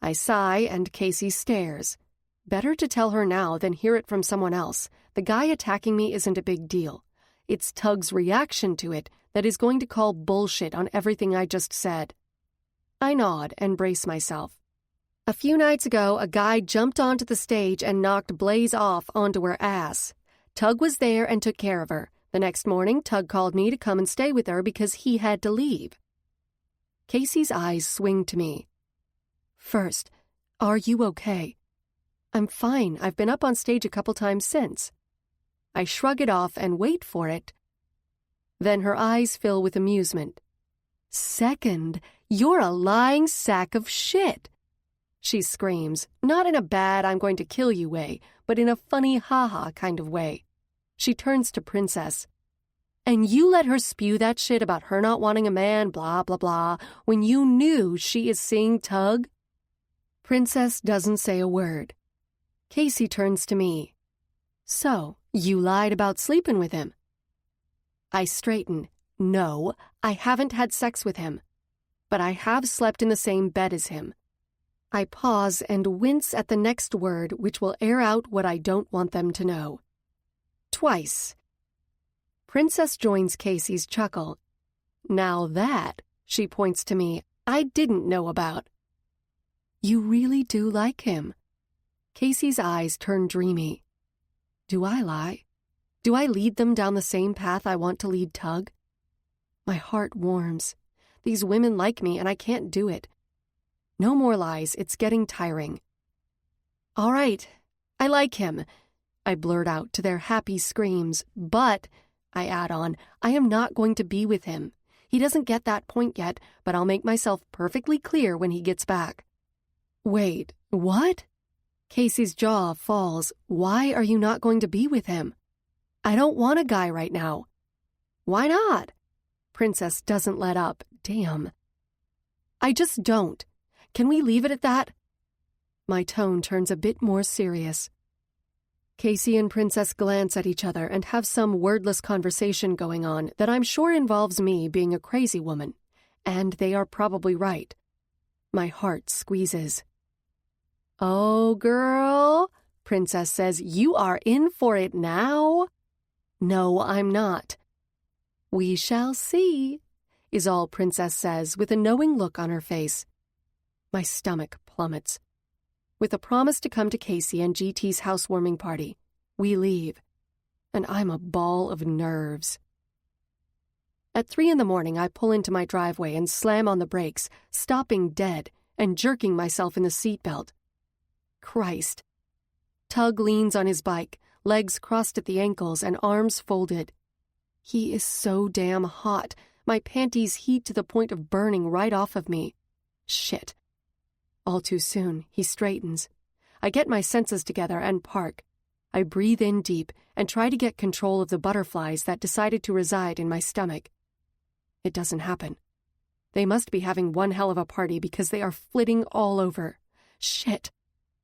I sigh, and Casey stares. Better to tell her now than hear it from someone else. The guy attacking me isn't a big deal. It's Tug's reaction to it that is going to call bullshit on everything I just said. I nod and brace myself. A few nights ago, a guy jumped onto the stage and knocked Blaze off onto her ass. Tug was there and took care of her. The next morning, Tug called me to come and stay with her because he had to leave. Casey's eyes swing to me. First, are you okay? I'm fine. I've been up on stage a couple times since. I shrug it off and wait for it. Then her eyes fill with amusement. Second, you're a lying sack of shit. She screams, not in a bad I'm going to kill you way, but in a funny ha-ha kind of way. She turns to Princess. And you let her spew that shit about her not wanting a man, blah, blah, blah, when you knew she is seeing Tug? Princess doesn't say a word. Casey turns to me. So, you lied about sleeping with him? I straighten. No, I haven't had sex with him. But I have slept in the same bed as him. I pause and wince at the next word, which will air out what I don't want them to know. Twice. Princess joins Casey's chuckle. Now that, she points to me, I didn't know about. You really do like him. Casey's eyes turn dreamy. Do I lie? Do I lead them down the same path I want to lead Tug? My heart warms. These women like me, and I can't do it. No more lies. It's getting tiring. All right, I like him, I blurt out to their happy screams, but, I add on, I am not going to be with him. He doesn't get that point yet, but I'll make myself perfectly clear when he gets back. Wait, what? Casey's jaw falls. Why are you not going to be with him? I don't want a guy right now. Why not? Princess doesn't let up. Damn. I just don't. Can we leave it at that? My tone turns a bit more serious. Casey and Princess glance at each other and have some wordless conversation going on that I'm sure involves me being a crazy woman, and they are probably right. My heart squeezes. Oh, girl, Princess says, you are in for it now. No, I'm not. We shall see, is all Princess says with a knowing look on her face. My stomach plummets. With a promise to come to Casey and GT's housewarming party, we leave, and I'm a ball of nerves. At 3 a.m, I pull into my driveway and slam on the brakes, stopping dead and jerking myself in the seatbelt. Christ. Tug leans on his bike, legs crossed at the ankles and arms folded. He is so damn hot. My panties heat to the point of burning right off of me. Shit. All too soon, he straightens. I get my senses together and park. I breathe in deep and try to get control of the butterflies that decided to reside in my stomach. It doesn't happen. They must be having one hell of a party because they are flitting all over. Shit.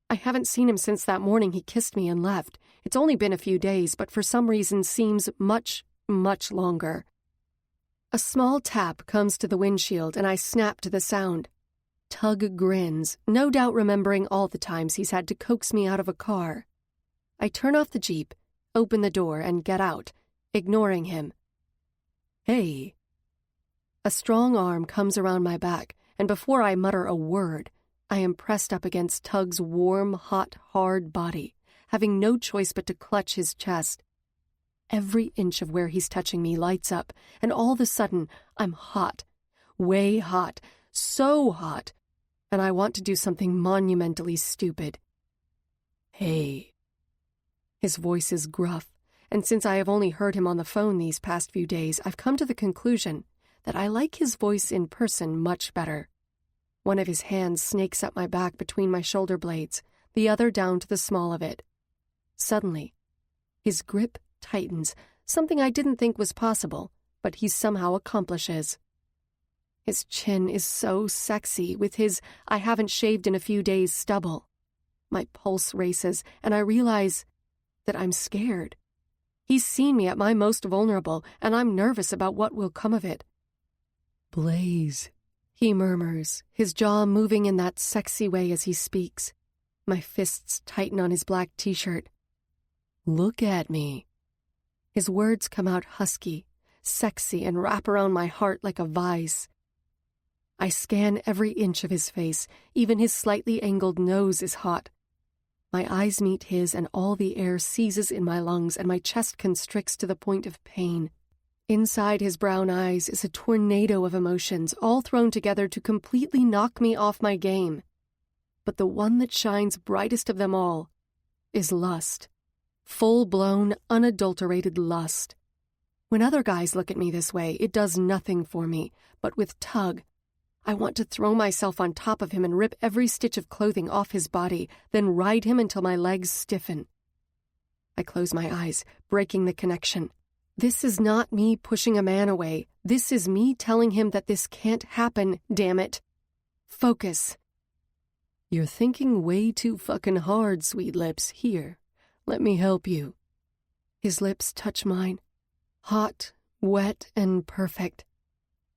I haven't seen him since that morning he kissed me and left. It's only been a few days, but for some reason seems much, much longer. A small tap comes to the windshield and I snap to the sound. Tug grins, no doubt remembering all the times he's had to coax me out of a car. I turn off the Jeep, open the door, and get out, ignoring him. Hey. A strong arm comes around my back, and before I mutter a word, I am pressed up against Tug's warm, hot, hard body, having no choice but to clutch his chest. Every inch of where he's touching me lights up, and all of a sudden, I'm hot. Way hot. So hot. And I want to do something monumentally stupid. Hey. His voice is gruff, and since I have only heard him on the phone these past few days, I've come to the conclusion that I like his voice in person much better. One of his hands snakes up my back between my shoulder blades, the other down to the small of it. Suddenly, his grip tightens, something I didn't think was possible, but he somehow accomplishes. His chin is so sexy with his I haven't shaved in a few days stubble. My pulse races, and I realize that I'm scared. He's seen me at my most vulnerable, and I'm nervous about what will come of it. Blaze, he murmurs, his jaw moving in that sexy way as he speaks. My fists tighten on his black t-shirt. Look at me. His words come out husky, sexy, and wrap around my heart like a vice. I scan every inch of his face, even his slightly angled nose is hot. My eyes meet his and all the air seizes in my lungs and my chest constricts to the point of pain. Inside his brown eyes is a tornado of emotions, all thrown together to completely knock me off my game. But the one that shines brightest of them all is lust. Full-blown, unadulterated lust. When other guys look at me this way, it does nothing for me, but with Tug, I want to throw myself on top of him and rip every stitch of clothing off his body, then ride him until my legs stiffen. I close my eyes, breaking the connection. This is not me pushing a man away. This is me telling him that this can't happen, damn it. Focus. You're thinking way too fucking hard, sweet lips. Here, let me help you. His lips touch mine. Hot, wet, and perfect.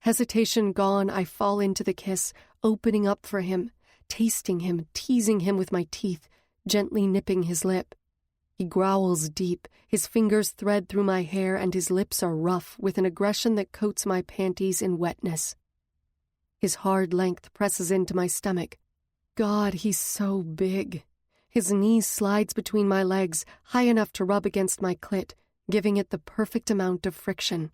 Hesitation gone, I fall into the kiss, opening up for him, tasting him, teasing him with my teeth, gently nipping his lip. He growls deep, his fingers thread through my hair, and his lips are rough with an aggression that coats my panties in wetness. His hard length presses into my stomach. God, he's so big. His knee slides between my legs, high enough to rub against my clit, giving it the perfect amount of friction.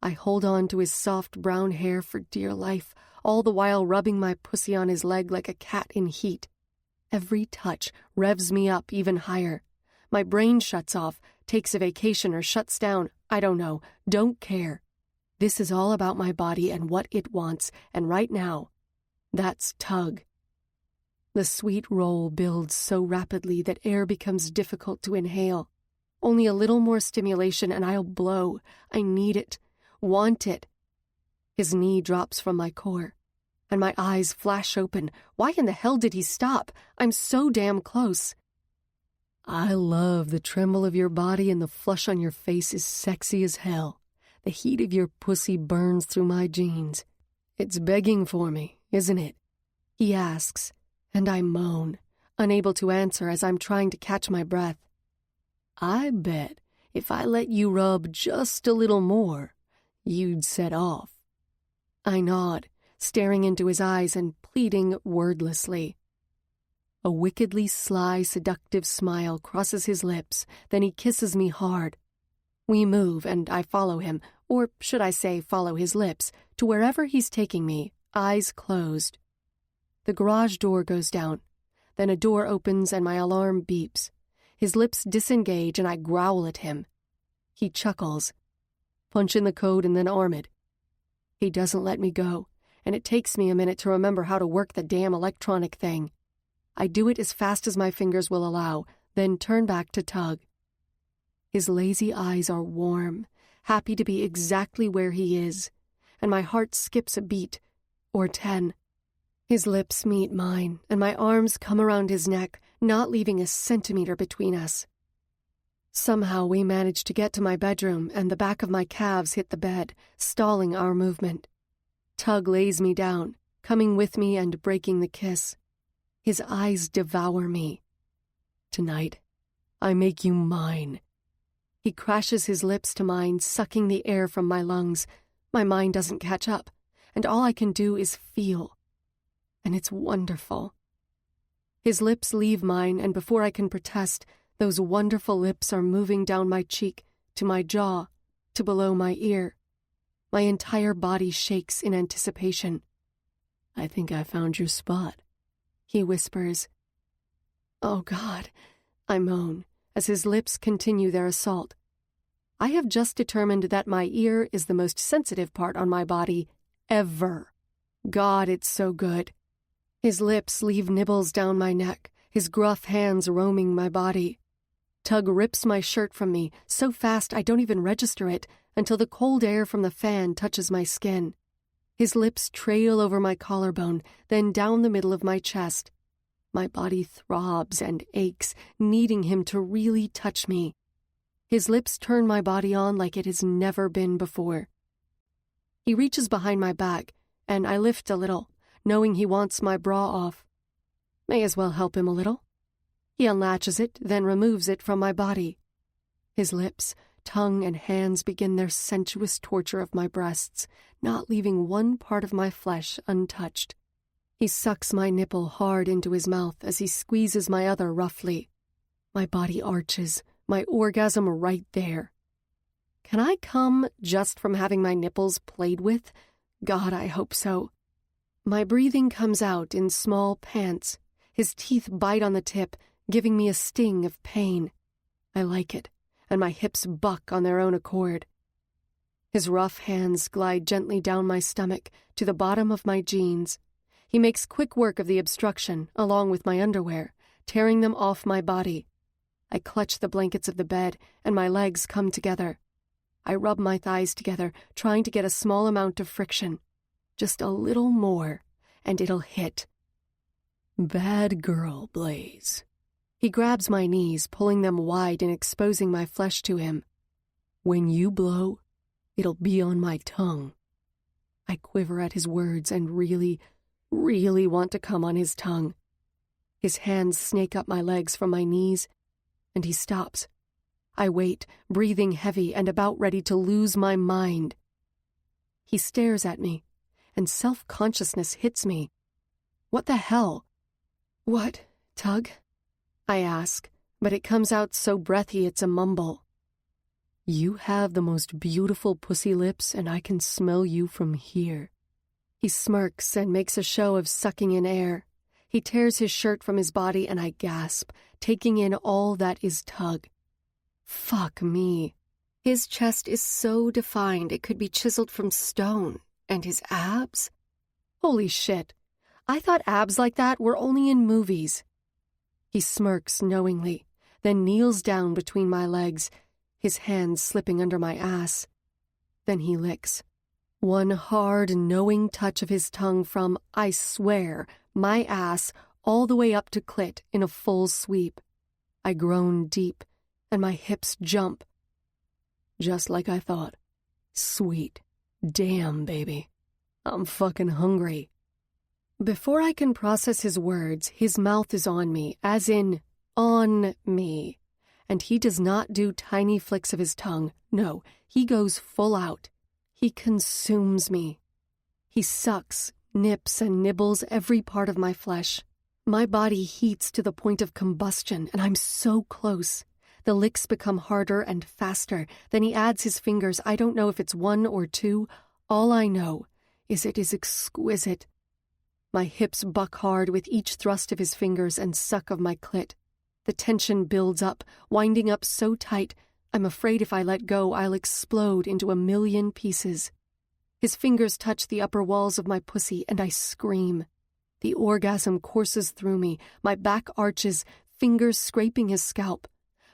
I hold on to his soft brown hair for dear life, all the while rubbing my pussy on his leg like a cat in heat. Every touch revs me up even higher. My brain shuts off, takes a vacation, or shuts down. I don't know. Don't care. This is all about my body and what it wants, and right now, that's tug. The sweet roll builds so rapidly that air becomes difficult to inhale. Only a little more stimulation and I'll blow. I need it. Want it. His knee drops from my core, and my eyes flash open. Why in the hell did he stop? I'm so damn close. I love the tremble of your body, and the flush on your face is sexy as hell. The heat of your pussy burns through my jeans. It's begging for me, isn't it? He asks, and I moan, unable to answer as I'm trying to catch my breath. I bet if I let you rub just a little more, you'd set off. I nod, staring into his eyes and pleading wordlessly. A wickedly sly, seductive smile crosses his lips, then he kisses me hard. We move, and I follow him, or should I say follow his lips, to wherever he's taking me, eyes closed. The garage door goes down. Then a door opens and my alarm beeps. His lips disengage and I growl at him. He chuckles. Punch in the code and then arm it. He doesn't let me go, and it takes me a minute to remember how to work the damn electronic thing. I do it as fast as my fingers will allow, then turn back to Tug. His lazy eyes are warm, happy to be exactly where he is, and my heart skips a beat, or 10. His lips meet mine, and my arms come around his neck, not leaving a centimeter between us. Somehow we manage to get to my bedroom, and the back of my calves hit the bed, stalling our movement. Tug lays me down, coming with me and breaking the kiss. His eyes devour me. Tonight, I make you mine. He crashes his lips to mine, sucking the air from my lungs. My mind doesn't catch up, and all I can do is feel. And it's wonderful. His lips leave mine, and before I can protest, those wonderful lips are moving down my cheek, to my jaw, to below my ear. My entire body shakes in anticipation. I think I found your spot, he whispers. Oh, God, I moan, as his lips continue their assault. I have just determined that my ear is the most sensitive part on my body, ever. God, it's so good. His lips leave nibbles down my neck, his gruff hands roaming my body. Tug rips my shirt from me, so fast I don't even register it, until the cold air from the fan touches my skin. His lips trail over my collarbone, then down the middle of my chest. My body throbs and aches, needing him to really touch me. His lips turn my body on like it has never been before. He reaches behind my back, and I lift a little, knowing he wants my bra off. May as well help him a little. He unlatches it, then removes it from my body. His lips, tongue, and hands begin their sensuous torture of my breasts, not leaving one part of my flesh untouched. He sucks my nipple hard into his mouth as he squeezes my other roughly. My body arches, my orgasm right there. Can I come just from having my nipples played with? God, I hope so. My breathing comes out in small pants. His teeth bite on the tip, giving me a sting of pain. I like it, and my hips buck on their own accord. His rough hands glide gently down my stomach to the bottom of my jeans. He makes quick work of the obstruction, along with my underwear, tearing them off my body. I clutch the blankets of the bed, and my legs come together. I rub my thighs together, trying to get a small amount of friction. Just a little more, and it'll hit. Bad girl, Blaze. He grabs my knees, pulling them wide and exposing my flesh to him. When you blow, it'll be on my tongue. I quiver at his words and really want to come on his tongue. His hands snake up my legs from my knees, and he stops. I wait, breathing heavy and about ready to lose my mind. He stares at me, and self-consciousness hits me. What the hell? What, Tug? I ask, but it comes out so breathy it's a mumble. You have the most beautiful pussy lips, and I can smell you from here. He smirks and makes a show of sucking in air. He tears his shirt from his body and I gasp, taking in all that is tug. Fuck me. His chest is so defined it could be chiseled from stone, and his abs? Holy shit. I thought abs like that were only in movies. He smirks knowingly, then kneels down between my legs, his hands slipping under my ass. Then he licks. One hard, knowing touch of his tongue from, I swear, my ass all the way up to clit in a full sweep. I groan deep, and my hips jump. Just like I thought. Sweet. Damn, baby. I'm fucking hungry. Before I can process his words, his mouth is on me, as in, on me. And he does not do tiny flicks of his tongue. No, he goes full out. He consumes me. He sucks, nips, and nibbles every part of my flesh. My body heats to the point of combustion, and I'm so close. The licks become harder and faster. Then he adds his fingers. I don't know if it's one or two. All I know is it is exquisite. My hips buck hard with each thrust of his fingers and suck of my clit. The tension builds up, winding up so tight, I'm afraid if I let go, I'll explode into a million pieces. His fingers touch the upper walls of my pussy, and I scream. The orgasm courses through me, my back arches, fingers scraping his scalp.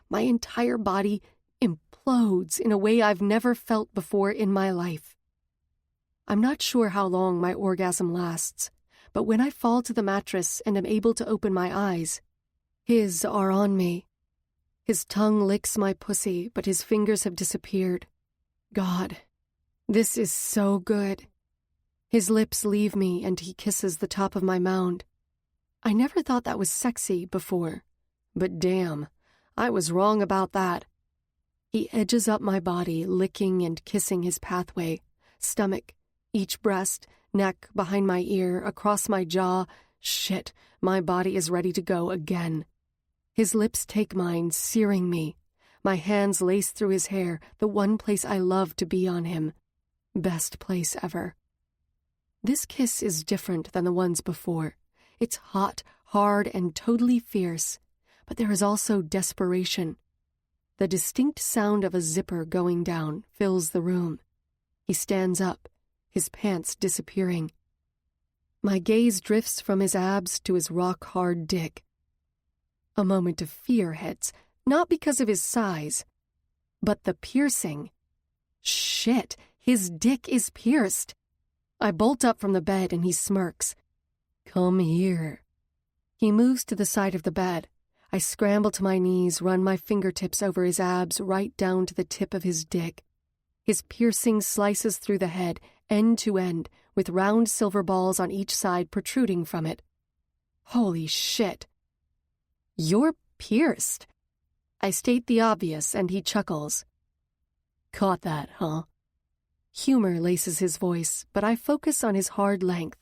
My entire body implodes in a way I've never felt before in my life. I'm not sure how long my orgasm lasts, but when I fall to the mattress and am able to open my eyes, his are on me. His tongue licks my pussy, but his fingers have disappeared. God, this is so good. His lips leave me and he kisses the top of my mound. I never thought that was sexy before, but damn, I was wrong about that. He edges up my body, licking and kissing his pathway, stomach, each breast, neck, behind my ear, across my jaw. Shit, my body is ready to go again. His lips take mine, searing me. My hands lace through his hair, the one place I love to be on him. Best place ever. This kiss is different than the ones before. It's hot, hard, and totally fierce, but there is also desperation. The distinct sound of a zipper going down fills the room. He stands up, his pants disappearing. My gaze drifts from his abs to his rock-hard dick. A moment of fear hits, not because of his size, but the piercing. Shit, his dick is pierced. I bolt up from the bed and he smirks. Come here. He moves to the side of the bed. I scramble to my knees, run my fingertips over his abs right down to the tip of his dick. His piercing slices through the head, end to end, with round silver balls on each side protruding from it. Holy shit. You're pierced. I state the obvious, and he chuckles. Caught that, huh? Humor laces his voice, but I focus on his hard length.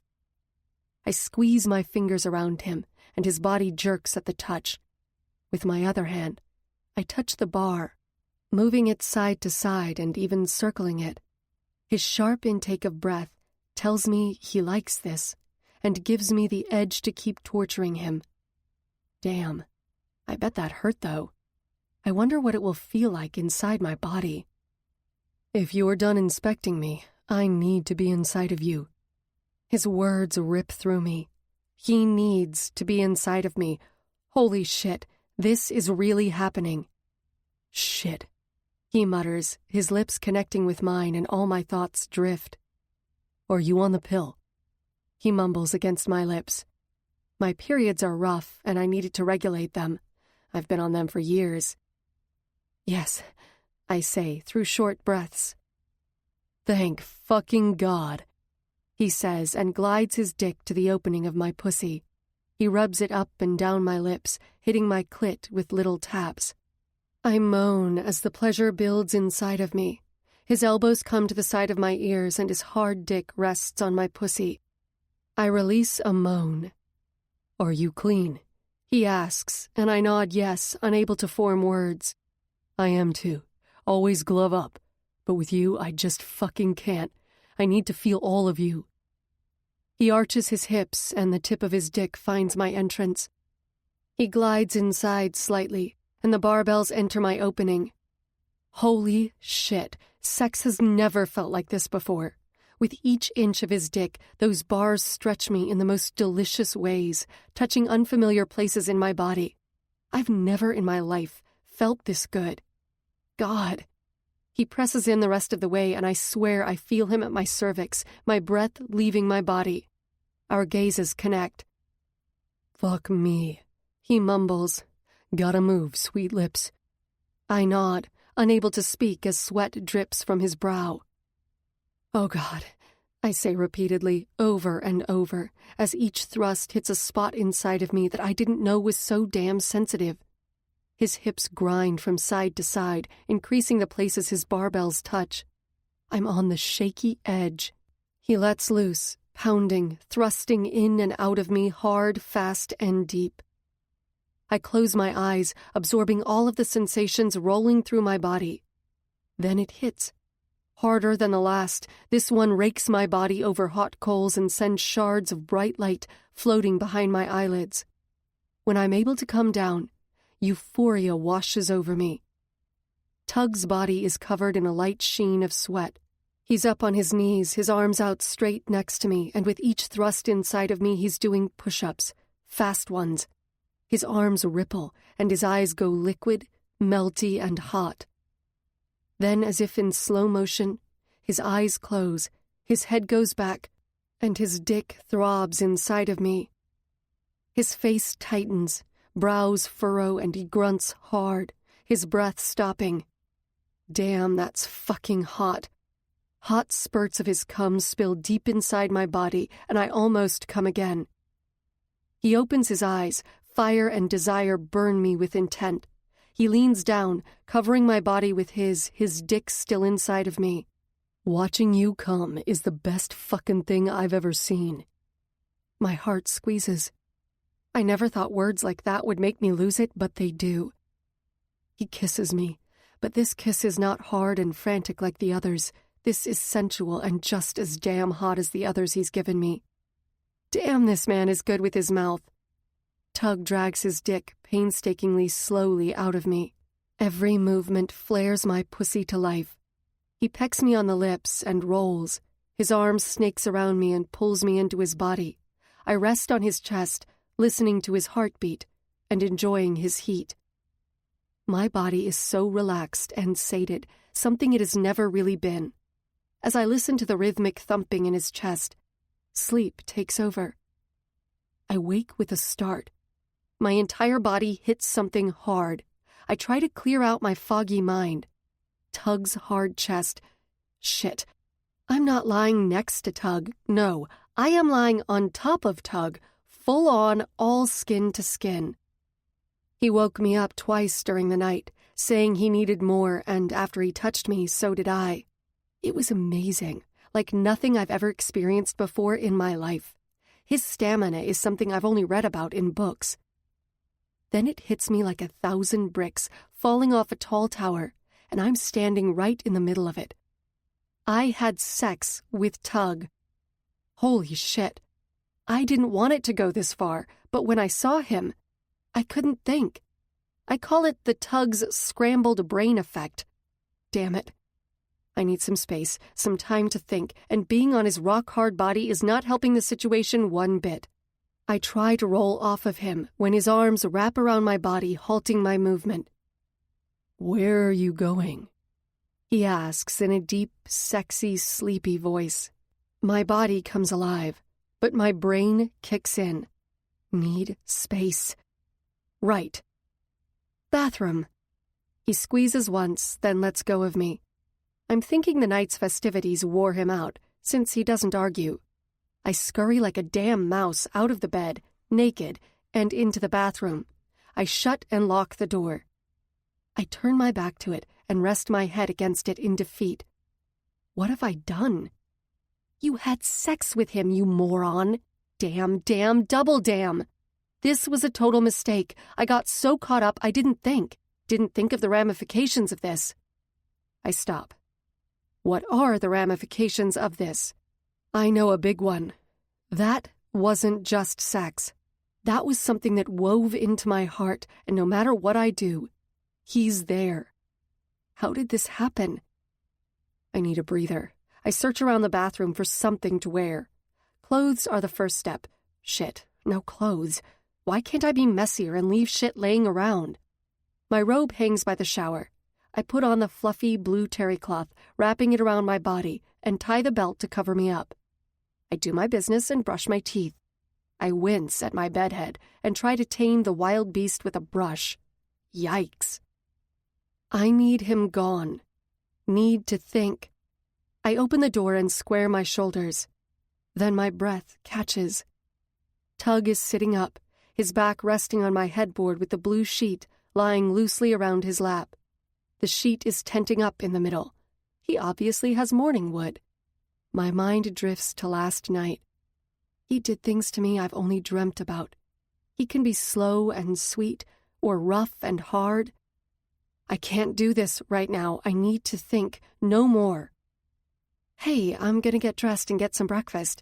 I squeeze my fingers around him, and his body jerks at the touch. With my other hand, I touch the bar, moving it side to side and even circling it. His sharp intake of breath tells me he likes this, and gives me the edge to keep torturing him. Damn, I bet that hurt though. I wonder what it will feel like inside my body. If you're done inspecting me, I need to be inside of you. His words rip through me. He needs to be inside of me. Holy shit, this is really happening. Shit, he mutters, his lips connecting with mine and all my thoughts drift. Are you on the pill? He mumbles against my lips. My periods are rough and I needed to regulate them. I've been on them for years. Yes, I say through short breaths. Thank fucking God, he says and glides his dick to the opening of my pussy. He rubs it up and down my lips, hitting my clit with little taps. I moan as the pleasure builds inside of me. His elbows come to the side of my ears and his hard dick rests on my pussy. I release a moan. Are you clean? He asks, and I nod yes, unable to form words. I am too. Always glove up. But with you, I just fucking can't. I need to feel all of you. He arches his hips, and the tip of his dick finds my entrance. He glides inside slightly, and the barbells enter my opening. Holy shit, sex has never felt like this before. With each inch of his dick, those bars stretch me in the most delicious ways, touching unfamiliar places in my body. I've never in my life felt this good. God. He presses in the rest of the way, and I swear I feel him at my cervix, my breath leaving my body. Our gazes connect. Fuck me, he mumbles. Gotta move, sweet lips. I nod, unable to speak as sweat drips from his brow. Oh God, I say repeatedly, over and over, as each thrust hits a spot inside of me that I didn't know was so damn sensitive. His hips grind from side to side, increasing the places his barbells touch. I'm on the shaky edge. He lets loose, pounding, thrusting in and out of me hard, fast, and deep. I close my eyes, absorbing all of the sensations rolling through my body. Then it hits. Harder than the last, this one rakes my body over hot coals and sends shards of bright light floating behind my eyelids. When I'm able to come down, euphoria washes over me. Tug's body is covered in a light sheen of sweat. He's up on his knees, his arms out straight next to me, and with each thrust inside of me he's doing push-ups, fast ones. His arms ripple, and his eyes go liquid, melty, and hot. Then, as if in slow motion, his eyes close, his head goes back, and his dick throbs inside of me. His face tightens, brows furrow, and he grunts hard, his breath stopping. Damn, that's fucking hot. Hot spurts of his cum spill deep inside my body, and I almost come again. He opens his eyes, fire and desire burn me with intent. He leans down, covering my body with his dick still inside of me. Watching you come is the best fucking thing I've ever seen. My heart squeezes. I never thought words like that would make me lose it, but they do. He kisses me, but this kiss is not hard and frantic like the others. This is sensual and just as damn hot as the others he's given me. Damn, this man is good with his mouth. Tug drags his dick painstakingly slowly out of me. Every movement flares my pussy to life. He pecks me on the lips and rolls. His arm snakes around me and pulls me into his body. I rest on his chest, listening to his heartbeat and enjoying his heat. My body is so relaxed and sated, something it has never really been. As I listen to the rhythmic thumping in his chest, sleep takes over. I wake with a start. My entire body hits something hard. I try to clear out my foggy mind. Tug's hard chest. Shit. I'm not lying next to Tug. No, I am lying on top of Tug, full on, all skin to skin. He woke me up twice during the night, saying he needed more, and after he touched me, so did I. It was amazing, like nothing I've ever experienced before in my life. His stamina is something I've only read about in books. Then it hits me like 1,000 bricks falling off a tall tower, and I'm standing right in the middle of it. I had sex with Tug. Holy shit. I didn't want it to go this far, but when I saw him, I couldn't think. I call it the Tug's scrambled brain effect. Damn it. I need some space, some time to think, and being on his rock-hard body is not helping the situation one bit. I try to roll off of him when his arms wrap around my body, halting my movement. Where are you going? He asks in a deep, sexy, sleepy voice. My body comes alive, but my brain kicks in. Need space. Right. Bathroom. He squeezes once, then lets go of me. I'm thinking the night's festivities wore him out, since he doesn't argue. I scurry like a damn mouse out of the bed, naked, and into the bathroom. I shut and lock the door. I turn my back to it and rest my head against it in defeat. What have I done? You had sex with him, you moron. Damn, double damn. This was a total mistake. I got so caught up I didn't think of the ramifications of this. I stop. What are the ramifications of this? I know a big one. That wasn't just sex. That was something that wove into my heart, and no matter what I do, he's there. How did this happen? I need a breather. I search around the bathroom for something to wear. Clothes are the first step. Shit, no clothes. Why can't I be messier and leave shit laying around? My robe hangs by the shower. I put on the fluffy blue terry cloth, wrapping it around my body, and tie the belt to cover me up. I do my business and brush my teeth. I wince at my bedhead and try to tame the wild beast with a brush. Yikes. I need him gone. Need to think. I open the door and square my shoulders. Then my breath catches. Tug is sitting up, his back resting on my headboard with the blue sheet lying loosely around his lap. The sheet is tenting up in the middle. He obviously has morning wood. My mind drifts to last night. He did things to me I've only dreamt about. He can be slow and sweet, or rough and hard. I can't do this right now. I need to think, no more. Hey, I'm gonna get dressed and get some breakfast.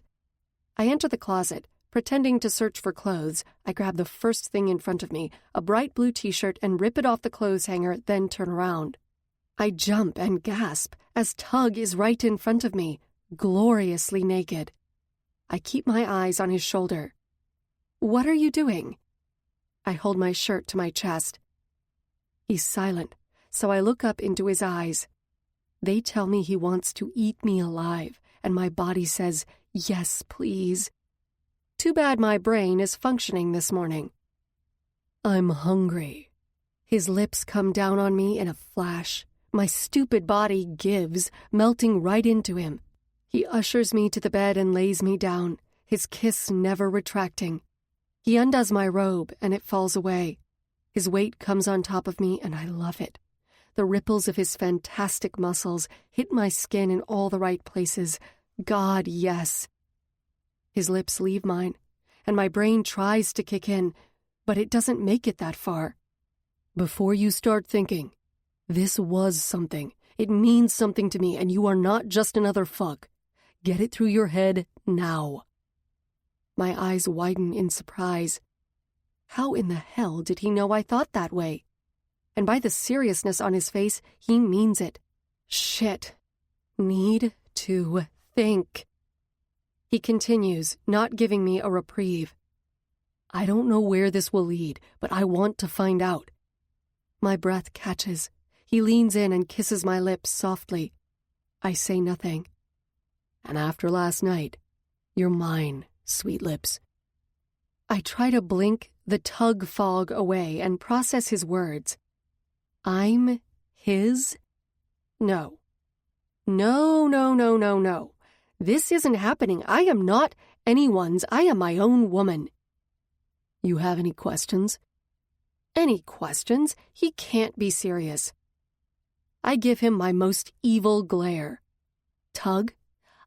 I enter the closet, pretending to search for clothes. I grab the first thing in front of me, a bright blue t-shirt, and rip it off the clothes hanger, then turn around. I jump and gasp as Tug is right in front of me, gloriously naked. I keep my eyes on his shoulder. What are you doing? I hold my shirt to my chest. He's silent, so I look up into his eyes. They tell me he wants to eat me alive, and my body says, yes, please. Too bad my brain is functioning this morning. I'm hungry. His lips come down on me in a flash. My stupid body gives, melting right into him. He ushers me to the bed and lays me down, his kiss never retracting. He undoes my robe, and it falls away. His weight comes on top of me, and I love it. The ripples of his fantastic muscles hit my skin in all the right places. God, yes. His lips leave mine, and my brain tries to kick in, but it doesn't make it that far. Before you start thinking, this was something. It means something to me, and you are not just another fuck. Get it through your head now. My eyes widen in surprise. How in the hell did he know I thought that way? And by the seriousness on his face, he means it. Shit. Need to think. He continues, not giving me a reprieve. I don't know where this will lead, but I want to find out. My breath catches. He leans in and kisses my lips softly. I say nothing. And after last night, you're mine, sweet lips. I try to blink the Tug fog away and process his words. I'm his? No. No. This isn't happening. I am not anyone's. I am my own woman. You have any questions? Any questions? He can't be serious. I give him my most evil glare. Tug,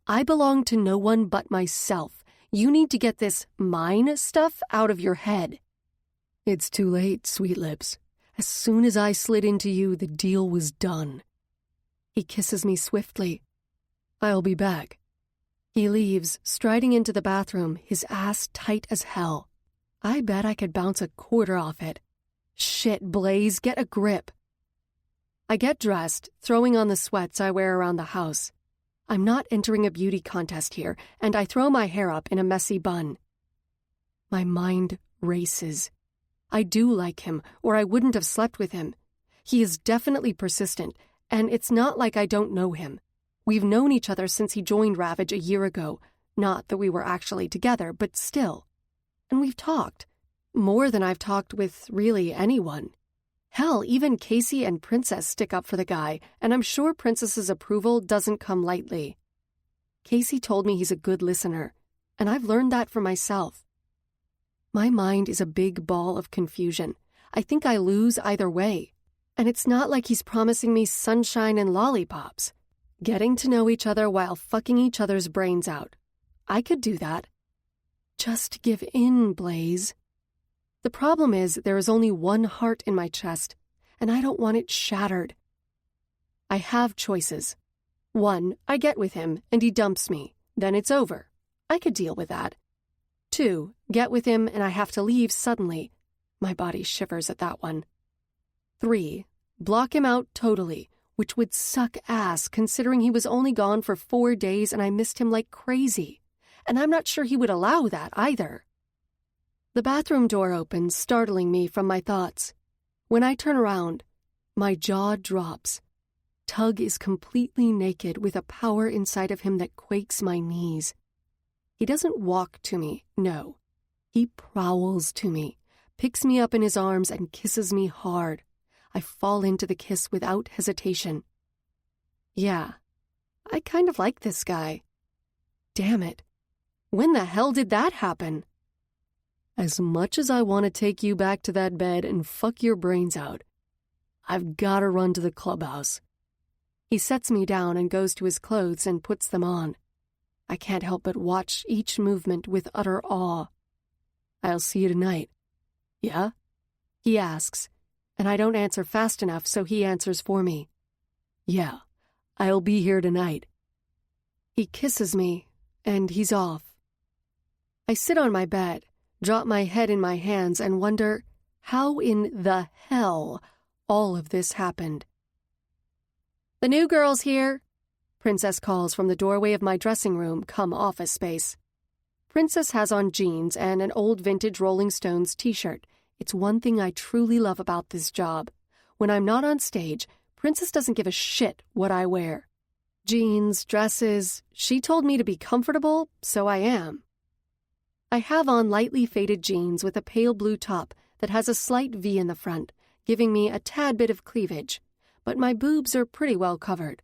I belong to no one but myself. You need to get this mine stuff out of your head. It's too late, sweet lips. As soon as I slid into you, the deal was done. He kisses me swiftly. I'll be back. He leaves, striding into the bathroom, his ass tight as hell. I bet I could bounce a quarter off it. Shit, Blaze, get a grip. I get dressed, throwing on the sweats I wear around the house. I'm not entering a beauty contest here, and I throw my hair up in a messy bun. My mind races. I do like him, or I wouldn't have slept with him. He is definitely persistent, and it's not like I don't know him. We've known each other since he joined Ravage a year ago. Not that we were actually together, but still. And we've talked. More than I've talked with really anyone. Hell, even Casey and Princess stick up for the guy, and I'm sure Princess's approval doesn't come lightly. Casey told me he's a good listener, and I've learned that for myself. My mind is a big ball of confusion. I think I lose either way. And it's not like he's promising me sunshine and lollipops. Getting to know each other while fucking each other's brains out. I could do that. Just give in, Blaze. The problem is there is only one heart in my chest, and I don't want it shattered. I have choices. 1, I get with him, and he dumps me. Then it's over. I could deal with that. 2, get with him, and I have to leave suddenly. My body shivers at that one. 3, block him out totally, which would suck ass considering he was only gone for 4 days and I missed him like crazy. And I'm not sure he would allow that either. The bathroom door opens, startling me from my thoughts. When I turn around, my jaw drops. Tug is completely naked with a power inside of him that quakes my knees. He doesn't walk to me, no. He prowls to me, picks me up in his arms and kisses me hard. I fall into the kiss without hesitation. Yeah, I kind of like this guy. Damn it. When the hell did that happen? As much as I want to take you back to that bed and fuck your brains out, I've got to run to the clubhouse. He sets me down and goes to his clothes and puts them on. I can't help but watch each movement with utter awe. I'll see you tonight. Yeah? He asks, and I don't answer fast enough, so he answers for me. Yeah, I'll be here tonight. He kisses me, and he's off. I sit on my bed, drop my head in my hands, and wonder how in the hell all of this happened. The new girl's here, Princess calls from the doorway of my dressing room, come office space. Princess has on jeans and an old vintage Rolling Stones t-shirt. It's one thing I truly love about this job. When I'm not on stage, Princess doesn't give a shit what I wear. Jeans, dresses, she told me to be comfortable, so I am. I have on lightly faded jeans with a pale blue top that has a slight V in the front, giving me a tad bit of cleavage, but my boobs are pretty well covered.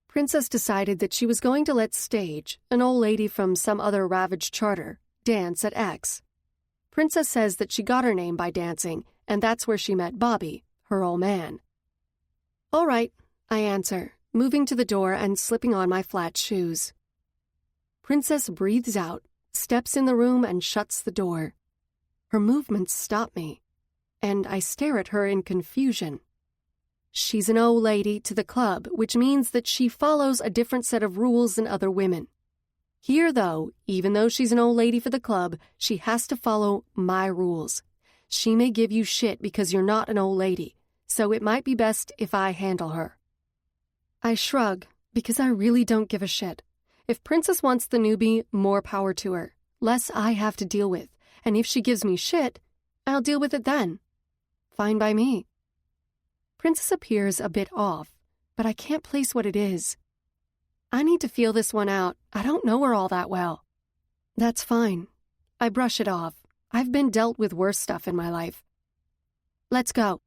Princess decided that she was going to let Stage, an old lady from some other ravaged charter, dance at X. Princess says that she got her name by dancing, and that's where she met Bobby, her old man. All right, I answer, moving to the door and slipping on my flat shoes. Princess breathes out, steps in the room and shuts the door. Her movements stop me, and I stare at her in confusion. She's an old lady to the club, which means that she follows a different set of rules than other women. Here, though, even though she's an old lady for the club, she has to follow my rules. She may give you shit because you're not an old lady, so it might be best if I handle her. I shrug, because I really don't give a shit. If Princess wants the newbie, more power to her. Less I have to deal with, and if she gives me shit, I'll deal with it then. Fine by me. Princess appears a bit off, but I can't place what it is. I need to feel this one out. I don't know her all that well. That's fine. I brush it off. I've been dealt with worse stuff in my life. Let's go.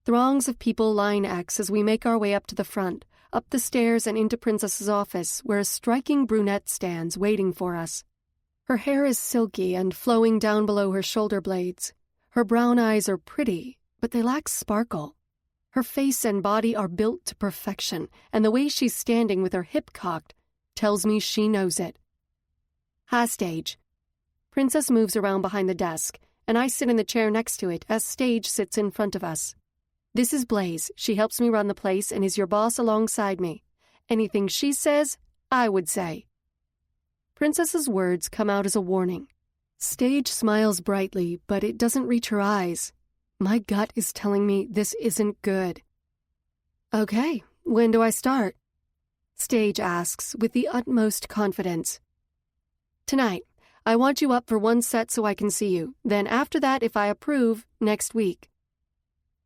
Throngs of people line X as we make our way up to the front, up the stairs and into Princess's office, where a striking brunette stands waiting for us. Her hair is silky and flowing down below her shoulder blades. Her brown eyes are pretty, but they lack sparkle. Her face and body are built to perfection, and the way she's standing with her hip cocked tells me she knows it. Hi, Stage. Princess moves around behind the desk, and I sit in the chair next to it as Stage sits in front of us. This is Blaze. She helps me run the place and is your boss alongside me. Anything she says, I would say. Princess's words come out as a warning. Stage smiles brightly, but it doesn't reach her eyes. My gut is telling me this isn't good. Okay, when do I start? Stage asks with the utmost confidence. Tonight. I want you up for one set so I can see you. Then after that, if I approve, next week.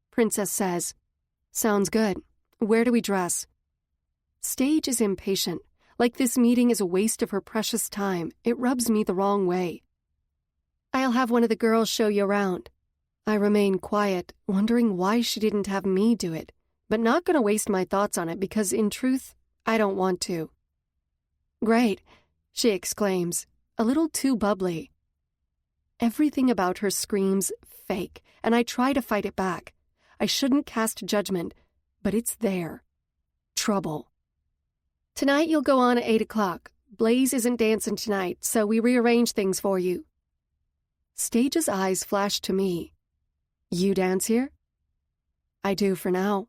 Princess says, Sounds good. Where do we dress? Stage is impatient. Like this meeting is a waste of her precious time. It rubs me the wrong way. I'll have one of the girls show you around. I remain quiet, wondering why she didn't have me do it, but not going to waste my thoughts on it because, in truth, I don't want to. Great, she exclaims, a little too bubbly. Everything about her screams fake, and I try to fight it back. I shouldn't cast judgment, but it's there. Trouble. Tonight you'll go on at 8 o'clock. Blaze isn't dancing tonight, so we rearrange things for you. Stage's eyes flash to me. You dance here? I do for now.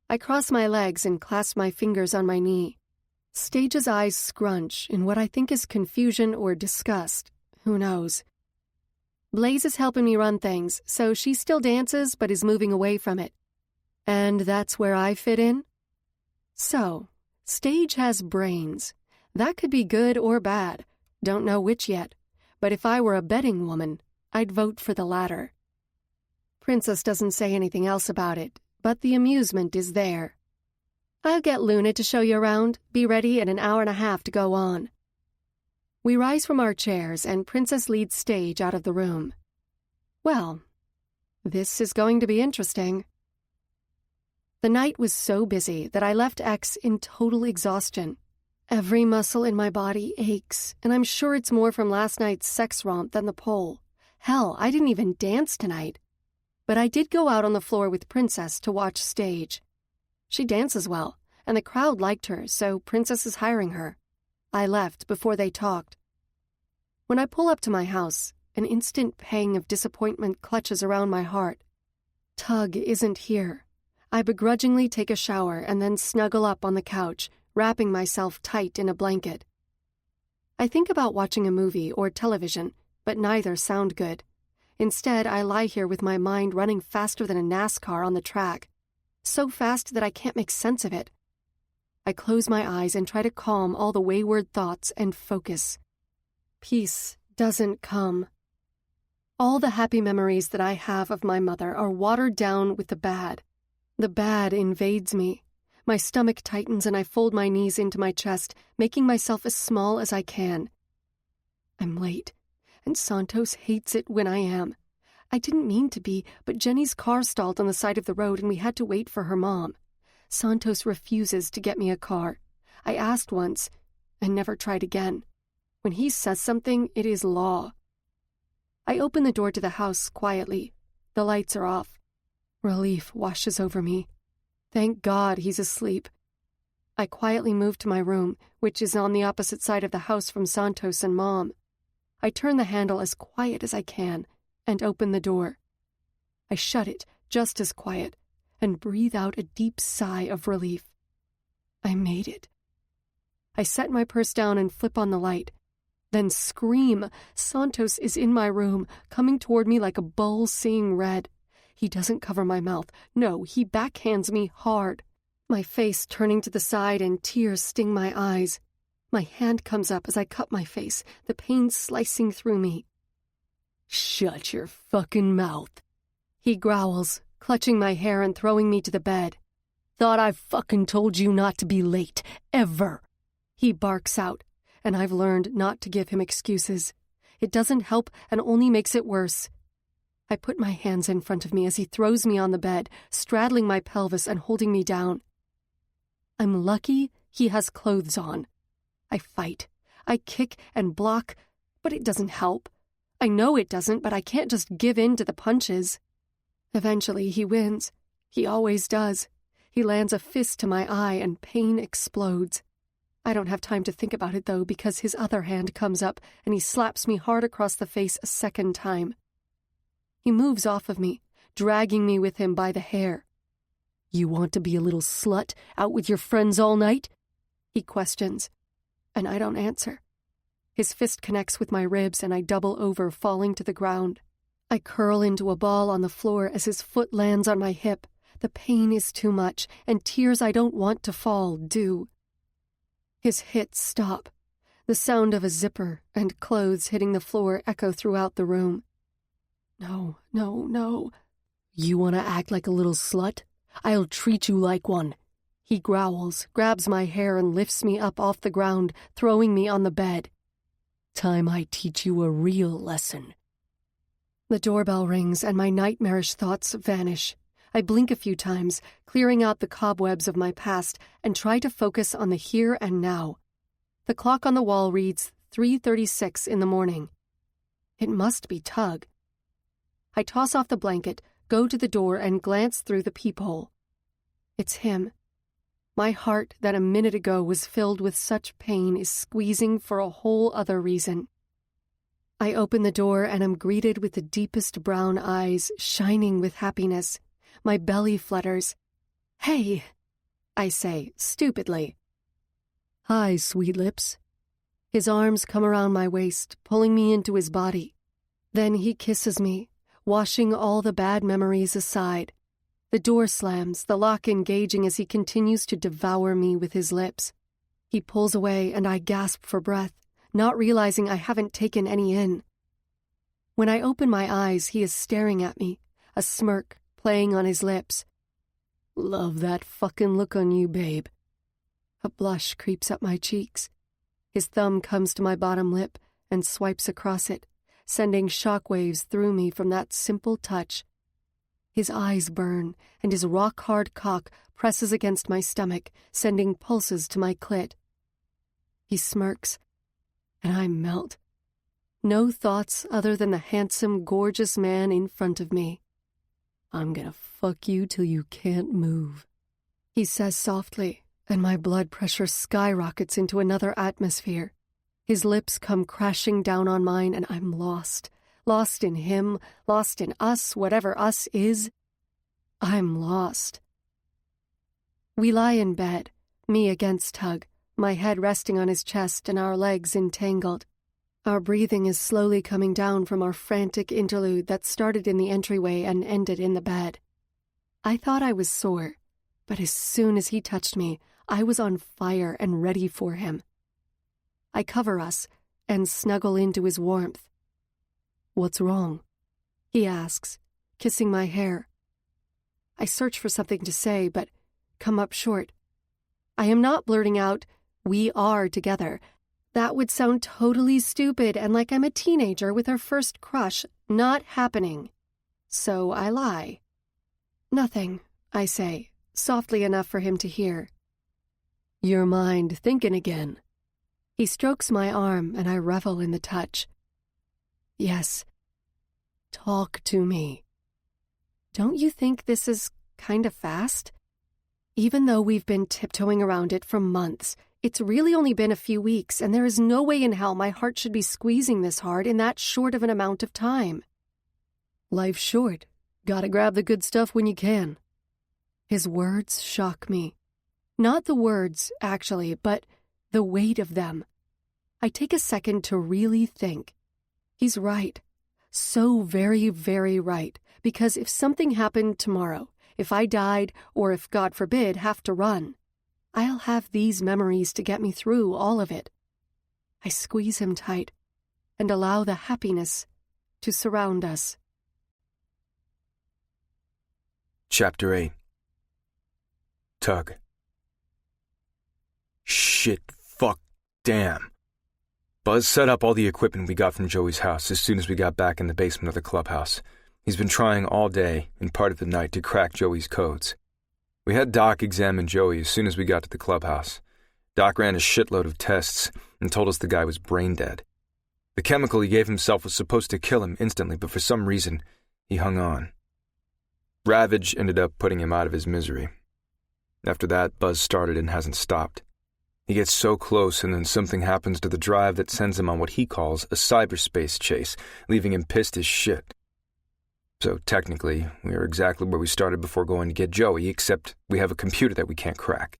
I cross my legs and clasp my fingers on my knee. Stage's eyes scrunch in what I think is confusion or disgust. Who knows? Blaze is helping me run things, so she still dances but is moving away from it. And that's where I fit in? So, Stage has brains. That could be good or bad. Don't know which yet. But if I were a betting woman, I'd vote for the latter. Princess doesn't say anything else about it, but the amusement is there. I'll get Luna to show you around. Be ready in an hour and a half to go on. We rise from our chairs and Princess leads Stage out of the room. Well, this is going to be interesting. The night was so busy that I left X in total exhaustion. Every muscle in my body aches, and I'm sure it's more from last night's sex romp than the pole. Hell, I didn't even dance tonight. But I did go out on the floor with Princess to watch Stage. She dances well, and the crowd liked her, so Princess is hiring her. I left before they talked. When I pull up to my house, an instant pang of disappointment clutches around my heart. Tug isn't here. I begrudgingly take a shower and then snuggle up on the couch, wrapping myself tight in a blanket. I think about watching a movie or television, but neither sound good. Instead, I lie here with my mind running faster than a NASCAR on the track, so fast that I can't make sense of it. I close my eyes and try to calm all the wayward thoughts and focus. Peace doesn't come. All the happy memories that I have of my mother are watered down with the bad. The bad invades me. My stomach tightens and I fold my knees into my chest, making myself as small as I can. I'm late, and Santos hates it when I am. I didn't mean to be, but Jenny's car stalled on the side of the road and we had to wait for her mom. Santos refuses to get me a car. I asked once, and never tried again. When he says something, it is law. I open the door to the house quietly. The lights are off. Relief washes over me. Thank God he's asleep. I quietly move to my room, which is on the opposite side of the house from Santos and Mom. I turn the handle as quiet as I can and open the door. I shut it just as quiet and breathe out a deep sigh of relief. I made it. I set my purse down and flip on the light. Then scream. Santos is in my room, coming toward me like a bull seeing red. He doesn't cover my mouth. No, he backhands me hard. My face turning to the side and tears sting my eyes. My hand comes up as I cut my face, the pain slicing through me. Shut your fucking mouth, he growls, clutching my hair and throwing me to the bed. Thought I fucking told you not to be late, ever. He barks out, and I've learned not to give him excuses. It doesn't help and only makes it worse. I put my hands in front of me as he throws me on the bed, straddling my pelvis and holding me down. I'm lucky he has clothes on. I fight. I kick and block, but it doesn't help. I know it doesn't, but I can't just give in to the punches. Eventually, he wins. He always does. He lands a fist to my eye and pain explodes. I don't have time to think about it, though, because his other hand comes up and he slaps me hard across the face a second time. He moves off of me, dragging me with him by the hair. You want to be a little slut out with your friends all night? He questions, and I don't answer. His fist connects with my ribs and I double over, falling to the ground. I curl into a ball on the floor as his foot lands on my hip. The pain is too much, and tears I don't want to fall do. His hits stop. The sound of a zipper and clothes hitting the floor echo throughout the room. No, no, no. You want to act like a little slut? I'll treat you like one. He growls, grabs my hair and lifts me up off the ground, throwing me on the bed. Time I teach you a real lesson. The doorbell rings and my nightmarish thoughts vanish. I blink a few times, clearing out the cobwebs of my past, and try to focus on the here and now. The clock on the wall reads 3:36 in the morning. It must be Tug. I toss off the blanket, go to the door, and glance through the peephole. It's him. My heart that a minute ago was filled with such pain is squeezing for a whole other reason. I open the door and am greeted with the deepest brown eyes shining with happiness. My belly flutters. "Hey," I say, stupidly. "Hi, sweet lips." His arms come around my waist, pulling me into his body. Then he kisses me, washing all the bad memories aside. The door slams, the lock engaging as he continues to devour me with his lips. He pulls away and I gasp for breath, not realizing I haven't taken any in. When I open my eyes, he is staring at me, a smirk playing on his lips. "Love that fucking look on you, babe." A blush creeps up my cheeks. His thumb comes to my bottom lip and swipes across it, sending shockwaves through me from that simple touch. His eyes burn, and his rock-hard cock presses against my stomach, sending pulses to my clit. He smirks, and I melt. No thoughts other than the handsome, gorgeous man in front of me. "I'm gonna fuck you till you can't move," he says softly, and my blood pressure skyrockets into another atmosphere. His lips come crashing down on mine, and I'm lost. Lost in him, lost in us, whatever us is. I'm lost. We lie in bed, me against Tug, my head resting on his chest and our legs entangled. Our breathing is slowly coming down from our frantic interlude that started in the entryway and ended in the bed. I thought I was sore, but as soon as he touched me, I was on fire and ready for him. I cover us and snuggle into his warmth. "What's wrong?" he asks, kissing my hair. I search for something to say, but come up short. I am not blurting out, "We are together." That would sound totally stupid and like I'm a teenager with her first crush. Not happening. So I lie. "Nothing," I say, softly enough for him to hear. "Your mind thinking again." He strokes my arm and I revel in the touch. "Yes." "Talk to me." Don't you think this is kind of fast? Even though we've been tiptoeing around it for months, it's really only been a few weeks, and there is no way in hell my heart should be squeezing this hard in that short of an amount of time. "Life's short. Gotta grab the good stuff when you can." His words shock me. Not the words, actually, but the weight of them. I take a second to really think. He's right. So very, very right. Because if something happened tomorrow, if I died, or if, God forbid, have to run, I'll have these memories to get me through all of it. I squeeze him tight and allow the happiness to surround us. Chapter 8. Tug. Shit, fuck, damn. Buzz set up all the equipment we got from Joey's house as soon as we got back in the basement of the clubhouse. He's been trying all day and part of the night to crack Joey's codes. We had Doc examine Joey as soon as we got to the clubhouse. Doc ran a shitload of tests and told us the guy was brain dead. The chemical he gave himself was supposed to kill him instantly, but for some reason, he hung on. Ravage ended up putting him out of his misery. After that, Buzz started and hasn't stopped. He gets so close and then something happens to the drive that sends him on what he calls a cyberspace chase, leaving him pissed as shit. So technically, we are exactly where we started before going to get Joey, except we have a computer that we can't crack.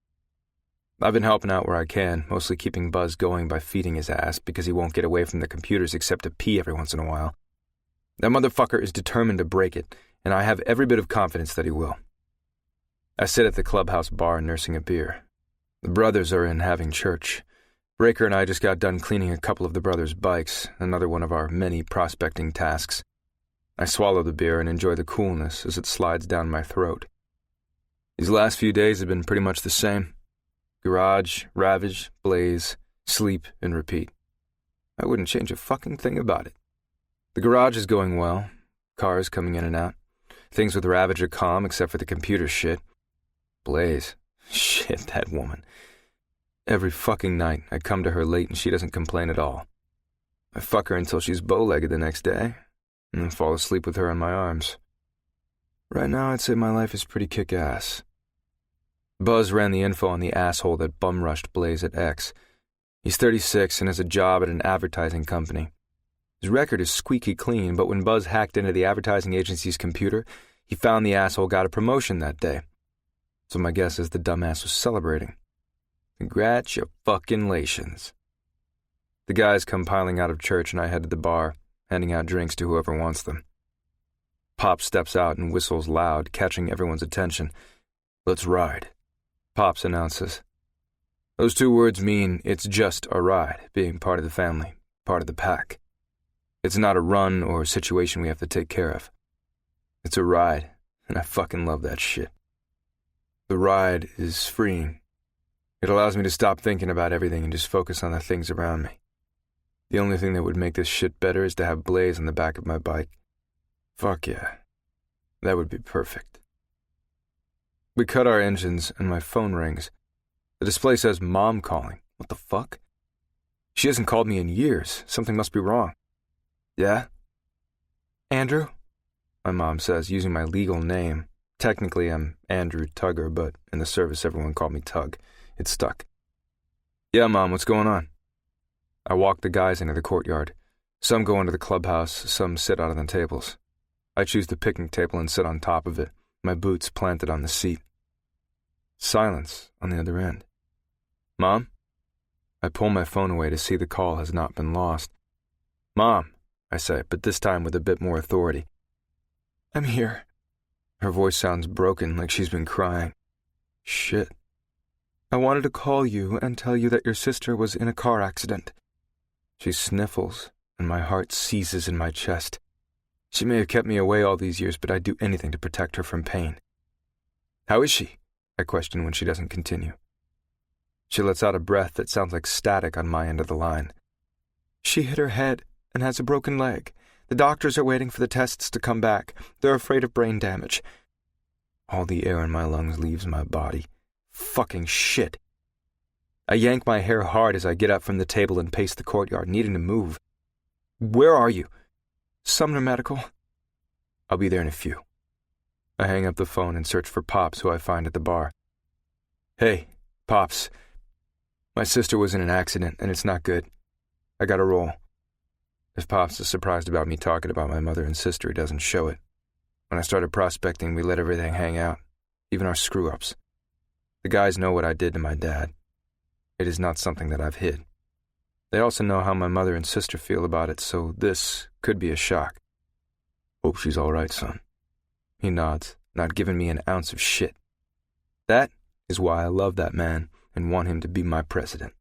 I've been helping out where I can, mostly keeping Buzz going by feeding his ass because he won't get away from the computers except to pee every once in a while. That motherfucker is determined to break it, and I have every bit of confidence that he will. I sit at the clubhouse bar nursing a beer. The brothers are in having church. Breaker and I just got done cleaning a couple of the brothers' bikes, another one of our many prospecting tasks. I swallow the beer and enjoy the coolness as it slides down my throat. These last few days have been pretty much the same. Garage, ravage, blaze, sleep, and repeat. I wouldn't change a fucking thing about it. The garage is going well. Cars coming in and out. Things with Ravage are calm except for the computer shit. Blaze. Shit, that woman. Every fucking night I come to her late and she doesn't complain at all. I fuck her until she's bow-legged the next day, and then fall asleep with her in my arms. Right now I'd say my life is pretty kick-ass. Buzz ran the info on the asshole that bum-rushed Blaze at X. He's 36 and has a job at an advertising company. His record is squeaky clean, but when Buzz hacked into the advertising agency's computer, he found the asshole got a promotion that day. So my guess is the dumbass was celebrating. Congratulations. The guys come piling out of church and I head to the bar, handing out drinks to whoever wants them. Pops steps out and whistles loud, catching everyone's attention. "Let's ride," Pops announces. Those two words mean it's just a ride, being part of the family, part of the pack. It's not a run or a situation we have to take care of. It's a ride, and I fucking love that shit. The ride is freeing. It allows me to stop thinking about everything and just focus on the things around me. The only thing that would make this shit better is to have Blaze on the back of my bike. Fuck yeah. That would be perfect. We cut our engines and my phone rings. The display says Mom calling. What the fuck? She hasn't called me in years. Something must be wrong. Yeah? Andrew? My mom says, using my legal name. Technically, I'm Andrew Tugger, but in the service everyone called me Tug. It stuck. Yeah, Mom, what's going on? I walk the guys into the courtyard. Some go into the clubhouse, some sit out on the tables. I choose the picnic table and sit on top of it, my boots planted on the seat. Silence on the other end. Mom? I pull my phone away to see the call has not been lost. Mom, I say, but this time with a bit more authority. I'm here. Her voice sounds broken, like she's been crying. Shit. I wanted to call you and tell you that your sister was in a car accident. She sniffles, and my heart seizes in my chest. She may have kept me away all these years, but I'd do anything to protect her from pain. How is she? I question when she doesn't continue. She lets out a breath that sounds like static on my end of the line. She hit her head and has a broken leg. The doctors are waiting for the tests to come back. They're afraid of brain damage. All the air in my lungs leaves my body. Fucking shit. I yank my hair hard as I get up from the table and pace the courtyard, needing to move. Where are you? Sumner Medical. I'll be there in a few. I hang up the phone and search for Pops, who I find at the bar. Hey, Pops. My sister was in an accident, and it's not good. I gotta roll. If Pops is surprised about me talking about my mother and sister, he doesn't show it. When I started prospecting, we let everything hang out, even our screw-ups. The guys know what I did to my dad. It is not something that I've hid. They also know how my mother and sister feel about it, so this could be a shock. Hope she's all right, son. He nods, not giving me an ounce of shit. That is why I love that man and want him to be my president.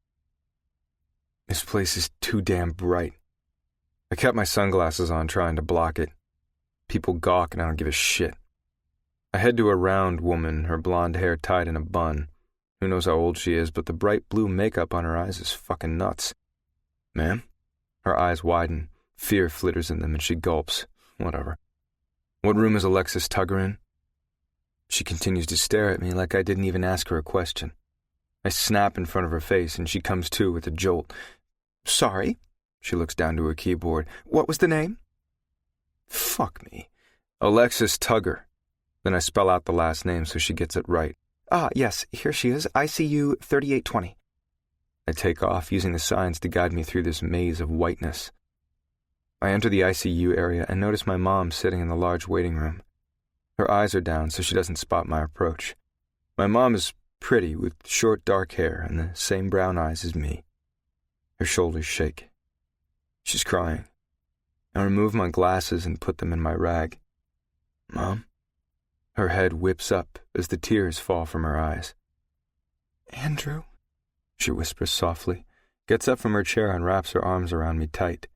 This place is too damn bright. I kept my sunglasses on trying to block it. People gawk and I don't give a shit. I head to a round woman, her blonde hair tied in a bun. Who knows how old she is, but the bright blue makeup on her eyes is fucking nuts. Ma'am? Her eyes widen, fear flitters in them, and she gulps. Whatever. What room is Alexis Tugger in? She continues to stare at me like I didn't even ask her a question. I snap in front of her face, and she comes to with a jolt. Sorry? She looks down to her keyboard. What was the name? Fuck me. Alexis Tugger. Then I spell out the last name so she gets it right. Ah, yes, here she is. ICU 3820. I take off, using the signs to guide me through this maze of whiteness. I enter the ICU area and notice my mom sitting in the large waiting room. Her eyes are down so she doesn't spot my approach. My mom is pretty, with short dark hair and the same brown eyes as me. Her shoulders shake. She's crying. I remove my glasses and put them in my rag. Mom? Her head whips up as the tears fall from her eyes. Andrew? She whispers softly, gets up from her chair and wraps her arms around me tight.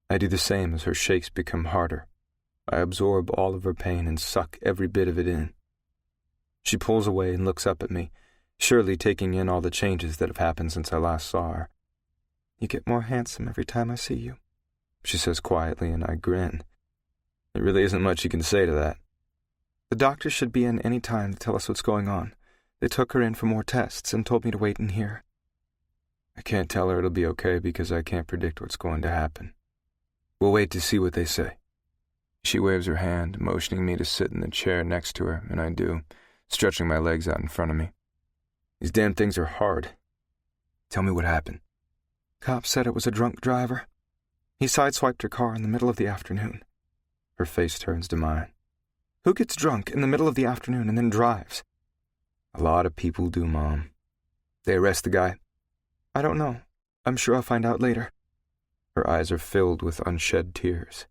I do the same as her shakes become harder. I absorb all of her pain and suck every bit of it in. She pulls away and looks up at me, surely taking in all the changes that have happened since I last saw her. You get more handsome every time I see you, she says quietly, and I grin. There really isn't much you can say to that. The doctor should be in any time to tell us what's going on. They took her in for more tests and told me to wait in here. I can't tell her it'll be okay because I can't predict what's going to happen. We'll wait to see what they say. She waves her hand, motioning me to sit in the chair next to her, and I do, stretching my legs out in front of me. These damn things are hard. Tell me what happened. Cops said it was a drunk driver. He sideswiped her car in the middle of the afternoon. Her face turns to mine. Who gets drunk in the middle of the afternoon and then drives? A lot of people do, Mom. They arrest the guy. I don't know. I'm sure I'll find out later. Her eyes are filled with unshed tears.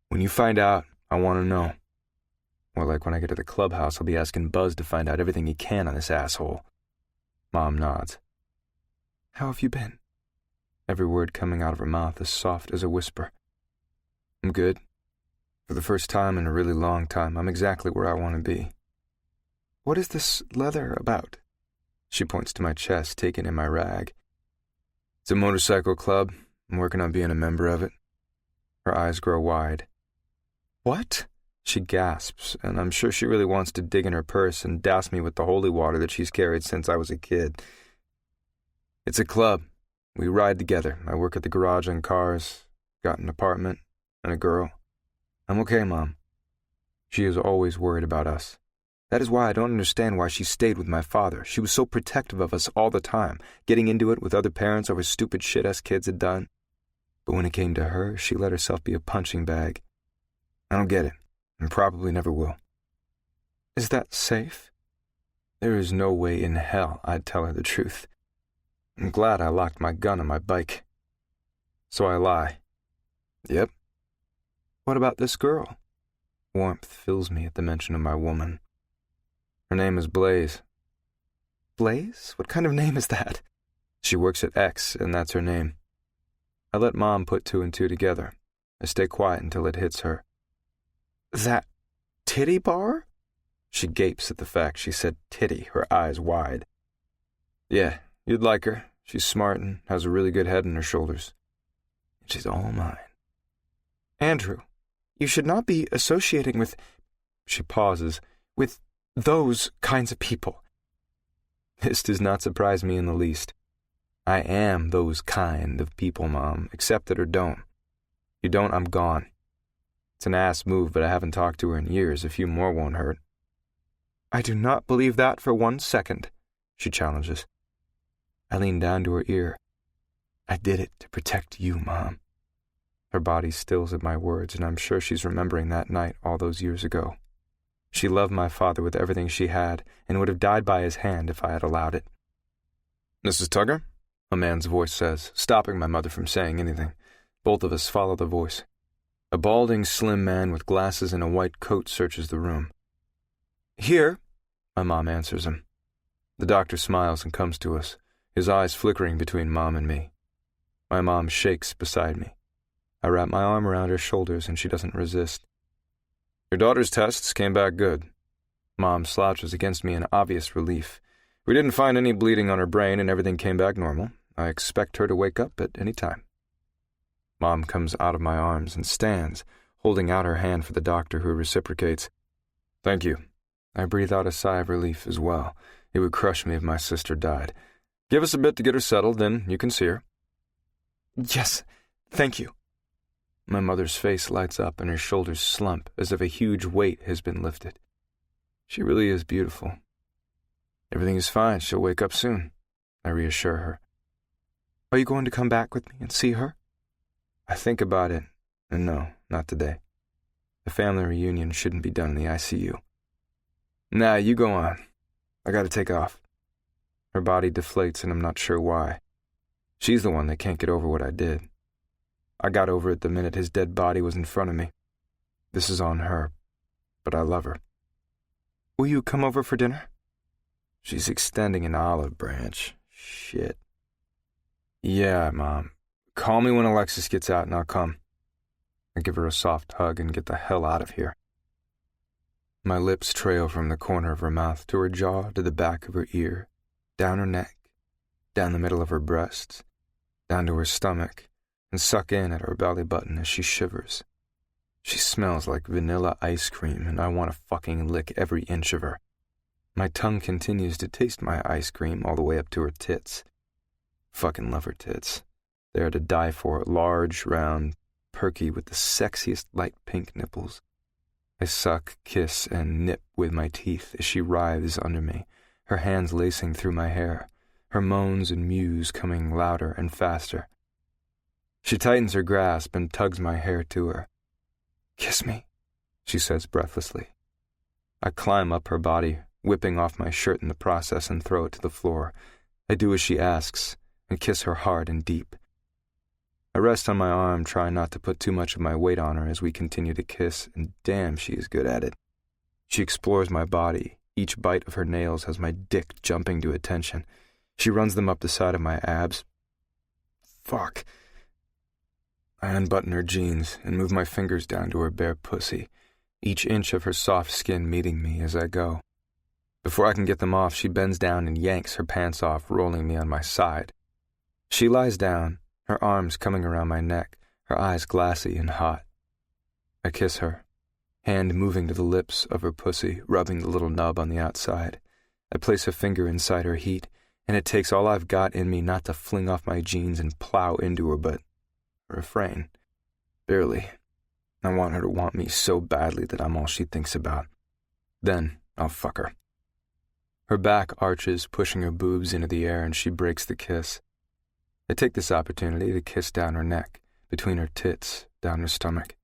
When you find out, I want to know. Or like when I get to the clubhouse, I'll be asking Buzz to find out everything he can on this asshole. Mom nods. How have you been? Every word coming out of her mouth is soft as a whisper. I'm good. For the first time in a really long time, I'm exactly where I want to be. What is this leather about? She points to my chest, taking in my rag. It's a motorcycle club. I'm working on being a member of it. Her eyes grow wide. What? She gasps, and I'm sure she really wants to dig in her purse and douse me with the holy water that she's carried since I was a kid. It's a club. We ride together. I work at the garage on cars, got an apartment, and a girl. I'm okay, Mom. She is always worried about us. That is why I don't understand why she stayed with my father. She was so protective of us all the time, getting into it with other parents over stupid shit us kids had done. But when it came to her, she let herself be a punching bag. I don't get it, and probably never will. Is that safe? There is no way in hell I'd tell her the truth. I'm glad I locked my gun on my bike. So I lie. Yep. What about this girl? Warmth fills me at the mention of my woman. Her name is Blaze. Blaze? What kind of name is that? She works at X, and that's her name. I let Mom put two and two together. I stay quiet until it hits her. That titty bar? She gapes at the fact she said titty, her eyes wide. Yeah, you'd like her. She's smart and has a really good head on her shoulders. She's all mine. Andrew, you should not be associating with... She pauses. With those kinds of people. This does not surprise me in the least. I am those kind of people, Mom. Accept it or don't. If you don't, I'm gone. It's an ass move, but I haven't talked to her in years. A few more won't hurt. I do not believe that for 1 second, she challenges. I lean down to her ear. I did it to protect you, Mom. Her body stills at my words, and I'm sure she's remembering that night all those years ago. She loved my father with everything she had, and would have died by his hand if I had allowed it. Mrs. Tugger? A man's voice says, stopping my mother from saying anything. Both of us follow the voice. A balding, slim man with glasses and a white coat searches the room. Here, my mom answers him. The doctor smiles and comes to us, his eyes flickering between Mom and me. My mom shakes beside me. I wrap my arm around her shoulders and she doesn't resist. Your daughter's tests came back good. Mom slouches against me in obvious relief. We didn't find any bleeding on her brain and everything came back normal. I expect her to wake up at any time. Mom comes out of my arms and stands, holding out her hand for the doctor, who reciprocates. Thank you. I breathe out a sigh of relief as well. It would crush me if my sister died. Give us a bit to get her settled, then you can see her. Yes, thank you. My mother's face lights up and her shoulders slump as if a huge weight has been lifted. She really is beautiful. Everything is fine. She'll wake up soon, I reassure her. Are you going to come back with me and see her? I think about it, and no, not today. The family reunion shouldn't be done in the ICU. Nah, you go on. I gotta take off. Her body deflates and I'm not sure why. She's the one that can't get over what I did. I got over it the minute his dead body was in front of me. This is on her, but I love her. Will you come over for dinner? She's extending an olive branch. Shit. Yeah, Mom. Call me when Alexis gets out and I'll come. I give her a soft hug and get the hell out of here. My lips trail from the corner of her mouth to her jaw to the back of her ear, down her neck, down the middle of her breasts, down to her stomach, and suck in at her belly button as she shivers. She smells like vanilla ice cream, and I want to fucking lick every inch of her. My tongue continues to taste my ice cream all the way up to her tits. Fucking love her tits. They're to die for, large, round, perky, with the sexiest light pink nipples. I suck, kiss, and nip with my teeth as she writhes under me, her hands lacing through my hair, her moans and mews coming louder and faster. She tightens her grasp and tugs my hair to her. "Kiss me," she says breathlessly. I climb up her body, whipping off my shirt in the process and throw it to the floor. I do as she asks and kiss her hard and deep. I rest on my arm, trying not to put too much of my weight on her as we continue to kiss, and damn, she is good at it. She explores my body. Each bite of her nails has my dick jumping to attention. She runs them up the side of my abs. Fuck. I unbutton her jeans and move my fingers down to her bare pussy, each inch of her soft skin meeting me as I go. Before I can get them off, she bends down and yanks her pants off, rolling me on my side. She lies down, her arms coming around my neck, her eyes glassy and hot. I kiss her, hand moving to the lips of her pussy, rubbing the little nub on the outside. I place a finger inside her heat, and it takes all I've got in me not to fling off my jeans and plow into her, but refrain. Barely. I want her to want me so badly that I'm all she thinks about. Then I'll fuck her. Her back arches, pushing her boobs into the air, and she breaks the kiss. I take this opportunity to kiss down her neck, between her tits, down her stomach.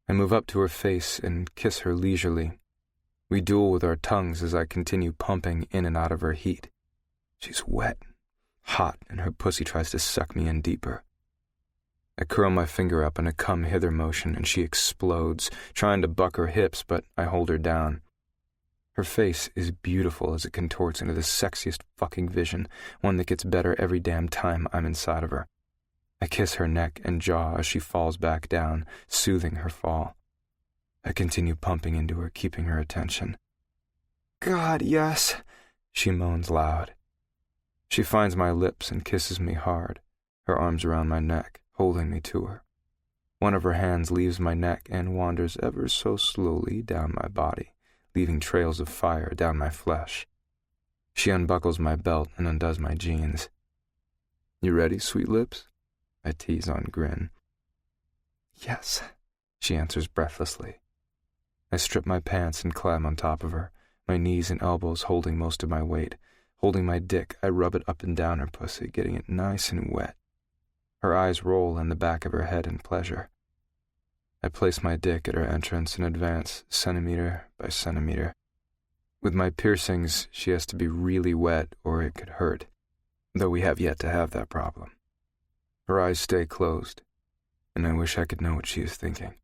I move up to her face and kiss her leisurely. We duel with our tongues as I continue pumping in and out of her heat. She's wet, hot, and her pussy tries to suck me in deeper. I curl my finger up in a come-hither motion, and she explodes, trying to buck her hips, but I hold her down. Her face is beautiful as it contorts into the sexiest fucking vision, one that gets better every damn time I'm inside of her. I kiss her neck and jaw as she falls back down, soothing her fall. I continue pumping into her, keeping her attention. "God, yes," she moans loud. She finds my lips and kisses me hard, her arms around my neck, holding me to her. One of her hands leaves my neck and wanders ever so slowly down my body, leaving trails of fire down my flesh. She unbuckles my belt and undoes my jeans. "You ready, sweet lips?" I tease on grin. "Yes," she answers breathlessly. I strip my pants and climb on top of her, my knees and elbows holding most of my weight. Holding my dick, I rub it up and down her pussy, getting it nice and wet. Her eyes roll in the back of her head in pleasure. I place my dick at her entrance and advance centimeter by centimeter. With my piercings, she has to be really wet or it could hurt, though we have yet to have that problem. Her eyes stay closed, and I wish I could know what she is thinking.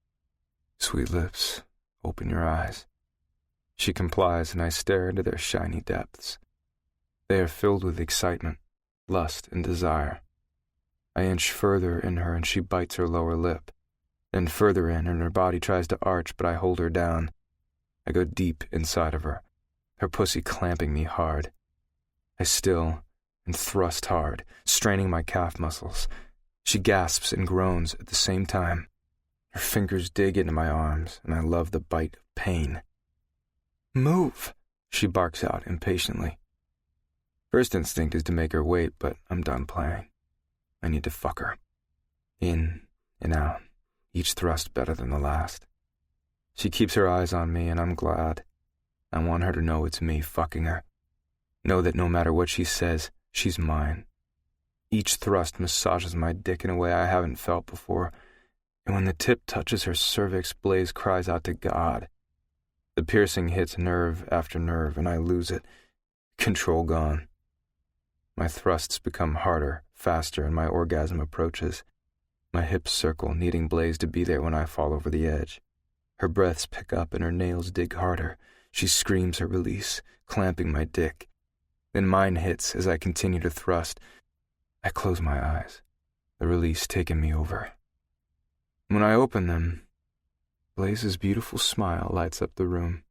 "Sweet lips, open your eyes." She complies, and I stare into their shiny depths. They are filled with excitement, lust, and desire. I inch further in her, and she bites her lower lip. Then further in, and her body tries to arch, but I hold her down. I go deep inside of her, her pussy clamping me hard. I still and thrust hard, straining my calf muscles. She gasps and groans at the same time. Her fingers dig into my arms, and I love the bite of pain. "Move," she barks out impatiently. First instinct is to make her wait, but I'm done playing. I need to fuck her. In and out, each thrust better than the last. She keeps her eyes on me, and I'm glad. I want her to know it's me fucking her. Know that no matter what she says, she's mine. Each thrust massages my dick in a way I haven't felt before, and when the tip touches her cervix, Blaze cries out to God. The piercing hits nerve after nerve, and I lose it. Control gone. My thrusts become harder, faster, and my orgasm approaches. My hips circle, needing Blaze to be there when I fall over the edge. Her breaths pick up and her nails dig harder. She screams her release, clamping my dick. Then mine hits as I continue to thrust. I close my eyes, the release taking me over. When I open them, Blaze's beautiful smile lights up the room.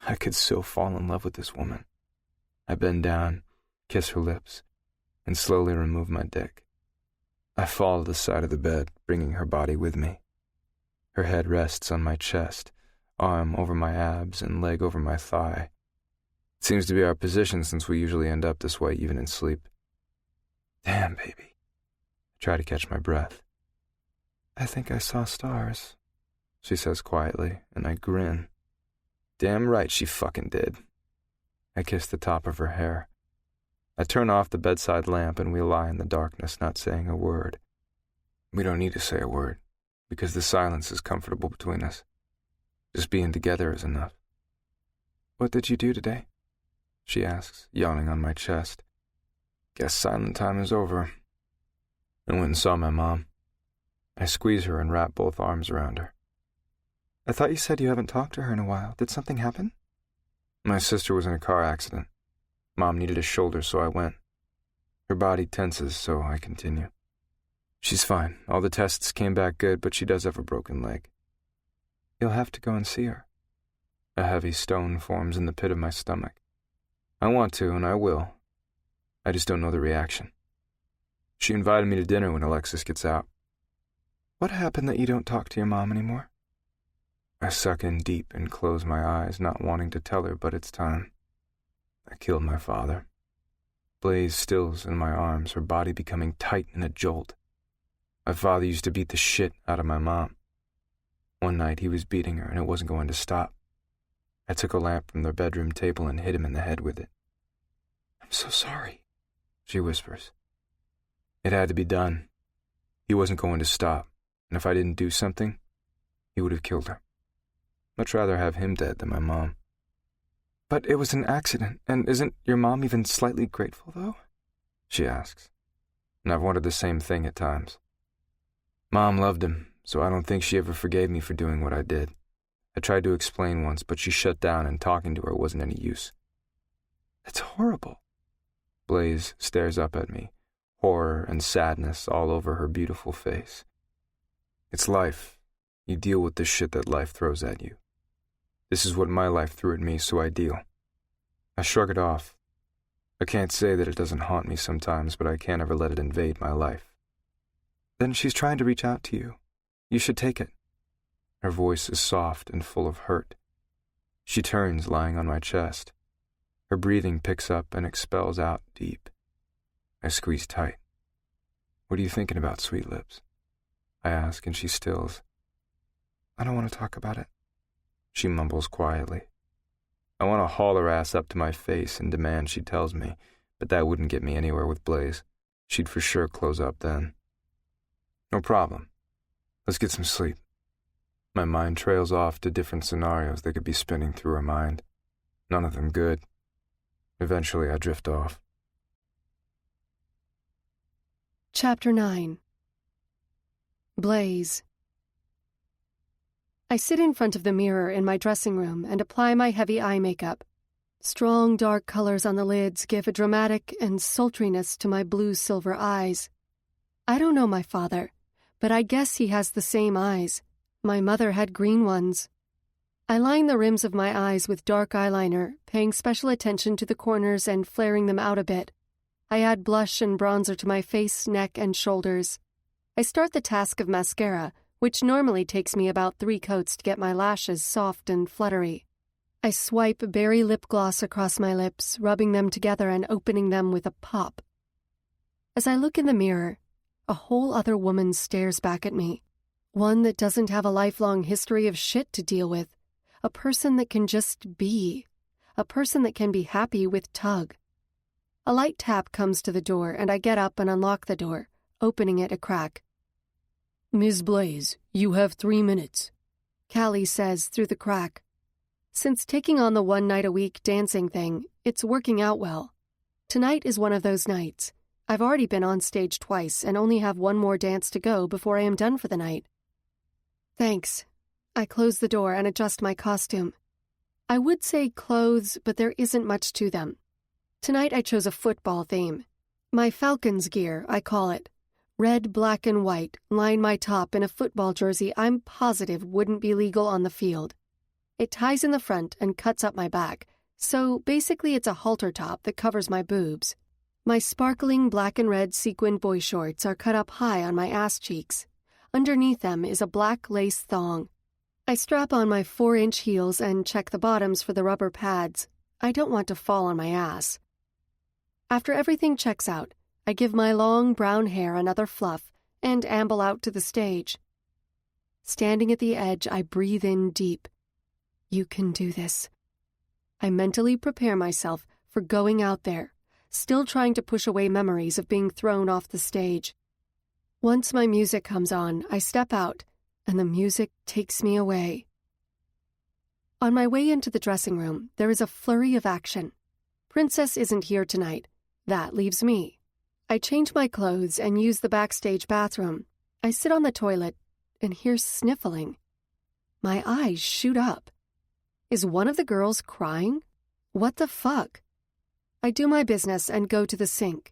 I could so fall in love with this woman. I bend down, kiss her lips, and slowly remove my dick. I fall to the side of the bed, bringing her body with me. Her head rests on my chest, arm over my abs and leg over my thigh. It seems to be our position since we usually end up this way even in sleep. "Damn, baby." I try to catch my breath. "I think I saw stars," she says quietly, and I grin. Damn right she fucking did. I kiss the top of her hair. I turn off the bedside lamp and we lie in the darkness, not saying a word. We don't need to say a word, because the silence is comfortable between us. Just being together is enough. What did you do today? She asks, yawning on my chest. Guess silent time is over. I went and saw my mom. I squeeze her and wrap both arms around her. I thought you said you haven't talked to her in a while. Did something happen? My sister was in a car accident. Mom needed a shoulder, so I went. Her body tenses, so I continue. She's fine. All the tests came back good, but she does have a broken leg. You'll have to go and see her. A heavy stone forms in the pit of my stomach. I want to, and I will. I just don't know the reaction. She invited me to dinner when Alexis gets out. What happened that you don't talk to your mom anymore? I suck in deep and close my eyes, not wanting to tell her, but it's time. I killed my father. Blaze stills in my arms, her body becoming tight in a jolt. My father used to beat the shit out of my mom. One night he was beating her and it wasn't going to stop. I took a lamp from their bedroom table and hit him in the head with it. I'm so sorry, she whispers. It had to be done. He wasn't going to stop, and if I didn't do something, he would have killed her. Much rather have him dead than my mom. But it was an accident, and isn't your mom even slightly grateful, though? She asks, and I've wanted the same thing at times. Mom loved him, so I don't think she ever forgave me for doing what I did. I tried to explain once, but she shut down and talking to her wasn't any use. It's horrible. Blaze stares up at me, horror and sadness all over her beautiful face. It's life. You deal with the shit that life throws at you. This is what my life threw at me, so I deal. I shrug it off. I can't say that it doesn't haunt me sometimes, but I can't ever let it invade my life. Then she's trying to reach out to you. You should take it. Her voice is soft and full of hurt. She turns, lying on my chest. Her breathing picks up and expels out deep. I squeeze tight. What are you thinking about, sweet lips? I ask, and she stills. I don't want to talk about it, she mumbles quietly. I want to haul her ass up to my face and demand she tells me, but that wouldn't get me anywhere with Blaze. She'd for sure close up then. No problem. Let's get some sleep. My mind trails off to different scenarios that could be spinning through her mind. None of them good. Eventually, I drift off. Chapter 9. Blaze. I sit in front of the mirror in my dressing room and apply my heavy eye makeup. Strong, dark colors on the lids give a dramatic and sultriness to my blue-silver eyes. I don't know my father, but I guess he has the same eyes. My mother had green ones. I line the rims of my eyes with dark eyeliner, paying special attention to the corners and flaring them out a bit. I add blush and bronzer to my face, neck, and shoulders. I start the task of mascara, which normally takes me about 3 coats to get my lashes soft and fluttery. I swipe berry lip gloss across my lips, rubbing them together and opening them with a pop. As I look in the mirror, a whole other woman stares back at me. One that doesn't have a lifelong history of shit to deal with. A person that can just be. A person that can be happy with Tug. A light tap comes to the door, and I get up and unlock the door, opening it a crack. Ms. Blaze, you have 3 minutes, Callie says through the crack. Since taking on the 1 night a week dancing thing, it's working out well. Tonight is one of those nights. I've already been on stage twice and only have 1 more dance to go before I am done for the night. Thanks. I close the door and adjust my costume. I would say clothes, but there isn't much to them. Tonight I chose a football theme. My Falcons gear, I call it. Red, black, and white line my top in a football jersey I'm positive wouldn't be legal on the field. It ties in the front and cuts up my back, so basically it's a halter top that covers my boobs. My sparkling black and red sequined boy shorts are cut up high on my ass cheeks. Underneath them is a black lace thong. I strap on my 4-inch heels and check the bottoms for the rubber pads. I don't want to fall on my ass. After everything checks out, I give my long brown hair another fluff and amble out to the stage. Standing at the edge, I breathe in deep. You can do this. I mentally prepare myself for going out there, still trying to push away memories of being thrown off the stage. Once my music comes on, I step out, and the music takes me away. On my way into the dressing room, there is a flurry of action. Princess isn't here tonight. That leaves me. I change my clothes and use the backstage bathroom. I sit on the toilet and hear sniffling. My eyes shoot up. Is one of the girls crying? What the fuck? I do my business and go to the sink.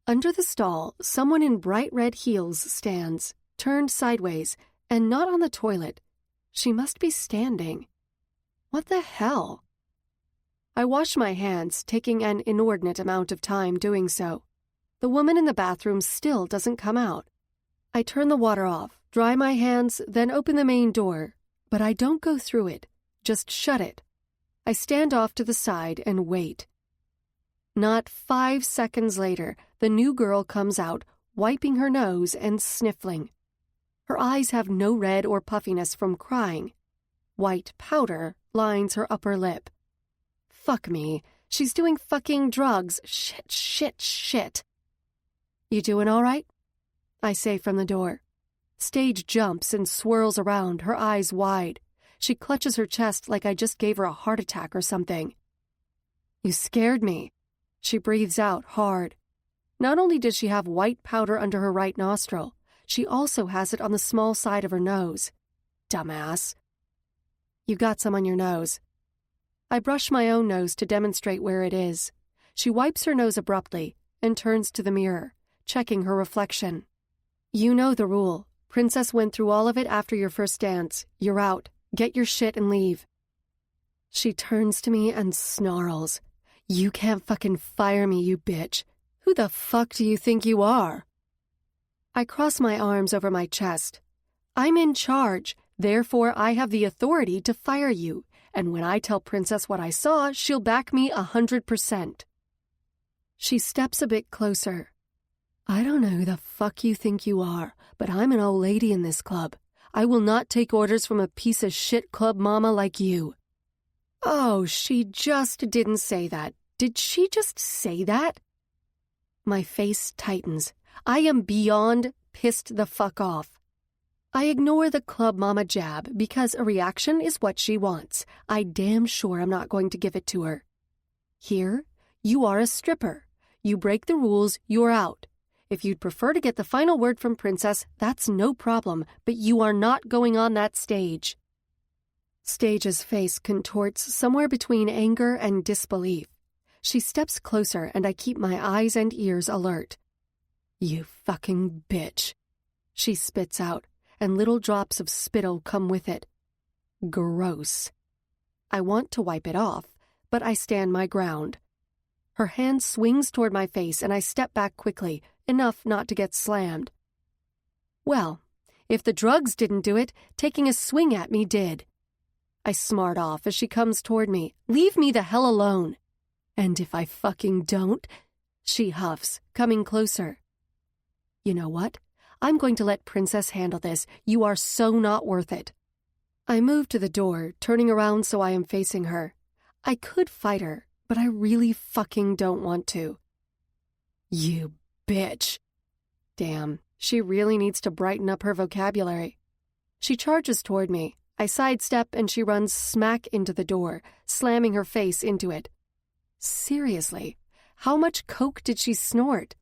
Under the stall, someone in bright red heels stands, turned sideways, and not on the toilet. She must be standing. What the hell? I wash my hands, taking an inordinate amount of time doing so. The woman in the bathroom still doesn't come out. I turn the water off, dry my hands, then open the main door, but I don't go through it, just shut it. I stand off to the side and wait. Not 5 seconds later, the new girl comes out, wiping her nose and sniffling. Her eyes have no red or puffiness from crying. White powder lines her upper lip. Fuck me. She's doing fucking drugs. Shit. You doing all right? I say from the door. Stage jumps and swirls around, her eyes wide. She clutches her chest like I just gave her a heart attack or something. You scared me. She breathes out hard. Not only does she have white powder under her right nostril, she also has it on the small side of her nose. Dumbass. You got some on your nose. I brush my own nose to demonstrate where it is. She wipes her nose abruptly and turns to the mirror, checking her reflection. You know the rule. Princess went through all of it after your first dance. You're out. Get your shit and leave. She turns to me and snarls. You can't fucking fire me, you bitch. Who the fuck do you think you are? I cross my arms over my chest. I'm in charge, therefore I have the authority to fire you, and when I tell Princess what I saw, she'll back me 100%. She steps a bit closer. I don't know who the fuck you think you are, but I'm an old lady in this club. I will not take orders from a piece of shit club mama like you. Oh, she just didn't say that. Did she just say that? My face tightens. I am beyond pissed the fuck off. I ignore the club mama jab because a reaction is what she wants. I damn sure I'm not going to give it to her. Here, you are a stripper. You break the rules, you're out. If you'd prefer to get the final word from Princess, that's no problem, but you are not going on that stage. Stage's face contorts somewhere between anger and disbelief. She steps closer and I keep my eyes and ears alert. You fucking bitch. She spits out, and little drops of spittle come with it. Gross. I want to wipe it off, but I stand my ground. Her hand swings toward my face and I step back quickly, enough not to get slammed. Well, if the drugs didn't do it, taking a swing at me did. I smart off as she comes toward me. Leave me the hell alone. And if I fucking don't, she huffs, coming closer. You know what? I'm going to let Princess handle this. You are so not worth it. I move to the door, turning around so I am facing her. I could fight her, but I really fucking don't want to. You bitch. Damn, she really needs to brighten up her vocabulary. She charges toward me. I sidestep and she runs smack into the door, slamming her face into it. Seriously, how much coke did she snort?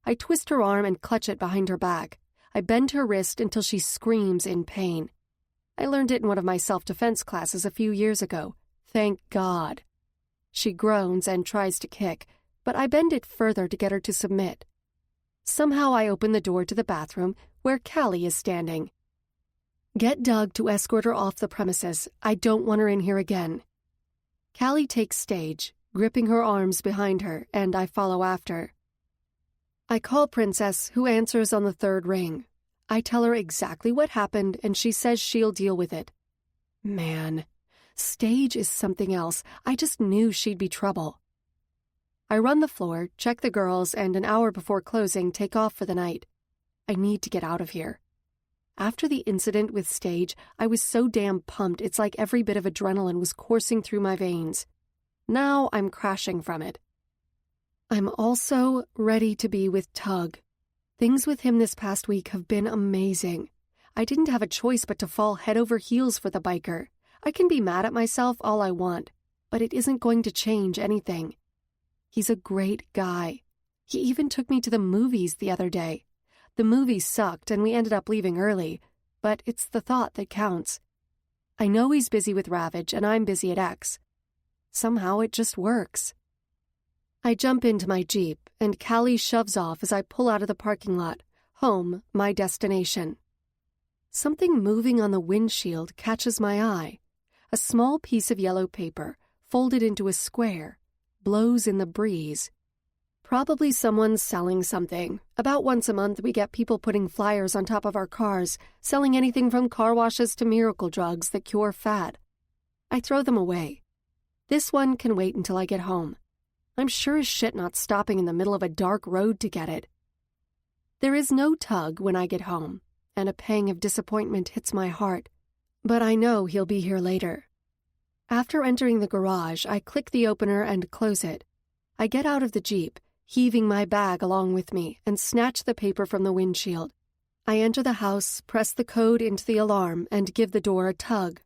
I twist her arm and clutch it behind her back. I bend her wrist until she screams in pain. I learned it in one of my self-defense classes a few years ago. Thank God. She groans and tries to kick, but I bend it further to get her to submit. Somehow I open the door to the bathroom where Callie is standing. Get Doug to escort her off the premises. I don't want her in here again. Callie takes stage, gripping her arms behind her, and I follow after. I call Princess, who answers on the third ring. I tell her exactly what happened, and she says she'll deal with it. Man, Stage is something else. I just knew she'd be trouble. I run the floor, check the girls, and an hour before closing, take off for the night. I need to get out of here. After the incident with Stage, I was so damn pumped it's like every bit of adrenaline was coursing through my veins. Now I'm crashing from it. I'm also ready to be with Tug. Things with him this past week have been amazing. I didn't have a choice but to fall head over heels for the biker. I can be mad at myself all I want, but it isn't going to change anything. He's a great guy. He even took me to the movies the other day. The movie sucked and we ended up leaving early, but it's the thought that counts. I know he's busy with Ravage and I'm busy at X. Somehow it just works. I jump into my Jeep and Callie shoves off as I pull out of the parking lot. Home, my destination. Something moving on the windshield catches my eye. A small piece of yellow paper, folded into a square, blows in the breeze. Probably someone's selling something. About once a month we get people putting flyers on top of our cars, selling anything from car washes to miracle drugs that cure fat. I throw them away. This one can wait until I get home. I'm sure as shit not stopping in the middle of a dark road to get it. There is no tug when I get home, and a pang of disappointment hits my heart. But I know he'll be here later. After entering the garage, I click the opener and close it. I get out of the Jeep, heaving my bag along with me, and snatch the paper from the windshield. I enter the house, press the code into the alarm, and give the door a tug.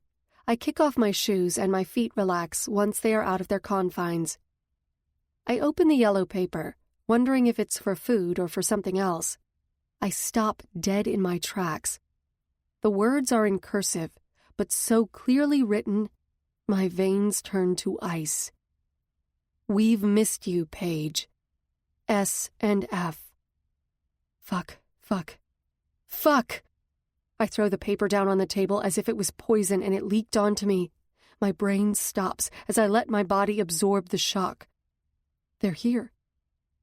I kick off my shoes and my feet relax once they are out of their confines. I open the yellow paper, wondering if it's for food or for something else. I stop dead in my tracks. The words are in cursive, but so clearly written, my veins turn to ice. We've missed you, Paige. S and F. Fuck. I throw the paper down on the table as if it was poison and it leaked onto me. My brain stops as I let my body absorb the shock. They're here.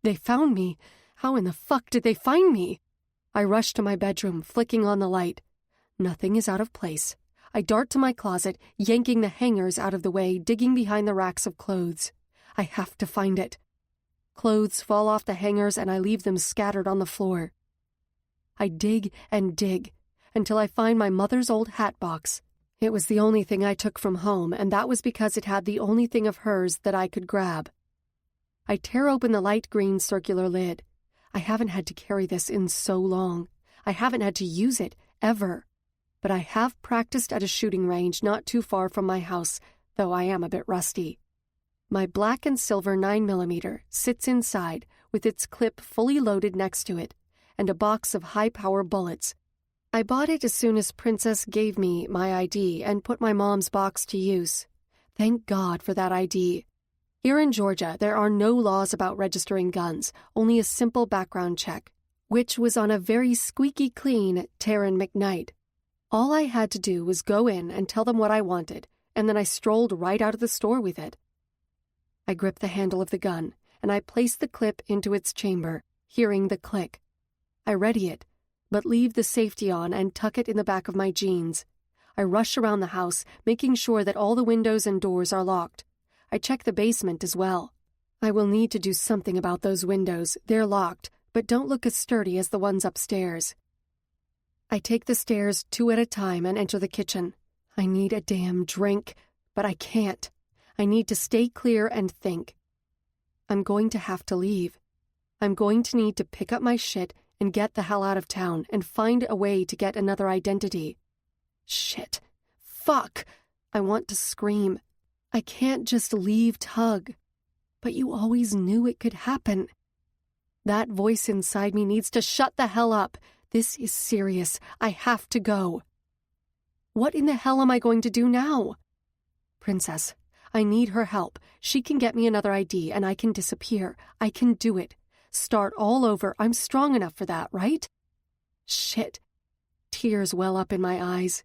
They found me. How in the fuck did they find me? I rush to my bedroom, flicking on the light. Nothing is out of place. I dart to my closet, yanking the hangers out of the way, digging behind the racks of clothes. I have to find it. Clothes fall off the hangers and I leave them scattered on the floor. I dig and dig until I find my mother's old hat box. It was the only thing I took from home, and that was because it had the only thing of hers that I could grab. I tear open the light green circular lid. I haven't had to carry this in so long. I haven't had to use it, ever. But I have practiced at a shooting range not too far from my house, though I am a bit rusty. My black and silver 9mm sits inside, with its clip fully loaded next to it, and a box of high-power bullets. I bought it as soon as Princess gave me my ID and put my mom's box to use. Thank God for that ID. Here in Georgia, there are no laws about registering guns, only a simple background check, which was on a very squeaky clean Taryn McKnight. All I had to do was go in and tell them what I wanted, and then I strolled right out of the store with it. I grip the handle of the gun, and I place the clip into its chamber, hearing the click. I ready it, but leave the safety on and tuck it in the back of my jeans. I rush around the house, making sure that all the windows and doors are locked. I check the basement as well. I will need to do something about those windows. They're locked, but don't look as sturdy as the ones upstairs. I take the stairs 2 at a time and enter the kitchen. I need a damn drink, but I can't. I need to stay clear and think. I'm going to have to leave. I'm going to need to pick up my shit and get the hell out of town and find a way to get another identity. Shit. Fuck. I want to scream. I can't just leave Tug. But you always knew it could happen. That voice inside me needs to shut the hell up. This is serious. I have to go. What in the hell am I going to do now? Princess, I need her help. She can get me another ID and I can disappear. I can do it. Start all over. I'm strong enough for that, right? Shit. Tears well up in my eyes.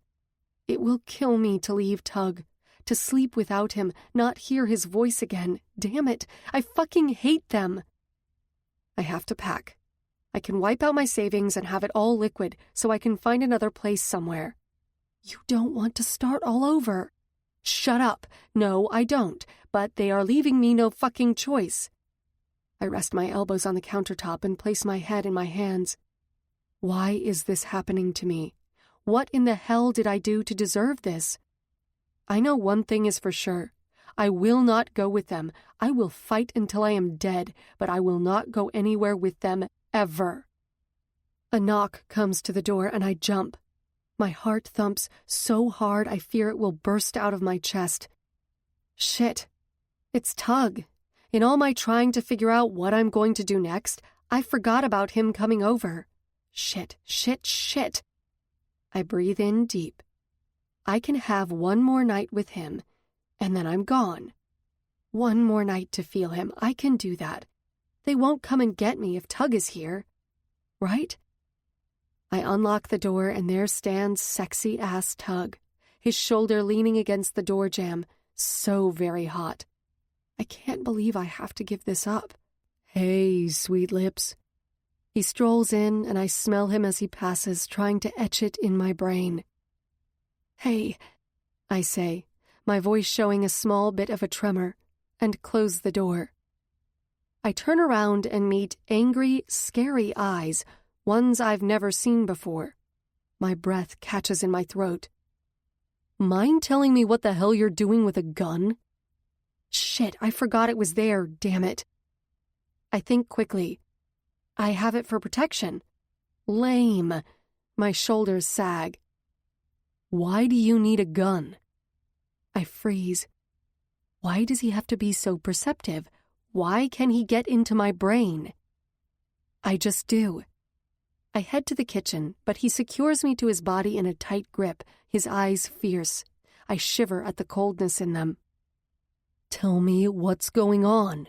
It will kill me to leave Tug. To sleep without him, not hear his voice again. Damn it. I fucking hate them. I have to pack. I can wipe out my savings and have it all liquid so I can find another place somewhere. You don't want to start all over. Shut up. No, I don't. But they are leaving me no fucking choice. I rest my elbows on the countertop and place my head in my hands. Why is this happening to me? What in the hell did I do to deserve this? I know one thing is for sure. I will not go with them. I will fight until I am dead, but I will not go anywhere with them ever. A knock comes to the door and I jump. My heart thumps so hard I fear it will burst out of my chest. Shit. It's Tug. In all my trying to figure out what I'm going to do next, I forgot about him coming over. Shit. I breathe in deep. I can have one more night with him, and then I'm gone. One more night to feel him. I can do that. They won't come and get me if Tug is here. Right? I unlock the door, and there stands sexy-ass Tug, his shoulder leaning against the door jamb, so very hot. I can't believe I have to give this up. Hey, sweet lips. He strolls in, and I smell him as he passes, trying to etch it in my brain. Hey, I say, my voice showing a small bit of a tremor, and close the door. I turn around and meet angry, scary eyes, ones I've never seen before. My breath catches in my throat. Mind telling me what the hell you're doing with a gun? Shit, I forgot it was there, damn it. I think quickly. I have it for protection. Lame. My shoulders sag. Why do you need a gun? I freeze. Why does he have to be so perceptive? Why can he get into my brain? I just do. I head to the kitchen, but he secures me to his body in a tight grip, his eyes fierce. I shiver at the coldness in them. Tell me what's going on.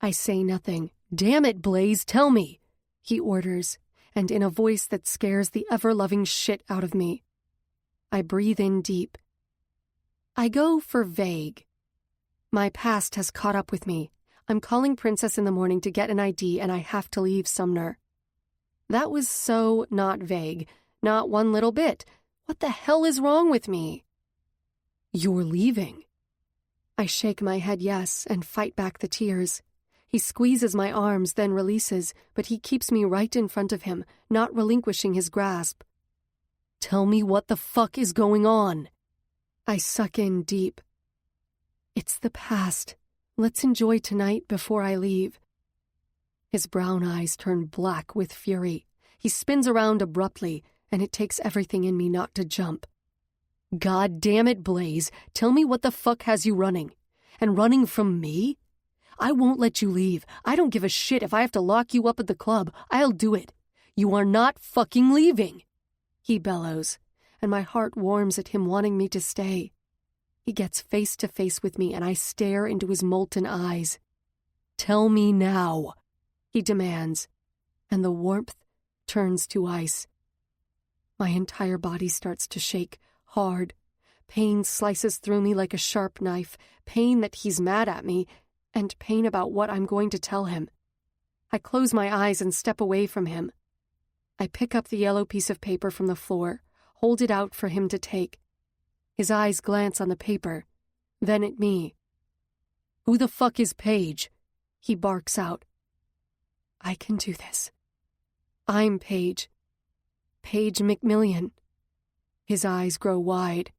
I say nothing. Damn it, Blaze, tell me, he orders, and in a voice that scares the ever-loving shit out of me. I breathe in deep. I go for vague. My past has caught up with me. I'm calling Princess in the morning to get an ID, and I have to leave Sumner. That was so not vague. Not one little bit. What the hell is wrong with me? You're leaving. I shake my head yes and fight back the tears. He squeezes my arms, then releases, but he keeps me right in front of him, not relinquishing his grasp. Tell me what the fuck is going on. I suck in deep. It's the past. Let's enjoy tonight before I leave. His brown eyes turn black with fury. He spins around abruptly, and it takes everything in me not to jump. God damn it, Blaze, tell me what the fuck has you running? And running from me? I won't let you leave. I don't give a shit if I have to lock you up at the club. I'll do it. You are not fucking leaving. He bellows, and my heart warms at him wanting me to stay. He gets face to face with me, and I stare into his molten eyes. Tell me now, he demands, and the warmth turns to ice. My entire body starts to shake, hard. Pain slices through me like a sharp knife, pain that he's mad at me, and pain about what I'm going to tell him. I close my eyes and step away from him. I pick up the yellow piece of paper from the floor, hold it out for him to take. His eyes glance on the paper, then at me. Who the fuck is Paige? He barks out. I can do this. I'm Paige. Paige McMillian. His eyes grow wide.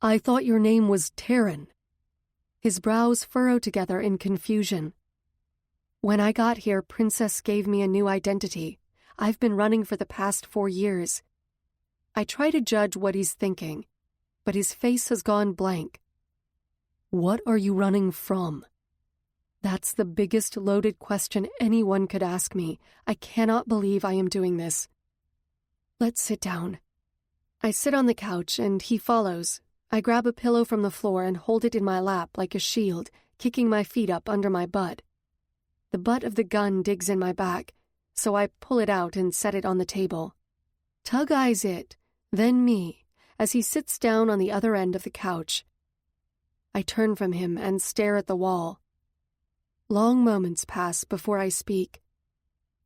I thought your name was Taryn. His brows furrow together in confusion. When I got here, Princess gave me a new identity. I've been running for the past 4 years. I try to judge what he's thinking, but his face has gone blank. What are you running from? That's the biggest loaded question anyone could ask me. I cannot believe I am doing this. Let's sit down. I sit on the couch and he follows. I grab a pillow from the floor and hold it in my lap like a shield, kicking my feet up under my butt. The butt of the gun digs in my back, so I pull it out and set it on the table. Tug eyes it, then me, as he sits down on the other end of the couch. I turn from him and stare at the wall. Long moments pass before I speak.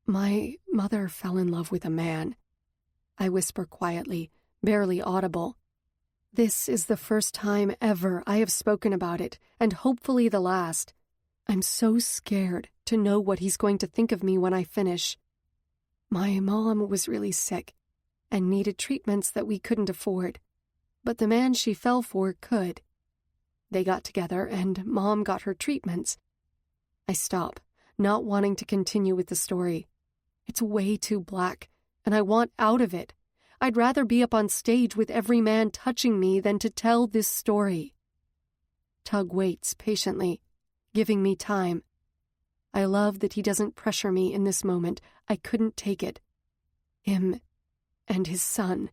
My mother fell in love with a man. I whisper quietly, barely audible. This is the first time ever I have spoken about it, and hopefully the last. I'm so scared to know what he's going to think of me when I finish. My mom was really sick and needed treatments that we couldn't afford, but the man she fell for could. They got together and Mom got her treatments. I stop, not wanting to continue with the story. It's way too black, and I want out of it. I'd rather be up on stage with every man touching me than to tell this story. Tug waits patiently, giving me time. I love that he doesn't pressure me in this moment. I couldn't take it. Him and his son.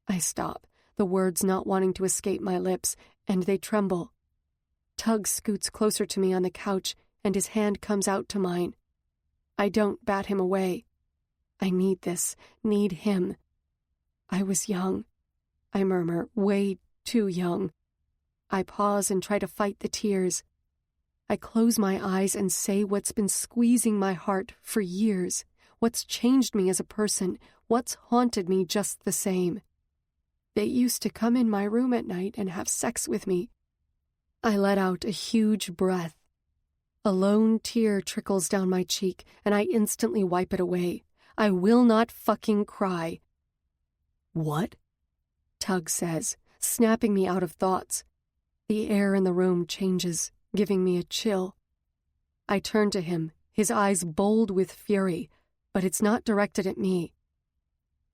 I stop, the words not wanting to escape my lips, and they tremble. Tug scoots closer to me on the couch, and his hand comes out to mine. I don't bat him away. I need this, need him. I was young, I murmur, way too young. I pause and try to fight the tears. I close my eyes and say what's been squeezing my heart for years, what's changed me as a person, what's haunted me just the same. They used to come in my room at night and have sex with me. I let out a huge breath. A lone tear trickles down my cheek, and I instantly wipe it away. I will not fucking cry. "What?" Tug says, snapping me out of thoughts. The air in the room changes, giving me a chill. I turn to him, his eyes bold with fury, but it's not directed at me.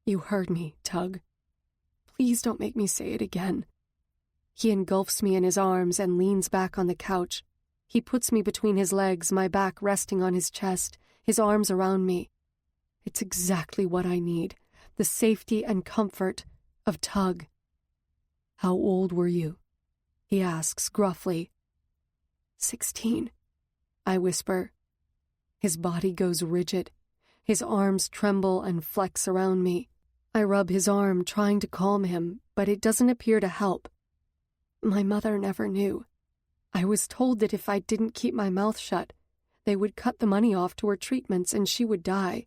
"You heard me, Tug. Please don't make me say it again." He engulfs me in his arms and leans back on the couch. He puts me between his legs, my back resting on his chest, his arms around me. It's exactly what I need, the safety and comfort of Tug. "How old were you?" he asks gruffly. 16, I whisper. His body goes rigid. His arms tremble and flex around me. I rub his arm, trying to calm him, but it doesn't appear to help. My mother never knew. I was told that if I didn't keep my mouth shut, they would cut the money off to her treatments and she would die.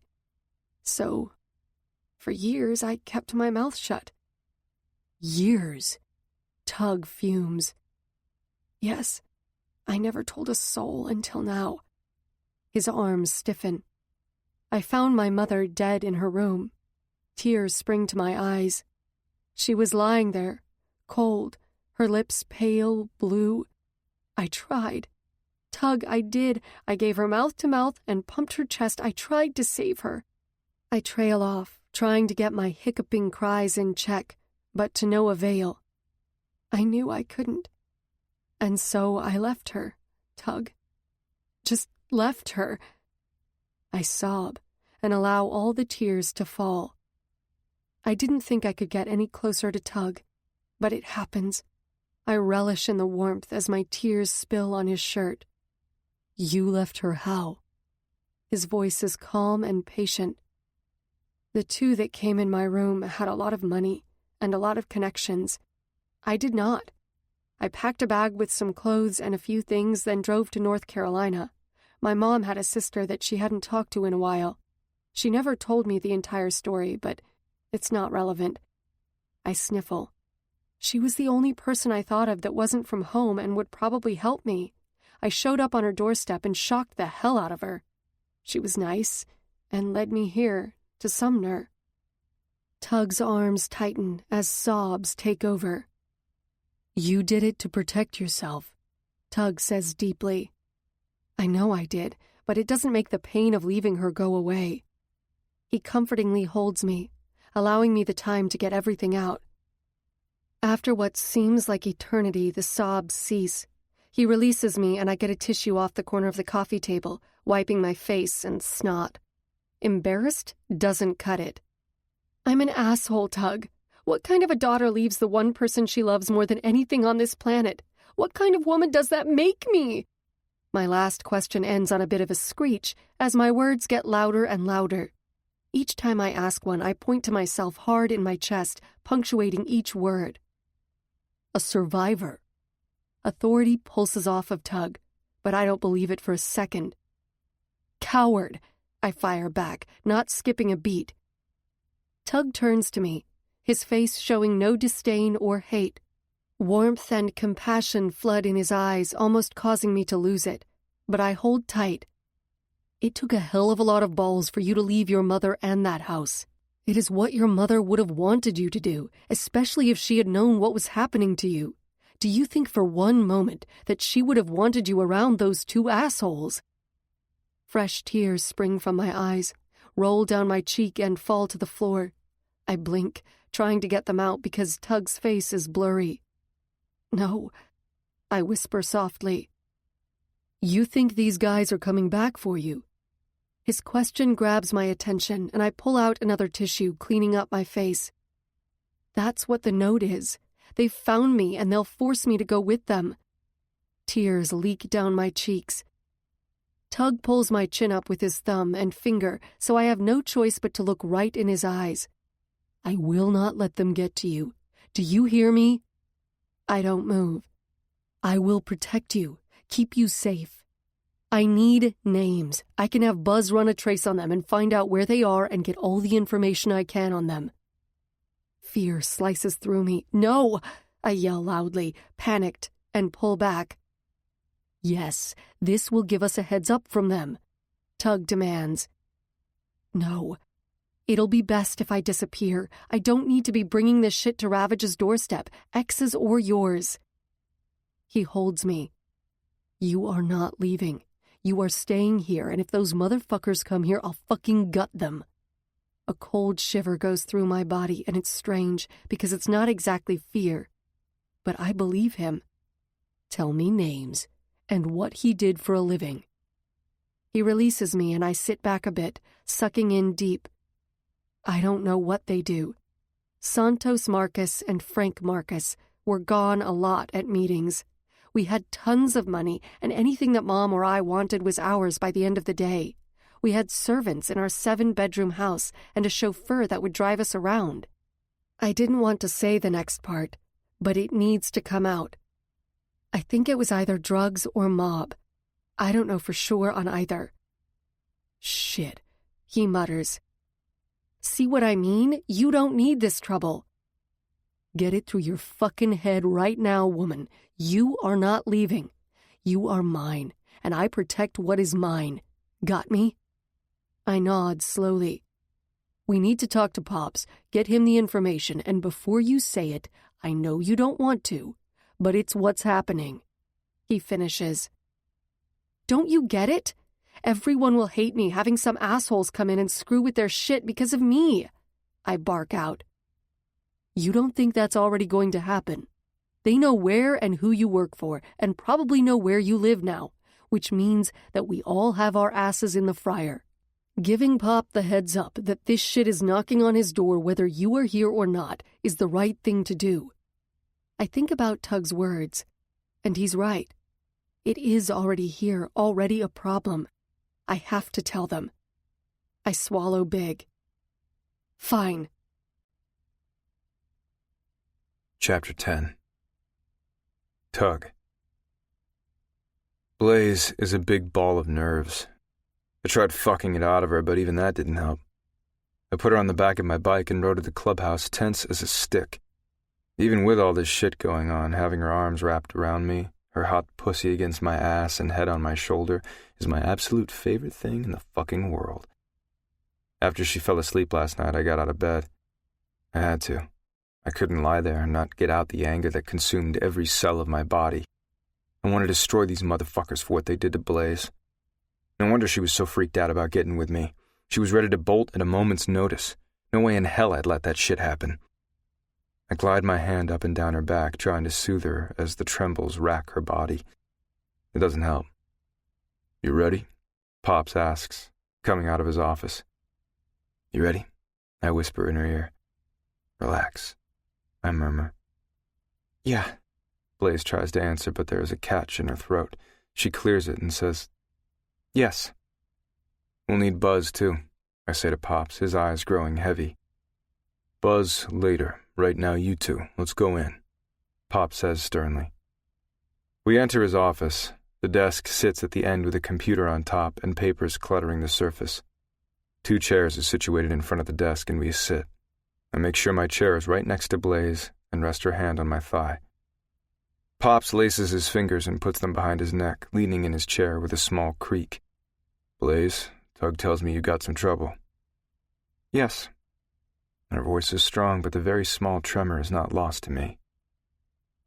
So, for years, I kept my mouth shut. Years? Tug fumes. Yes, I never told a soul until now. His arms stiffen. I found my mother dead in her room. Tears spring to my eyes. She was lying there, cold, her lips pale blue. I tried. Tug, I did. I gave her mouth to mouth and pumped her chest. I tried to save her. I trail off, trying to get my hiccuping cries in check, but to no avail. I knew I couldn't. And so I left her, Tug. Just left her. I sob and allow all the tears to fall. I didn't think I could get any closer to Tug, but it happens. I relish in the warmth as my tears spill on his shirt. "You left her how?" His voice is calm and patient. The two that came in my room had a lot of money and a lot of connections. I did not. I packed a bag with some clothes and a few things, then drove to North Carolina. My mom had a sister that she hadn't talked to in a while. She never told me the entire story, but it's not relevant. I sniffle. She was the only person I thought of that wasn't from home and would probably help me. I showed up on her doorstep and shocked the hell out of her. She was nice and led me here to Sumner. Tug's arms tighten as sobs take over. "You did it to protect yourself," Tug says deeply. I know I did, but it doesn't make the pain of leaving her go away. He comfortingly holds me, allowing me the time to get everything out. After what seems like eternity, the sobs cease. He releases me and I get a tissue off the corner of the coffee table, wiping my face and snot. Embarrassed doesn't cut it. "I'm an asshole, Tug. What kind of a daughter leaves the one person she loves more than anything on this planet? What kind of woman does that make me?" My last question ends on a bit of a screech as my words get louder and louder. Each time I ask one, I point to myself hard in my chest, punctuating each word. "A survivor." Authority pulses off of Tug, but I don't believe it for a second. "Coward," I fire back, not skipping a beat. Tug turns to me, his face showing no disdain or hate. Warmth and compassion flood in his eyes, almost causing me to lose it, but I hold tight. "It took a hell of a lot of balls for you to leave your mother and that house. It is what your mother would have wanted you to do, especially if she had known what was happening to you. Do you think for one moment that she would have wanted you around those two assholes?" Fresh tears spring from my eyes. roll down my cheek, and fall to the floor. I blink, trying to get them out because Tug's face is blurry. "No," I whisper softly. "You think these guys are coming back for you?" His question grabs my attention, and I pull out another tissue, cleaning up my face. That's what the note is. They've found me, and they'll force me to go with them. Tears leak down my cheeks. Tug pulls my chin up with his thumb and finger, so I have no choice but to look right in his eyes. "I will not let them get to you. Do you hear me?" I don't move. "I will protect you, keep you safe. I need names. I can have Buzz run a trace on them and find out where they are and get all the information I can on them." Fear slices through me. "No!" I yell loudly, panicked, and pull back. "Yes, this will give us a heads up from them," Tug demands. "No. It'll be best if I disappear. I don't need to be bringing this shit to Ravage's doorstep, X's or yours." He holds me. "You are not leaving. You are staying here, and if those motherfuckers come here, I'll fucking gut them." A cold shiver goes through my body, and it's strange because it's not exactly fear. But I believe him. "Tell me names and what he did for a living." He releases me, and I sit back a bit, sucking in deep. I don't know what they do. Santos Marcus and Frank Marcus were gone a lot at meetings. We had tons of money, and anything that Mom or I wanted was ours by the end of the day. We had servants in our 7-bedroom house and a chauffeur that would drive us around. I didn't want to say the next part, but it needs to come out. I think it was either drugs or mob. I don't know for sure on either. "Shit," he mutters. "See what I mean? You don't need this trouble." "Get it through your fucking head right now, woman. You are not leaving. You are mine, and I protect what is mine. Got me?" I nod slowly. "We need to talk to Pops, get him the information, and before you say it, I know you don't want to, but it's what's happening," he finishes. "Don't you get it? Everyone will hate me, having some assholes come in and screw with their shit because of me," I bark out. "You don't think that's already going to happen? They know where and who you work for, and probably know where you live now, which means that we all have our asses in the fryer. Giving Pop the heads up that this shit is knocking on his door whether you are here or not is the right thing to do." I think about Tug's words, and he's right. It is already here, already a problem. I have to tell them. I swallow big. "Fine." Chapter 10. Tug. Blaze is a big ball of nerves. I tried fucking it out of her, but even that didn't help. I put her on the back of my bike and rode to the clubhouse tense as a stick. Even with all this shit going on, having her arms wrapped around me, her hot pussy against my ass and head on my shoulder, is my absolute favorite thing in the fucking world. After she fell asleep last night, I got out of bed. I had to. I couldn't lie there and not get out the anger that consumed every cell of my body. I wanted to destroy these motherfuckers for what they did to Blaze. No wonder she was so freaked out about getting with me. She was ready to bolt at a moment's notice. No way in hell I'd let that shit happen. I glide my hand up and down her back, trying to soothe her as the trembles rack her body. It doesn't help. "You ready?" Pops asks, coming out of his office. "You ready?" I whisper in her ear. "Relax," I murmur. "Yeah." Blaze tries to answer, but there is a catch in her throat. She clears it and says, "Yes." "We'll need Buzz, too," I say to Pops, his eyes growing heavy. "Buzz later. Right now, you two. Let's go in," Pop says sternly. We enter his office. The desk sits at the end with a computer on top and papers cluttering the surface. 2 chairs are situated in front of the desk, and we sit. I make sure my chair is right next to Blaze and rest her hand on my thigh. Pops laces his fingers and puts them behind his neck, leaning in his chair with a small creak. "Blaze, Tug tells me you got some trouble." "Yes." Her voice is strong, but the very small tremor is not lost to me.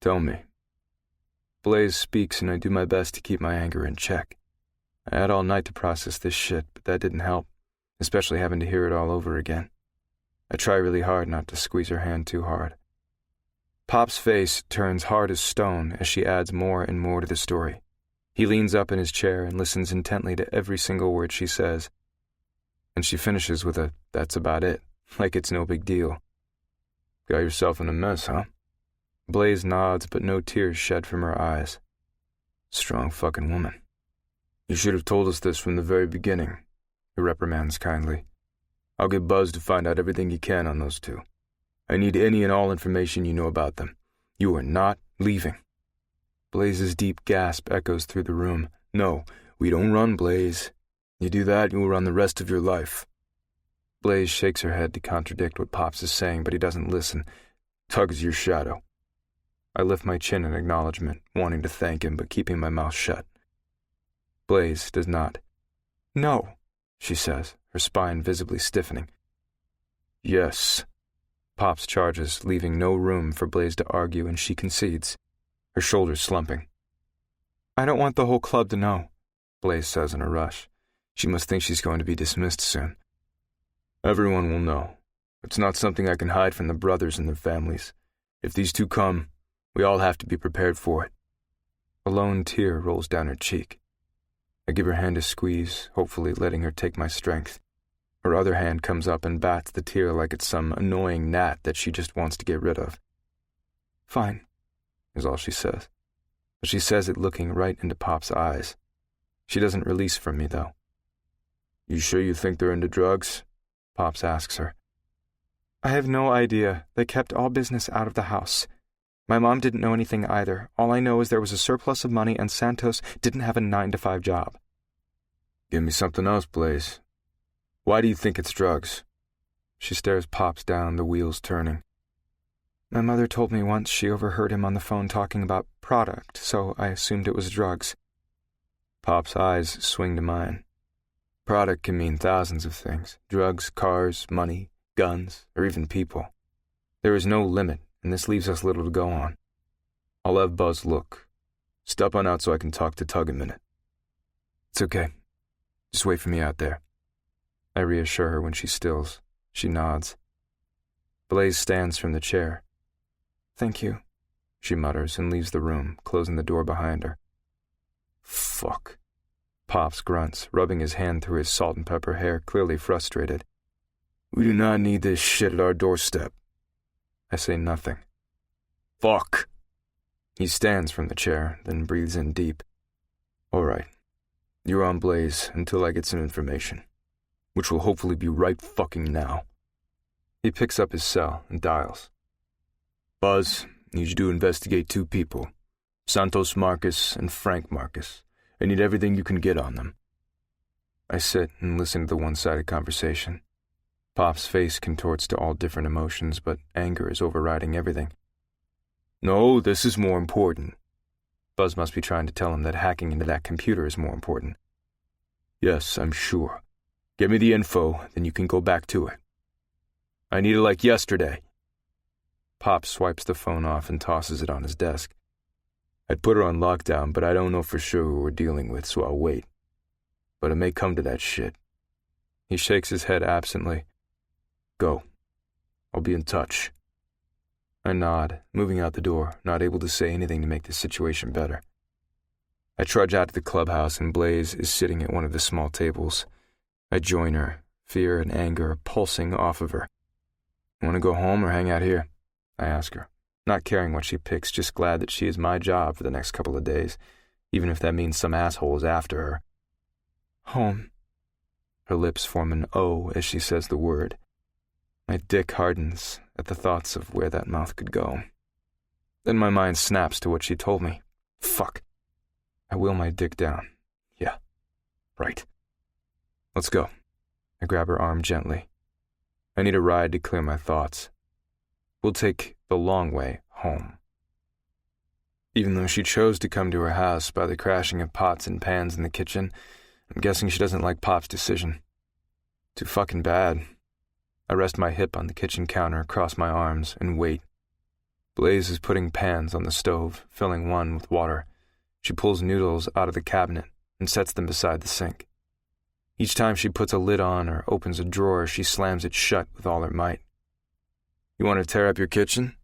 "Tell me." Blaze speaks, and I do my best to keep my anger in check. I had all night to process this shit, but that didn't help. especially having to hear it all over again. I try really hard not to squeeze her hand too hard. Pop's face turns hard as stone as she adds more and more to the story. He leans up in his chair and listens intently to every single word she says. And she finishes with a, "That's about it," like it's no big deal. "Got yourself in a mess, huh?" Blaze nods, but no tears shed from her eyes. "Strong fucking woman. You should have told us this from the very beginning," he reprimands kindly. "I'll get Buzz to find out everything he can on those two. I need any and all information you know about them. You are not leaving." Blaze's deep gasp echoes through the room. "No, we don't run, Blaze. You do that, you'll run the rest of your life." Blaze shakes her head to contradict what Pops is saying, but he doesn't listen. "Tug is your shadow." I lift my chin in acknowledgement, wanting to thank him, but keeping my mouth shut. Blaze does not. "No," she says, her spine visibly stiffening. "Yes." Pops charges, leaving no room for Blaze to argue, and she concedes, her shoulders slumping. "I don't want the whole club to know," Blaze says in a rush. She must think she's going to be dismissed soon. "Everyone will know. It's not something I can hide from the brothers and their families. If these two come, we all have to be prepared for it." A lone tear rolls down her cheek. I give her hand a squeeze, hopefully letting her take my strength. Her other hand comes up and bats the tear like it's some annoying gnat that she just wants to get rid of. "Fine," is all she says. But she says it looking right into Pop's eyes. She doesn't release from me, though. "You sure you think they're into drugs?" Pops asks her. "I have no idea. They kept all business out of the house. My mom didn't know anything either. All I know is there was a surplus of money and Santos didn't have a 9-to-5 job." "Give me something else, Blaze. Why do you think it's drugs?" She stares Pops down, the wheels turning. "My mother told me once she overheard him on the phone talking about product, so I assumed it was drugs." Pop's eyes swing to mine. Product can mean thousands of things. Drugs, cars, money, guns, or even people. There is no limit, and this leaves us little to go on. I'll have Buzz look. Step on out so I can talk to Tug a minute. "It's okay. Just wait for me out there." I reassure her when she stills. She nods. Blaze stands from the chair. "Thank you," she mutters and leaves the room, closing the door behind her. "Fuck." Pops grunts, rubbing his hand through his salt and pepper hair, clearly frustrated. "We do not need this shit at our doorstep." I say nothing. "Fuck." He stands from the chair, then breathes in deep. "All right. You're on Blaze until I get some information, which will hopefully be right fucking now." He picks up his cell and dials. "Buzz, need you to investigate 2 people, Santos Marcus and Frank Marcus. I need everything you can get on them." I sit and listen to the one-sided conversation. Pop's face contorts to all different emotions, but anger is overriding everything. "No, this is more important." Buzz must be trying to tell him that hacking into that computer is more important. "Yes, I'm sure. Get me the info, then you can go back to it. I need it like yesterday." Pop swipes the phone off and tosses it on his desk. "I'd put her on lockdown, but I don't know for sure who we're dealing with, so I'll wait. But it may come to that shit." He shakes his head absently. "Go. I'll be in touch." I nod, moving out the door, not able to say anything to make the situation better. I trudge out to the clubhouse and Blaze is sitting at one of the small tables. I join her, fear and anger pulsing off of her. "Want to go home or hang out here?" I ask her, not caring what she picks, just glad that she is my job for the next couple of days, even if that means some asshole is after her. "Home." Her lips form an O as she says the word. My dick hardens at the thoughts of where that mouth could go. Then my mind snaps to what she told me. Fuck. I wheel my dick down. Yeah, right. "Let's go." I grab her arm gently. I need a ride to clear my thoughts. We'll take the long way home. Even though she chose to come to her house by the crashing of pots and pans in the kitchen, I'm guessing she doesn't like Pop's decision. Too fucking bad. I rest my hip on the kitchen counter, cross my arms, and wait. Blaze is putting pans on the stove, filling one with water. She pulls noodles out of the cabinet and sets them beside the sink. Each time she puts a lid on or opens a drawer, she slams it shut with all her might. "You want to tear up your kitchen?"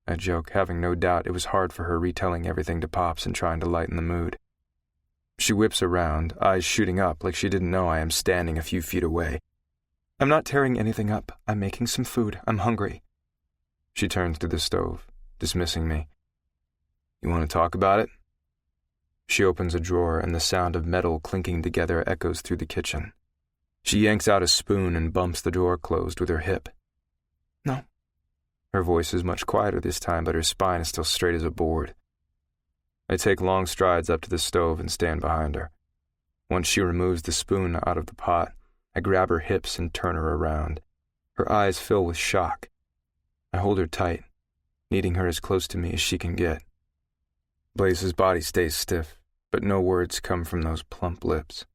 I joke, having no doubt it was hard for her retelling everything to Pops and trying to lighten the mood. She whips around, eyes shooting up like she didn't know I am standing a few feet away. "I'm not tearing anything up. I'm making some food. I'm hungry." She turns to the stove, dismissing me. "You want to talk about it?" She opens a drawer and the sound of metal clinking together echoes through the kitchen. She yanks out a spoon and bumps the drawer closed with her hip. "No." Her voice is much quieter this time, but her spine is still straight as a board. I take long strides up to the stove and stand behind her. Once she removes the spoon out of the pot, I grab her hips and turn her around. Her eyes fill with shock. I hold her tight, needing her as close to me as she can get. Blaze's body stays stiff, but no words come from those plump lips.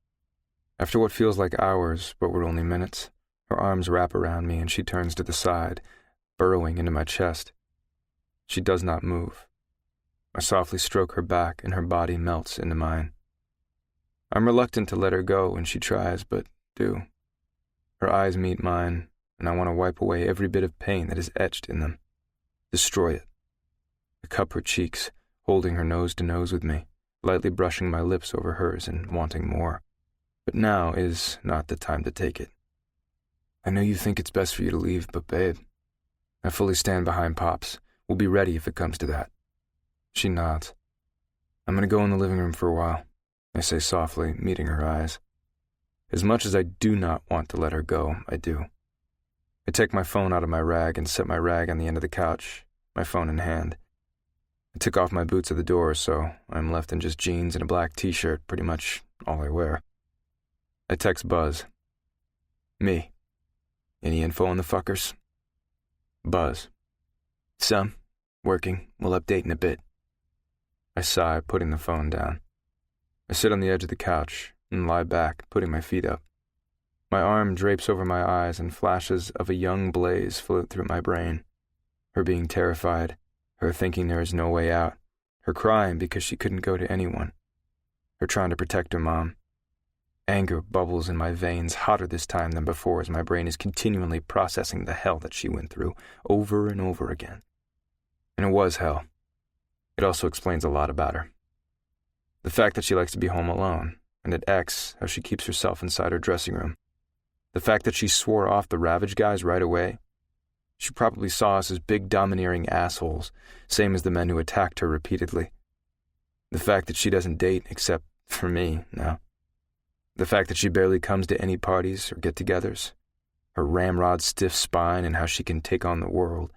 After what feels like hours, but were only minutes, her arms wrap around me and she turns to the side, burrowing into my chest. She does not move. I softly stroke her back and her body melts into mine. I'm reluctant to let her go when she tries, but do. Her eyes meet mine, and I want to wipe away every bit of pain that is etched in them. Destroy it. I cup her cheeks, holding her nose to nose with me, lightly brushing my lips over hers and wanting more. But now is not the time to take it. "I know you think it's best for you to leave, but babe, I fully stand behind Pops. We'll be ready if it comes to that." She nods. "I'm going to go in the living room for a while," I say softly, meeting her eyes. As much as I do not want to let her go, I do. I take my phone out of my rag and set my rag on the end of the couch, my phone in hand. I took off my boots at the door, so I'm left in just jeans and a black t-shirt, pretty much all I wear. I text Buzz. "Me. Any info on the fuckers?" Buzz. "Some. Working. We'll update in a bit." I sigh, putting the phone down. I sit on the edge of the couch and lie back, putting my feet up. My arm drapes over my eyes and flashes of a young Blaze float through my brain. Her being terrified, her thinking there is no way out, her crying because she couldn't go to anyone, her trying to protect her mom. Anger bubbles in my veins, hotter this time than before as my brain is continually processing the hell that she went through, over and over again. And it was hell. It also explains a lot about her. The fact that she likes to be home alone, and at X, how she keeps herself inside her dressing room. The fact that she swore off the Ravage guys right away. She probably saw us as big domineering assholes, same as the men who attacked her repeatedly. The fact that she doesn't date except for me now. The fact that she barely comes to any parties or get-togethers. Her ramrod stiff spine and how she can take on the world.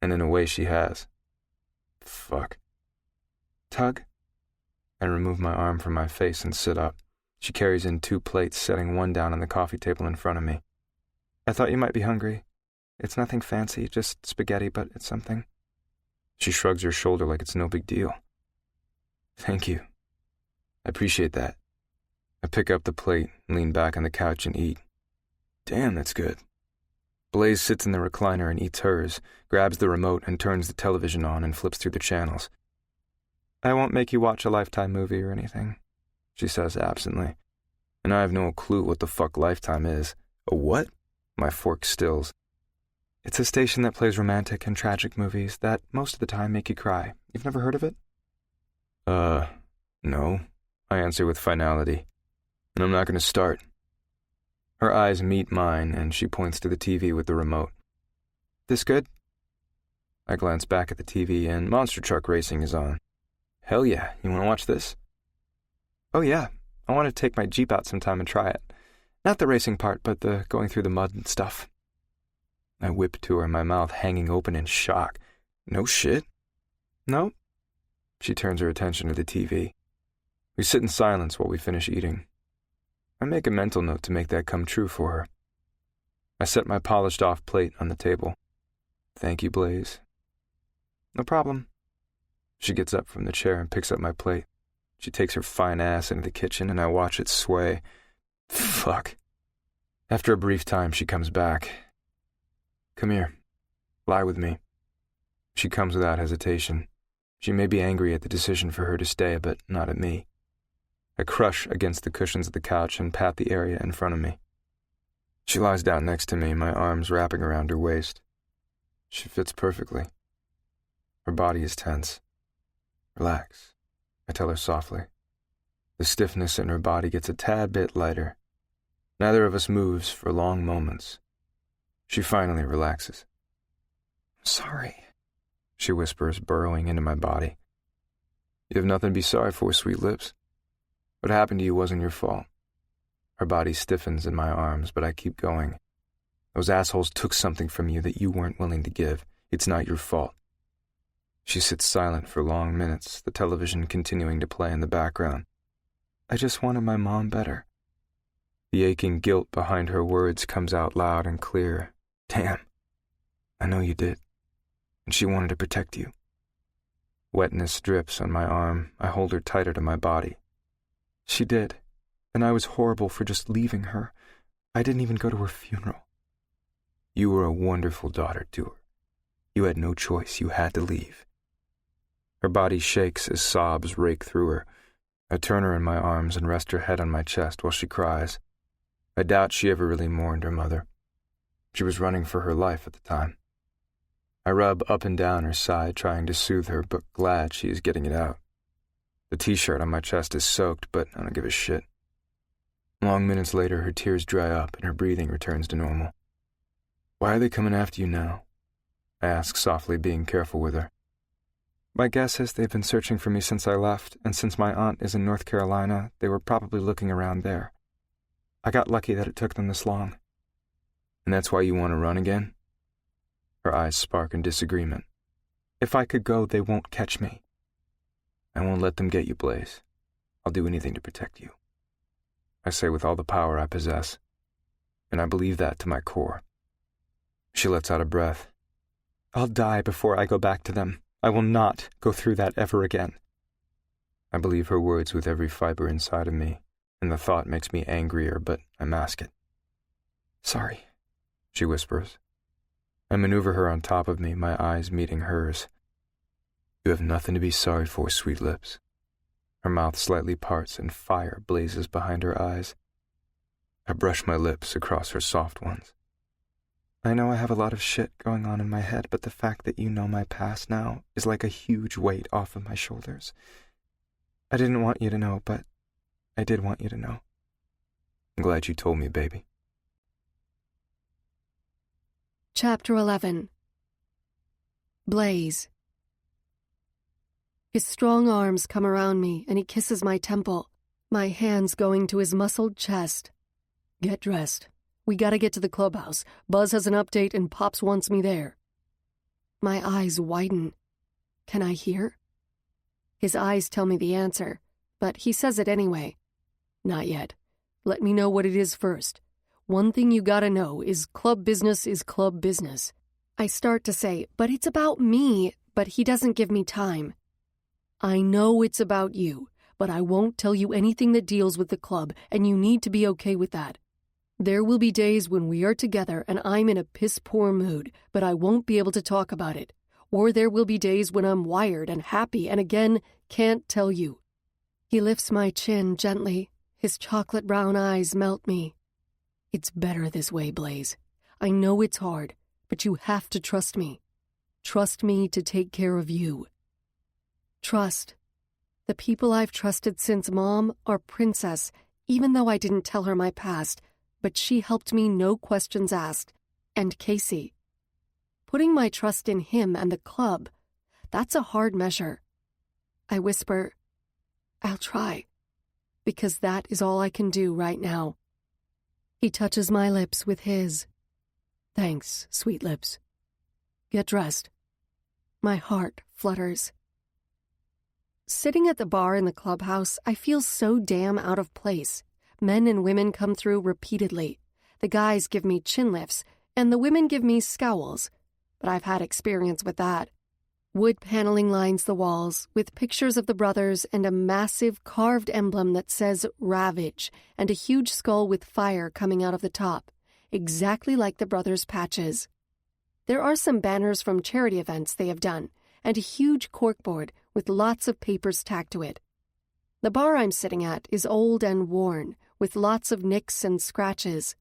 And in a way she has. Fuck. Tug? I remove my arm from my face and sit up. She carries in 2 plates, setting one down on the coffee table in front of me. "I thought you might be hungry. It's nothing fancy, just spaghetti, but it's something." She shrugs her shoulder like it's no big deal. "Thank you. I appreciate that." I pick up the plate, lean back on the couch and eat. Damn, that's good. Blaze sits in the recliner and eats hers, grabs the remote and turns the television on and flips through the channels. "I won't make you watch a Lifetime movie or anything," she says absently. And I have no clue what the fuck Lifetime is. A what? My fork stills. "It's a station that plays romantic and tragic movies that most of the time make you cry. You've never heard of it?" No, I answer with finality. And I'm not going to start. Her eyes meet mine, and she points to the TV with the remote. "This good?" I glance back at the TV, and Monster Truck Racing is on. "Hell yeah, you want to watch this?" "Oh yeah, I want to take my Jeep out sometime and try it. Not the racing part, but the going through the mud and stuff." I whip to her, my mouth hanging open in shock. "No shit?" "No." She turns her attention to the TV. We sit in silence while we finish eating. I make a mental note to make that come true for her. I set my polished-off plate on the table. "Thank you, Blaze." "No problem." She gets up from the chair and picks up my plate. She takes her fine ass into the kitchen, and I watch it sway. Fuck. After a brief time, she comes back. "Come here. Lie with me." She comes without hesitation. She may be angry at the decision for her to stay, but not at me. I crush against the cushions of the couch and pat the area in front of me. She lies down next to me, my arms wrapping around her waist. She fits perfectly. Her body is tense. Relax, I tell her softly. The stiffness in her body gets a tad bit lighter. Neither of us moves for long moments. She finally relaxes. "I'm sorry," she whispers, burrowing into my body. "You have nothing to be sorry for, sweet lips. What happened to you wasn't your fault." Her body stiffens in my arms, but I keep going. "Those assholes took something from you that you weren't willing to give. It's not your fault." She sits silent for long minutes, the television continuing to play in the background. "I just wanted my mom better." The aching guilt behind her words comes out loud and clear. "Damn, I know you did. And she wanted to protect you." Wetness drips on my arm. I hold her tighter to my body. "She did, and I was horrible for just leaving her. I didn't even go to her funeral." "You were a wonderful daughter to her. You had no choice. You had to leave." Her body shakes as sobs rake through her. I turn her in my arms and rest her head on my chest while she cries. I doubt she ever really mourned her mother. She was running for her life at the time. I rub up and down her side, trying to soothe her, but glad she is getting it out. The t-shirt on my chest is soaked, but I don't give a shit. Long minutes later, her tears dry up and her breathing returns to normal. "Why are they coming after you now?" I ask softly, being careful with her. "My guess is they've been searching for me since I left, and since my aunt is in North Carolina, they were probably looking around there. I got lucky that it took them this long." "And that's why you want to run again?" Her eyes spark in disagreement. "If I could go, they won't catch me." "I won't let them get you, Blaze. I'll do anything to protect you," I say with all the power I possess, and I believe that to my core. She lets out a breath. "I'll die before I go back to them. I will not go through that ever again." I believe her words with every fiber inside of me, and the thought makes me angrier, but I mask it. "Sorry," she whispers. I maneuver her on top of me, my eyes meeting hers. "You have nothing to be sorry for, sweet lips." Her mouth slightly parts and fire blazes behind her eyes. I brush my lips across her soft ones. "I know I have a lot of shit going on in my head, but the fact that you know my past now is like a huge weight off of my shoulders. I didn't want you to know, but I did want you to know." "I'm glad you told me, baby." Chapter 11. Blaze. His strong arms come around me, and he kisses my temple, my hands going to his muscled chest. "Get dressed. We gotta get to the clubhouse. Buzz has an update, and Pops wants me there." My eyes widen. Can I hear? His eyes tell me the answer, but he says it anyway. "Not yet. Let me know what it is first. One thing you gotta know is club business is club business." I start to say, "But it's about me," but he doesn't give me time. "I know it's about you, but I won't tell you anything that deals with the club, and you need to be okay with that. There will be days when we are together and I'm in a piss-poor mood, but I won't be able to talk about it. Or there will be days when I'm wired and happy and again, can't tell you." He lifts my chin gently. His chocolate brown eyes melt me. "It's better this way, Blaze. I know it's hard, but you have to trust me. Trust me to take care of you." Trust. The people I've trusted since Mom are Princess, even though I didn't tell her my past, but she helped me no questions asked, and Casey. Putting my trust in him and the club, that's a hard measure. I whisper, "I'll try," because that is all I can do right now. He touches my lips with his. "Thanks, sweet lips. Get dressed." My heart flutters. Sitting at the bar in the clubhouse, I feel so damn out of place. Men and women come through repeatedly. The guys give me chin lifts, and the women give me scowls. But I've had experience with that. Wood paneling lines the walls, with pictures of the brothers and a massive carved emblem that says Ravage, and a huge skull with fire coming out of the top, exactly like the brothers' patches. There are some banners from charity events they have done, and a huge corkboard with lots of papers tacked to it. The bar I'm sitting at is old and worn, with lots of nicks and scratches.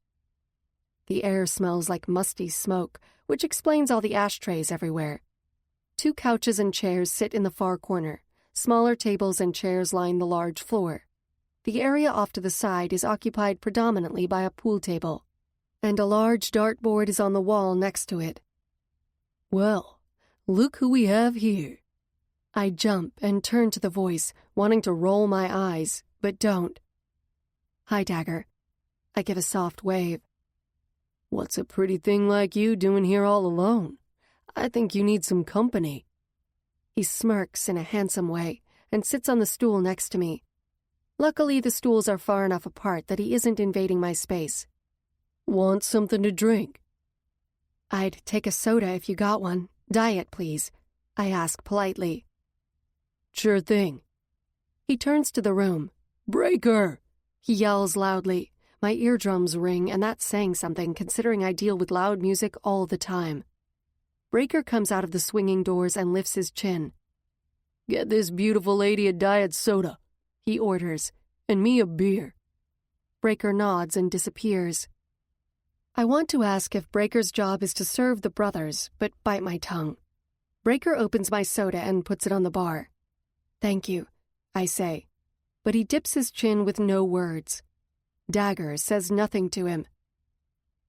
The air smells like musty smoke, which explains all the ashtrays everywhere. 2 couches and chairs sit in the far corner. Smaller tables and chairs line the large floor. The area off to the side is occupied predominantly by a pool table, and a large dartboard is on the wall next to it. Well, look who we have here. I jump and turn to the voice, wanting to roll my eyes, but don't. Hi, Dagger. I give a soft wave. What's a pretty thing like you doing here all alone? I think you need some company. He smirks in a handsome way and sits on the stool next to me. Luckily, the stools are far enough apart that he isn't invading my space. Want something to drink? I'd take a soda if you got one. Diet, please, I ask politely. Sure thing. He turns to the room. Breaker! He yells loudly. My eardrums ring, and that's saying something considering I deal with loud music all the time. Breaker comes out of the swinging doors and lifts his chin. Get this beautiful lady a diet soda, he orders, and me a beer. Breaker nods and disappears. I want to ask if Breaker's job is to serve the brothers, but bite my tongue. Breaker opens my soda and puts it on the bar. Thank you, I say, but he dips his chin with no words. Dagger says nothing to him.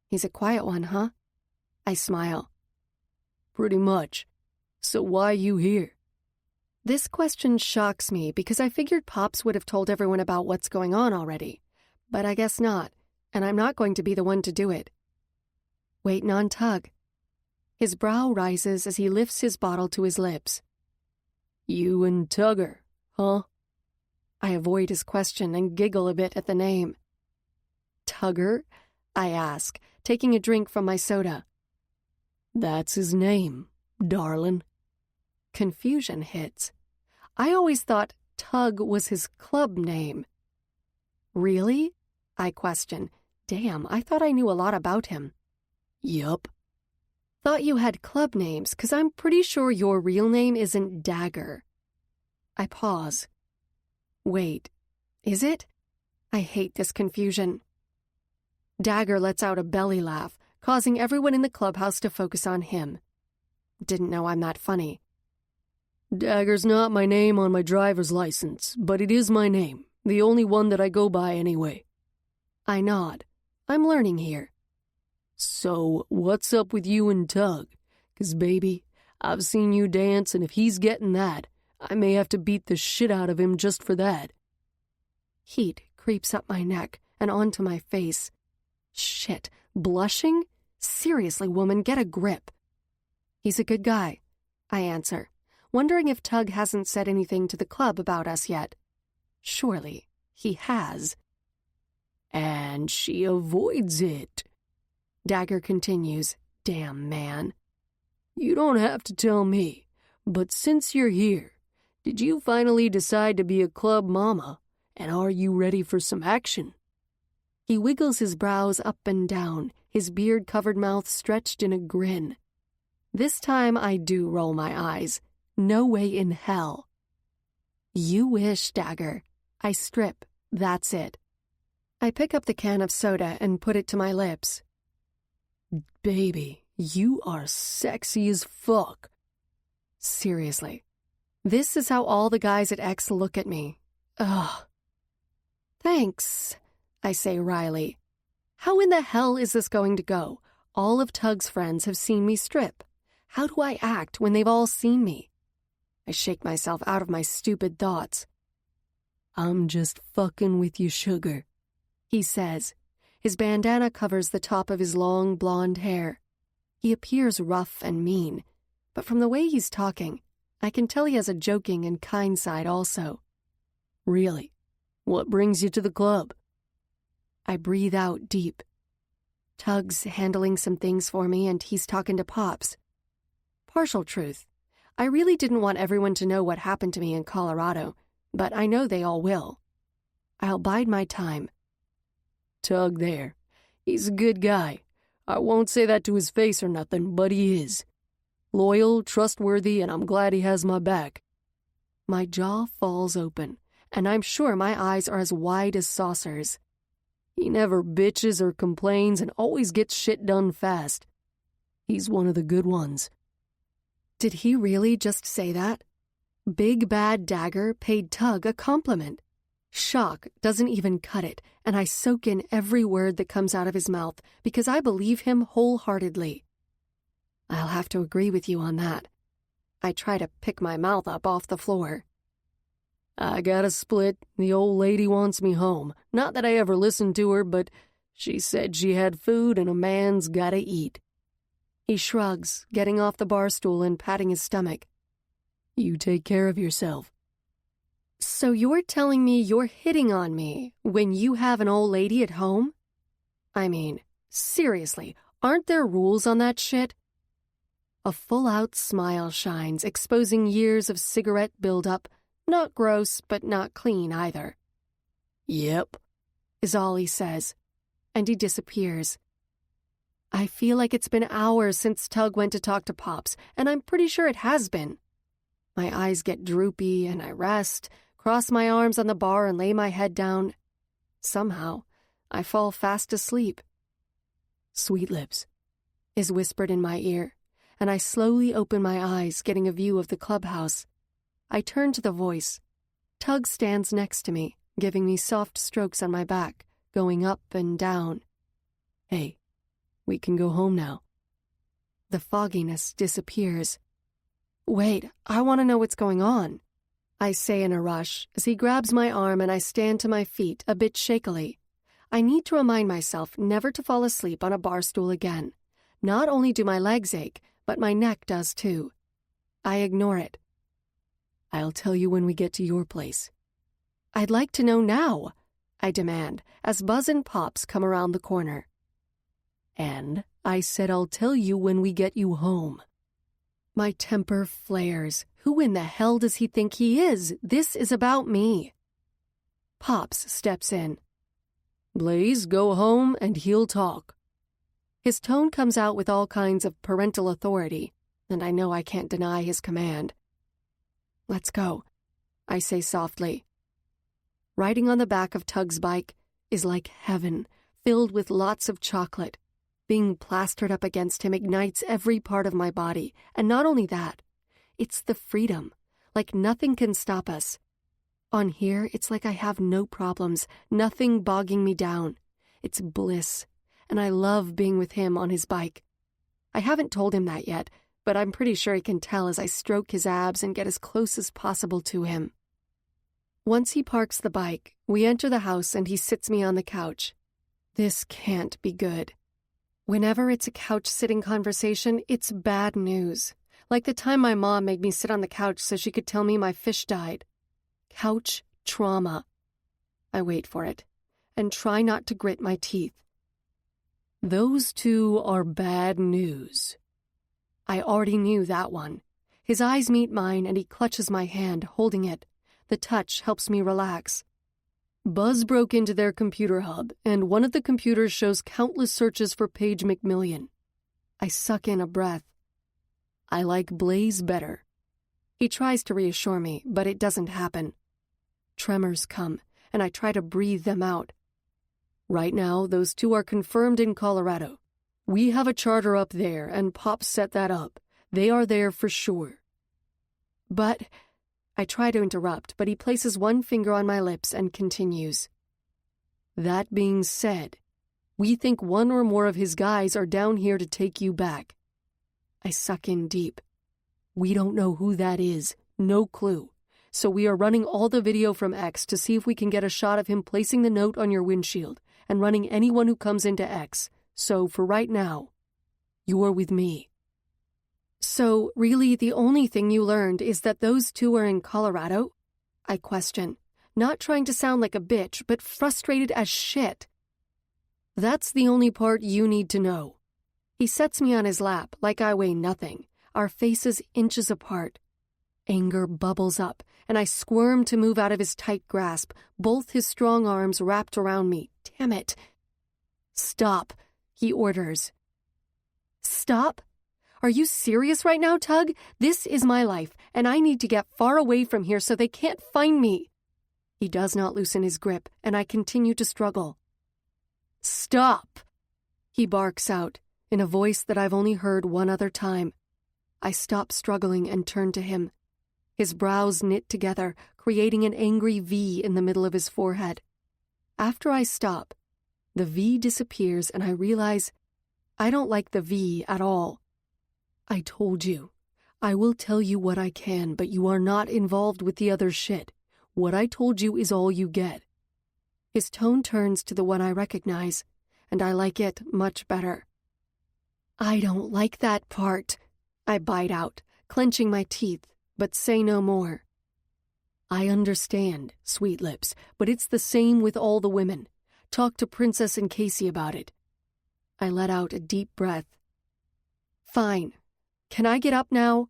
He's a quiet one, huh? I smile. Pretty much. So why you here? This question shocks me because I figured Pops would have told everyone about what's going on already. But I guess not, and I'm not going to be the one to do it. Waiting on Tug. His brow rises as he lifts his bottle to his lips. You and Tugger, huh? I avoid his question and giggle a bit at the name. Tugger? I ask, taking a drink from my soda. That's his name, darling. Confusion hits. I always thought Tug was his club name. Really? I question. Damn, I thought I knew a lot about him. Yup. Thought you had club names, 'cause I'm pretty sure your real name isn't Dagger. I pause. Wait, is it? I hate this confusion. Dagger lets out a belly laugh, causing everyone in the clubhouse to focus on him. Didn't know I'm that funny. Dagger's not my name on my driver's license, but it is my name, the only one that I go by anyway. I nod. I'm learning here. So, what's up with you and Tug? 'Cause, baby, I've seen you dance, and if he's getting that, I may have to beat the shit out of him just for that. Heat creeps up my neck and onto my face. Shit, blushing? Seriously, woman, get a grip. He's a good guy, I answer, wondering if Tug hasn't said anything to the club about us yet. Surely, he has. And she avoids it. Dagger continues, damn man. You don't have to tell me, but since you're here, did you finally decide to be a club mama, and are you ready for some action? He wiggles his brows up and down, his beard-covered mouth stretched in a grin. This time I do roll my eyes. No way in hell. You wish, Dagger. I strip. That's it. I pick up the can of soda and put it to my lips. Baby, you are sexy as fuck. Seriously. This is how all the guys at X look at me. Ugh. Thanks, I say wryly. How in the hell is this going to go? All of Tug's friends have seen me strip. How do I act when they've all seen me? I shake myself out of my stupid thoughts. I'm just fucking with you, sugar, he says. His bandana covers the top of his long blonde hair. He appears rough and mean, but from the way he's talking, I can tell he has a joking and kind side also. Really? What brings you to the club? I breathe out deep. Tug's handling some things for me, and he's talking to Pops. Partial truth. I really didn't want everyone to know what happened to me in Colorado, but I know they all will. I'll bide my time. Tug there. He's a good guy. I won't say that to his face or nothing, but he is. Loyal, trustworthy, and I'm glad he has my back. My jaw falls open, and I'm sure my eyes are as wide as saucers. He never bitches or complains and always gets shit done fast. He's one of the good ones. Did he really just say that? Big Bad Dagger paid Tug a compliment. Shock doesn't even cut it, and I soak in every word that comes out of his mouth because I believe him wholeheartedly. I'll have to agree with you on that. I try to pick my mouth up off the floor. I got a split. The old lady wants me home. Not that I ever listened to her, but she said she had food and a man's gotta eat. He shrugs, getting off the bar stool and patting his stomach. You take care of yourself. So you're telling me you're hitting on me when you have an old lady at home? I mean, seriously, aren't there rules on that shit? A full-out smile shines, exposing years of cigarette buildup. Not gross, but not clean either. Yep, is all he says, and he disappears. I feel like it's been hours since Tug went to talk to Pops, and I'm pretty sure it has been. My eyes get droopy, and I rest, cross my arms on the bar and lay my head down. Somehow, I fall fast asleep. Sweet lips is whispered in my ear, and I slowly open my eyes, getting a view of the clubhouse. I turn to the voice. Tug stands next to me, giving me soft strokes on my back, going up and down. Hey, we can go home now. The fogginess disappears. Wait, I want to know what's going on. I say in a rush, as he grabs my arm and I stand to my feet a bit shakily. I need to remind myself never to fall asleep on a bar stool again. Not only do my legs ache, but my neck does too. I ignore it. I'll tell you when we get to your place. I'd like to know now, I demand, as Buzz and Pops come around the corner. And I said I'll tell you when we get you home. My temper flares. Who in the hell does he think he is? This is about me. Pops steps in. Blaze, go home and he'll talk. His tone comes out with all kinds of parental authority, and I know I can't deny his command. Let's go, I say softly. Riding on the back of Tug's bike is like heaven, filled with lots of chocolate. Being plastered up against him ignites every part of my body, and not only that, it's the freedom, like nothing can stop us. On here, it's like I have no problems, nothing bogging me down. It's bliss, and I love being with him on his bike. I haven't told him that yet, but I'm pretty sure he can tell as I stroke his abs and get as close as possible to him. Once he parks the bike, we enter the house and he sits me on the couch. This can't be good. Whenever it's a couch-sitting conversation, it's bad news. Like the time my mom made me sit on the couch so she could tell me my fish died. Couch trauma. I wait for it, and try not to grit my teeth. Those two are bad news. I already knew that one. His eyes meet mine, and he clutches my hand, holding it. The touch helps me relax. Buzz broke into their computer hub, and one of the computers shows countless searches for Paige McMillian. I suck in a breath. I like Blaze better. He tries to reassure me, but it doesn't happen. Tremors come, and I try to breathe them out. Right now, those two are confirmed in Colorado. We have a charter up there, and Pop set that up. They are there for sure. But I try to interrupt, but he places one finger on my lips and continues. That being said, we think one or more of his guys are down here to take you back. I suck in deep. We don't know who that is, no clue. So we are running all the video from X to see if we can get a shot of him placing the note on your windshield and running anyone who comes into X. So for right now, you're with me. So really the only thing you learned is that those two are in Colorado? I question, not trying to sound like a bitch, but frustrated as shit. That's the only part you need to know. He sets me on his lap like I weigh nothing, our faces inches apart. Anger bubbles up, and I squirm to move out of his tight grasp, both his strong arms wrapped around me. Damn it. Stop, he orders. Stop? Are you serious right now, Tug? This is my life, and I need to get far away from here so they can't find me. He does not loosen his grip, and I continue to struggle. "Stop!" he barks out, in a voice that I've only heard one other time. I stop struggling and turn to him. His brows knit together, creating an angry V in the middle of his forehead. After I stop, the V disappears and I realize I don't like the V at all. "I told you. I will tell you what I can, but you are not involved with the other shit. What I told you is all you get." His tone turns to the one I recognize, and I like it much better. "I don't like that part," I bite out, clenching my teeth, but say no more. "I understand, Sweet Lips, but it's the same with all the women. Talk to Princess and Casey about it." I let out a deep breath. "Fine. Can I get up now?"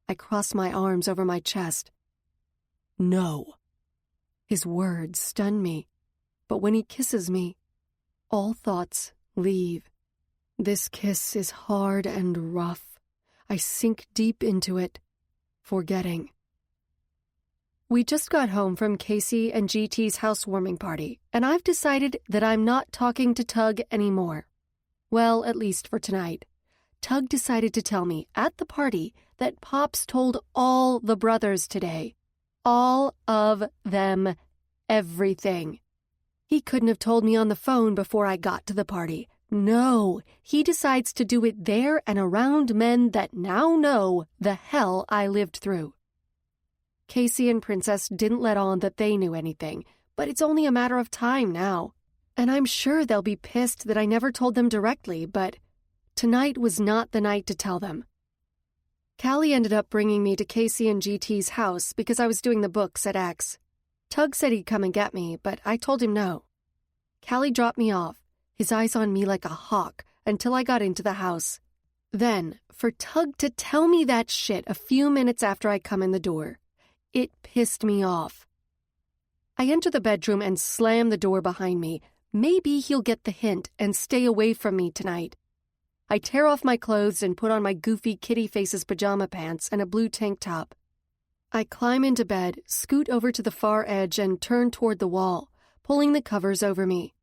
I cross my arms over my chest. "No." His words stun me, but when he kisses me, all thoughts leave. This kiss is hard and rough. I sink deep into it, forgetting. We just got home from Casey and GT's housewarming party, and I've decided that I'm not talking to Tug anymore. Well, at least for tonight. Tug decided to tell me at the party that Pops told all the brothers today. All of them. Everything. He couldn't have told me on the phone before I got to the party. No, he decides to do it there and around men that now know the hell I lived through. Casey and Princess didn't let on that they knew anything, but it's only a matter of time now. And I'm sure they'll be pissed that I never told them directly, but tonight was not the night to tell them. Callie ended up bringing me to Casey and GT's house because I was doing the books at X. Tug said he'd come and get me, but I told him no. Callie dropped me off, his eyes on me like a hawk, until I got into the house. Then, for Tug to tell me that shit a few minutes after I come in the door, it pissed me off. I enter the bedroom and slam the door behind me. Maybe he'll get the hint and stay away from me tonight. I tear off my clothes and put on my goofy kitty faces pajama pants and a blue tank top. I climb into bed, scoot over to the far edge and turn toward the wall, pulling the covers over me.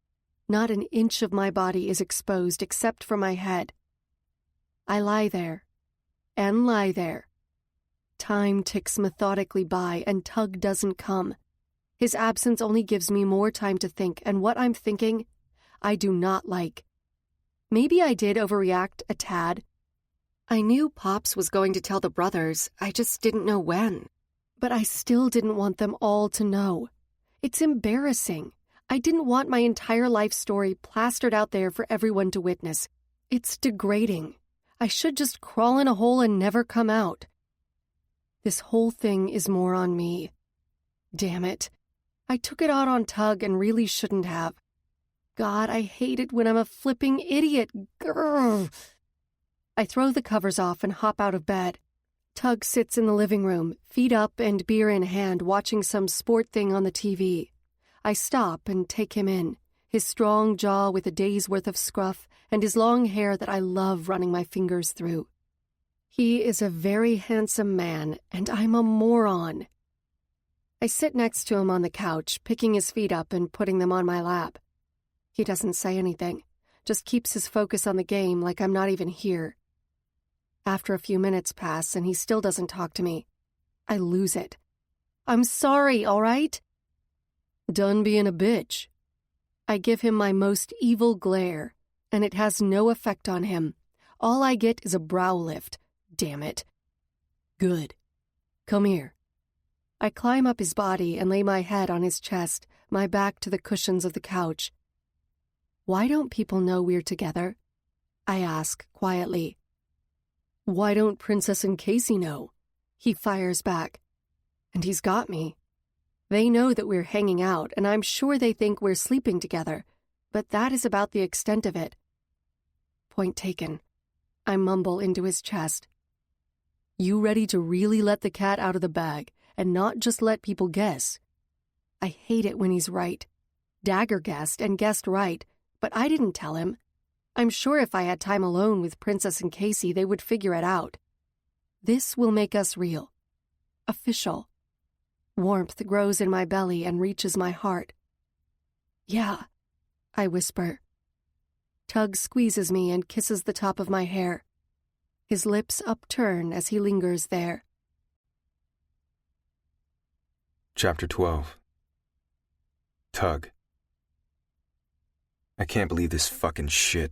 Not an inch of my body is exposed except for my head. I lie there, and lie there. Time ticks methodically by and Tug doesn't come. His absence only gives me more time to think, and what I'm thinking, I do not like. Maybe I did overreact a tad. I knew Pops was going to tell the brothers, I just didn't know when. But I still didn't want them all to know. It's embarrassing. I didn't want my entire life story plastered out there for everyone to witness. It's degrading. I should just crawl in a hole and never come out. This whole thing is more on me. Damn it. I took it out on Tug and really shouldn't have. God, I hate it when I'm a flipping idiot. Grrr. I throw the covers off and hop out of bed. Tug sits in the living room, feet up and beer in hand, watching some sport thing on the TV. I stop and take him in, his strong jaw with a day's worth of scruff and his long hair that I love running my fingers through. He is a very handsome man, and I'm a moron. I sit next to him on the couch, picking his feet up and putting them on my lap. He doesn't say anything, just keeps his focus on the game like I'm not even here. After a few minutes pass and he still doesn't talk to me, I lose it. I'm sorry, all right? Done being a bitch. I give him my most evil glare, and it has no effect on him. All I get is a brow lift. Damn it. Good. Come here. I climb up his body and lay my head on his chest, my back to the cushions of the couch. Why don't people know we're together? I ask quietly. Why don't Princess and Casey know? He fires back. And he's got me. They know that we're hanging out, and I'm sure they think we're sleeping together, but that is about the extent of it. Point taken. I mumble into his chest. You ready to really let the cat out of the bag and not just let people guess? I hate it when he's right. Dagger guessed and guessed right, but I didn't tell him. I'm sure if I had time alone with Princess and Casey, they would figure it out. This will make us real. Official. Warmth grows in my belly and reaches my heart. Yeah, I whisper. Tug squeezes me and kisses the top of my hair. His lips upturn as he lingers there. Chapter 12. Tug. I can't believe this fucking shit.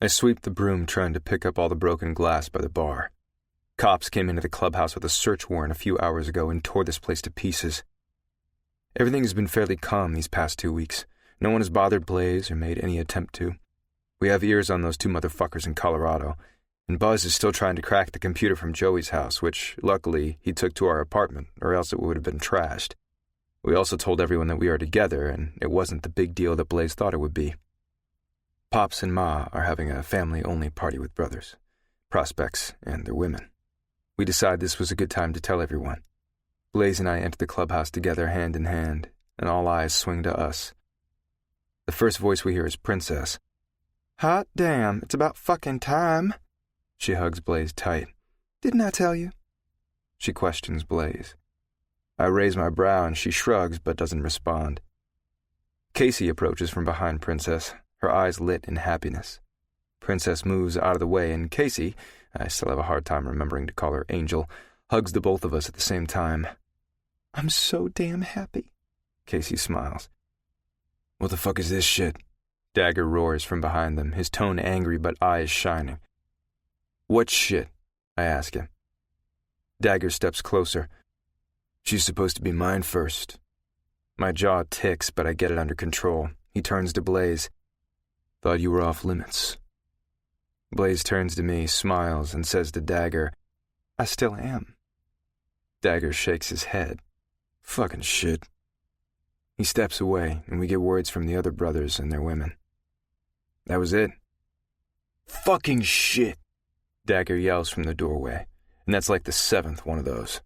I sweep the broom trying to pick up all the broken glass by the bar. Cops came into the clubhouse with a search warrant a few hours ago and tore this place to pieces. Everything has been fairly calm these past 2 weeks. No one has bothered Blaze or made any attempt to. We have ears on those two motherfuckers in Colorado, and Buzz is still trying to crack the computer from Joey's house, which, luckily, he took to our apartment, or else it would have been trashed. We also told everyone that we are together, and it wasn't the big deal that Blaze thought it would be. Pops and Ma are having a family-only party with brothers, prospects, and their women. We decided this was a good time to tell everyone. Blaze and I enter the clubhouse together hand in hand, and all eyes swing to us. The first voice we hear is Princess. "Hot damn, it's about fucking time." She hugs Blaze tight. "Didn't I tell you?" She questions Blaze. I raise my brow and she shrugs but doesn't respond. Casey approaches from behind Princess, her eyes lit in happiness. Princess moves out of the way and Casey, I still have a hard time remembering to call her Angel, hugs the both of us at the same time. "I'm so damn happy." Casey smiles. "What the fuck is this shit?" Dagger roars from behind them, his tone angry but eyes shining. "What shit?" I ask him. Dagger steps closer. "She's supposed to be mine first." My jaw ticks, but I get it under control. He turns to Blaze. "Thought you were off limits." Blaze turns to me, smiles, and says to Dagger, "I still am." Dagger shakes his head. "Fucking shit." He steps away, and we get words from the other brothers and their women. That was it. "Fucking shit," Dagger yells from the doorway, and that's like the 7th one of those.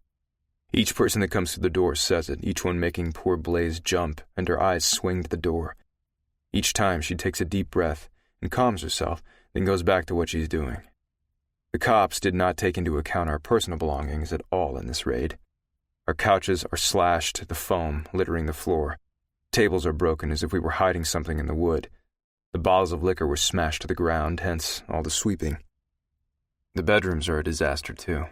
Each person that comes through the door says it, each one making poor Blaze jump, and her eyes swing to the door. Each time she takes a deep breath and calms herself, then goes back to what she's doing. The cops did not take into account our personal belongings at all in this raid. Our couches are slashed, the foam littering the floor. Tables are broken as if we were hiding something in the wood. The bottles of liquor were smashed to the ground, hence all the sweeping. The bedrooms are a disaster, too.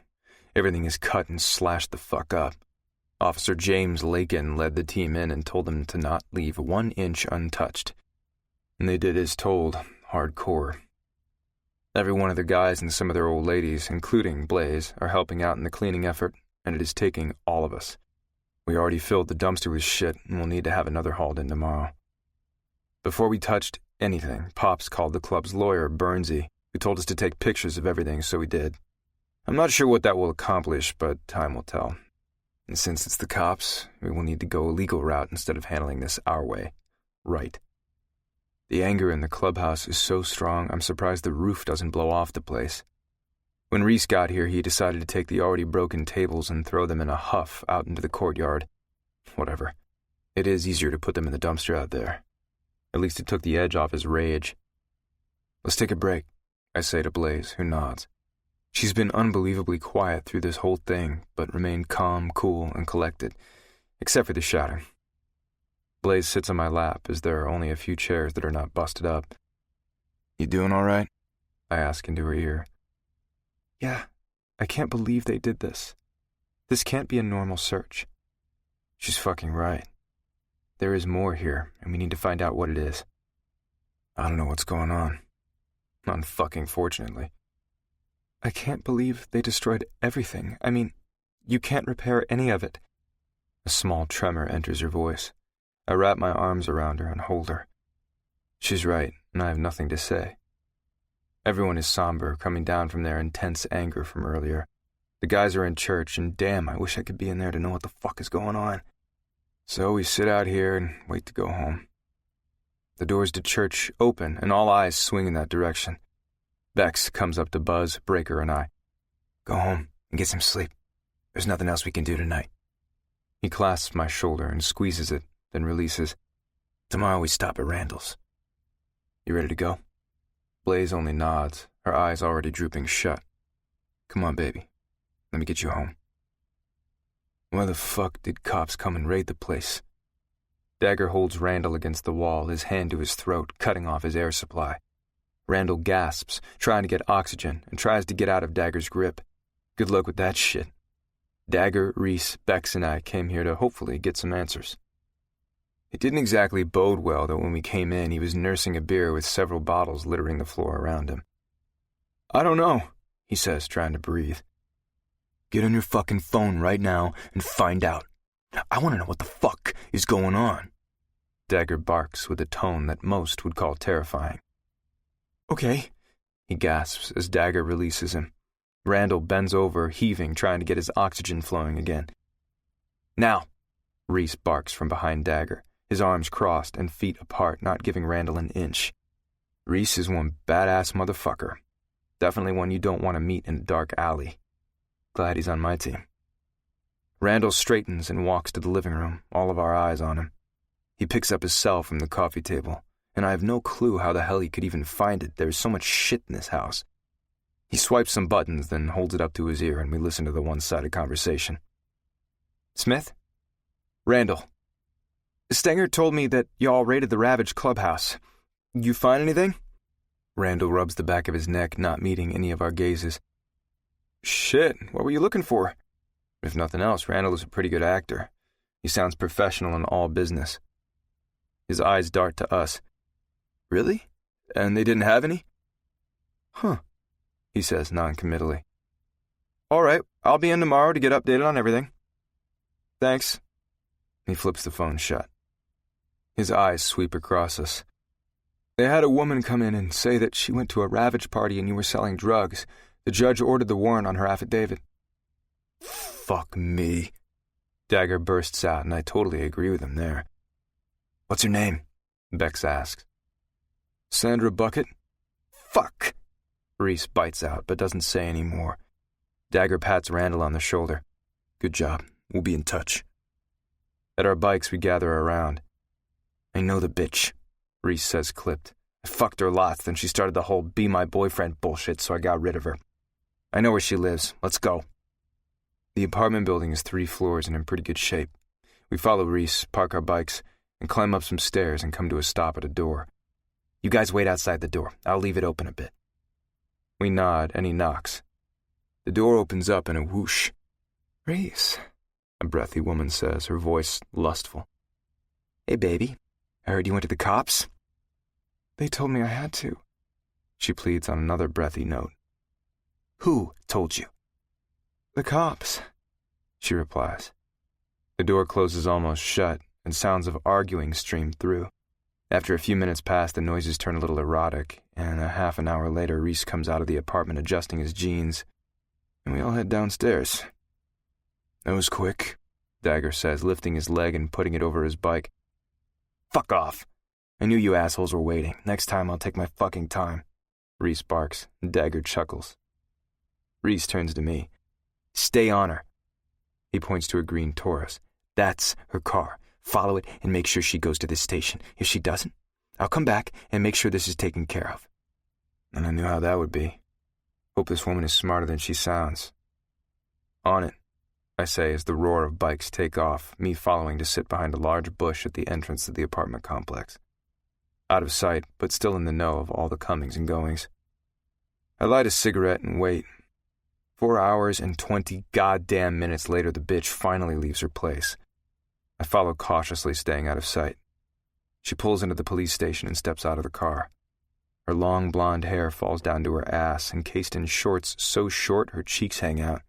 Everything is cut and slashed the fuck up. Officer James Lakin led the team in and told them to not leave 1 inch untouched. And they did as told, hardcore. Every one of the guys and some of their old ladies, including Blaze, are helping out in the cleaning effort, and it is taking all of us. We already filled the dumpster with shit, and we'll need to have another hauled in tomorrow. Before we touched anything, Pops called the club's lawyer, Burnsy, who told us to take pictures of everything, so we did. I'm not sure what that will accomplish, but time will tell. And since it's the cops, we will need to go a legal route instead of handling this our way. Right. The anger in the clubhouse is so strong, I'm surprised the roof doesn't blow off the place. When Reese got here, he decided to take the already broken tables and throw them in a huff out into the courtyard. Whatever. It is easier to put them in the dumpster out there. At least it took the edge off his rage. "Let's take a break," I say to Blaze, who nods. She's been unbelievably quiet through this whole thing, but remained calm, cool, and collected, except for the shouting. Blaze sits on my lap as there are only a few chairs that are not busted up. "You doing all right?" I ask into her ear. "Yeah, I can't believe they did this. This can't be a normal search." She's fucking right. There is more here, and we need to find out what it is. I don't know what's going on. Unfucking-fortunately. "I can't believe they destroyed everything. I mean, you can't repair any of it." A small tremor enters her voice. I wrap my arms around her and hold her. She's right, and I have nothing to say. Everyone is somber, coming down from their intense anger from earlier. The guys are in church, and damn, I wish I could be in there to know what the fuck is going on. So we sit out here and wait to go home. The doors to church open, and all eyes swing in that direction. Bex comes up to Buzz, Breaker, and I. "Go home and get some sleep. There's nothing else we can do tonight." He clasps my shoulder and squeezes it, then releases. "Tomorrow we stop at Randall's. You ready to go?" Blaze only nods, her eyes already drooping shut. "Come on, baby. Let me get you home." Why the fuck did cops come and raid the place? Dagger holds Randall against the wall, his hand to his throat, cutting off his air supply. Randall gasps, trying to get oxygen, and tries to get out of Dagger's grip. Good luck with that shit. Dagger, Reese, Bex, and I came here to hopefully get some answers. It didn't exactly bode well that when we came in, he was nursing a beer with several bottles littering the floor around him. I don't know, he says, trying to breathe. Get on your fucking phone right now and find out. I want to know what the fuck is going on. Dagger barks with a tone that most would call terrifying. Okay, he gasps as Dagger releases him. Randall bends over, heaving, trying to get his oxygen flowing again. Now, Reese barks from behind Dagger, his arms crossed and feet apart, not giving Randall an inch. Reese is one badass motherfucker. Definitely one you don't want to meet in a dark alley. Glad he's on my team. Randall straightens and walks to the living room, all of our eyes on him. He picks up his cell from the coffee table, and I have no clue how the hell he could even find it. There's so much shit in this house. He swipes some buttons, then holds it up to his ear, and we listen to the one-sided conversation. Smith? Randall. Stenger told me that y'all raided the Ravage clubhouse. You find anything? Randall rubs the back of his neck, not meeting any of our gazes. Shit, what were you looking for? If nothing else, Randall is a pretty good actor. He sounds professional in all business. His eyes dart to us. Really? And they didn't have any? Huh, he says non-committally. All right, I'll be in tomorrow to get updated on everything. Thanks. He flips the phone shut. His eyes sweep across us. They had a woman come in and say that she went to a Ravage party and you were selling drugs. The judge ordered the warrant on her affidavit. Fuck me. Dagger bursts out, and I totally agree with him there. What's her name? Bex asks. Sandra Bucket? Fuck! Reese bites out, but doesn't say any more. Dagger pats Randall on the shoulder. Good job. We'll be in touch. At our bikes, we gather around. I know the bitch, Reese says clipped. I fucked her lots, then she started the whole be my boyfriend bullshit, so I got rid of her. I know where she lives. Let's go. The apartment building is 3 floors and in pretty good shape. We follow Reese, park our bikes, and climb up some stairs and come to a stop at a door. You guys wait outside the door. I'll leave it open a bit. We nod, and he knocks. The door opens up in a whoosh. Reese, a breathy woman says, her voice lustful. Hey, baby. I heard you went to the cops? They told me I had to. She pleads on another breathy note. Who told you? The cops, she replies. The door closes almost shut, and sounds of arguing stream through. After a few minutes pass, the noises turn a little erotic, and a half an hour later, Reese comes out of the apartment adjusting his jeans, and we all head downstairs. That was quick, Dagger says, lifting his leg and putting it over his bike. Fuck off. I knew you assholes were waiting. Next time I'll take my fucking time. Reese barks, and Dagger chuckles. Reese turns to me. Stay on her. He points to a green Taurus. That's her car. Follow it and make sure she goes to this station. If she doesn't, I'll come back and make sure this is taken care of. And I knew how that would be. Hope this woman is smarter than she sounds. On it, I say as the roar of bikes take off, me following to sit behind a large bush at the entrance to the apartment complex. Out of sight, but still in the know of all the comings and goings. I light a cigarette and wait. 4 hours and 20 goddamn minutes later, the bitch finally leaves her place. I follow cautiously, staying out of sight. She pulls into the police station and steps out of the car. Her long blonde hair falls down to her ass, encased in shorts so short her cheeks hang out.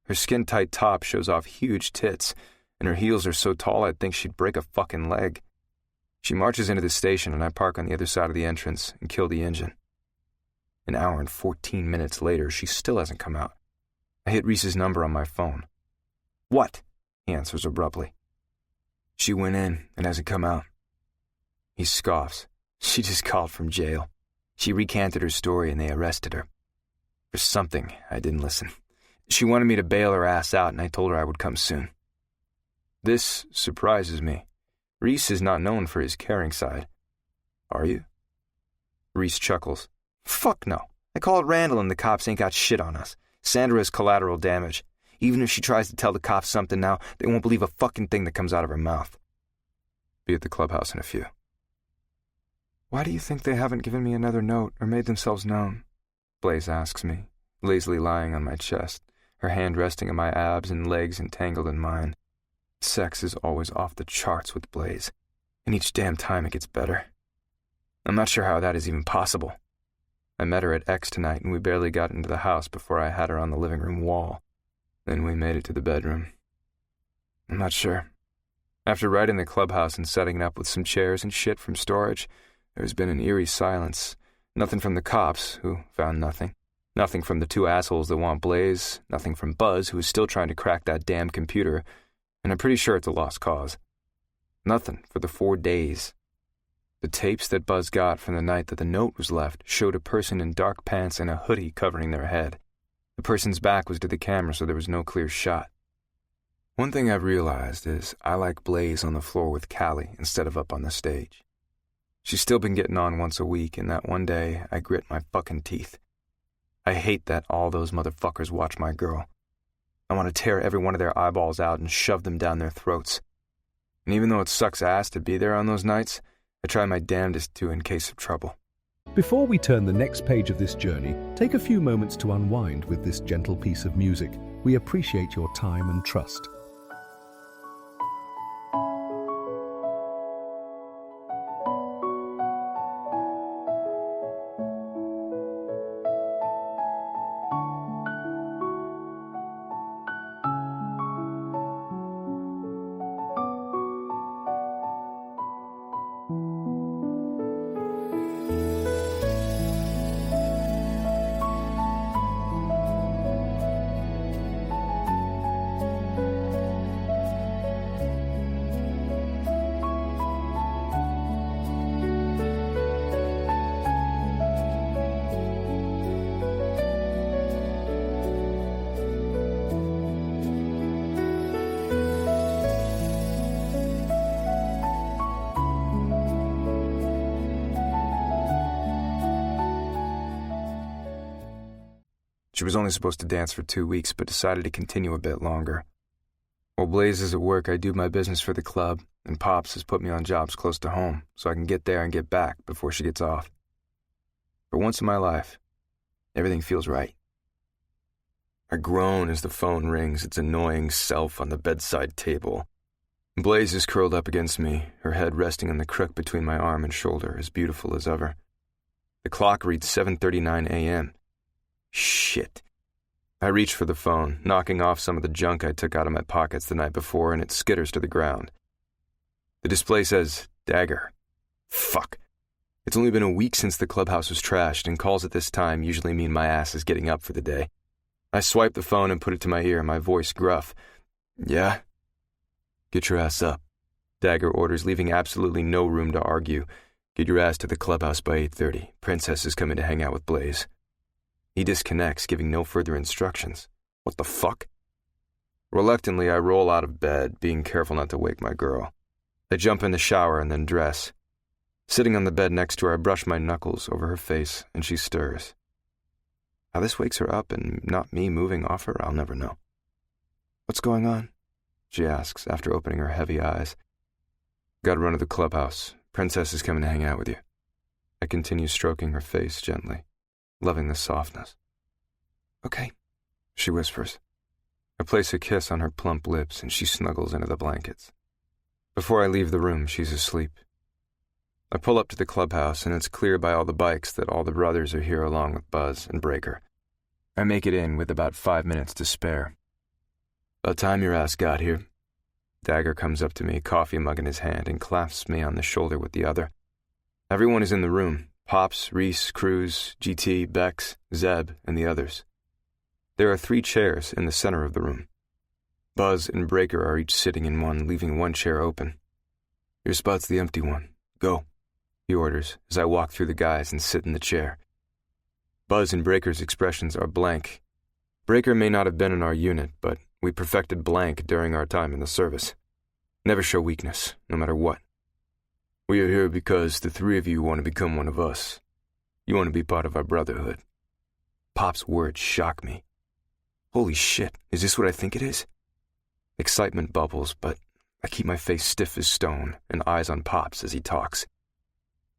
Her skin-tight top shows off huge tits, and her heels are so tall I'd think she'd break a fucking leg. She marches into the station, and I park on the other side of the entrance and kill the engine. An hour and 14 minutes later, she still hasn't come out. I hit Reese's number on my phone. What? He answers abruptly. She went in and hasn't come out. He scoffs. She just called from jail. She recanted her story and they arrested her. For something, I didn't listen. She wanted me to bail her ass out and I told her I would come soon. This surprises me. Reese is not known for his caring side. Are you? Reese chuckles. Fuck no. I called Randall and the cops ain't got shit on us. Sandra is collateral damage. Even if she tries to tell the cops something now, they won't believe a fucking thing that comes out of her mouth. Be at the clubhouse in a few. Why do you think they haven't given me another note or made themselves known? Blaze asks me, lazily lying on my chest, her hand resting on my abs and legs entangled in mine. Sex is always off the charts with Blaze, and each damn time it gets better. I'm not sure how that is even possible. I met her at X tonight, and we barely got into the house before I had her on the living room wall. Then we made it to the bedroom. I'm not sure. After righting the clubhouse and setting it up with some chairs and shit from storage, there's been an eerie silence. Nothing from the cops, who found nothing. Nothing from the two assholes that want Blaze. Nothing from Buzz, who is still trying to crack that damn computer, and I'm pretty sure it's a lost cause. Nothing for the 4 days. The tapes that Buzz got from the night that the note was left showed a person in dark pants and a hoodie covering their head. The person's back was to the camera, so there was no clear shot. One thing I've realized is I like Blaze on the floor with Callie instead of up on the stage. She's still been getting on once a week, and that one day I grit my fucking teeth. I hate that all those motherfuckers watch my girl. I want to tear every one of their eyeballs out and shove them down their throats. And even though it sucks ass to be there on those nights, I try my damnedest to in case of trouble. Before we turn the next page of this journey, take a few moments to unwind with this gentle piece of music. We appreciate your time and trust. She was only supposed to dance for 2 weeks, but decided to continue a bit longer. While Blaze is at work, I do my business for the club, and Pops has put me on jobs close to home, so I can get there and get back before she gets off. For once in my life, everything feels right. I groan as the phone rings, its annoying self on the bedside table. Blaze is curled up against me, her head resting on the crook between my arm and shoulder, as beautiful as ever. The clock reads 7:39 a.m. Shit. I reach for the phone, knocking off some of the junk I took out of my pockets the night before, and it skitters to the ground. The display says, Dagger. Fuck. It's only been a week since the clubhouse was trashed, and calls at this time usually mean my ass is getting up for the day. I swipe the phone and put it to my ear, my voice gruff. Yeah? Get your ass up. Dagger orders, leaving absolutely no room to argue. Get your ass to the clubhouse by 8:30. Princess is coming to hang out with Blaze. He disconnects, giving no further instructions. What the fuck? Reluctantly, I roll out of bed, being careful not to wake my girl. I jump in the shower and then dress. Sitting on the bed next to her, I brush my knuckles over her face, and she stirs. How this wakes her up and not me moving off her, I'll never know. What's going on? She asks, after opening her heavy eyes. Gotta run to the clubhouse. Princess is coming to hang out with you. I continue stroking her face gently, loving the softness. Okay, she whispers. I place a kiss on her plump lips, and she snuggles into the blankets. Before I leave the room, she's asleep. I pull up to the clubhouse, and it's clear by all the bikes that all the brothers are here along with Buzz and Breaker. I make it in with about 5 minutes to spare. About time your ass got here. Dagger comes up to me, coffee mug in his hand, and clasps me on the shoulder with the other. Everyone is in the room. Pops, Reese, Cruz, GT, Bex, Zeb, and the others. There are 3 chairs in the center of the room. Buzz and Breaker are each sitting in one, leaving one chair open. Your spot's the empty one. Go, he orders, as I walk through the guys and sit in the chair. Buzz and Breaker's expressions are blank. Breaker may not have been in our unit, but we perfected blank during our time in the service. Never show weakness, no matter what. We are here because the 3 of you want to become one of us. You want to be part of our brotherhood. Pop's words shock me. Holy shit, is this what I think it is? Excitement bubbles, but I keep my face stiff as stone and eyes on Pops as he talks.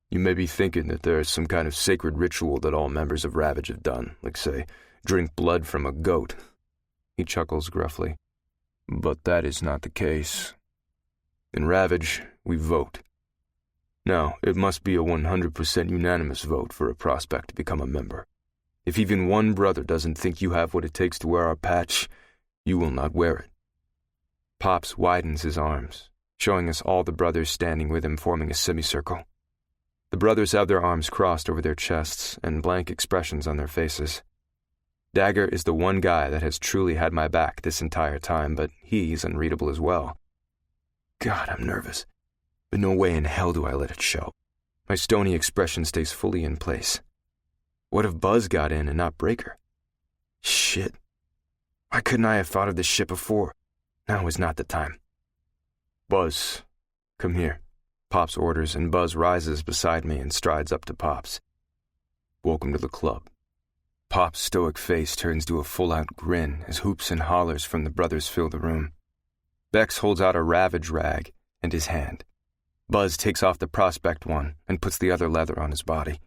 You may be thinking that there is some kind of sacred ritual that all members of Ravage have done, like, say, drink blood from a goat. He chuckles gruffly. But that is not the case. In Ravage, we vote. Now, it must be a 100% unanimous vote for a prospect to become a member. If even one brother doesn't think you have what it takes to wear our patch, you will not wear it. Pops widens his arms, showing us all the brothers standing with him forming a semicircle. The brothers have their arms crossed over their chests and blank expressions on their faces. Dagger is the one guy that has truly had my back this entire time, but he's unreadable as well. God, I'm nervous, but no way in hell do I let it show. My stony expression stays fully in place. What if Buzz got in and not Breaker? Shit. Why couldn't I have thought of this shit before? Now is not the time. Buzz, come here. Pops orders, and Buzz rises beside me and strides up to Pops. Welcome to the club. Pop's stoic face turns to a full-out grin as hoops and hollers from the brothers fill the room. Bex holds out a Ravage rag and his hand. Buzz takes off the prospect one and puts the other leather on his body.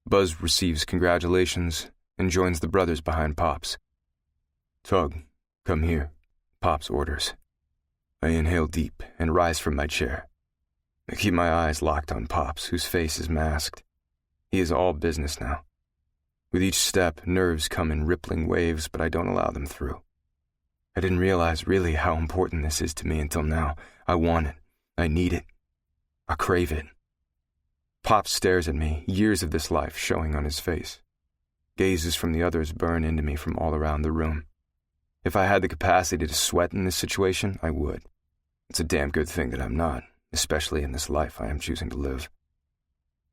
Buzz receives congratulations and joins the brothers behind Pops. Tug, come here, Pops orders. I inhale deep and rise from my chair. I keep my eyes locked on Pops, whose face is masked. He is all business now. With each step, nerves come in rippling waves, but I don't allow them through. I didn't realize really how important this is to me until now. I want it. I need it. I crave it. Pops stares at me, years of this life showing on his face. Gazes from the others burn into me from all around the room. If I had the capacity to sweat in this situation, I would. It's a damn good thing that I'm not, especially in this life I am choosing to live.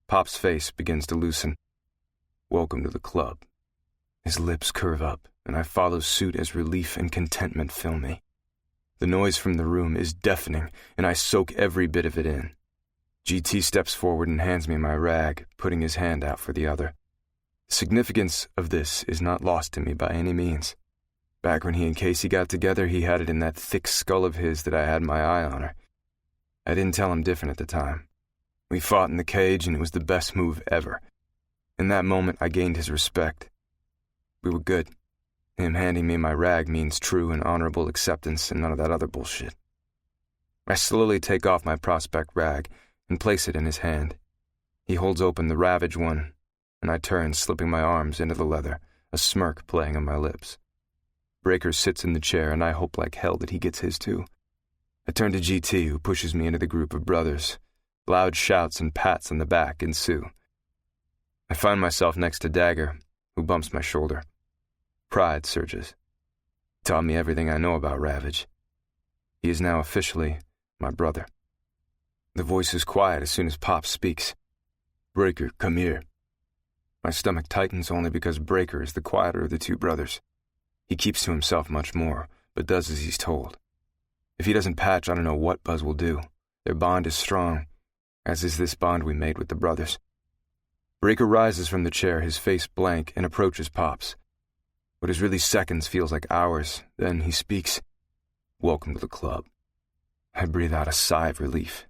Pop's face begins to loosen. Welcome to the club. His lips curve up, and I follow suit as relief and contentment fill me. The noise from the room is deafening, and I soak every bit of it in. GT steps forward and hands me my rag, putting his hand out for the other. The significance of this is not lost to me by any means. Back when he and Casey got together, he had it in that thick skull of his that I had my eye on her. I didn't tell him different at the time. We fought in the cage, and it was the best move ever. In that moment, I gained his respect. We were good. Him handing me my rag means true and honorable acceptance and none of that other bullshit. I slowly take off my prospect rag and place it in his hand. He holds open the Ravage one, and I turn, slipping my arms into the leather, a smirk playing on my lips. Breaker sits in the chair, and I hope like hell that he gets his too. I turn to GT, who pushes me into the group of brothers. Loud shouts and pats on the back ensue. I find myself next to Dagger, who bumps my shoulder. Pride surges. He taught me everything I know about Ravage. He is now officially my brother. The voice is quiet as soon as Pop speaks. Breaker, come here. My stomach tightens only because Breaker is the quieter of the two brothers. He keeps to himself much more, but does as he's told. If he doesn't patch, I don't know what Buzz will do. Their bond is strong, as is this bond we made with the brothers. Breaker rises from the chair, his face blank, and approaches Pops. What is really seconds feels like hours. Then he speaks. Welcome to the club. I breathe out a sigh of relief.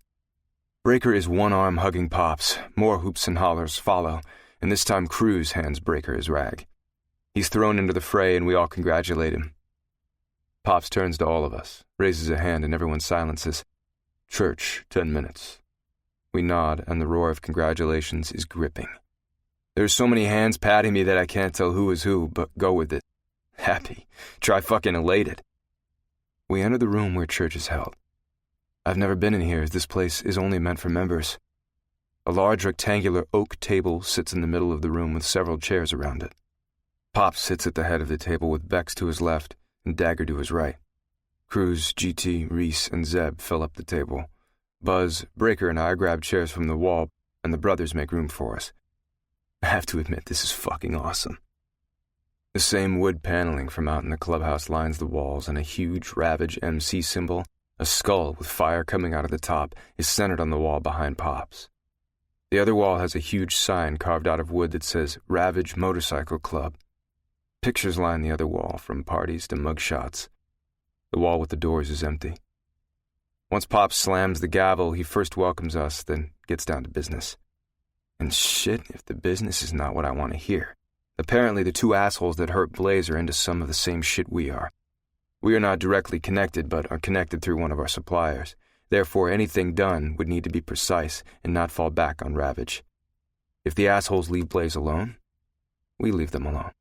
Breaker is one arm hugging Pops. More hoops and hollers follow, and this time Cruz hands Breaker his rag. He's thrown into the fray, and we all congratulate him. Pops turns to all of us, raises a hand, and everyone silences. Church, 10 minutes. We nod, and the roar of congratulations is gripping. There's so many hands patting me that I can't tell who is who, but go with it. Happy. Try fucking elated. We enter the room where church is held. I've never been in here, as this place is only meant for members. A large rectangular oak table sits in the middle of the room with several chairs around it. Pop sits at the head of the table with Bex to his left and Dagger to his right. Cruz, GT, Reese, and Zeb fill up the table. Buzz, Breaker, and I grab chairs from the wall, and the brothers make room for us. I have to admit, this is fucking awesome. The same wood paneling from out in the clubhouse lines the walls, and a huge Ravage MC symbol, a skull with fire coming out of the top, is centered on the wall behind Pops. The other wall has a huge sign carved out of wood that says Ravage Motorcycle Club. Pictures line the other wall, from parties to mugshots. The wall with the doors is empty. Once Pop slams the gavel, he first welcomes us, then gets down to business. And shit if the business is not what I want to hear. Apparently the two assholes that hurt Blaze are into some of the same shit we are. We are not directly connected, but are connected through one of our suppliers. Therefore, anything done would need to be precise and not fall back on Ravage. If the assholes leave Blaze alone, we leave them alone.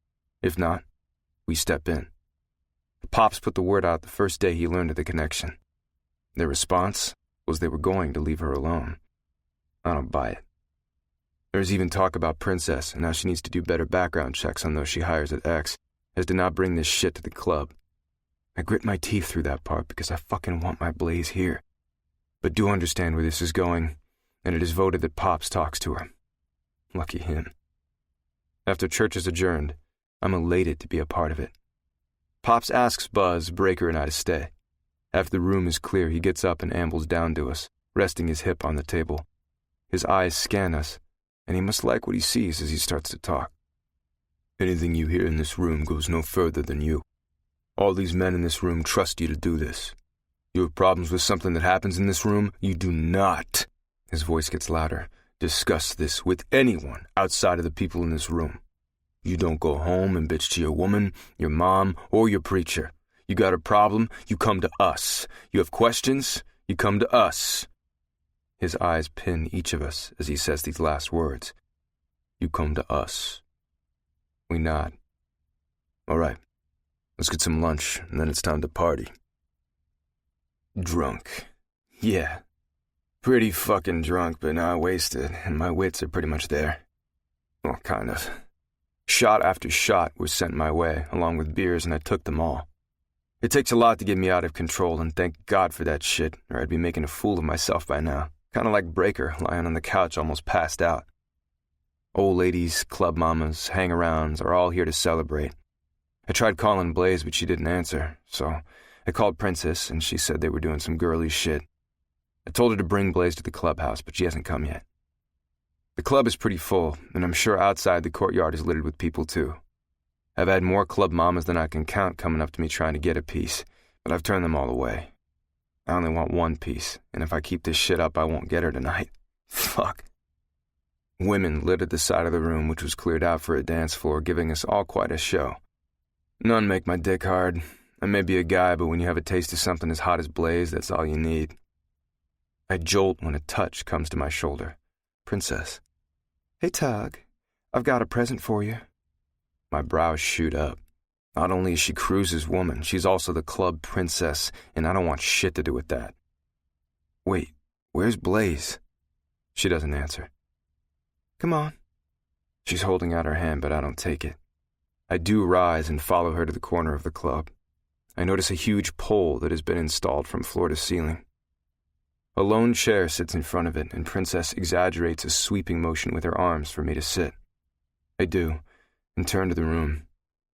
If not, we step in. Pops put the word out the first day he learned of the connection. Their response was they were going to leave her alone. I don't buy it. There's even talk about Princess and how she needs to do better background checks on those she hires at X, as to not bring this shit to the club. I grit my teeth through that part because I fucking want my Blaze here. But do understand where this is going, and it is voted that Pops talks to her. Lucky him. After church is adjourned, I'm elated to be a part of it. Pops asks Buzz, Breaker, and I to stay. After the room is clear, he gets up and ambles down to us, resting his hip on the table. His eyes scan us, and he must like what he sees as he starts to talk. Anything you hear in this room goes no further than you. All these men in this room trust you to do this. You have problems with something that happens in this room? You do not, his voice gets louder, discuss this with anyone outside of the people in this room. You don't go home and bitch to your woman, your mom, or your preacher. You got a problem, you come to us. You have questions, you come to us. His eyes pin each of us as he says these last words. You come to us. We nod. All right, let's get some lunch, and then it's time to party. Drunk. Yeah. Pretty fucking drunk, but not wasted, and my wits are pretty much there. Well, kind of. Shot after shot was sent my way, along with beers, and I took them all. It takes a lot to get me out of control, and thank God for that shit, or I'd be making a fool of myself by now. Kind of like Breaker, lying on the couch almost passed out. Old ladies, club mamas, hang-arounds are all here to celebrate. I tried calling Blaze, but she didn't answer, so I called Princess, and she said they were doing some girly shit. I told her to bring Blaze to the clubhouse, but she hasn't come yet. The club is pretty full, and I'm sure outside the courtyard is littered with people too. I've had more club mamas than I can count coming up to me trying to get a piece, but I've turned them all away. I only want one piece, and if I keep this shit up, I won't get her tonight. Fuck. Women littered the side of the room, which was cleared out for a dance floor, giving us all quite a show. None make my dick hard. I may be a guy, but when you have a taste of something as hot as Blaze, that's all you need. I jolt when a touch comes to my shoulder. Princess. Hey, Tug. I've got a present for you. My brows shoot up. Not only is she Cruz's woman, she's also the club princess, and I don't want shit to do with that. Wait, where's Blaze? She doesn't answer. Come on. She's holding out her hand, but I don't take it. I do rise and follow her to the corner of the club. I notice a huge pole that has been installed from floor to ceiling. A lone chair sits in front of it, and Princess exaggerates a sweeping motion with her arms for me to sit. I do, and turn to the room.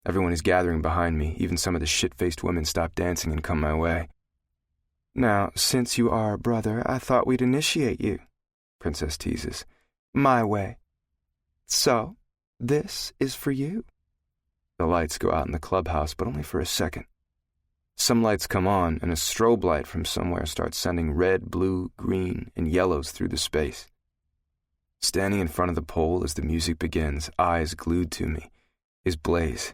Everyone is gathering behind me, even some of the shit-faced women stop dancing and come my way. Now, since you are a brother, I thought we'd initiate you, Princess teases. My way. So, this is for you. The lights go out in the clubhouse, but only for a second. Some lights come on, and a strobe light from somewhere starts sending red, blue, green, and yellows through the space. Standing in front of the pole as the music begins, eyes glued to me, is Blaze.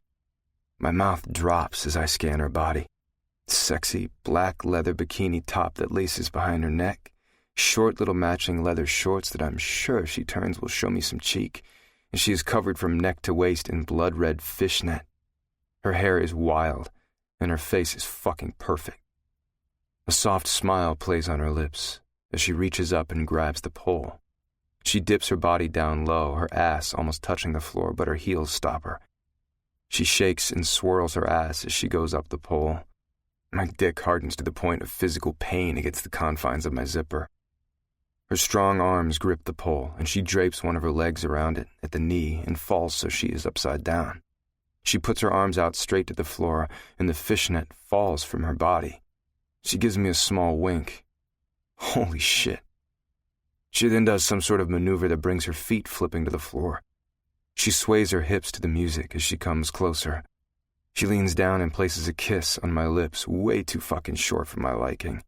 My mouth drops as I scan her body. Sexy, black leather bikini top that laces behind her neck, short little matching leather shorts that I'm sure if she turns will show me some cheek, and she is covered from neck to waist in blood-red fishnet. Her hair is wild, and her face is fucking perfect. A soft smile plays on her lips as she reaches up and grabs the pole. She dips her body down low, her ass almost touching the floor, but her heels stop her. She shakes and swirls her ass as she goes up the pole. My dick hardens to the point of physical pain against the confines of my zipper. Her strong arms grip the pole, and she drapes one of her legs around it at the knee and falls so she is upside down. She puts her arms out straight to the floor, and the fishnet falls from her body. She gives me a small wink. Holy shit. She then does some sort of maneuver that brings her feet flipping to the floor. She sways her hips to the music as she comes closer, She leans down and places a kiss on my lips, way too fucking short for my liking,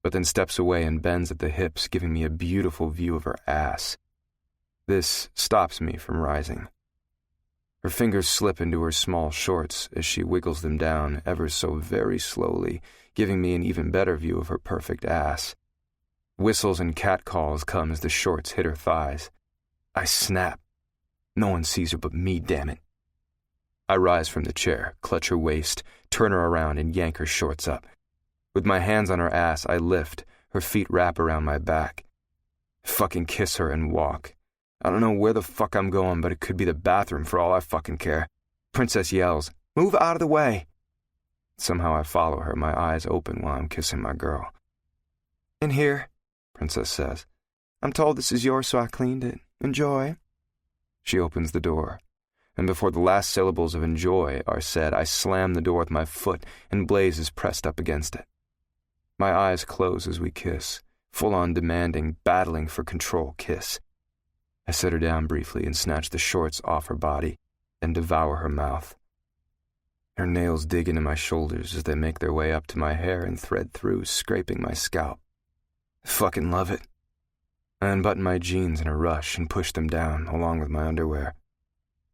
but then steps away and bends at the hips, giving me a beautiful view of her ass. This stops me from rising. Her fingers slip into her small shorts as she wiggles them down ever so very slowly, giving me an even better view of her perfect ass. Whistles and catcalls come as the shorts hit her thighs. I snap. No one sees her but me, damn it. I rise from the chair, clutch her waist, turn her around, and yank her shorts up. With my hands on her ass, I lift, her feet wrap around my back. Fucking kiss her and walk. I don't know where the fuck I'm going, but it could be the bathroom for all I fucking care. Princess yells, "Move out of the way!" Somehow I follow her, my eyes open while I'm kissing my girl. "In here," Princess says. "I'm told this is yours, so I cleaned it. Enjoy." She opens the door, and before the last syllables of enjoy are said, I slam the door with my foot and Blaze is pressed up against it. My eyes close as we kiss, full-on demanding, battling for control kiss. I set her down briefly and snatch the shorts off her body, then devour her mouth. Her nails dig into my shoulders as they make their way up to my hair and thread through, scraping my scalp. I fucking love it. I unbutton my jeans in a rush and push them down, along with my underwear.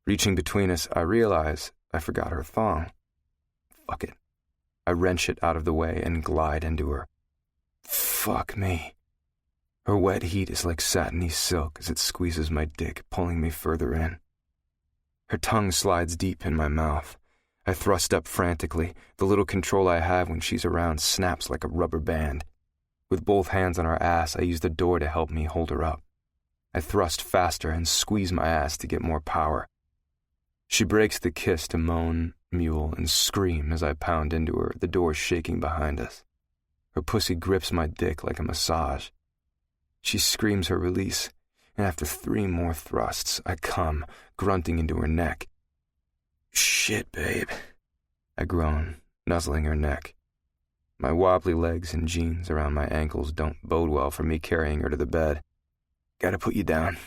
Reaching between us, I realize I forgot her thong. Fuck it. I wrench it out of the way and glide into her. Fuck me. Her wet heat is like satiny silk as it squeezes my dick, pulling me further in. Her tongue slides deep in my mouth. I thrust up frantically. The little control I have when she's around snaps like a rubber band. With both hands on her ass, I use the door to help me hold her up. I thrust faster and squeeze my ass to get more power. She breaks the kiss to moan, mewl, and scream as I pound into her, the door shaking behind us. Her pussy grips my dick like a massage. She screams her release, and after 3 more thrusts, I come, grunting into her neck. "Shit, babe," I groan, nuzzling her neck. My wobbly legs and jeans around my ankles don't bode well for me carrying her to the bed. "Gotta put you down.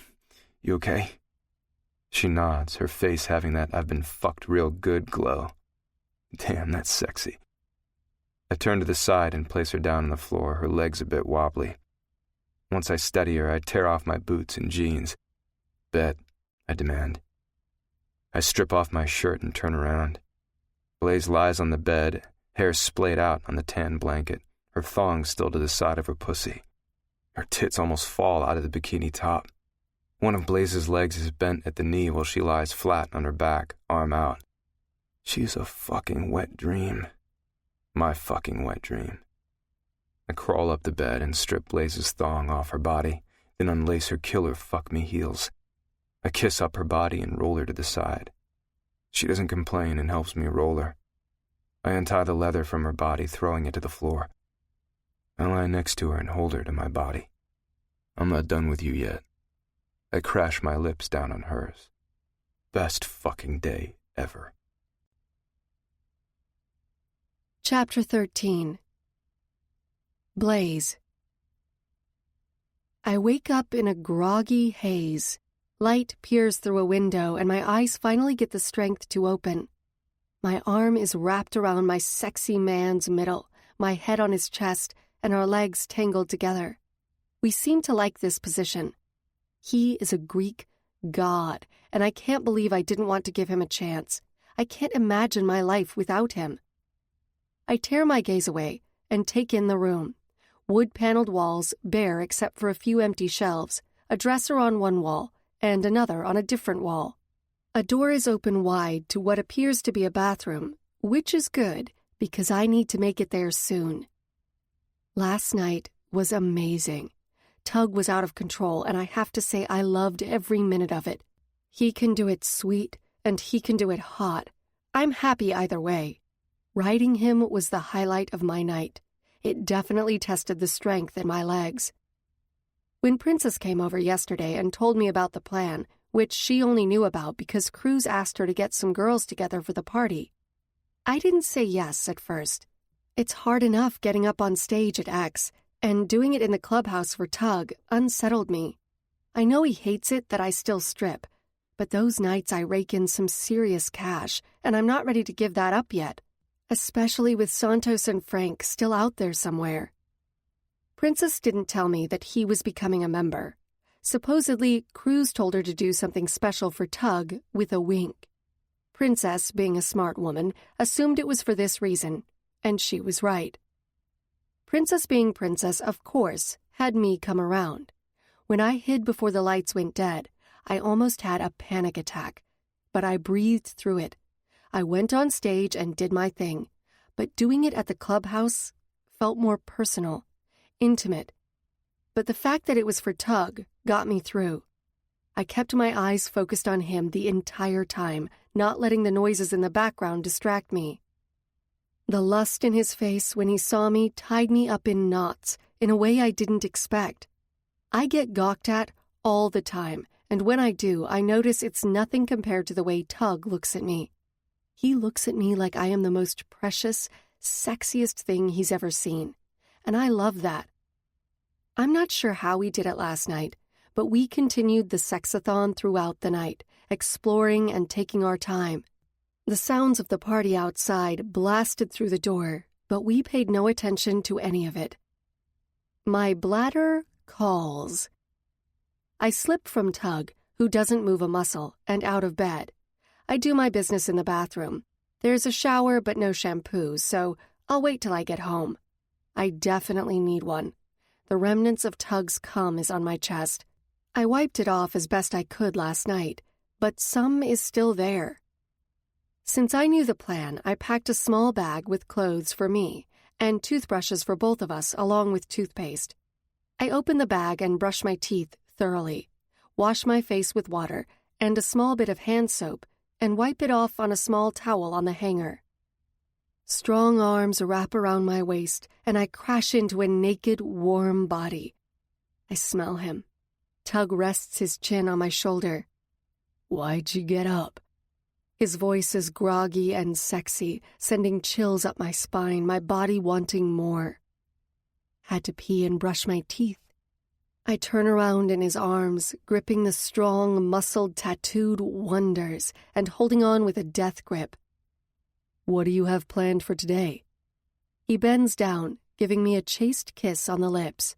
You okay?" She nods, her face having that "I've been fucked real good" glow. Damn, that's sexy. I turn to the side and place her down on the floor, her legs a bit wobbly. Once I steady her, I tear off my boots and jeans. "Bet," I demand. I strip off my shirt and turn around. Blaze lies on the bed, hair splayed out on the tan blanket, her thong still to the side of her pussy. Her tits almost fall out of the bikini top. One of Blaze's legs is bent at the knee while she lies flat on her back, arm out. She's a fucking wet dream. My fucking wet dream. I crawl up the bed and strip Blaze's thong off her body, then unlace her killer fuck-me heels. I kiss up her body and roll her to the side. She doesn't complain and helps me roll her. I untie the leather from her body, throwing it to the floor. I lie next to her and hold her to my body. "I'm not done with you yet." I crash my lips down on hers. Best fucking day ever. Chapter 13. Blaze. I wake up in a groggy haze. Light peers through a window, and my eyes finally get the strength to open. My arm is wrapped around my sexy man's middle, my head on his chest, and our legs tangled together. We seem to like this position. He is a Greek god, and I can't believe I didn't want to give him a chance. I can't imagine my life without him. I tear my gaze away and take in the room. Wood-paneled walls, bare except for a few empty shelves, a dresser on one wall, and another on a different wall. A door is open wide to what appears to be a bathroom, which is good because I need to make it there soon. Last night was amazing. Tug was out of control, and I have to say I loved every minute of it. He can do it sweet, and he can do it hot. I'm happy either way. Riding him was the highlight of my night. It definitely tested the strength in my legs. When Princess came over yesterday and told me about the plan, which she only knew about because Cruz asked her to get some girls together for the party, I didn't say yes at first. It's hard enough getting up on stage at X, and doing it in the clubhouse for Tug unsettled me. I know he hates it that I still strip, but those nights I rake in some serious cash, and I'm not ready to give that up yet, especially with Santos and Frank still out there somewhere. Princess didn't tell me that he was becoming a member. Supposedly, Cruz told her to do something special for Tug with a wink. Princess, being a smart woman, assumed it was for this reason, and she was right. Princess being Princess, of course, had me come around. When I hid before the lights went dead, I almost had a panic attack, but I breathed through it. I went on stage and did my thing, but doing it at the clubhouse felt more personal, intimate. But the fact that it was for Tug got me through. I kept my eyes focused on him the entire time, not letting the noises in the background distract me. The lust in his face when he saw me tied me up in knots in a way I didn't expect. I get gawked at all the time, and when I do, I notice it's nothing compared to the way Tug looks at me. He looks at me like I am the most precious, sexiest thing he's ever seen, and I love that. I'm not sure how we did it last night, but we continued the sexathon throughout the night, exploring and taking our time. The sounds of the party outside blasted through the door, but we paid no attention to any of it. My bladder calls. I slip from Tug, who doesn't move a muscle, and out of bed. I do my business in the bathroom. There's a shower but no shampoo, so I'll wait till I get home. I definitely need one. The remnants of Tug's cum is on my chest. I wiped it off as best I could last night, but some is still there. Since I knew the plan, I packed a small bag with clothes for me and toothbrushes for both of us along with toothpaste. I open the bag and brush my teeth thoroughly, wash my face with water and a small bit of hand soap, and wipe it off on a small towel on the hanger. Strong arms wrap around my waist, and I crash into a naked, warm body. I smell him. Tug rests his chin on my shoulder. "Why'd you get up?" His voice is groggy and sexy, sending chills up my spine, my body wanting more. Had to pee and brush my teeth. I turn around in his arms, gripping the strong, muscled, tattooed wonders and holding on with a death grip. "What do you have planned for today?" He bends down, giving me a chaste kiss on the lips.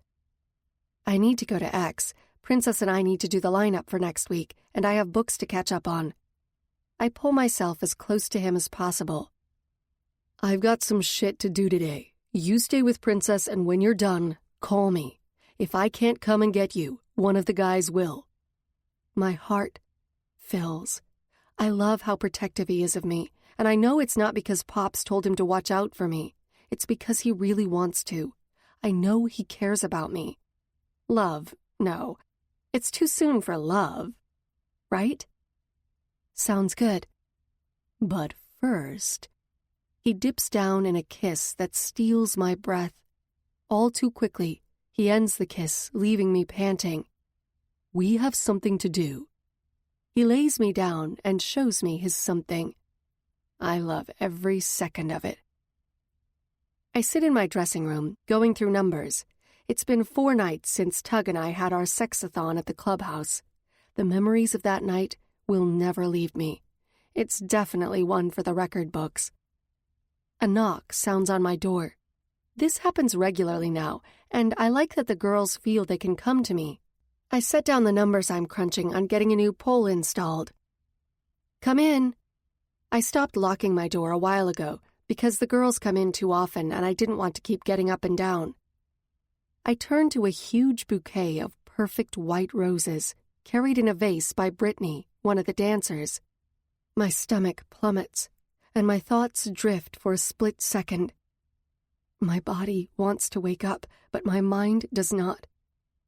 "I need to go to X. Princess and I need to do the lineup for next week, and I have books to catch up on." I pull myself as close to him as possible. "I've got some shit to do today. You stay with Princess, and when you're done, call me. If I can't come and get you, one of the guys will." My heart fills. I love how protective he is of me, and I know it's not because Pops told him to watch out for me. It's because he really wants to. I know he cares about me. Love, no. It's too soon for love, right? Sounds good. But first, he dips down in a kiss that steals my breath. All too quickly, he ends the kiss, leaving me panting. "We have something to do." He lays me down and shows me his something. I love every second of it. I sit in my dressing room, going through numbers. It's been 4 nights since Tug and I had our sexathon at the clubhouse. The memories of that night will never leave me. It's definitely one for the record books. A knock sounds on my door. This happens regularly now, and I like that the girls feel they can come to me. I set down the numbers I'm crunching on getting a new pole installed. "Come in." I stopped locking my door a while ago because the girls come in too often and I didn't want to keep getting up and down. I turned to a huge bouquet of perfect white roses, carried in a vase by Brittany, one of the dancers. My stomach plummets, and my thoughts drift for a split second. My body wants to wake up, but my mind does not.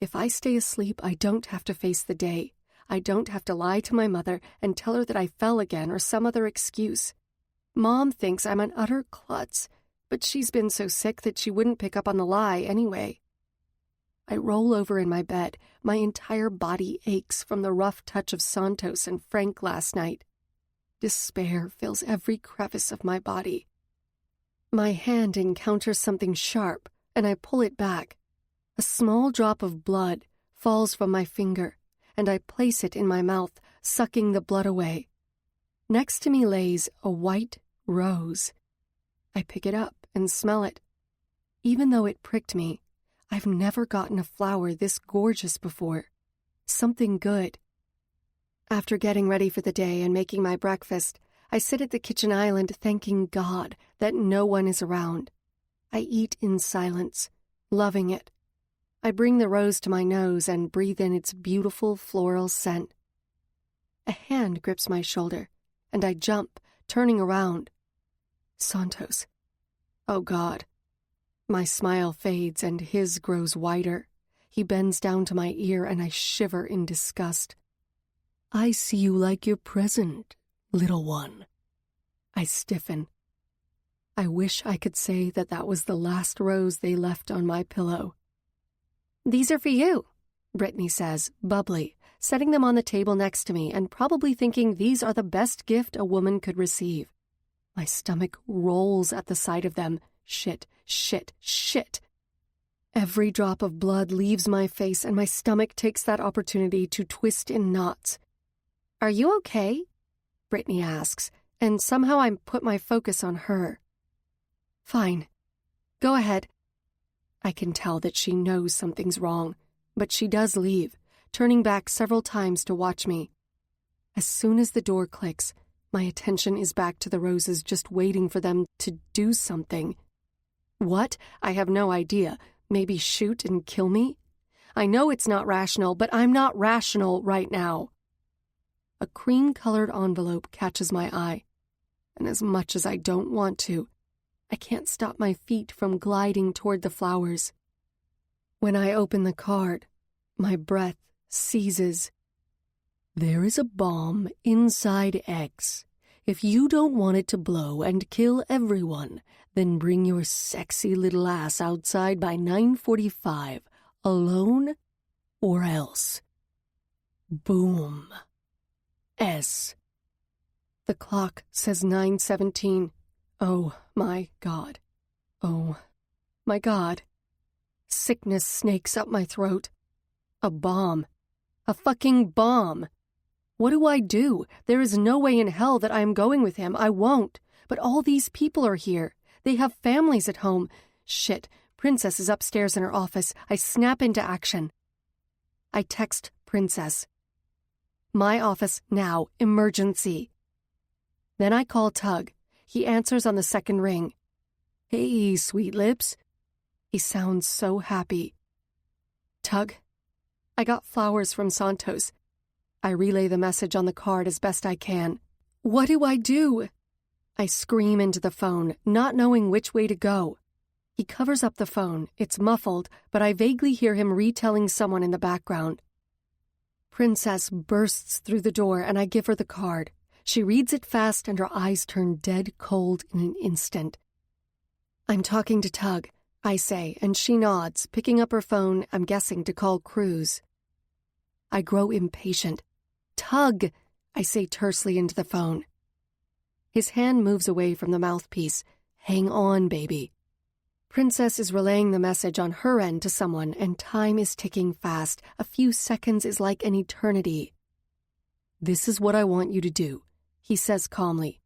If I stay asleep, I don't have to face the day. I don't have to lie to my mother and tell her that I fell again or some other excuse. Mom thinks I'm an utter klutz, but she's been so sick that she wouldn't pick up on the lie anyway. I roll over in my bed. My entire body aches from the rough touch of Santos and Frank last night. Despair fills every crevice of my body. My hand encounters something sharp, and I pull it back. A small drop of blood falls from my finger, and I place it in my mouth, sucking the blood away. Next to me lays a white rose. I pick it up and smell it. Even though it pricked me, I've never gotten a flower this gorgeous before. Something good. After getting ready for the day and making my breakfast, I sit at the kitchen island thanking God that no one is around. I eat in silence, loving it. I bring the rose to my nose and breathe in its beautiful floral scent. A hand grips my shoulder, and I jump, turning around. Santos. Oh God. My smile fades and his grows wider. He bends down to my ear and I shiver in disgust. I see you like your present, little one. I stiffen. I wish I could say that that was the last rose they left on my pillow. These are for you, Brittany says, bubbly, setting them on the table next to me and probably thinking these are the best gift a woman could receive. My stomach rolls at the sight of them. Shit, shit, shit. Every drop of blood leaves my face and my stomach takes that opportunity to twist in knots. Are you okay? Brittany asks, and somehow I put my focus on her. Fine. Go ahead. I can tell that she knows something's wrong, but she does leave, turning back several times to watch me. As soon as the door clicks, my attention is back to the roses, just waiting for them to do something. What? I have no idea. Maybe shoot and kill me? I know it's not rational, but I'm not rational right now. A cream-colored envelope catches my eye, and as much as I don't want to, I can't stop my feet from gliding toward the flowers. When I open the card, my breath seizes. There is a bomb inside X. If you don't want it to blow and kill everyone, then bring your sexy little ass outside by 9:45, alone or else. Boom. S. The clock says 9:17. Oh, my God. Oh, my God. Sickness snakes up my throat. A bomb. A fucking bomb. What do? There is no way in hell that I am going with him. I won't. But all these people are here. They have families at home. Shit. Princess is upstairs in her office. I snap into action. I text Princess. My office now. Emergency. Then I call Tug. He answers on the second ring. Hey, sweet lips. He sounds so happy. Tug, I got flowers from Santos. I relay the message on the card as best I can. What do? I scream into the phone, not knowing which way to go. He covers up the phone. It's muffled, but I vaguely hear him retelling someone in the background. Princess bursts through the door and I give her the card. She reads it fast and her eyes turn dead cold in an instant. I'm talking to Tug, I say, and she nods, picking up her phone, I'm guessing to call Cruz. I grow impatient. Tug, I say tersely into the phone. His hand moves away from the mouthpiece. Hang on, baby. Princess is relaying the message on her end to someone, and time is ticking fast. A few seconds is like an eternity. This is what I want you to do, he says calmly.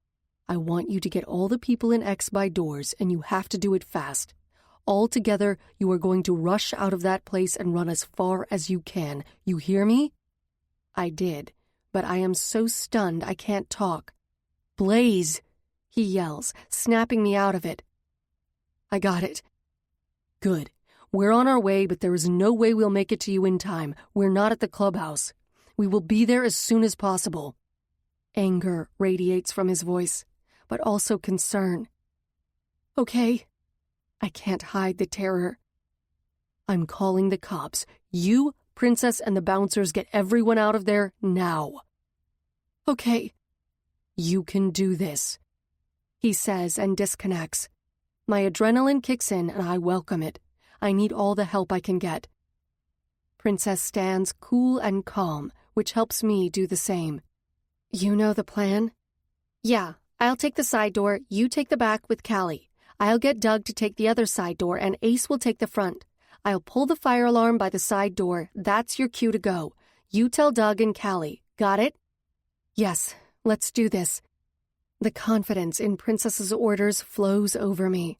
I want you to get all the people in X by doors, and you have to do it fast. All together, you are going to rush out of that place and run as far as you can. You hear me? I did, but I am so stunned I can't talk. Blaze, he yells, snapping me out of it. I got it. Good. We're on our way, but there is no way we'll make it to you in time. We're not at the clubhouse. We will be there as soon as possible. Anger radiates from his voice, but also concern. Okay. I can't hide the terror. I'm calling the cops. You, Princess, and the bouncers get everyone out of there now. Okay. You can do this, he says and disconnects. My adrenaline kicks in and I welcome it. I need all the help I can get. Princess stands cool and calm, which helps me do the same. You know the plan? Yeah, I'll take the side door, you take the back with Callie. I'll get Doug to take the other side door and Ace will take the front. I'll pull the fire alarm by the side door. That's your cue to go. You tell Doug and Callie. Got it? Yes, let's do this. The confidence in Princess's orders flows over me.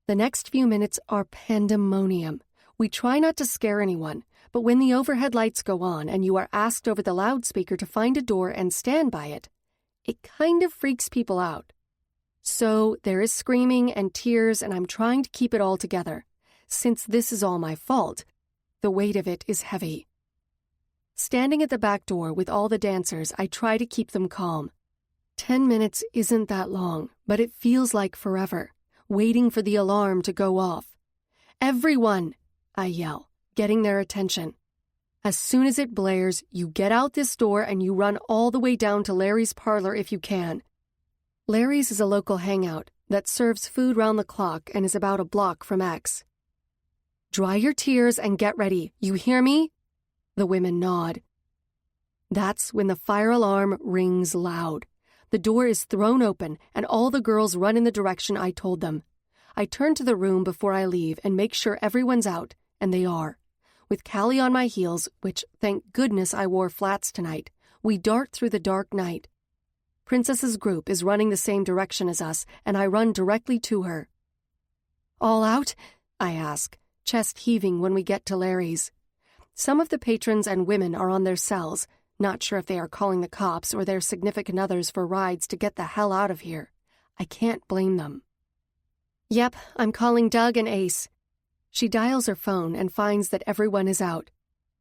The next few minutes are pandemonium. We try not to scare anyone, but when the overhead lights go on and you are asked over the loudspeaker to find a door and stand by it, it kind of freaks people out. So there is screaming and tears, and I'm trying to keep it all together. Since this is all my fault, the weight of it is heavy. Standing at the back door with all the dancers, I try to keep them calm. 10 minutes isn't that long, but it feels like forever, waiting for the alarm to go off. "Everyone!" I yell, getting their attention. As soon as it blares, you get out this door and you run all the way down to Larry's parlor if you can. Larry's is a local hangout that serves food round the clock and is about a block from X. "Dry your tears and get ready, you hear me?" The women nod. That's when the fire alarm rings loud. The door is thrown open and all the girls run in the direction I told them. I turn to the room before I leave and make sure everyone's out, and they are. With Callie on my heels, which thank goodness I wore flats tonight, we dart through the dark night. Princess's group is running the same direction as us, and I run directly to her. "All out?" I ask, chest heaving when we get to Larry's. Some of the patrons and women are on their cells, not sure if they are calling the cops or their significant others for rides to get the hell out of here. I can't blame them. "Yep, I'm calling Doug and Ace." She dials her phone and finds that everyone is out.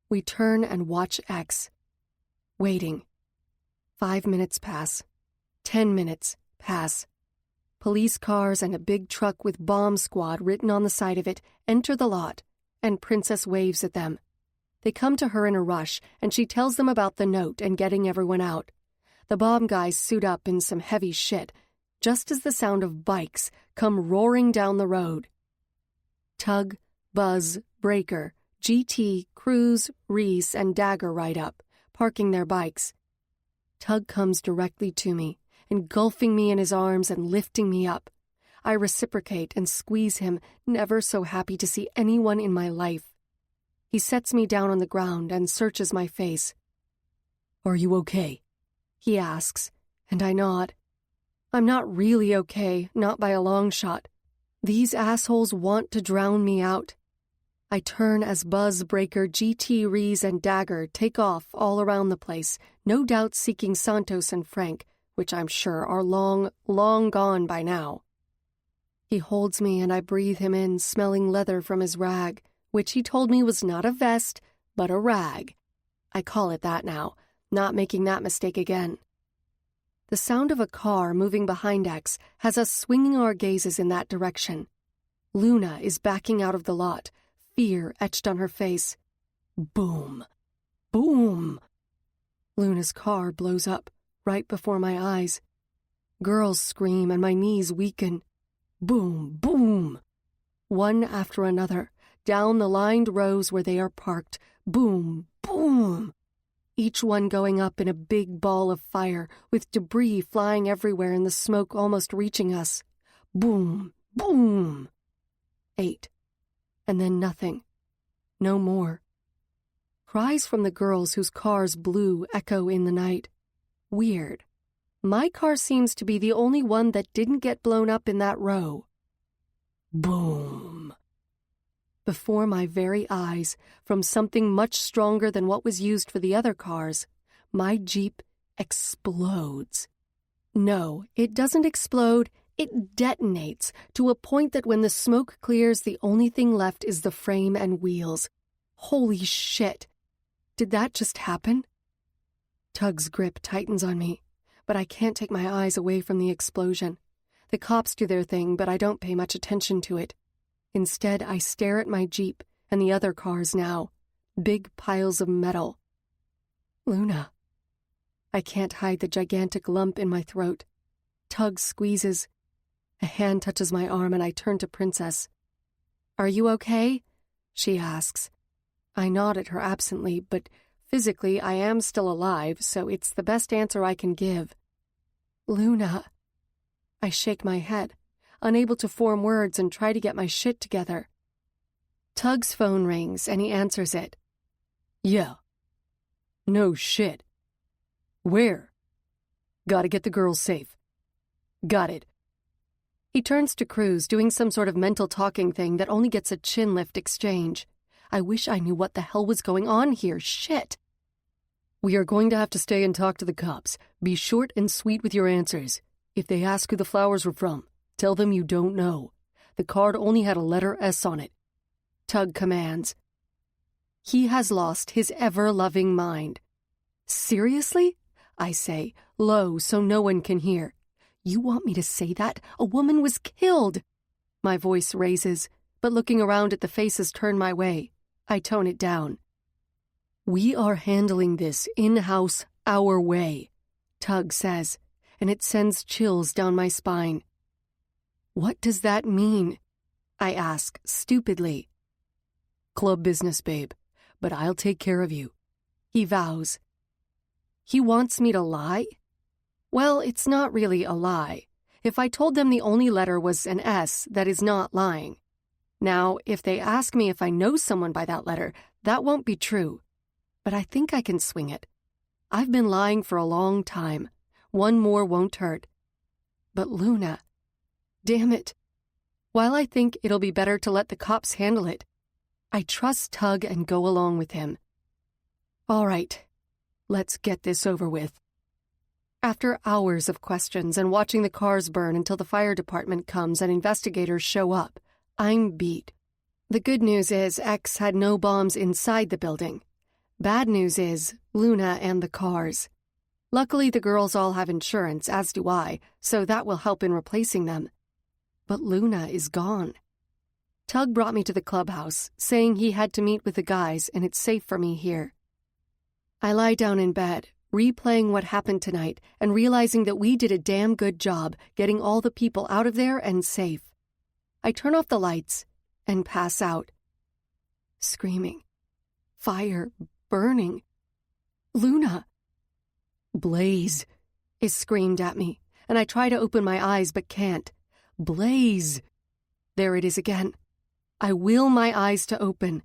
We turn and watch X. Waiting. 5 minutes pass. 10 minutes pass. Police cars and a big truck with bomb squad written on the side of it enter the lot, and Princess waves at them. They come to her in a rush, and she tells them about the note and getting everyone out. The bomb guys suit up in some heavy shit, just as the sound of bikes come roaring down the road. Tug, Buzz, Breaker, GT, Cruz, Reese, and Dagger ride up, parking their bikes. Tug comes directly to me, engulfing me in his arms and lifting me up. I reciprocate and squeeze him, never so happy to see anyone in my life. He sets me down on the ground and searches my face. "Are you okay?" he asks, and I nod. I'm not really okay, not by a long shot. These assholes want to drown me out. I turn as Buzz, Breaker, GT, Reese, and Dagger take off all around the place, no doubt seeking Santos and Frank, which I'm sure are long, long gone by now. He holds me and I breathe him in, smelling leather from his rag, which he told me was not a vest, but a rag. I call it that now, not making that mistake again. The sound of a car moving behind X has us swinging our gazes in that direction. Luna is backing out of the lot, fear etched on her face. Boom. Boom. Luna's car blows up, right before my eyes. Girls scream and my knees weaken. Boom, boom. One after another, down the lined rows where they are parked. Boom, boom. Each one going up in a big ball of fire, with debris flying everywhere and the smoke almost reaching us. Boom, boom. 8. And then nothing. No more. Cries from the girls whose cars blew echo in the night. Weird. My car seems to be the only one that didn't get blown up in that row. Boom. Before my very eyes, from something much stronger than what was used for the other cars, my Jeep explodes. No, it doesn't explode, it detonates to a point that when the smoke clears, the only thing left is the frame and wheels. Holy shit. Did that just happen? Tug's grip tightens on me, but I can't take my eyes away from the explosion. The cops do their thing, but I don't pay much attention to it. Instead, I stare at my Jeep and the other cars now, big piles of metal. Luna. I can't hide the gigantic lump in my throat. Tug squeezes. A hand touches my arm and I turn to Princess. "Are you okay?" she asks. I nod at her absently, but physically I am still alive, so it's the best answer I can give. "Luna." I shake my head, unable to form words and try to get my shit together. Tug's phone rings and he answers it. "Yeah." "No shit. Where?" Gotta get the girls safe. Got it. He turns to Cruz, doing some sort of mental talking thing that only gets a chin lift exchange. I wish I knew what the hell was going on here. Shit. We are going to have to stay and talk to the cops. Be short and sweet with your answers. If they ask who the flowers were from, tell them you don't know. The card only had a letter S on it. Tug commands. He has lost his ever-loving mind. Seriously? I say, low so no one can hear. You want me to say that? A woman was killed. My voice raises, but looking around at the faces turned my way, I tone it down. We are handling this in-house our way, Tug says, and it sends chills down my spine. What does that mean? I ask, stupidly. Club business, babe, but I'll take care of you, he vows. He wants me to lie? Well, it's not really a lie. If I told them the only letter was an S, that is not lying. Now, if they ask me if I know someone by that letter, that won't be true. But I think I can swing it. I've been lying for a long time. One more won't hurt. But Luna, damn it. While I think it'll be better to let the cops handle it, I trust Tug and go along with him. All right, let's get this over with. After hours of questions and watching the cars burn until the fire department comes and investigators show up, I'm beat. The good news is X had no bombs inside the building. Bad news is Luna and the cars. Luckily, the girls all have insurance, as do I, so that will help in replacing them. But Luna is gone. Tug brought me to the clubhouse, saying he had to meet with the guys and it's safe for me here. I lie down in bed, replaying what happened tonight and realizing that we did a damn good job getting all the people out of there and safe. I turn off the lights and pass out. Screaming. Fire. Burning. Luna. Blaze is screamed at me, and I try to open my eyes but can't. Blaze. There it is again. I will my eyes to open.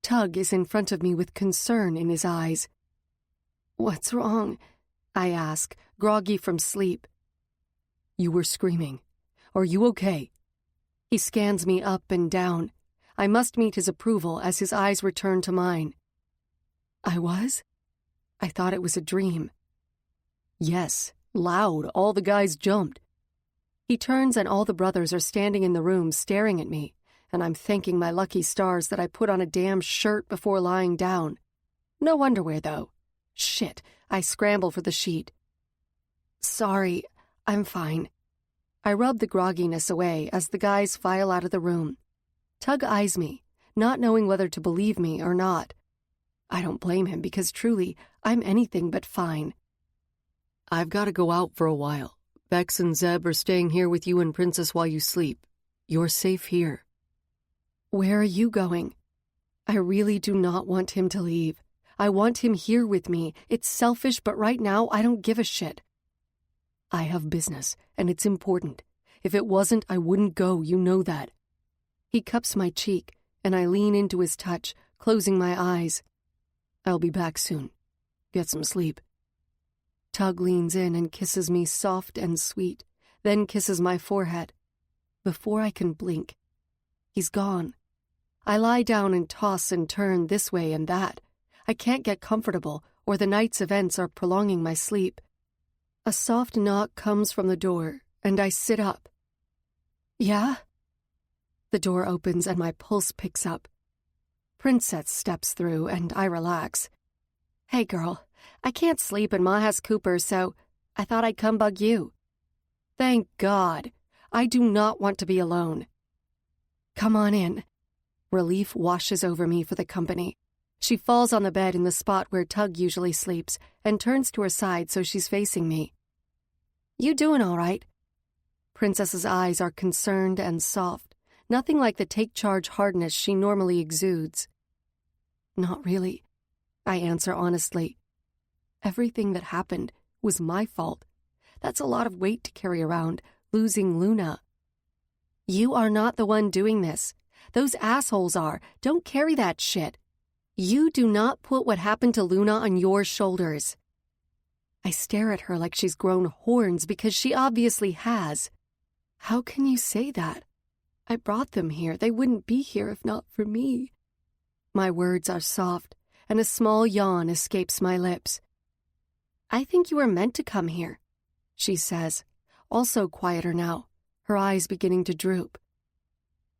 Tug is in front of me with concern in his eyes. What's wrong? I ask, groggy from sleep. You were screaming. Are you okay? He scans me up and down. I must meet his approval as his eyes return to mine. I was? I thought it was a dream. Yes, loud, all the guys jumped. He turns and all the brothers are standing in the room staring at me, and I'm thanking my lucky stars that I put on a damn shirt before lying down. No underwear, though. Shit, I scramble for the sheet. Sorry, I'm fine. I rub the grogginess away as the guys file out of the room. Tug eyes me, not knowing whether to believe me or not. I don't blame him because truly, I'm anything but fine. I've got to go out for a while. Bex and Zeb are staying here with you and Princess while you sleep. You're safe here. Where are you going? I really do not want him to leave. I want him here with me. It's selfish, but right now I don't give a shit. I have business, and it's important. If it wasn't, I wouldn't go, you know that. He cups my cheek, and I lean into his touch, closing my eyes. I'll be back soon. Get some sleep. Tug leans in and kisses me soft and sweet, then kisses my forehead. Before I can blink, he's gone. I lie down and toss and turn this way and that. I can't get comfortable, or the night's events are prolonging my sleep. A soft knock comes from the door, and I sit up. Yeah? The door opens and my pulse picks up. Princess steps through, and I relax. Hey, girl, I can't sleep and Ma has Cooper, so I thought I'd come bug you. Thank God. I do not want to be alone. Come on in. Relief washes over me for the company. She falls on the bed in the spot where Tug usually sleeps and turns to her side so she's facing me. You doing all right? Princess's eyes are concerned and soft, nothing like the take-charge hardness she normally exudes. Not really, I answer honestly. Everything that happened was my fault. That's a lot of weight to carry around, losing Luna. You are not the one doing this. Those assholes are. Don't carry that shit. You do not put what happened to Luna on your shoulders. I stare at her like she's grown horns because she obviously has. How can you say that? I brought them here. They wouldn't be here if not for me. My words are soft, and a small yawn escapes my lips. I think you were meant to come here, she says, also quieter now, her eyes beginning to droop.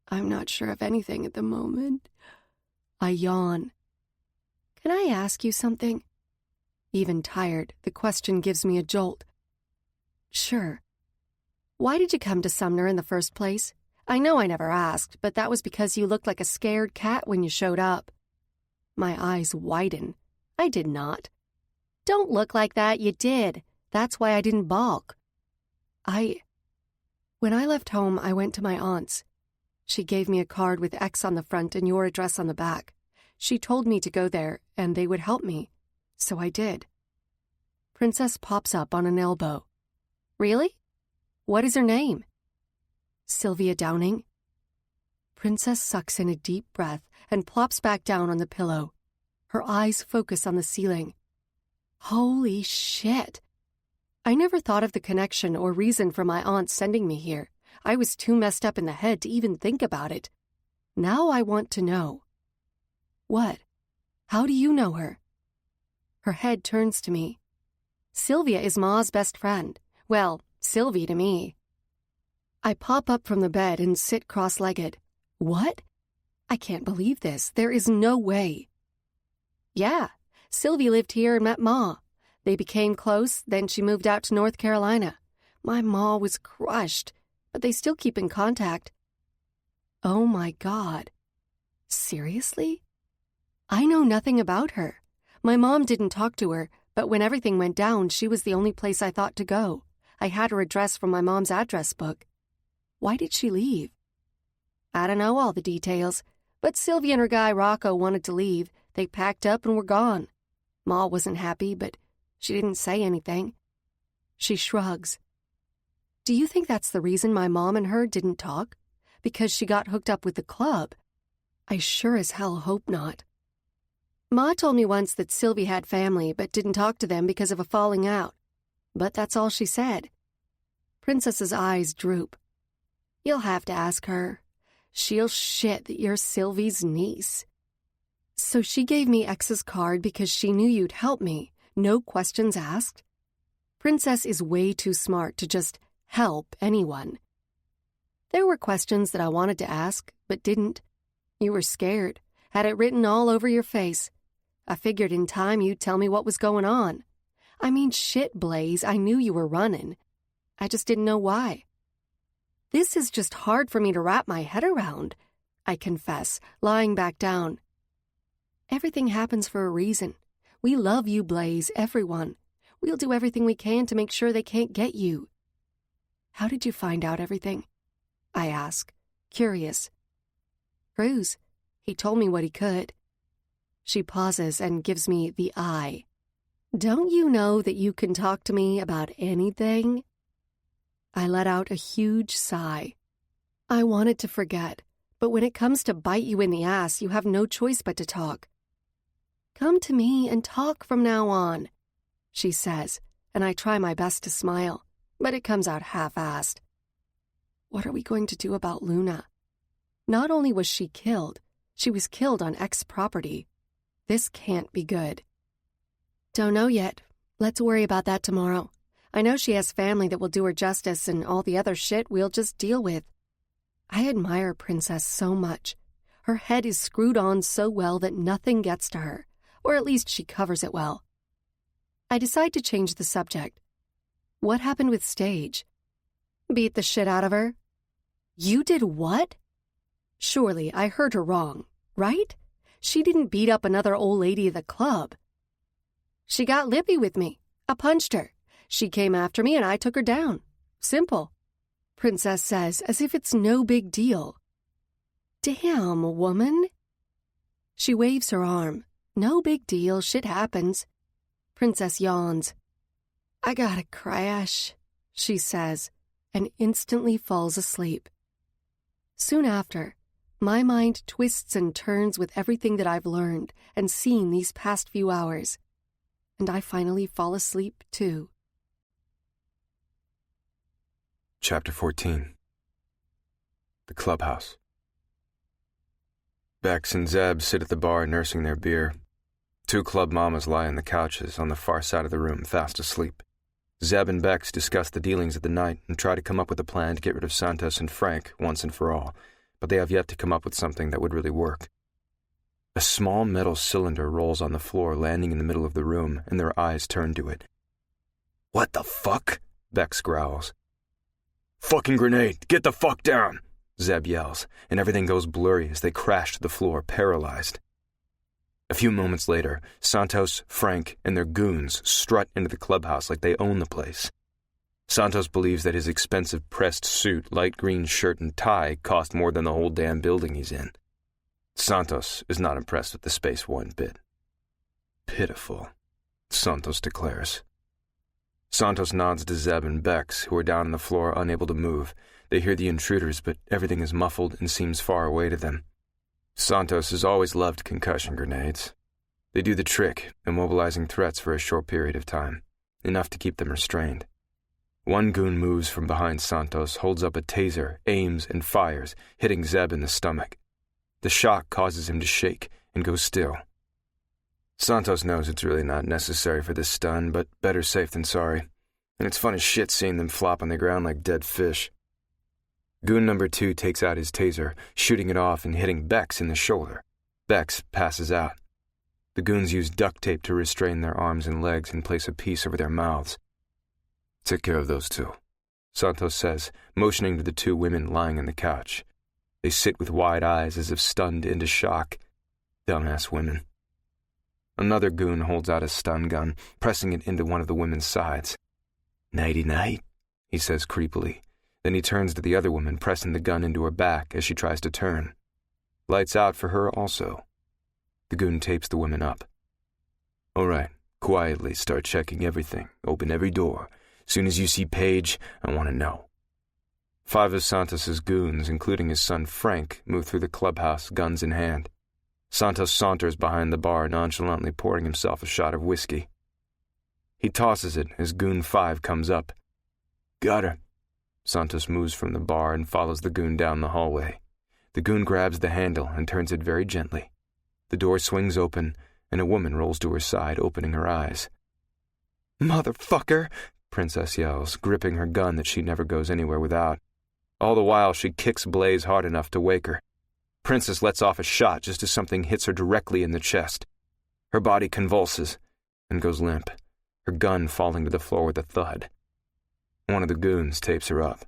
I'm not sure of anything at the moment. I yawn. Can I ask you something? Even tired, the question gives me a jolt. Sure. Why did you come to Sumner in the first place? I know I never asked, but that was because you looked like a scared cat when you showed up. My eyes widen. I did not. Don't look like that, you did. That's why I didn't balk. When I left home, I went to my aunt's. She gave me a card with X on the front and your address on the back. She told me to go there, and they would help me. So I did. Princess pops up on an elbow. Really? What is her name? Sylvia Downing. Princess sucks in a deep breath and plops back down on the pillow. Her eyes focus on the ceiling. Holy shit! I never thought of the connection or reason for my aunt sending me here. I was too messed up in the head to even think about it. Now I want to know. What? How do you know her? Her head turns to me. Sylvia is Ma's best friend. Well, Sylvie to me. I pop up from the bed and sit cross-legged. What? I can't believe this. There is no way. Yeah, Sylvie lived here and met Ma. They became close, then she moved out to North Carolina. My Ma was crushed, but they still keep in contact. Oh my God. Seriously? I know nothing about her. My mom didn't talk to her, but when everything went down, she was the only place I thought to go. I had her address from my mom's address book. Why did she leave? I don't know all the details, but Sylvia and her guy Rocco wanted to leave. They packed up and were gone. Ma wasn't happy, but she didn't say anything. She shrugs. Do you think that's the reason my mom and her didn't talk? Because she got hooked up with the club? I sure as hell hope not. Ma told me once that Sylvie had family but didn't talk to them because of a falling out. But that's all she said. Princess's eyes droop. You'll have to ask her. She'll shit that you're Sylvie's niece. So she gave me X's card because she knew you'd help me. No questions asked? Princess is way too smart to just help anyone. There were questions that I wanted to ask, but didn't. You were scared, had it written all over your face. I figured in time you'd tell me what was going on. I mean, shit, Blaze, I knew you were running. I just didn't know why. This is just hard for me to wrap my head around, I confess, lying back down. Everything happens for a reason. We love you, Blaze, everyone. We'll do everything we can to make sure they can't get you. How did you find out everything? I ask, curious. Cruz. He told me what he could. She pauses and gives me the eye. Don't you know that you can talk to me about anything? I let out a huge sigh. I wanted to forget, but when it comes to bite you in the ass, you have no choice but to talk. Come to me and talk from now on, she says, and I try my best to smile, but it comes out half-assed. What are we going to do about Luna? Not only was she killed, she was killed on X property. This can't be good. Don't know yet. Let's worry about that tomorrow. I know she has family that will do her justice and all the other shit we'll just deal with. I admire Princess so much. Her head is screwed on so well that nothing gets to her, or at least she covers it well. I decide to change the subject. What happened with Stage? Beat the shit out of her? You did what? Surely I heard her wrong, right? She didn't beat up another old lady at the club. She got lippy with me. I punched her. She came after me and I took her down. Simple. Princess says as if it's no big deal. Damn, woman. She waves her arm. No big deal, shit happens. Princess yawns. I gotta crash, she says, and instantly falls asleep. Soon after, my mind twists and turns with everything that I've learned and seen these past few hours. and I finally fall asleep too. Chapter 14. The Clubhouse. Bex and Zeb sit at the bar nursing their beer. Two club mamas lie on the couches on the far side of the room, fast asleep. Zeb and Bex discuss the dealings of the night and try to come up with a plan to get rid of Santos and Frank once and for all, but they have yet to come up with something that would really work. A small metal cylinder rolls on the floor, landing in the middle of the room, and their eyes turn to it. "What the fuck?" Bex growls. "Fucking grenade! Get the fuck down!" Zeb yells, and everything goes blurry as they crash to the floor, paralyzed. A few moments later, Santos, Frank, and their goons strut into the clubhouse like they own the place. Santos believes that his expensive pressed suit, light green shirt, and tie cost more than the whole damn building he's in. Santos is not impressed with the space one bit. "Pitiful," Santos declares. Santos nods to Zeb and Bex, who are down on the floor, unable to move. They hear the intruders, but everything is muffled and seems far away to them. Santos has always loved concussion grenades. They do the trick, immobilizing threats for a short period of time, enough to keep them restrained. One goon moves from behind Santos, holds up a taser, aims, and fires, hitting Zeb in the stomach. The shock causes him to shake and go still. Santos knows it's really not necessary for this stun, but better safe than sorry, and it's fun as shit seeing them flop on the ground like dead fish. Goon number 2 takes out his taser, shooting it off and hitting Bex in the shoulder. Bex passes out. The goons use duct tape to restrain their arms and legs and place a piece over their mouths. "Take care of those two," Santos says, motioning to the two women lying on the couch. They sit with wide eyes as if stunned into shock. Dumbass women. Another goon holds out a stun gun, pressing it into one of the women's sides. "Nighty-night," he says creepily. Then he turns to the other woman, pressing the gun into her back as she tries to turn. Lights out for her also. The goon tapes the women up. "All right, quietly start checking everything. Open every door. Soon as you see Paige, I want to know." 5 of Santos's goons, including his son Frank, move through the clubhouse, guns in hand. Santos saunters behind the bar, nonchalantly pouring himself a shot of whiskey. He tosses it as Goon 5 comes up. "Got her." Santos moves from the bar and follows the goon down the hallway. The goon grabs the handle and turns it very gently. The door swings open, and a woman rolls to her side, opening her eyes. "Motherfucker!" Princess yells, gripping her gun that she never goes anywhere without. All the while, she kicks Blaze hard enough to wake her. Princess lets off a shot just as something hits her directly in the chest. Her body convulses and goes limp, her gun falling to the floor with a thud. One of the goons tapes her up.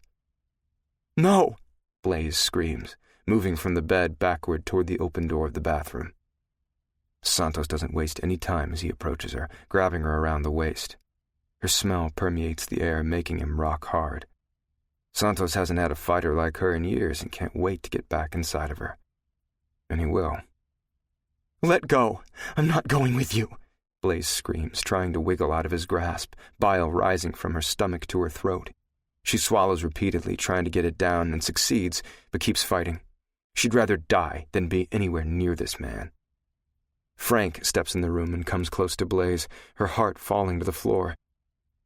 "No!" Blaze screams, moving from the bed backward toward the open door of the bathroom. Santos doesn't waste any time as he approaches her, grabbing her around the waist. Her smell permeates the air, making him rock hard. Santos hasn't had a fighter like her in years and can't wait to get back inside of her. And he will. "Let go! I'm not going with you!" Blaze screams, trying to wiggle out of his grasp, bile rising from her stomach to her throat. She swallows repeatedly, trying to get it down, and succeeds, but keeps fighting. She'd rather die than be anywhere near this man. Frank steps in the room and comes close to Blaze, her heart falling to the floor.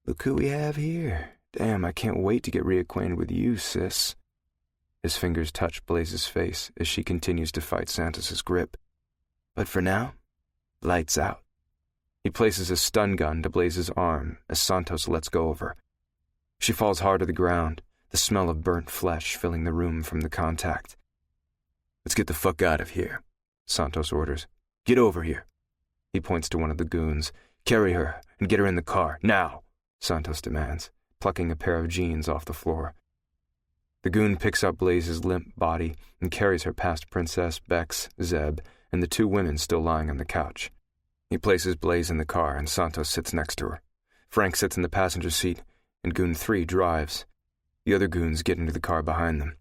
"Look who we have here. Damn, I can't wait to get reacquainted with you, sis." His fingers touch Blaze's face as she continues to fight Santos's grip. "But for now, lights out." He places a stun gun to Blaze's arm as Santos lets go of her. She falls hard to the ground, the smell of burnt flesh filling the room from the contact. "Let's get the fuck out of here," Santos orders. "Get over here." He points to one of the goons. "Carry her and get her in the car, now," Santos demands, plucking a pair of jeans off the floor. The goon picks up Blaze's limp body and carries her past Princess, Bex, Zeb, and the two women still lying on the couch. He places Blaze in the car, and Santos sits next to her. Frank sits in the passenger seat, and Goon 3 drives. The other goons get into the car behind them.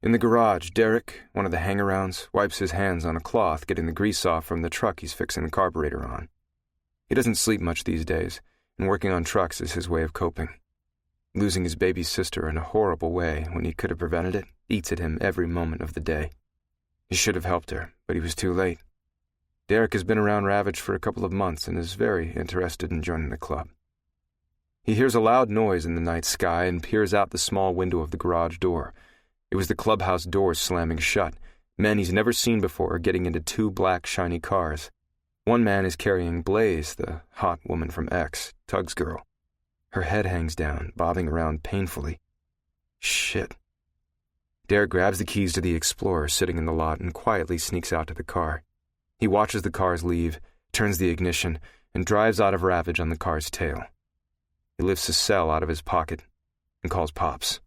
In the garage, Derek, one of the hang-arounds, wipes his hands on a cloth, getting the grease off from the truck he's fixing the carburetor on. He doesn't sleep much these days, and working on trucks is his way of coping. Losing his baby sister in a horrible way when he could have prevented it eats at him every moment of the day. He should have helped her, but he was too late. Derek has been around Ravage for a couple of months and is very interested in joining the club. He hears a loud noise in the night sky and peers out the small window of the garage door. It was the clubhouse doors slamming shut. Men he's never seen before are getting into 2 black, shiny cars. One man is carrying Blaze, the hot woman from X, Tug's girl. Her head hangs down, bobbing around painfully. Shit. Derek grabs the keys to the Explorer sitting in the lot and quietly sneaks out to the car. He watches the cars leave, turns the ignition, and drives out of Ravage on the car's tail. He lifts a cell out of his pocket and calls Pops.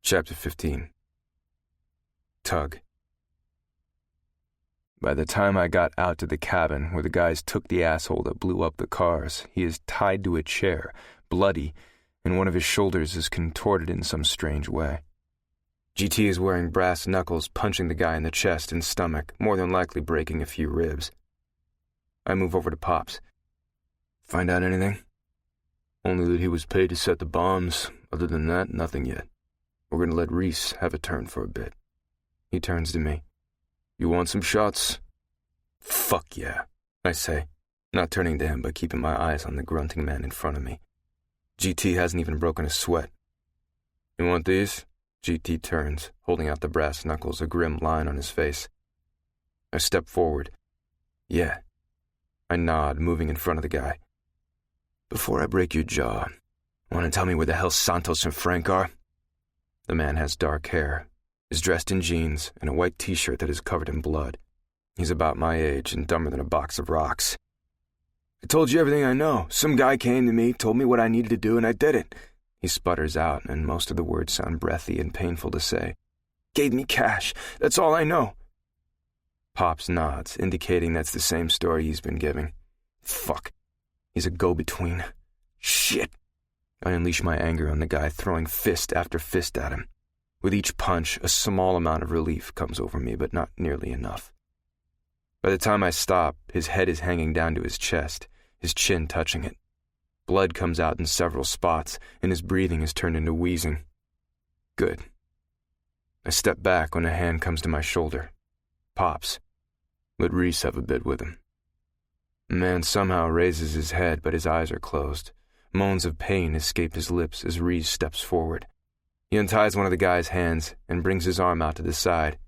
Chapter 15. Tug. By the time I got out to the cabin where the guys took the asshole that blew up the cars, he is tied to a chair, bloody, and one of his shoulders is contorted in some strange way. GT is wearing brass knuckles, punching the guy in the chest and stomach, more than likely breaking a few ribs. I move over to Pops. Find out anything? Only that he was paid to set the bombs. Other than that, nothing yet. We're going to let Reese have a turn for a bit. He turns to me. You want some shots? Fuck yeah, I say, not turning to him but keeping my eyes on the grunting man in front of me. GT hasn't even broken a sweat. You want these? GT turns, holding out the brass knuckles, a grim line on his face. I step forward. Yeah. I nod, moving in front of the guy. Before I break your jaw, want to tell me where the hell Santos and Frank are? The man has dark hair, is dressed in jeans and a white t-shirt that is covered in blood. He's about my age and dumber than a box of rocks. I told you everything I know. Some guy came to me, told me what I needed to do, and I did it. He sputters out, and most of the words sound breathy and painful to say. Gave me cash. That's all I know. Pops nods, indicating that's the same story he's been giving. Fuck. He's a go-between. Shit. I unleash my anger on the guy, throwing fist after fist at him. With each punch, a small amount of relief comes over me, but not nearly enough. By the time I stop, his head is hanging down to his chest, his chin touching it. Blood comes out in several spots, and his breathing has turned into wheezing. Good. I step back when a hand comes to my shoulder. Pops. Let Reese have a bit with him. The man somehow raises his head, but his eyes are closed. Moans of pain escape his lips as Reese steps forward. He unties one of the guy's hands and brings his arm out to the side.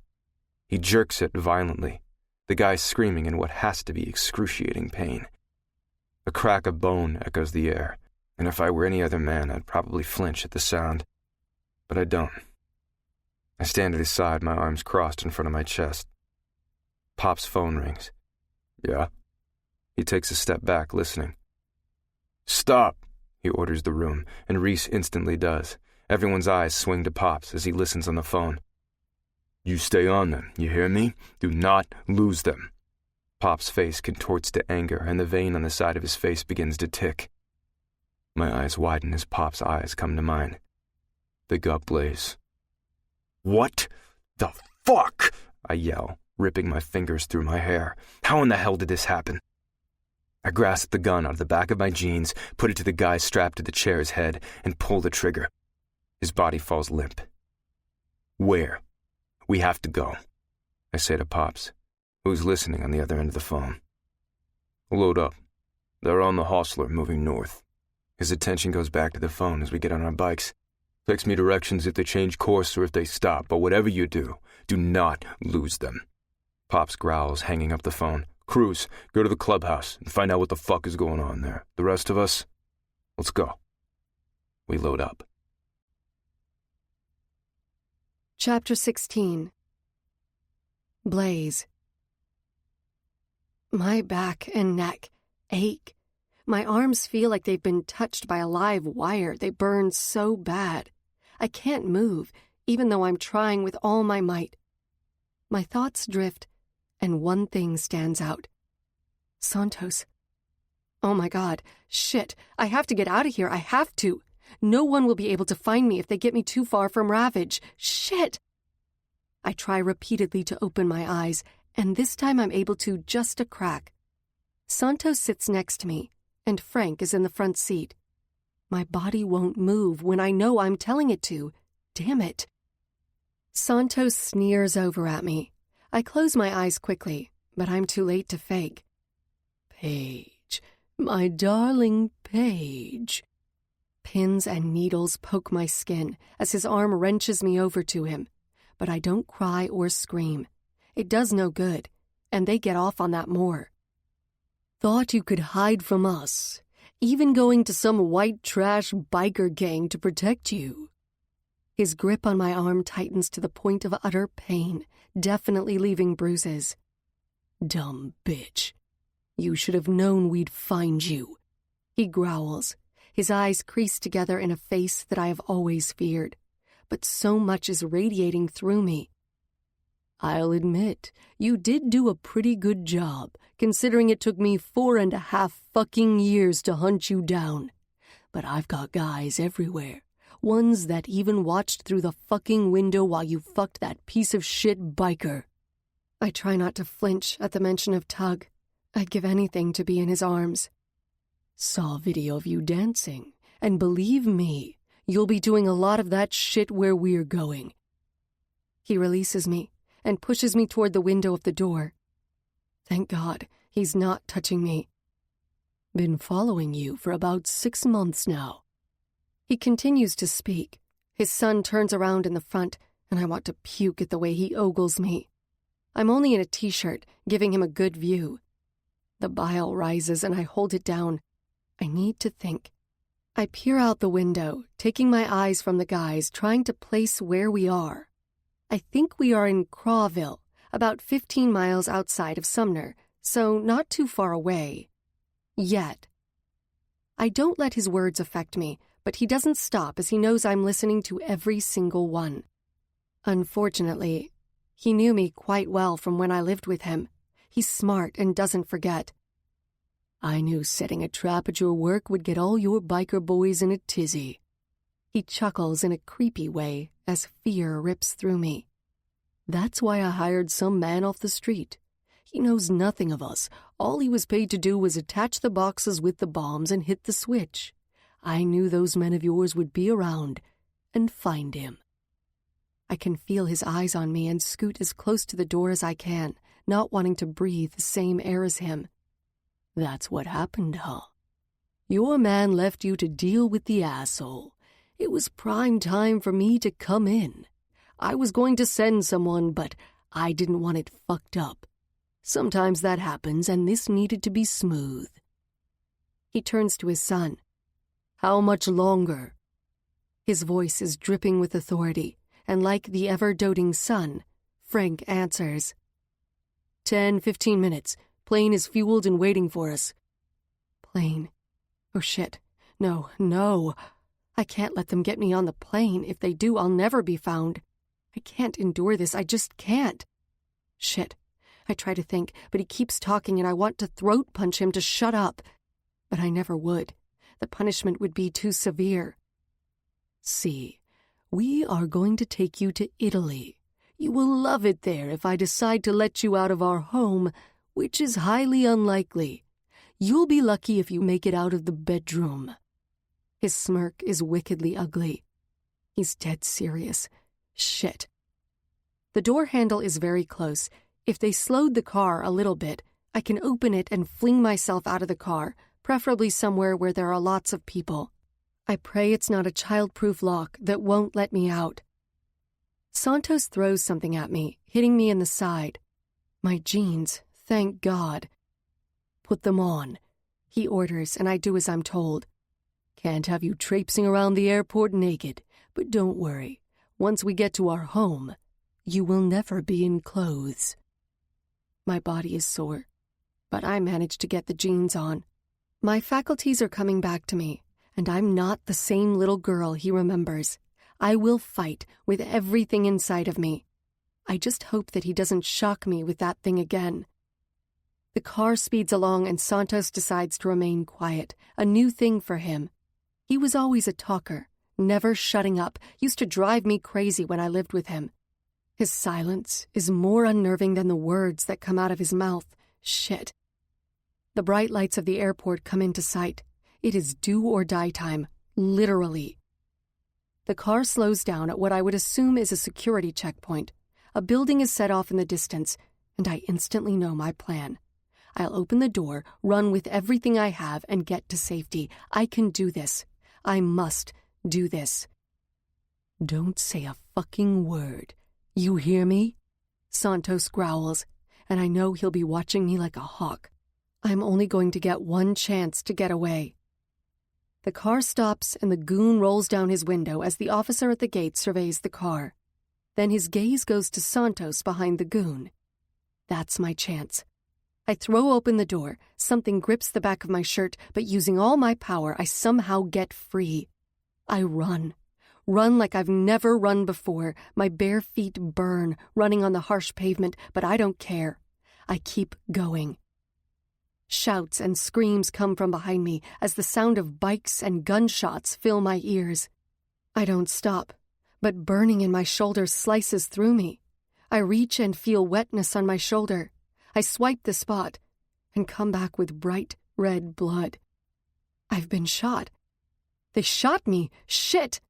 He jerks it violently, the guy screaming in what has to be excruciating pain. A crack of bone echoes the air, and if I were any other man, I'd probably flinch at the sound. But I don't. I stand at his side, my arms crossed in front of my chest. Pop's phone rings. Yeah? He takes a step back, listening. Stop, he orders the room, and Reese instantly does. Everyone's eyes swing to Pops as he listens on the phone. You stay on them, you hear me? Do not lose them. Pop's face contorts to anger, and the vein on the side of his face begins to tick. My eyes widen as Pop's eyes come to mine. They got Blaze. What the fuck? I yell, ripping my fingers through my hair. How in the hell did this happen? I grasp the gun out of the back of my jeans, put it to the guy strapped to the chair's head, and pull the trigger. His body falls limp. Where? We have to go, I say to Pops, who's listening on the other end of the phone. Load up. They're on the Hostler moving north. His attention goes back to the phone as we get on our bikes. Text me directions if they change course or if they stop, but whatever you do not lose them. Pops growls, hanging up the phone. Cruz, go to the clubhouse and find out what the fuck is going on there. The rest of us, let's go. We load up. Chapter 16. Blaze. My back and neck ache. My arms feel like they've been touched by a live wire. They burn so bad. I can't move, even though I'm trying with all my might. My thoughts drift, and one thing stands out. Santos. Oh my God, shit, I have to get out of here, I have to. No one will be able to find me if they get me too far from Ravage. Shit! I try repeatedly to open my eyes, and this time I'm able to just a crack. Santos sits next to me, and Frank is in the front seat. My body won't move when I know I'm telling it to. Damn it. Santos sneers over at me. I close my eyes quickly, but I'm too late to fake. Paige, my darling Paige. Pins and needles poke my skin as his arm wrenches me over to him, but I don't cry or scream. It does no good, and they get off on that more. Thought you could hide from us, even going to some white trash biker gang to protect you. His grip on my arm tightens to the point of utter pain, definitely leaving bruises. Dumb bitch. You should have known we'd find you. He growls, his eyes creased together in a face that I have always feared, but so much is radiating through me. I'll admit, you did do a pretty good job, considering it took me 4.5 fucking years to hunt you down. But I've got guys everywhere. Ones that even watched through the fucking window while you fucked that piece of shit biker. I try not to flinch at the mention of Tug. I'd give anything to be in his arms. Saw a video of you dancing, and believe me, you'll be doing a lot of that shit where we're going. He releases me and pushes me toward the window of the door. Thank God, he's not touching me. Been following you for about 6 months now. He continues to speak. His son turns around in the front, and I want to puke at the way he ogles me. I'm only in a t-shirt, giving him a good view. The bile rises, and I hold it down. I need to think. I peer out the window, taking my eyes from the guys, trying to place where we are. I think we are in Crawville, about 15 miles outside of Sumner, so not too far away. Yet. I don't let his words affect me, but he doesn't stop as he knows I'm listening to every single one. Unfortunately, he knew me quite well from when I lived with him. He's smart and doesn't forget. I knew setting a trap at your work would get all your biker boys in a tizzy. He chuckles in a creepy way as fear rips through me. That's why I hired some man off the street. He knows nothing of us. All he was paid to do was attach the boxes with the bombs and hit the switch. I knew those men of yours would be around and find him. I can feel his eyes on me and scoot as close to the door as I can, not wanting to breathe the same air as him. That's what happened, huh? Your man left you to deal with the asshole. It was prime time for me to come in. I was going to send someone, but I didn't want it fucked up. Sometimes that happens, and this needed to be smooth. He turns to his son. How much longer? His voice is dripping with authority, and like the ever-doting son, Frank answers. 10-15 minutes. Plane is fueled and waiting for us. Plane. Oh shit. No. I can't let them get me on the plane. If they do, I'll never be found. I can't endure this. I just can't. Shit. I try to think, but he keeps talking and I want to throat punch him to shut up. But I never would. The punishment would be too severe. See, we are going to take you to Italy. You will love it there if I decide to let you out of our home, which is highly unlikely. You'll be lucky if you make it out of the bedroom. His smirk is wickedly ugly. He's dead serious. Shit. The door handle is very close. If they slowed the car a little bit, I can open it and fling myself out of the car, preferably somewhere where there are lots of people. I pray it's not a child-proof lock that won't let me out. Santos throws something at me, hitting me in the side. My jeans, thank God. Put them on, he orders, and I do as I'm told. Can't have you traipsing around the airport naked, but don't worry. Once we get to our home, you will never be in clothes. My body is sore, but I manage to get the jeans on. My faculties are coming back to me, and I'm not the same little girl he remembers. I will fight with everything inside of me. I just hope that he doesn't shock me with that thing again. The car speeds along and Santos decides to remain quiet, a new thing for him. He was always a talker, never shutting up, used to drive me crazy when I lived with him. His silence is more unnerving than the words that come out of his mouth. Shit. The bright lights of the airport come into sight. It is do or die time, literally. The car slows down at what I would assume is a security checkpoint. A building is set off in the distance, and I instantly know my plan. I'll open the door, run with everything I have, and get to safety. I can do this. I must do this. Don't say a fucking word. You hear me? Santos growls, and I know he'll be watching me like a hawk. I'm only going to get one chance to get away. The car stops and the goon rolls down his window as the officer at the gate surveys the car. Then his gaze goes to Santos behind the goon. That's my chance. I throw open the door. Something grips the back of my shirt, but using all my power, I somehow get free. I run. Run like I've never run before. My bare feet burn, running on the harsh pavement, but I don't care. I keep going. Shouts and screams come from behind me as the sound of bikes and gunshots fill my ears. I don't stop, but burning in my shoulder slices through me. I reach and feel wetness on my shoulder. I swipe the spot and come back with bright red blood. I've been shot. They shot me. Shit!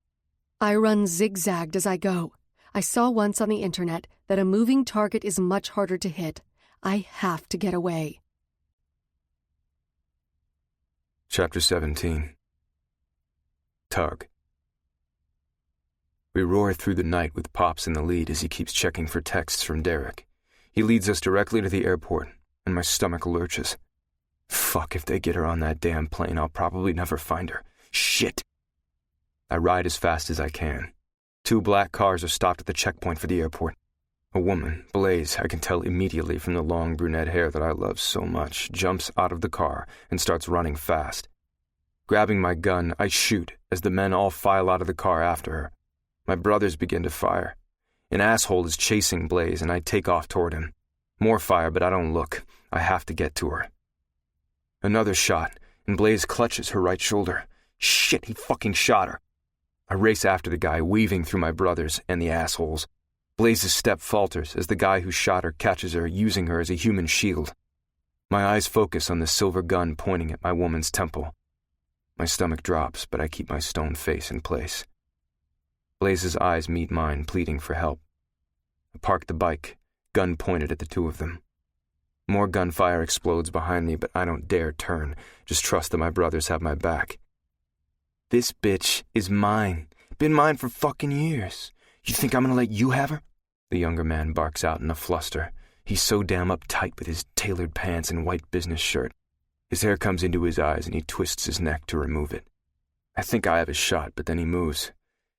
I run zigzagged as I go. I saw once on the internet that a moving target is much harder to hit. I have to get away. Chapter 17. Tug. We roar through the night with Pops in the lead as he keeps checking for texts from Derek. He leads us directly to the airport, and my stomach lurches. Fuck, if they get her on that damn plane, I'll probably never find her. Shit! I ride as fast as I can. 2 black cars are stopped at the checkpoint for the airport. A woman, Blaze, I can tell immediately from the long brunette hair that I love so much, jumps out of the car and starts running fast. Grabbing my gun, I shoot as the men all file out of the car after her. My brothers begin to fire. An asshole is chasing Blaze, and I take off toward him. More fire, but I don't look. I have to get to her. Another shot, and Blaze clutches her right shoulder. Shit, he fucking shot her. I race after the guy, weaving through my brothers and the assholes. Blaze's step falters as the guy who shot her catches her, using her as a human shield. My eyes focus on the silver gun pointing at my woman's temple. My stomach drops, but I keep my stone face in place. Blaze's eyes meet mine, pleading for help. I park the bike, gun pointed at the 2 of them. More gunfire explodes behind me, but I don't dare turn, just trust that my brothers have my back. This bitch is mine. Been mine for fucking years. You think I'm gonna let you have her? The younger man barks out in a fluster. He's so damn uptight with his tailored pants and white business shirt. His hair comes into his eyes and he twists his neck to remove it. I think I have a shot, but then he moves.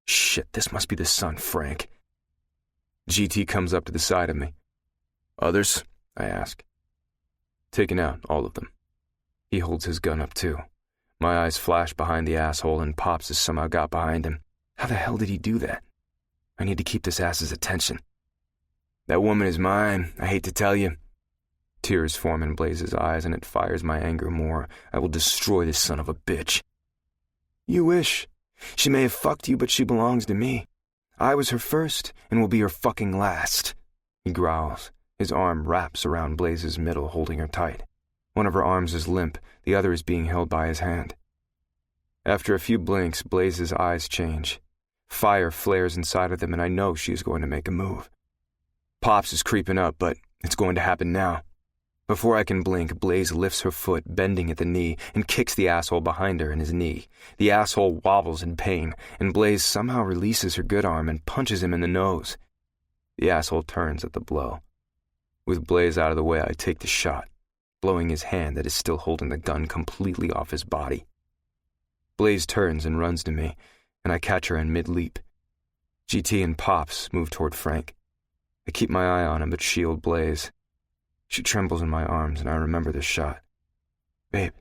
Shit, this must be the son, Frank. GT comes up to the side of me. Others? I ask. Taken out, all of them. He holds his gun up too. My eyes flash behind the asshole and Pops has somehow got behind him. How the hell did he do that? I need to keep this ass's attention. That woman is mine, I hate to tell you. Tears form in Blaze's eyes and it fires my anger more. I will destroy this son of a bitch. You wish. She may have fucked you, but she belongs to me. I was her first and will be her fucking last. He growls. His arm wraps around Blaze's middle, holding her tight. One of her arms is limp, the other is being held by his hand. After a few blinks, Blaze's eyes change. Fire flares inside of them, and I know she is going to make a move. Pops is creeping up, but it's going to happen now. Before I can blink, Blaze lifts her foot, bending at the knee, and kicks the asshole behind her in his knee. The asshole wobbles in pain, and Blaze somehow releases her good arm and punches him in the nose. The asshole turns at the blow. With Blaze out of the way, I take the shot, blowing his hand that is still holding the gun completely off his body. Blaze turns and runs to me, and I catch her in mid-leap. GT and Pops move toward Frank. I keep my eye on him but shield Blaze. She trembles in my arms and I remember the shot. Babe,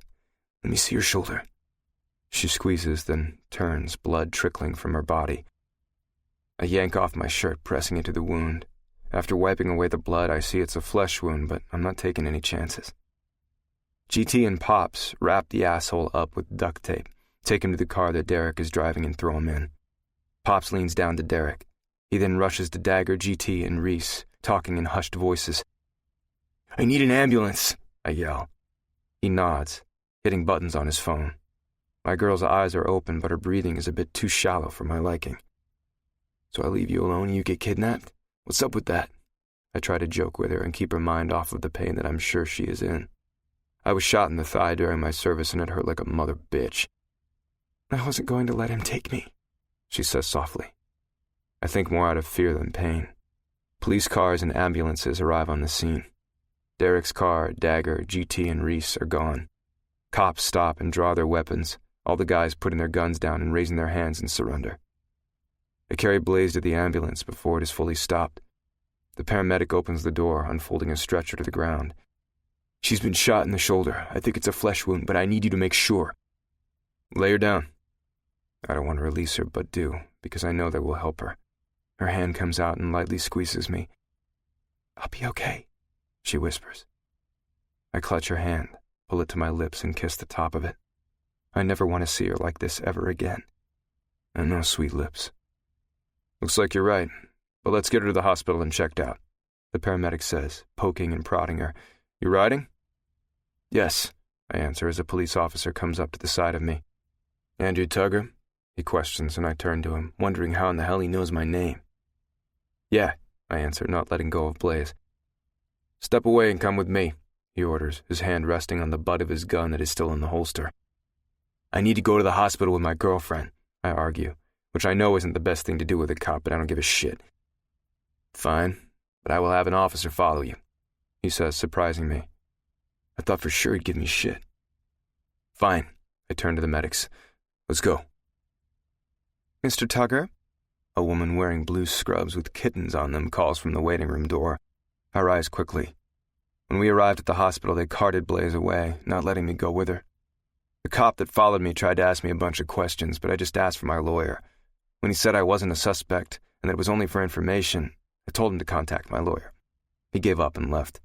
let me see your shoulder. She squeezes, then turns, blood trickling from her body. I yank off my shirt, pressing into the wound. After wiping away the blood, I see it's a flesh wound, but I'm not taking any chances. GT and Pops wrap the asshole up with duct tape, take him to the car that Derek is driving and throw him in. Pops leans down to Derek. He then rushes to Dagger, GT, and Reese, talking in hushed voices. I need an ambulance, I yell. He nods, hitting buttons on his phone. My girl's eyes are open, but her breathing is a bit too shallow for my liking. So I leave you alone and you get kidnapped? What's up with that? I try to joke with her and keep her mind off of the pain that I'm sure she is in. I was shot in the thigh during my service and it hurt like a mother bitch. I wasn't going to let him take me, she says softly. I think more out of fear than pain. Police cars and ambulances arrive on the scene. Derek's car, Dagger, GT, and Reese are gone. Cops stop and draw their weapons, all the guys putting their guns down and raising their hands in surrender. I carry Blaze to the ambulance before it is fully stopped. The paramedic opens the door, unfolding a stretcher to the ground. She's been shot in the shoulder. I think it's a flesh wound, but I need you to make sure. Lay her down. I don't want to release her, but do, because I know that will help her. Her hand comes out and lightly squeezes me. I'll be okay, she whispers. I clutch her hand, pull it to my lips, and kiss the top of it. I never want to see her like this ever again. And those sweet lips. Looks like you're right, but let's get her to the hospital and checked out, the paramedic says, poking and prodding her. You riding? Yes, I answer as a police officer comes up to the side of me. Andrew Tugger? He questions, and I turn to him, wondering how in the hell he knows my name. Yeah, I answer, not letting go of Blaze. Step away and come with me, he orders, his hand resting on the butt of his gun that is still in the holster. I need to go to the hospital with my girlfriend, I argue, which I know isn't the best thing to do with a cop, but I don't give a shit. Fine, but I will have an officer follow you, he says, surprising me. I thought for sure he'd give me shit. Fine, I turn to the medics. Let's go. Mr. Tugger? A woman wearing blue scrubs with kittens on them calls from the waiting room door. I rise quickly. When we arrived at the hospital, they carted Blaze away, not letting me go with her. The cop that followed me tried to ask me a bunch of questions, but I just asked for my lawyer. When he said I wasn't a suspect and that it was only for information, I told him to contact my lawyer. He gave up and left.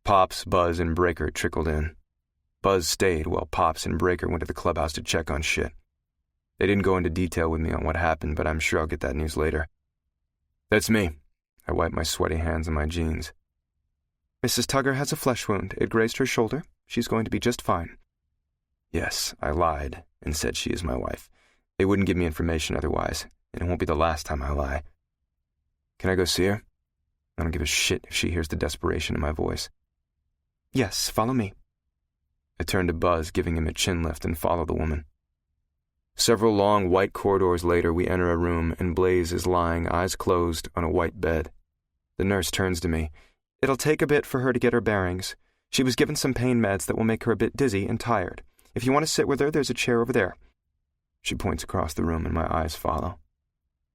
Pops, Buzz, and Breaker trickled in. Buzz stayed while Pops and Breaker went to the clubhouse to check on shit. They didn't go into detail with me on what happened, but I'm sure I'll get that news later. That's me. I wipe my sweaty hands on my jeans. Mrs. Tugger has a flesh wound. It grazed her shoulder. She's going to be just fine. Yes, I lied and said she is my wife. They wouldn't give me information otherwise, and it won't be the last time I lie. Can I go see her? I don't give a shit if she hears the desperation in my voice. Yes, follow me. I turn to Buzz, giving him a chin lift, and follow the woman. Several long white corridors later, we enter a room, and Blaze is lying, eyes closed, on a white bed. The nurse turns to me. It'll take a bit for her to get her bearings. She was given some pain meds that will make her a bit dizzy and tired. If you want to sit with her, there's a chair over there. She points across the room, and my eyes follow.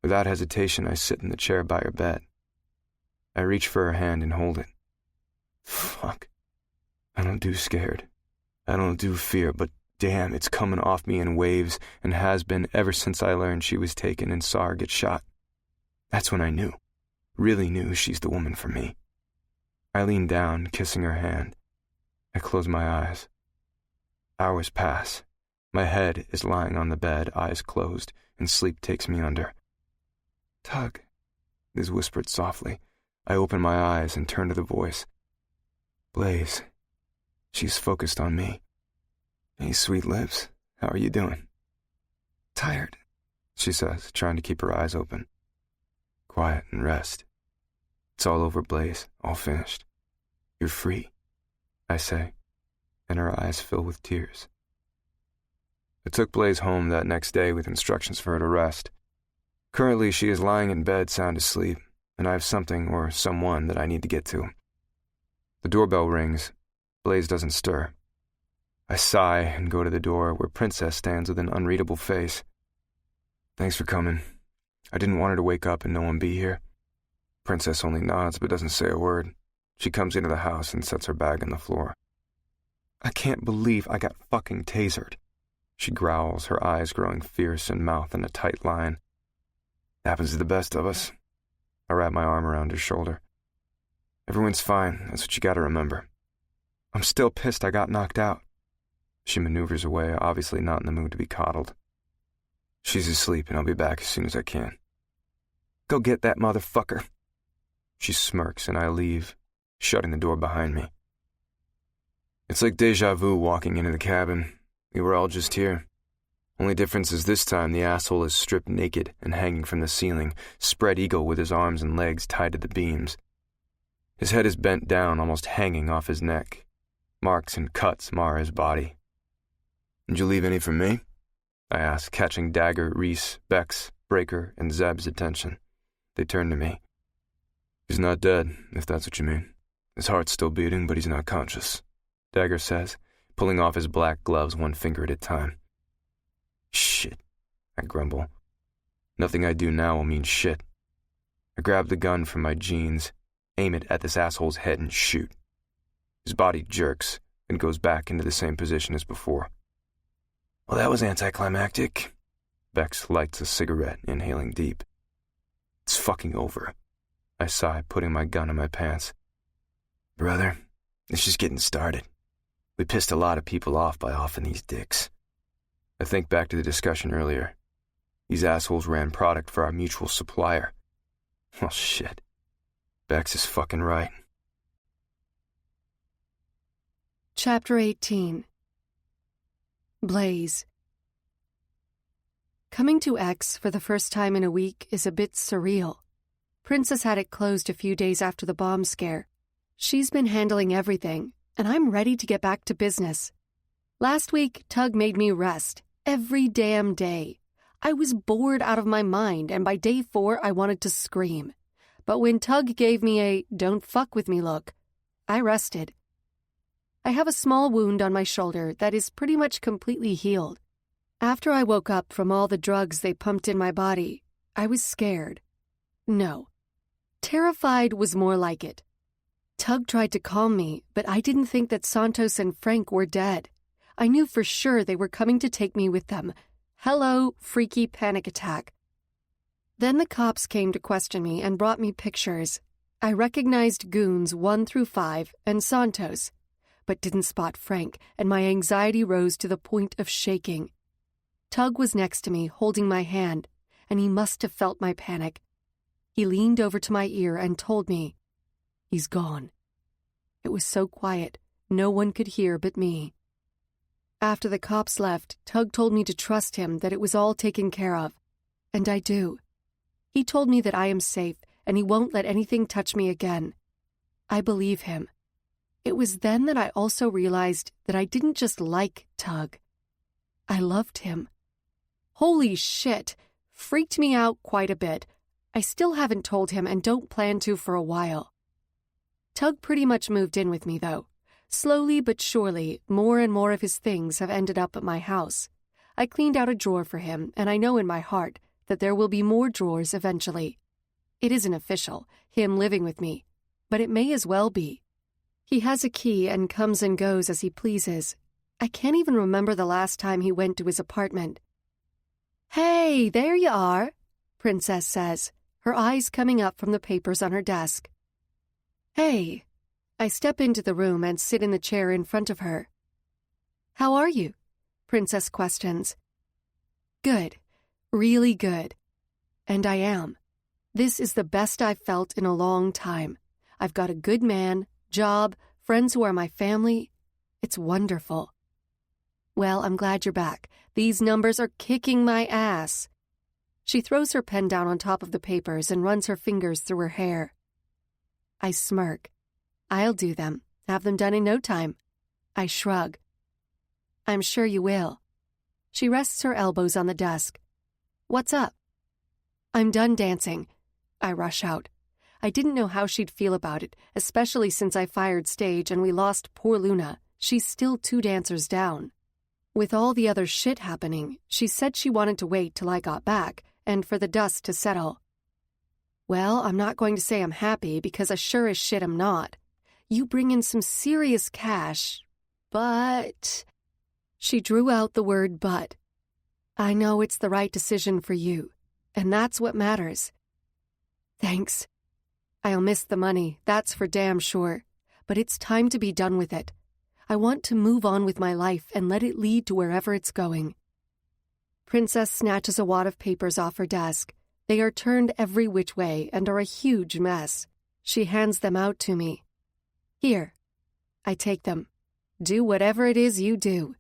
Without hesitation, I sit in the chair by her bed. I reach for her hand and hold it. Fuck. I don't do scared. I don't do fear, but damn, it's coming off me in waves and has been ever since I learned she was taken and saw her get shot. That's when I knew, really knew she's the woman for me. I lean down, kissing her hand. I close my eyes. Hours pass. My head is lying on the bed, eyes closed, and sleep takes me under. Tug, it is whispered softly. I open my eyes and turn to the voice. Blaze. She's focused on me. Hey, sweet lips, how are you doing? Tired, she says, trying to keep her eyes open. Quiet and rest. It's all over, Blaze, all finished. You're free, I say, and her eyes fill with tears. I took Blaze home that next day with instructions for her to rest. Currently, she is lying in bed sound asleep, and I have something or someone that I need to get to. The doorbell rings. Blaze doesn't stir. I sigh and go to the door where Princess stands with an unreadable face. Thanks for coming. I didn't want her to wake up and no one be here. Princess only nods but doesn't say a word. She comes into the house and sets her bag on the floor. I can't believe I got fucking tasered. She growls, her eyes growing fierce and mouth in a tight line. Happens to the best of us. I wrap my arm around her shoulder. Everyone's fine, that's what you gotta remember. I'm still pissed I got knocked out. She maneuvers away, obviously not in the mood to be coddled. She's asleep and I'll be back as soon as I can. Go get that motherfucker. She smirks and I leave, shutting the door behind me. It's like deja vu walking into the cabin. We were all just here. Only difference is this time the asshole is stripped naked and hanging from the ceiling, spread eagle with his arms and legs tied to the beams. His head is bent down, almost hanging off his neck. Marks and cuts mar his body. Did you leave any for me? I ask, catching Dagger, Reese, Bex, Breaker, and Zeb's attention. They turn to me. He's not dead, if that's what you mean. His heart's still beating, but he's not conscious, Dagger says, pulling off his black gloves one finger at a time. Shit, I grumble. Nothing I do now will mean shit. I grab the gun from my jeans, aim it at this asshole's head, and shoot. His body jerks and goes back into the same position as before. Well, that was anticlimactic. Bex lights a cigarette, inhaling deep. It's fucking over. I sigh, putting my gun in my pants. Brother, it's just getting started. We pissed a lot of people off by offing these dicks. I think back to the discussion earlier. These assholes ran product for our mutual supplier. Well, shit. Bex is fucking right. Chapter 18. Blaze. Coming to X for the first time in a week is a bit surreal. Princess had it closed a few days after the bomb scare. She's been handling everything, and I'm ready to get back to business. Last week, Tug made me rest every damn day. I was bored out of my mind, and by day 4, I wanted to scream. But when Tug gave me a "don't fuck with me" look, I rested. I have a small wound on my shoulder that is pretty much completely healed. After I woke up from all the drugs they pumped in my body, I was scared. No. Terrified was more like it. Tug tried to calm me, but I didn't think that Santos and Frank were dead. I knew for sure they were coming to take me with them. Hello, freaky panic attack. Then the cops came to question me and brought me pictures. I recognized goons 1 through 5 and Santos, but didn't spot Frank, and my anxiety rose to the point of shaking. Tug was next to me, holding my hand, and he must have felt my panic. He leaned over to my ear and told me, "He's gone." It was so quiet, no one could hear but me. After the cops left, Tug told me to trust him, that it was all taken care of. And I do. He told me that I am safe, and he won't let anything touch me again. I believe him. It was then that I also realized that I didn't just like Tug. I loved him. Holy shit! Freaked me out quite a bit. I still haven't told him and don't plan to for a while. Tug pretty much moved in with me, though. Slowly but surely, more and more of his things have ended up at my house. I cleaned out a drawer for him, and I know in my heart that there will be more drawers eventually. It isn't official, him living with me, but it may as well be. He has a key and comes and goes as he pleases. I can't even remember the last time he went to his apartment. "Hey, there you are," Princess says, her eyes coming up from the papers on her desk. "Hey." I step into the room and sit in the chair in front of her. "How are you?" Princess questions. "Good. Really good." And I am. This is the best I've felt in a long time. I've got a good man, job, friends who are my family. It's wonderful. "Well, I'm glad you're back. These numbers are kicking my ass." She throws her pen down on top of the papers and runs her fingers through her hair. I smirk. "I'll do them. Have them done in no time." I shrug. "I'm sure you will." She rests her elbows on the desk. "What's up?" "I'm done dancing." I rush out. I didn't know how she'd feel about it, especially since I fired stage and we lost poor Luna. She's still 2 dancers down. With all the other shit happening, she said she wanted to wait till I got back and for the dust to settle. Well, I'm not going to say I'm happy because I sure as shit am not. You bring in some serious cash, but... She drew out the word but. I know it's the right decision for you, and that's what matters. Thanks. I'll miss the money, that's for damn sure, but it's time to be done with it. I want to move on with my life and let it lead to wherever it's going. Princess snatches a wad of papers off her desk. They are turned every which way and are a huge mess. She hands them out to me. Here. I take them. Do whatever it is you do.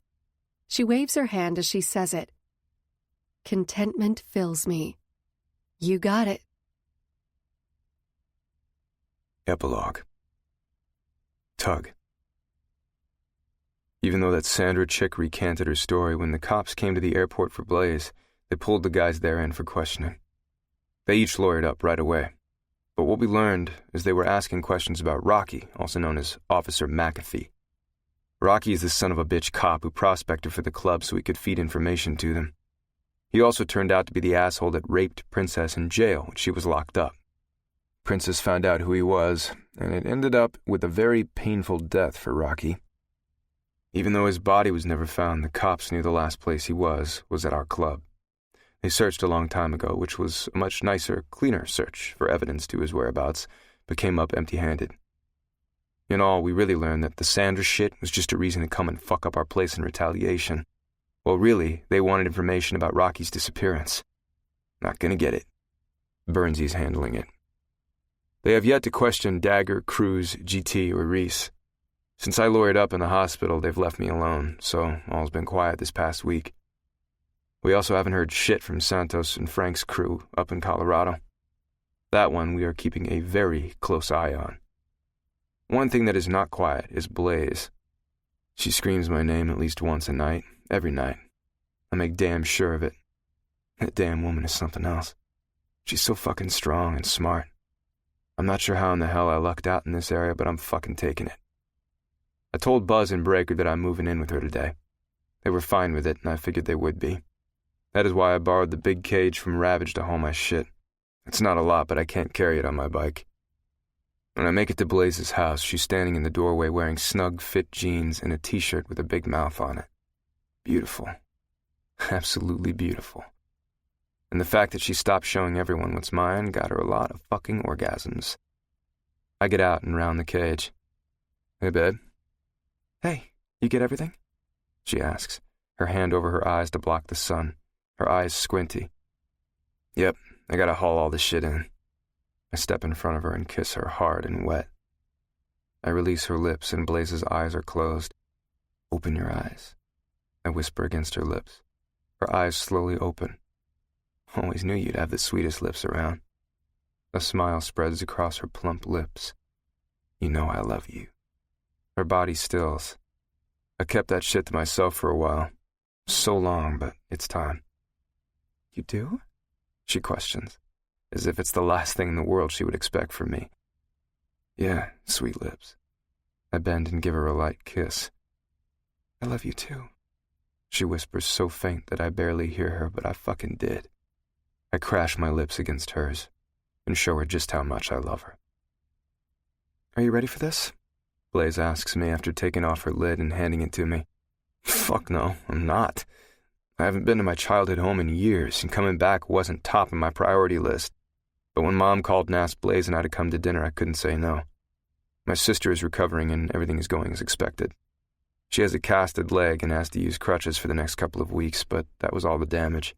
She waves her hand as she says it. Contentment fills me. You got it. Epilogue. Tug. Even though that Sandra chick recanted her story, when the cops came to the airport for Blaze, they pulled the guys there in for questioning. They each lawyered up right away. But what we learned is they were asking questions about Rocky, also known as Officer McAfee. Rocky is the son of a bitch cop who prospected for the club so he could feed information to them. He also turned out to be the asshole that raped Princess in jail when she was locked up. Princess found out who he was, and it ended up with a very painful death for Rocky. Even though his body was never found, the cops knew the last place he was at our club. They searched a long time ago, which was a much nicer, cleaner search for evidence to his whereabouts, but came up empty-handed. In all, we really learned that the Sandra shit was just a reason to come and fuck up our place in retaliation. Well, really, they wanted information about Rocky's disappearance. Not gonna get it. Burnsy's handling it. They have yet to question Dagger, Cruz, GT, or Reese. Since I lawyered up in the hospital, they've left me alone, so all's been quiet this past week. We also haven't heard shit from Santos and Frank's crew up in Colorado. That one we are keeping a very close eye on. One thing that is not quiet is Blaze. She screams my name at least once a night, every night. I make damn sure of it. That damn woman is something else. She's so fucking strong and smart. I'm not sure how in the hell I lucked out in this area, but I'm fucking taking it. I told Buzz and Breaker that I'm moving in with her today. They were fine with it, and I figured they would be. That is why I borrowed the big cage from Ravage to haul my shit. It's not a lot, but I can't carry it on my bike. When I make it to Blaze's house, she's standing in the doorway wearing snug fit jeans and a t-shirt with a big mouth on it. Beautiful. Absolutely beautiful. And the fact that she stopped showing everyone what's mine got her a lot of fucking orgasms. I get out and round the cage. Hey, babe. Hey, you get everything? She asks, her hand over her eyes to block the sun, her eyes squinty. Yep, I gotta haul all this shit in. I step in front of her and kiss her hard and wet. I release her lips and Blaze's eyes are closed. Open your eyes, I whisper against her lips. Her eyes slowly open. Always knew you'd have the sweetest lips around. A smile spreads across her plump lips. You know I love you. Her body stills. I kept that shit to myself for a while. So long, but it's time. You do? She questions, as if it's the last thing in the world she would expect from me. Yeah, sweet lips. I bend and give her a light kiss. I love you too. She whispers so faint that I barely hear her, but I fucking did. I crash my lips against hers and show her just how much I love her. Are you ready for this? Blaze asks me after taking off her lid and handing it to me. Fuck no, I'm not. I haven't been to my childhood home in years, and coming back wasn't top of my priority list. But when Mom called and asked Blaze and I to come to dinner, I couldn't say no. My sister is recovering and everything is going as expected. She has a casted leg and has to use crutches for the next couple of weeks, but that was all the damage.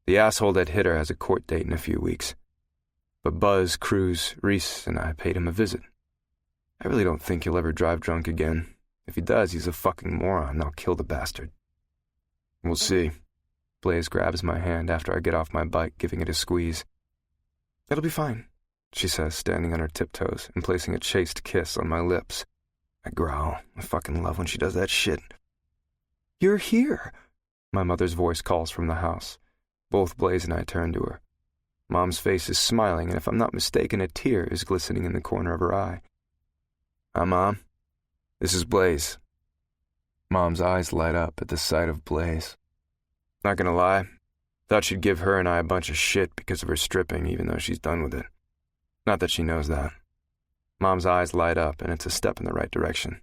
The asshole that hit her has a court date in a few weeks. But Buzz, Cruz, Reese, and I paid him a visit. I really don't think he'll ever drive drunk again. If he does, he's a fucking moron, and I'll kill the bastard. We'll see. Blaze grabs my hand after I get off my bike, giving it a squeeze. It'll be fine, she says, standing on her tiptoes and placing a chaste kiss on my lips. I growl. I fucking love when she does that shit. You're here, my mother's voice calls from the house. Both Blaze and I turn to her. Mom's face is smiling, and if I'm not mistaken, a tear is glistening in the corner of her eye. Hi, Mom. This is Blaze. Mom's eyes light up at the sight of Blaze. Not gonna lie, thought she'd give her and I a bunch of shit because of her stripping, even though she's done with it. Not that she knows that. Mom's eyes light up, and it's a step in the right direction.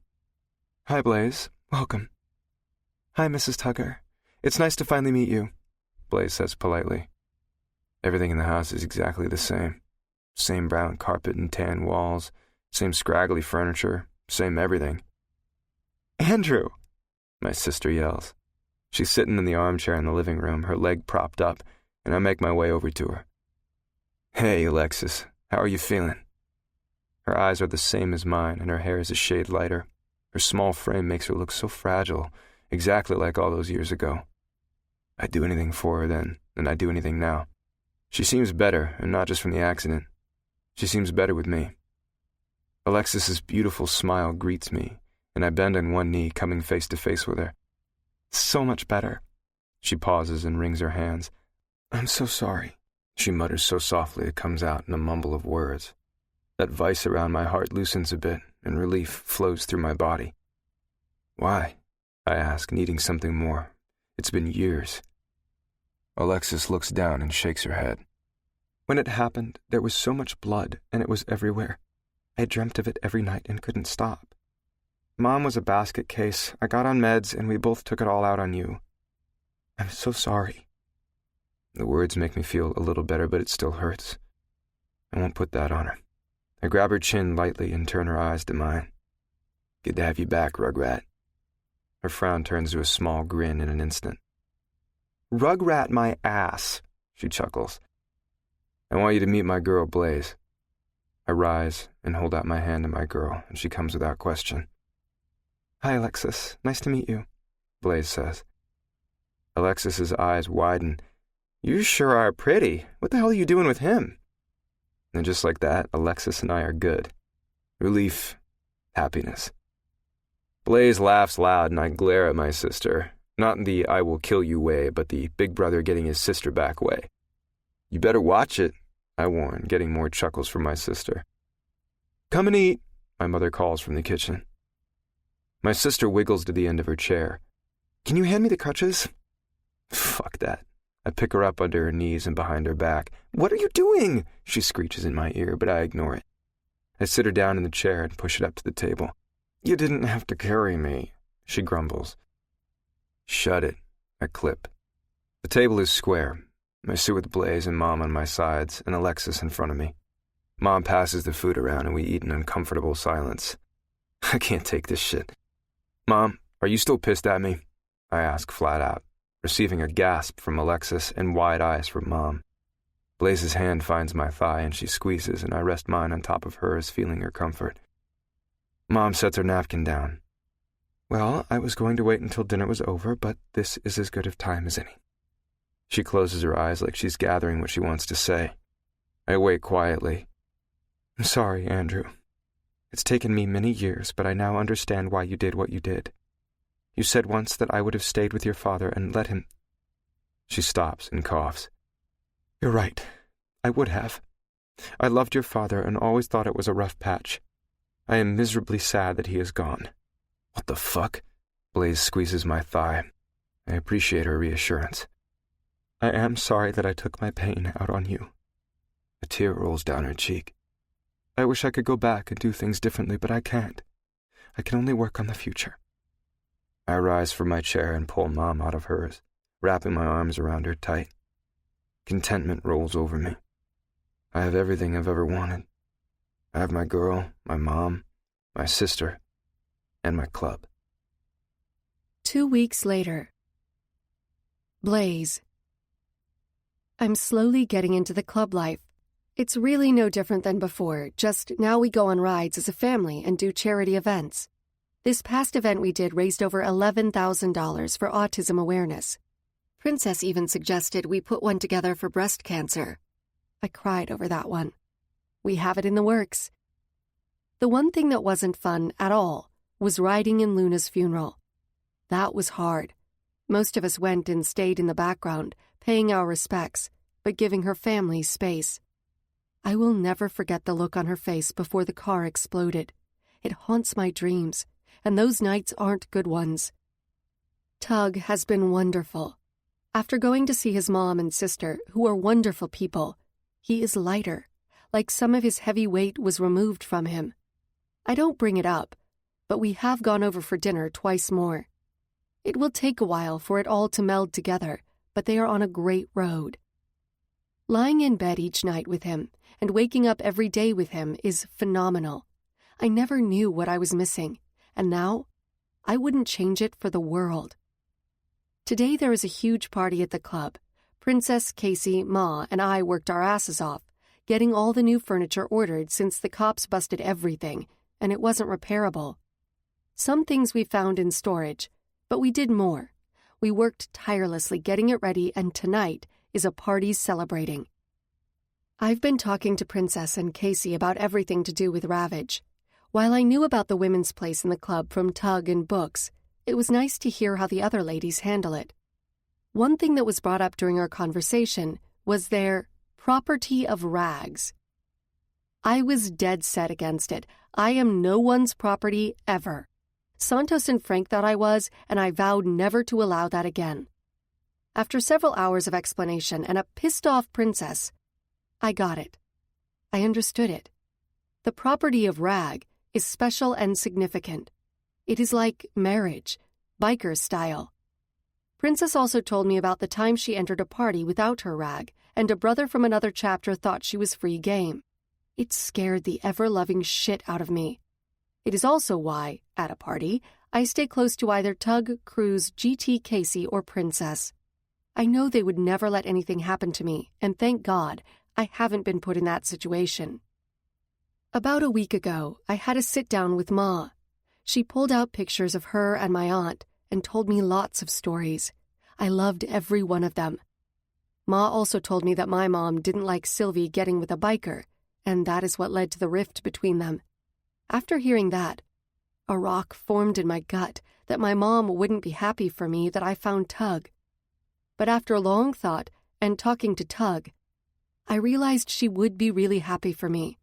Hi, Blaze. Welcome. Hi, Mrs. Tugger. It's nice to finally meet you, Blaze says politely. Everything in the house is exactly the same. Same brown carpet and tan walls, same scraggly furniture, same everything. Andrew! My sister yells. She's sitting in the armchair in the living room, her leg propped up, and I make my way over to her. Hey, Alexis, how are you feeling? Her eyes are the same as mine, and her hair is a shade lighter. Her small frame makes her look so fragile, exactly like all those years ago. I'd do anything for her then, and I'd do anything now. She seems better, and not just from the accident. She seems better with me. Alexis's beautiful smile greets me, and I bend on one knee, coming face to face with her. So much better. She pauses and wrings her hands. I'm so sorry, she mutters so softly it comes out in a mumble of words. That vice around my heart loosens a bit, and relief flows through my body. Why? I ask, needing something more. It's been years. Alexis looks down and shakes her head. When it happened, there was so much blood, and it was everywhere. I dreamt of it every night and couldn't stop. Mom was a basket case. I got on meds, and we both took it all out on you. I'm so sorry. The words make me feel a little better, but it still hurts. I won't put that on her. I grab her chin lightly and turn her eyes to mine. Good to have you back, Rugrat. Her frown turns to a small grin in an instant. Rugrat my ass, she chuckles. I want you to meet my girl, Blaze. I rise and hold out my hand to my girl, and she comes without question. Hi, Alexis. Nice to meet you, Blaze says. Alexis's eyes widen. You sure are pretty. What the hell are you doing with him? And just like that, Alexis and I are good. Relief. Happiness. Blaze laughs loud, and I glare at my sister. Not in the I will kill you way, but the big brother getting his sister back way. You better watch it, I warn, getting more chuckles from my sister. Come and eat, my mother calls from the kitchen. My sister wiggles to the end of her chair. Can you hand me the crutches? Fuck that. I pick her up under her knees and behind her back. What are you doing? She screeches in my ear, but I ignore it. I sit her down in the chair and push it up to the table. You didn't have to carry me, she grumbles. Shut it, I clip. The table is square. I sit with Blaze and Mom on my sides and Alexis in front of me. Mom passes the food around and we eat in uncomfortable silence. I can't take this shit. Mom, are you still pissed at me? I ask flat out, receiving a gasp from Alexis and wide eyes from Mom. Blaze's hand finds my thigh and she squeezes, and I rest mine on top of hers, feeling her comfort. Mom sets her napkin down. Well, I was going to wait until dinner was over, but this is as good of time as any. She closes her eyes like she's gathering what she wants to say. I wait quietly. I'm sorry, Andrew. It's taken me many years, but I now understand why you did what you did. You said once that I would have stayed with your father and let him... She stops and coughs. You're right. I would have. I loved your father and always thought it was a rough patch. I am miserably sad that he is gone. What the fuck? Blaze squeezes my thigh. I appreciate her reassurance. I am sorry that I took my pain out on you. A tear rolls down her cheek. I wish I could go back and do things differently, but I can't. I can only work on the future. I rise from my chair and pull Mom out of hers, wrapping my arms around her tight. Contentment rolls over me. I have everything I've ever wanted. I have my girl, my mom, my sister, and my club. 2 weeks later. Blaze. I'm slowly getting into the club life. It's really no different than before, just now we go on rides as a family and do charity events. This past event we did raised over $11,000 for autism awareness. Princess even suggested we put one together for breast cancer. I cried over that one. We have it in the works. The one thing that wasn't fun at all was riding in Luna's funeral. That was hard. Most of us went and stayed in the background, paying our respects, but giving her family space. I will never forget the look on her face before the car exploded. It haunts my dreams, and those nights aren't good ones. Tug has been wonderful. After going to see his mom and sister, who are wonderful people, he is lighter, like some of his heavy weight was removed from him. I don't bring it up, but we have gone over for dinner twice more. It will take a while for it all to meld together, but they are on a great road. Lying in bed each night with him and waking up every day with him is phenomenal. I never knew what I was missing, and now I wouldn't change it for the world. Today there is a huge party at the club. Princess, Casey, Ma, and I worked our asses off, getting all the new furniture ordered since the cops busted everything, and it wasn't repairable. Some things we found in storage, but we did more. We worked tirelessly getting it ready, and tonight is a party celebrating. I've been talking to Princess and Casey about everything to do with Ravage. While I knew about the women's place in the club from Tug and books, it was nice to hear how the other ladies handle it. One thing that was brought up during our conversation was their property of rags. I was dead set against it. I am no one's property ever. Santos and Frank thought I was, and I vowed never to allow that again. After several hours of explanation and a pissed-off princess, I got it. I understood it. The property of rag is special and significant. It is like marriage, biker style. Princess also told me about the time she entered a party without her rag, and a brother from another chapter thought she was free game. It scared the ever-loving shit out of me. It is also why, at a party, I stay close to either Tug, Cruz, GT, Casey, or Princess. I know they would never let anything happen to me, and thank God, I haven't been put in that situation. About a week ago, I had a sit-down with Ma. She pulled out pictures of her and my aunt and told me lots of stories. I loved every one of them. Ma also told me that my mom didn't like Sylvie getting with a biker, and that is what led to the rift between them. After hearing that, a rock formed in my gut that my mom wouldn't be happy for me that I found Tug. But after long thought and talking to Tug, I realized she would be really happy for me.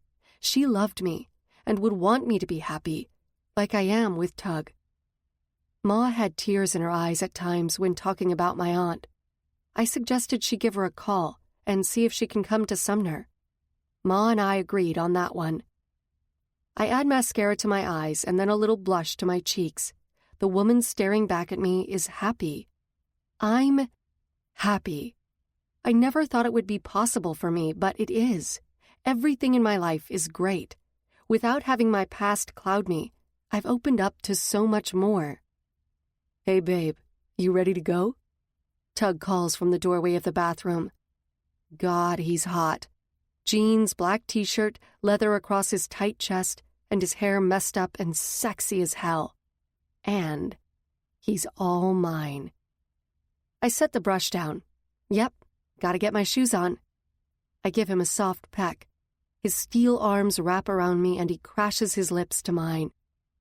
She loved me and would want me to be happy, like I am with Tug. Ma had tears in her eyes at times when talking about my aunt. I suggested she give her a call and see if she can come to Sumner. Ma and I agreed on that one. I add mascara to my eyes and then a little blush to my cheeks. The woman staring back at me is happy. I'm happy. I never thought it would be possible for me, but it is. Everything in my life is great. Without having my past cloud me, I've opened up to so much more. Hey, babe, you ready to go? Tug calls from the doorway of the bathroom. God, he's hot. Jeans, black t-shirt, leather across his tight chest, and his hair messed up and sexy as hell. And he's all mine. I set the brush down. Yep, gotta get my shoes on. I give him a soft peck. His steel arms wrap around me and he crashes his lips to mine.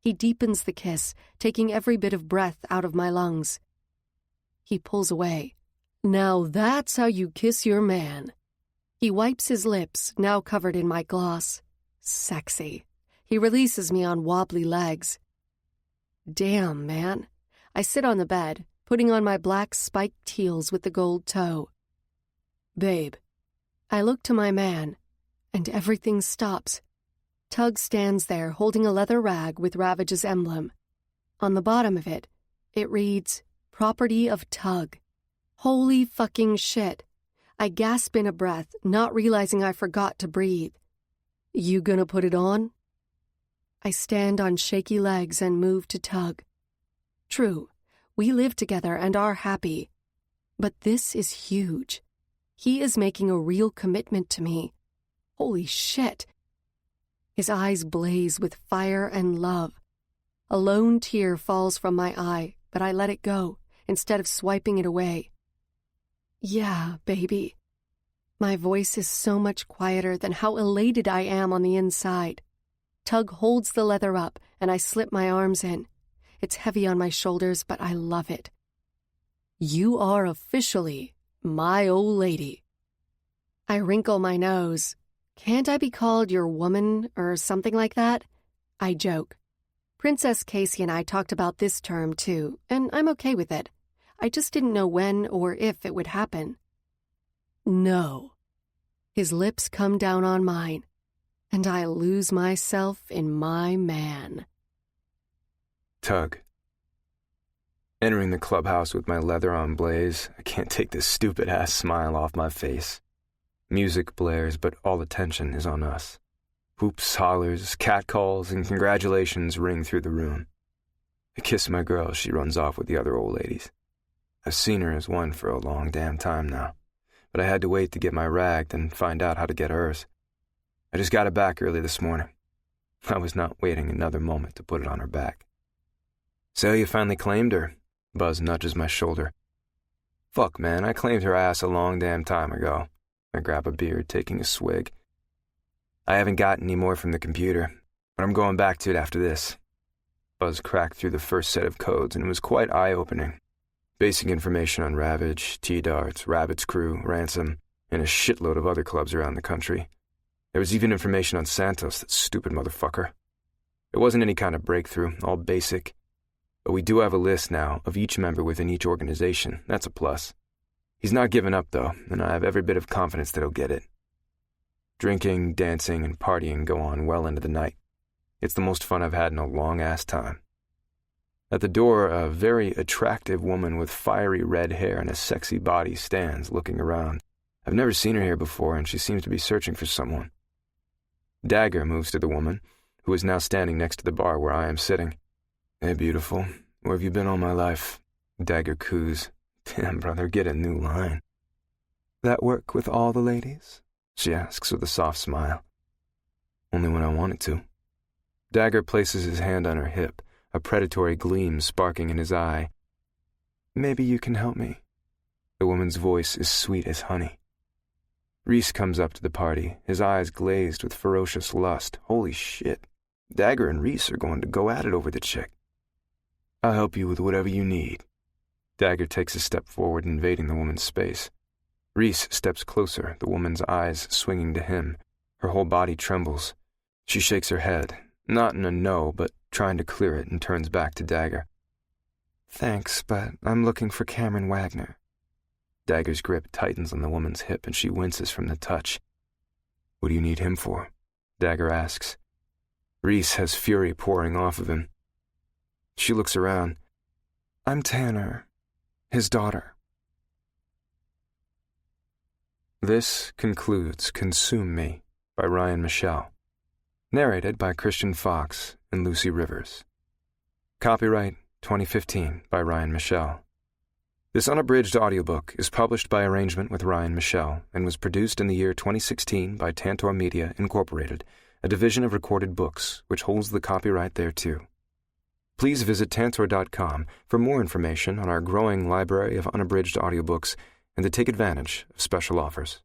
He deepens the kiss, taking every bit of breath out of my lungs. He pulls away. Now that's how you kiss your man. He wipes his lips, now covered in my gloss. Sexy. He releases me on wobbly legs. Damn, man. I sit on the bed, putting on my black spiked heels with the gold toe. Babe. I look to my man, and everything stops. Tug stands there holding a leather rag with Ravage's emblem. On the bottom of it, it reads, Property of Tug. Holy fucking shit. I gasp in a breath, not realizing I forgot to breathe. You gonna put it on? I stand on shaky legs and move to Tug. True, we live together and are happy. But this is huge. He is making a real commitment to me. Holy shit. His eyes blaze with fire and love. A lone tear falls from my eye, but I let it go, instead of swiping it away. Yeah, baby. My voice is so much quieter than how elated I am on the inside. Tug holds the leather up, and I slip my arms in. It's heavy on my shoulders, but I love it. You are officially my old lady. I wrinkle my nose. Can't I be called your woman or something like that? I joke. Princess Casey and I talked about this term too, and I'm okay with it. I just didn't know when or if it would happen. No. His lips come down on mine, and I lose myself in my man. Tug. Entering the clubhouse with my leather on blaze, I can't take this stupid-ass smile off my face. Music blares, but all attention is on us. Whoops, hollers, catcalls, and congratulations ring through the room. I kiss my girl as she runs off with the other old ladies. I've seen her as one for a long damn time now, but I had to wait to get my rag then find out how to get hers. I just got it back early this morning. I was not waiting another moment to put it on her back. So you finally claimed her? Buzz nudges my shoulder. Fuck, man, I claimed her ass a long damn time ago. I grab a beer, taking a swig. I haven't gotten any more from the computer. But I'm going back to it after this. Buzz cracked through the first set of codes, and it was quite eye-opening. Basic information on Ravage, T-Darts, Rabbit's Crew, Ransom, and a shitload of other clubs around the country. There was even information on Santos, that stupid motherfucker. It wasn't any kind of breakthrough, all basic. But we do have a list now of each member within each organization. That's a plus. He's not giving up, though, and I have every bit of confidence that he'll get it. Drinking, dancing, and partying go on well into the night. It's the most fun I've had in a long-ass time. At the door, a very attractive woman with fiery red hair and a sexy body stands, looking around. I've never seen her here before, and she seems to be searching for someone. Dagger moves to the woman, who is now standing next to the bar where I am sitting. "Hey, beautiful. Where have you been all my life?" Dagger coos. "Damn, brother, get a new line." "That work with all the ladies?" she asks with a soft smile. "Only when I want it to." Dagger places his hand on her hip, a predatory gleam sparking in his eye. "Maybe you can help me." The woman's voice is sweet as honey. Reese comes up to the party, his eyes glazed with ferocious lust. Holy shit. Dagger and Reese are going to go at it over the chick. "I'll help you with whatever you need." Dagger takes a step forward, invading the woman's space. Reese steps closer, the woman's eyes swinging to him. Her whole body trembles. She shakes her head, not in a no, but trying to clear it, and turns back to Dagger. "Thanks, but I'm looking for Cameron Wagner." Dagger's grip tightens on the woman's hip, and she winces from the touch. "What do you need him for?" Dagger asks. Reese has fury pouring off of him. She looks around. "I'm Tanner, his daughter." This concludes Consume Me by Ryan Michele. Narrated by Christian Fox and Lucy Rivers. Copyright 2015 by Ryan Michele. This unabridged audiobook is published by arrangement with Ryan Michele and was produced in the year 2016 by Tantor Media, Incorporated, a division of Recorded Books, which holds the copyright thereto. Please visit Tantor.com for more information on our growing library of unabridged audiobooks and to take advantage of special offers.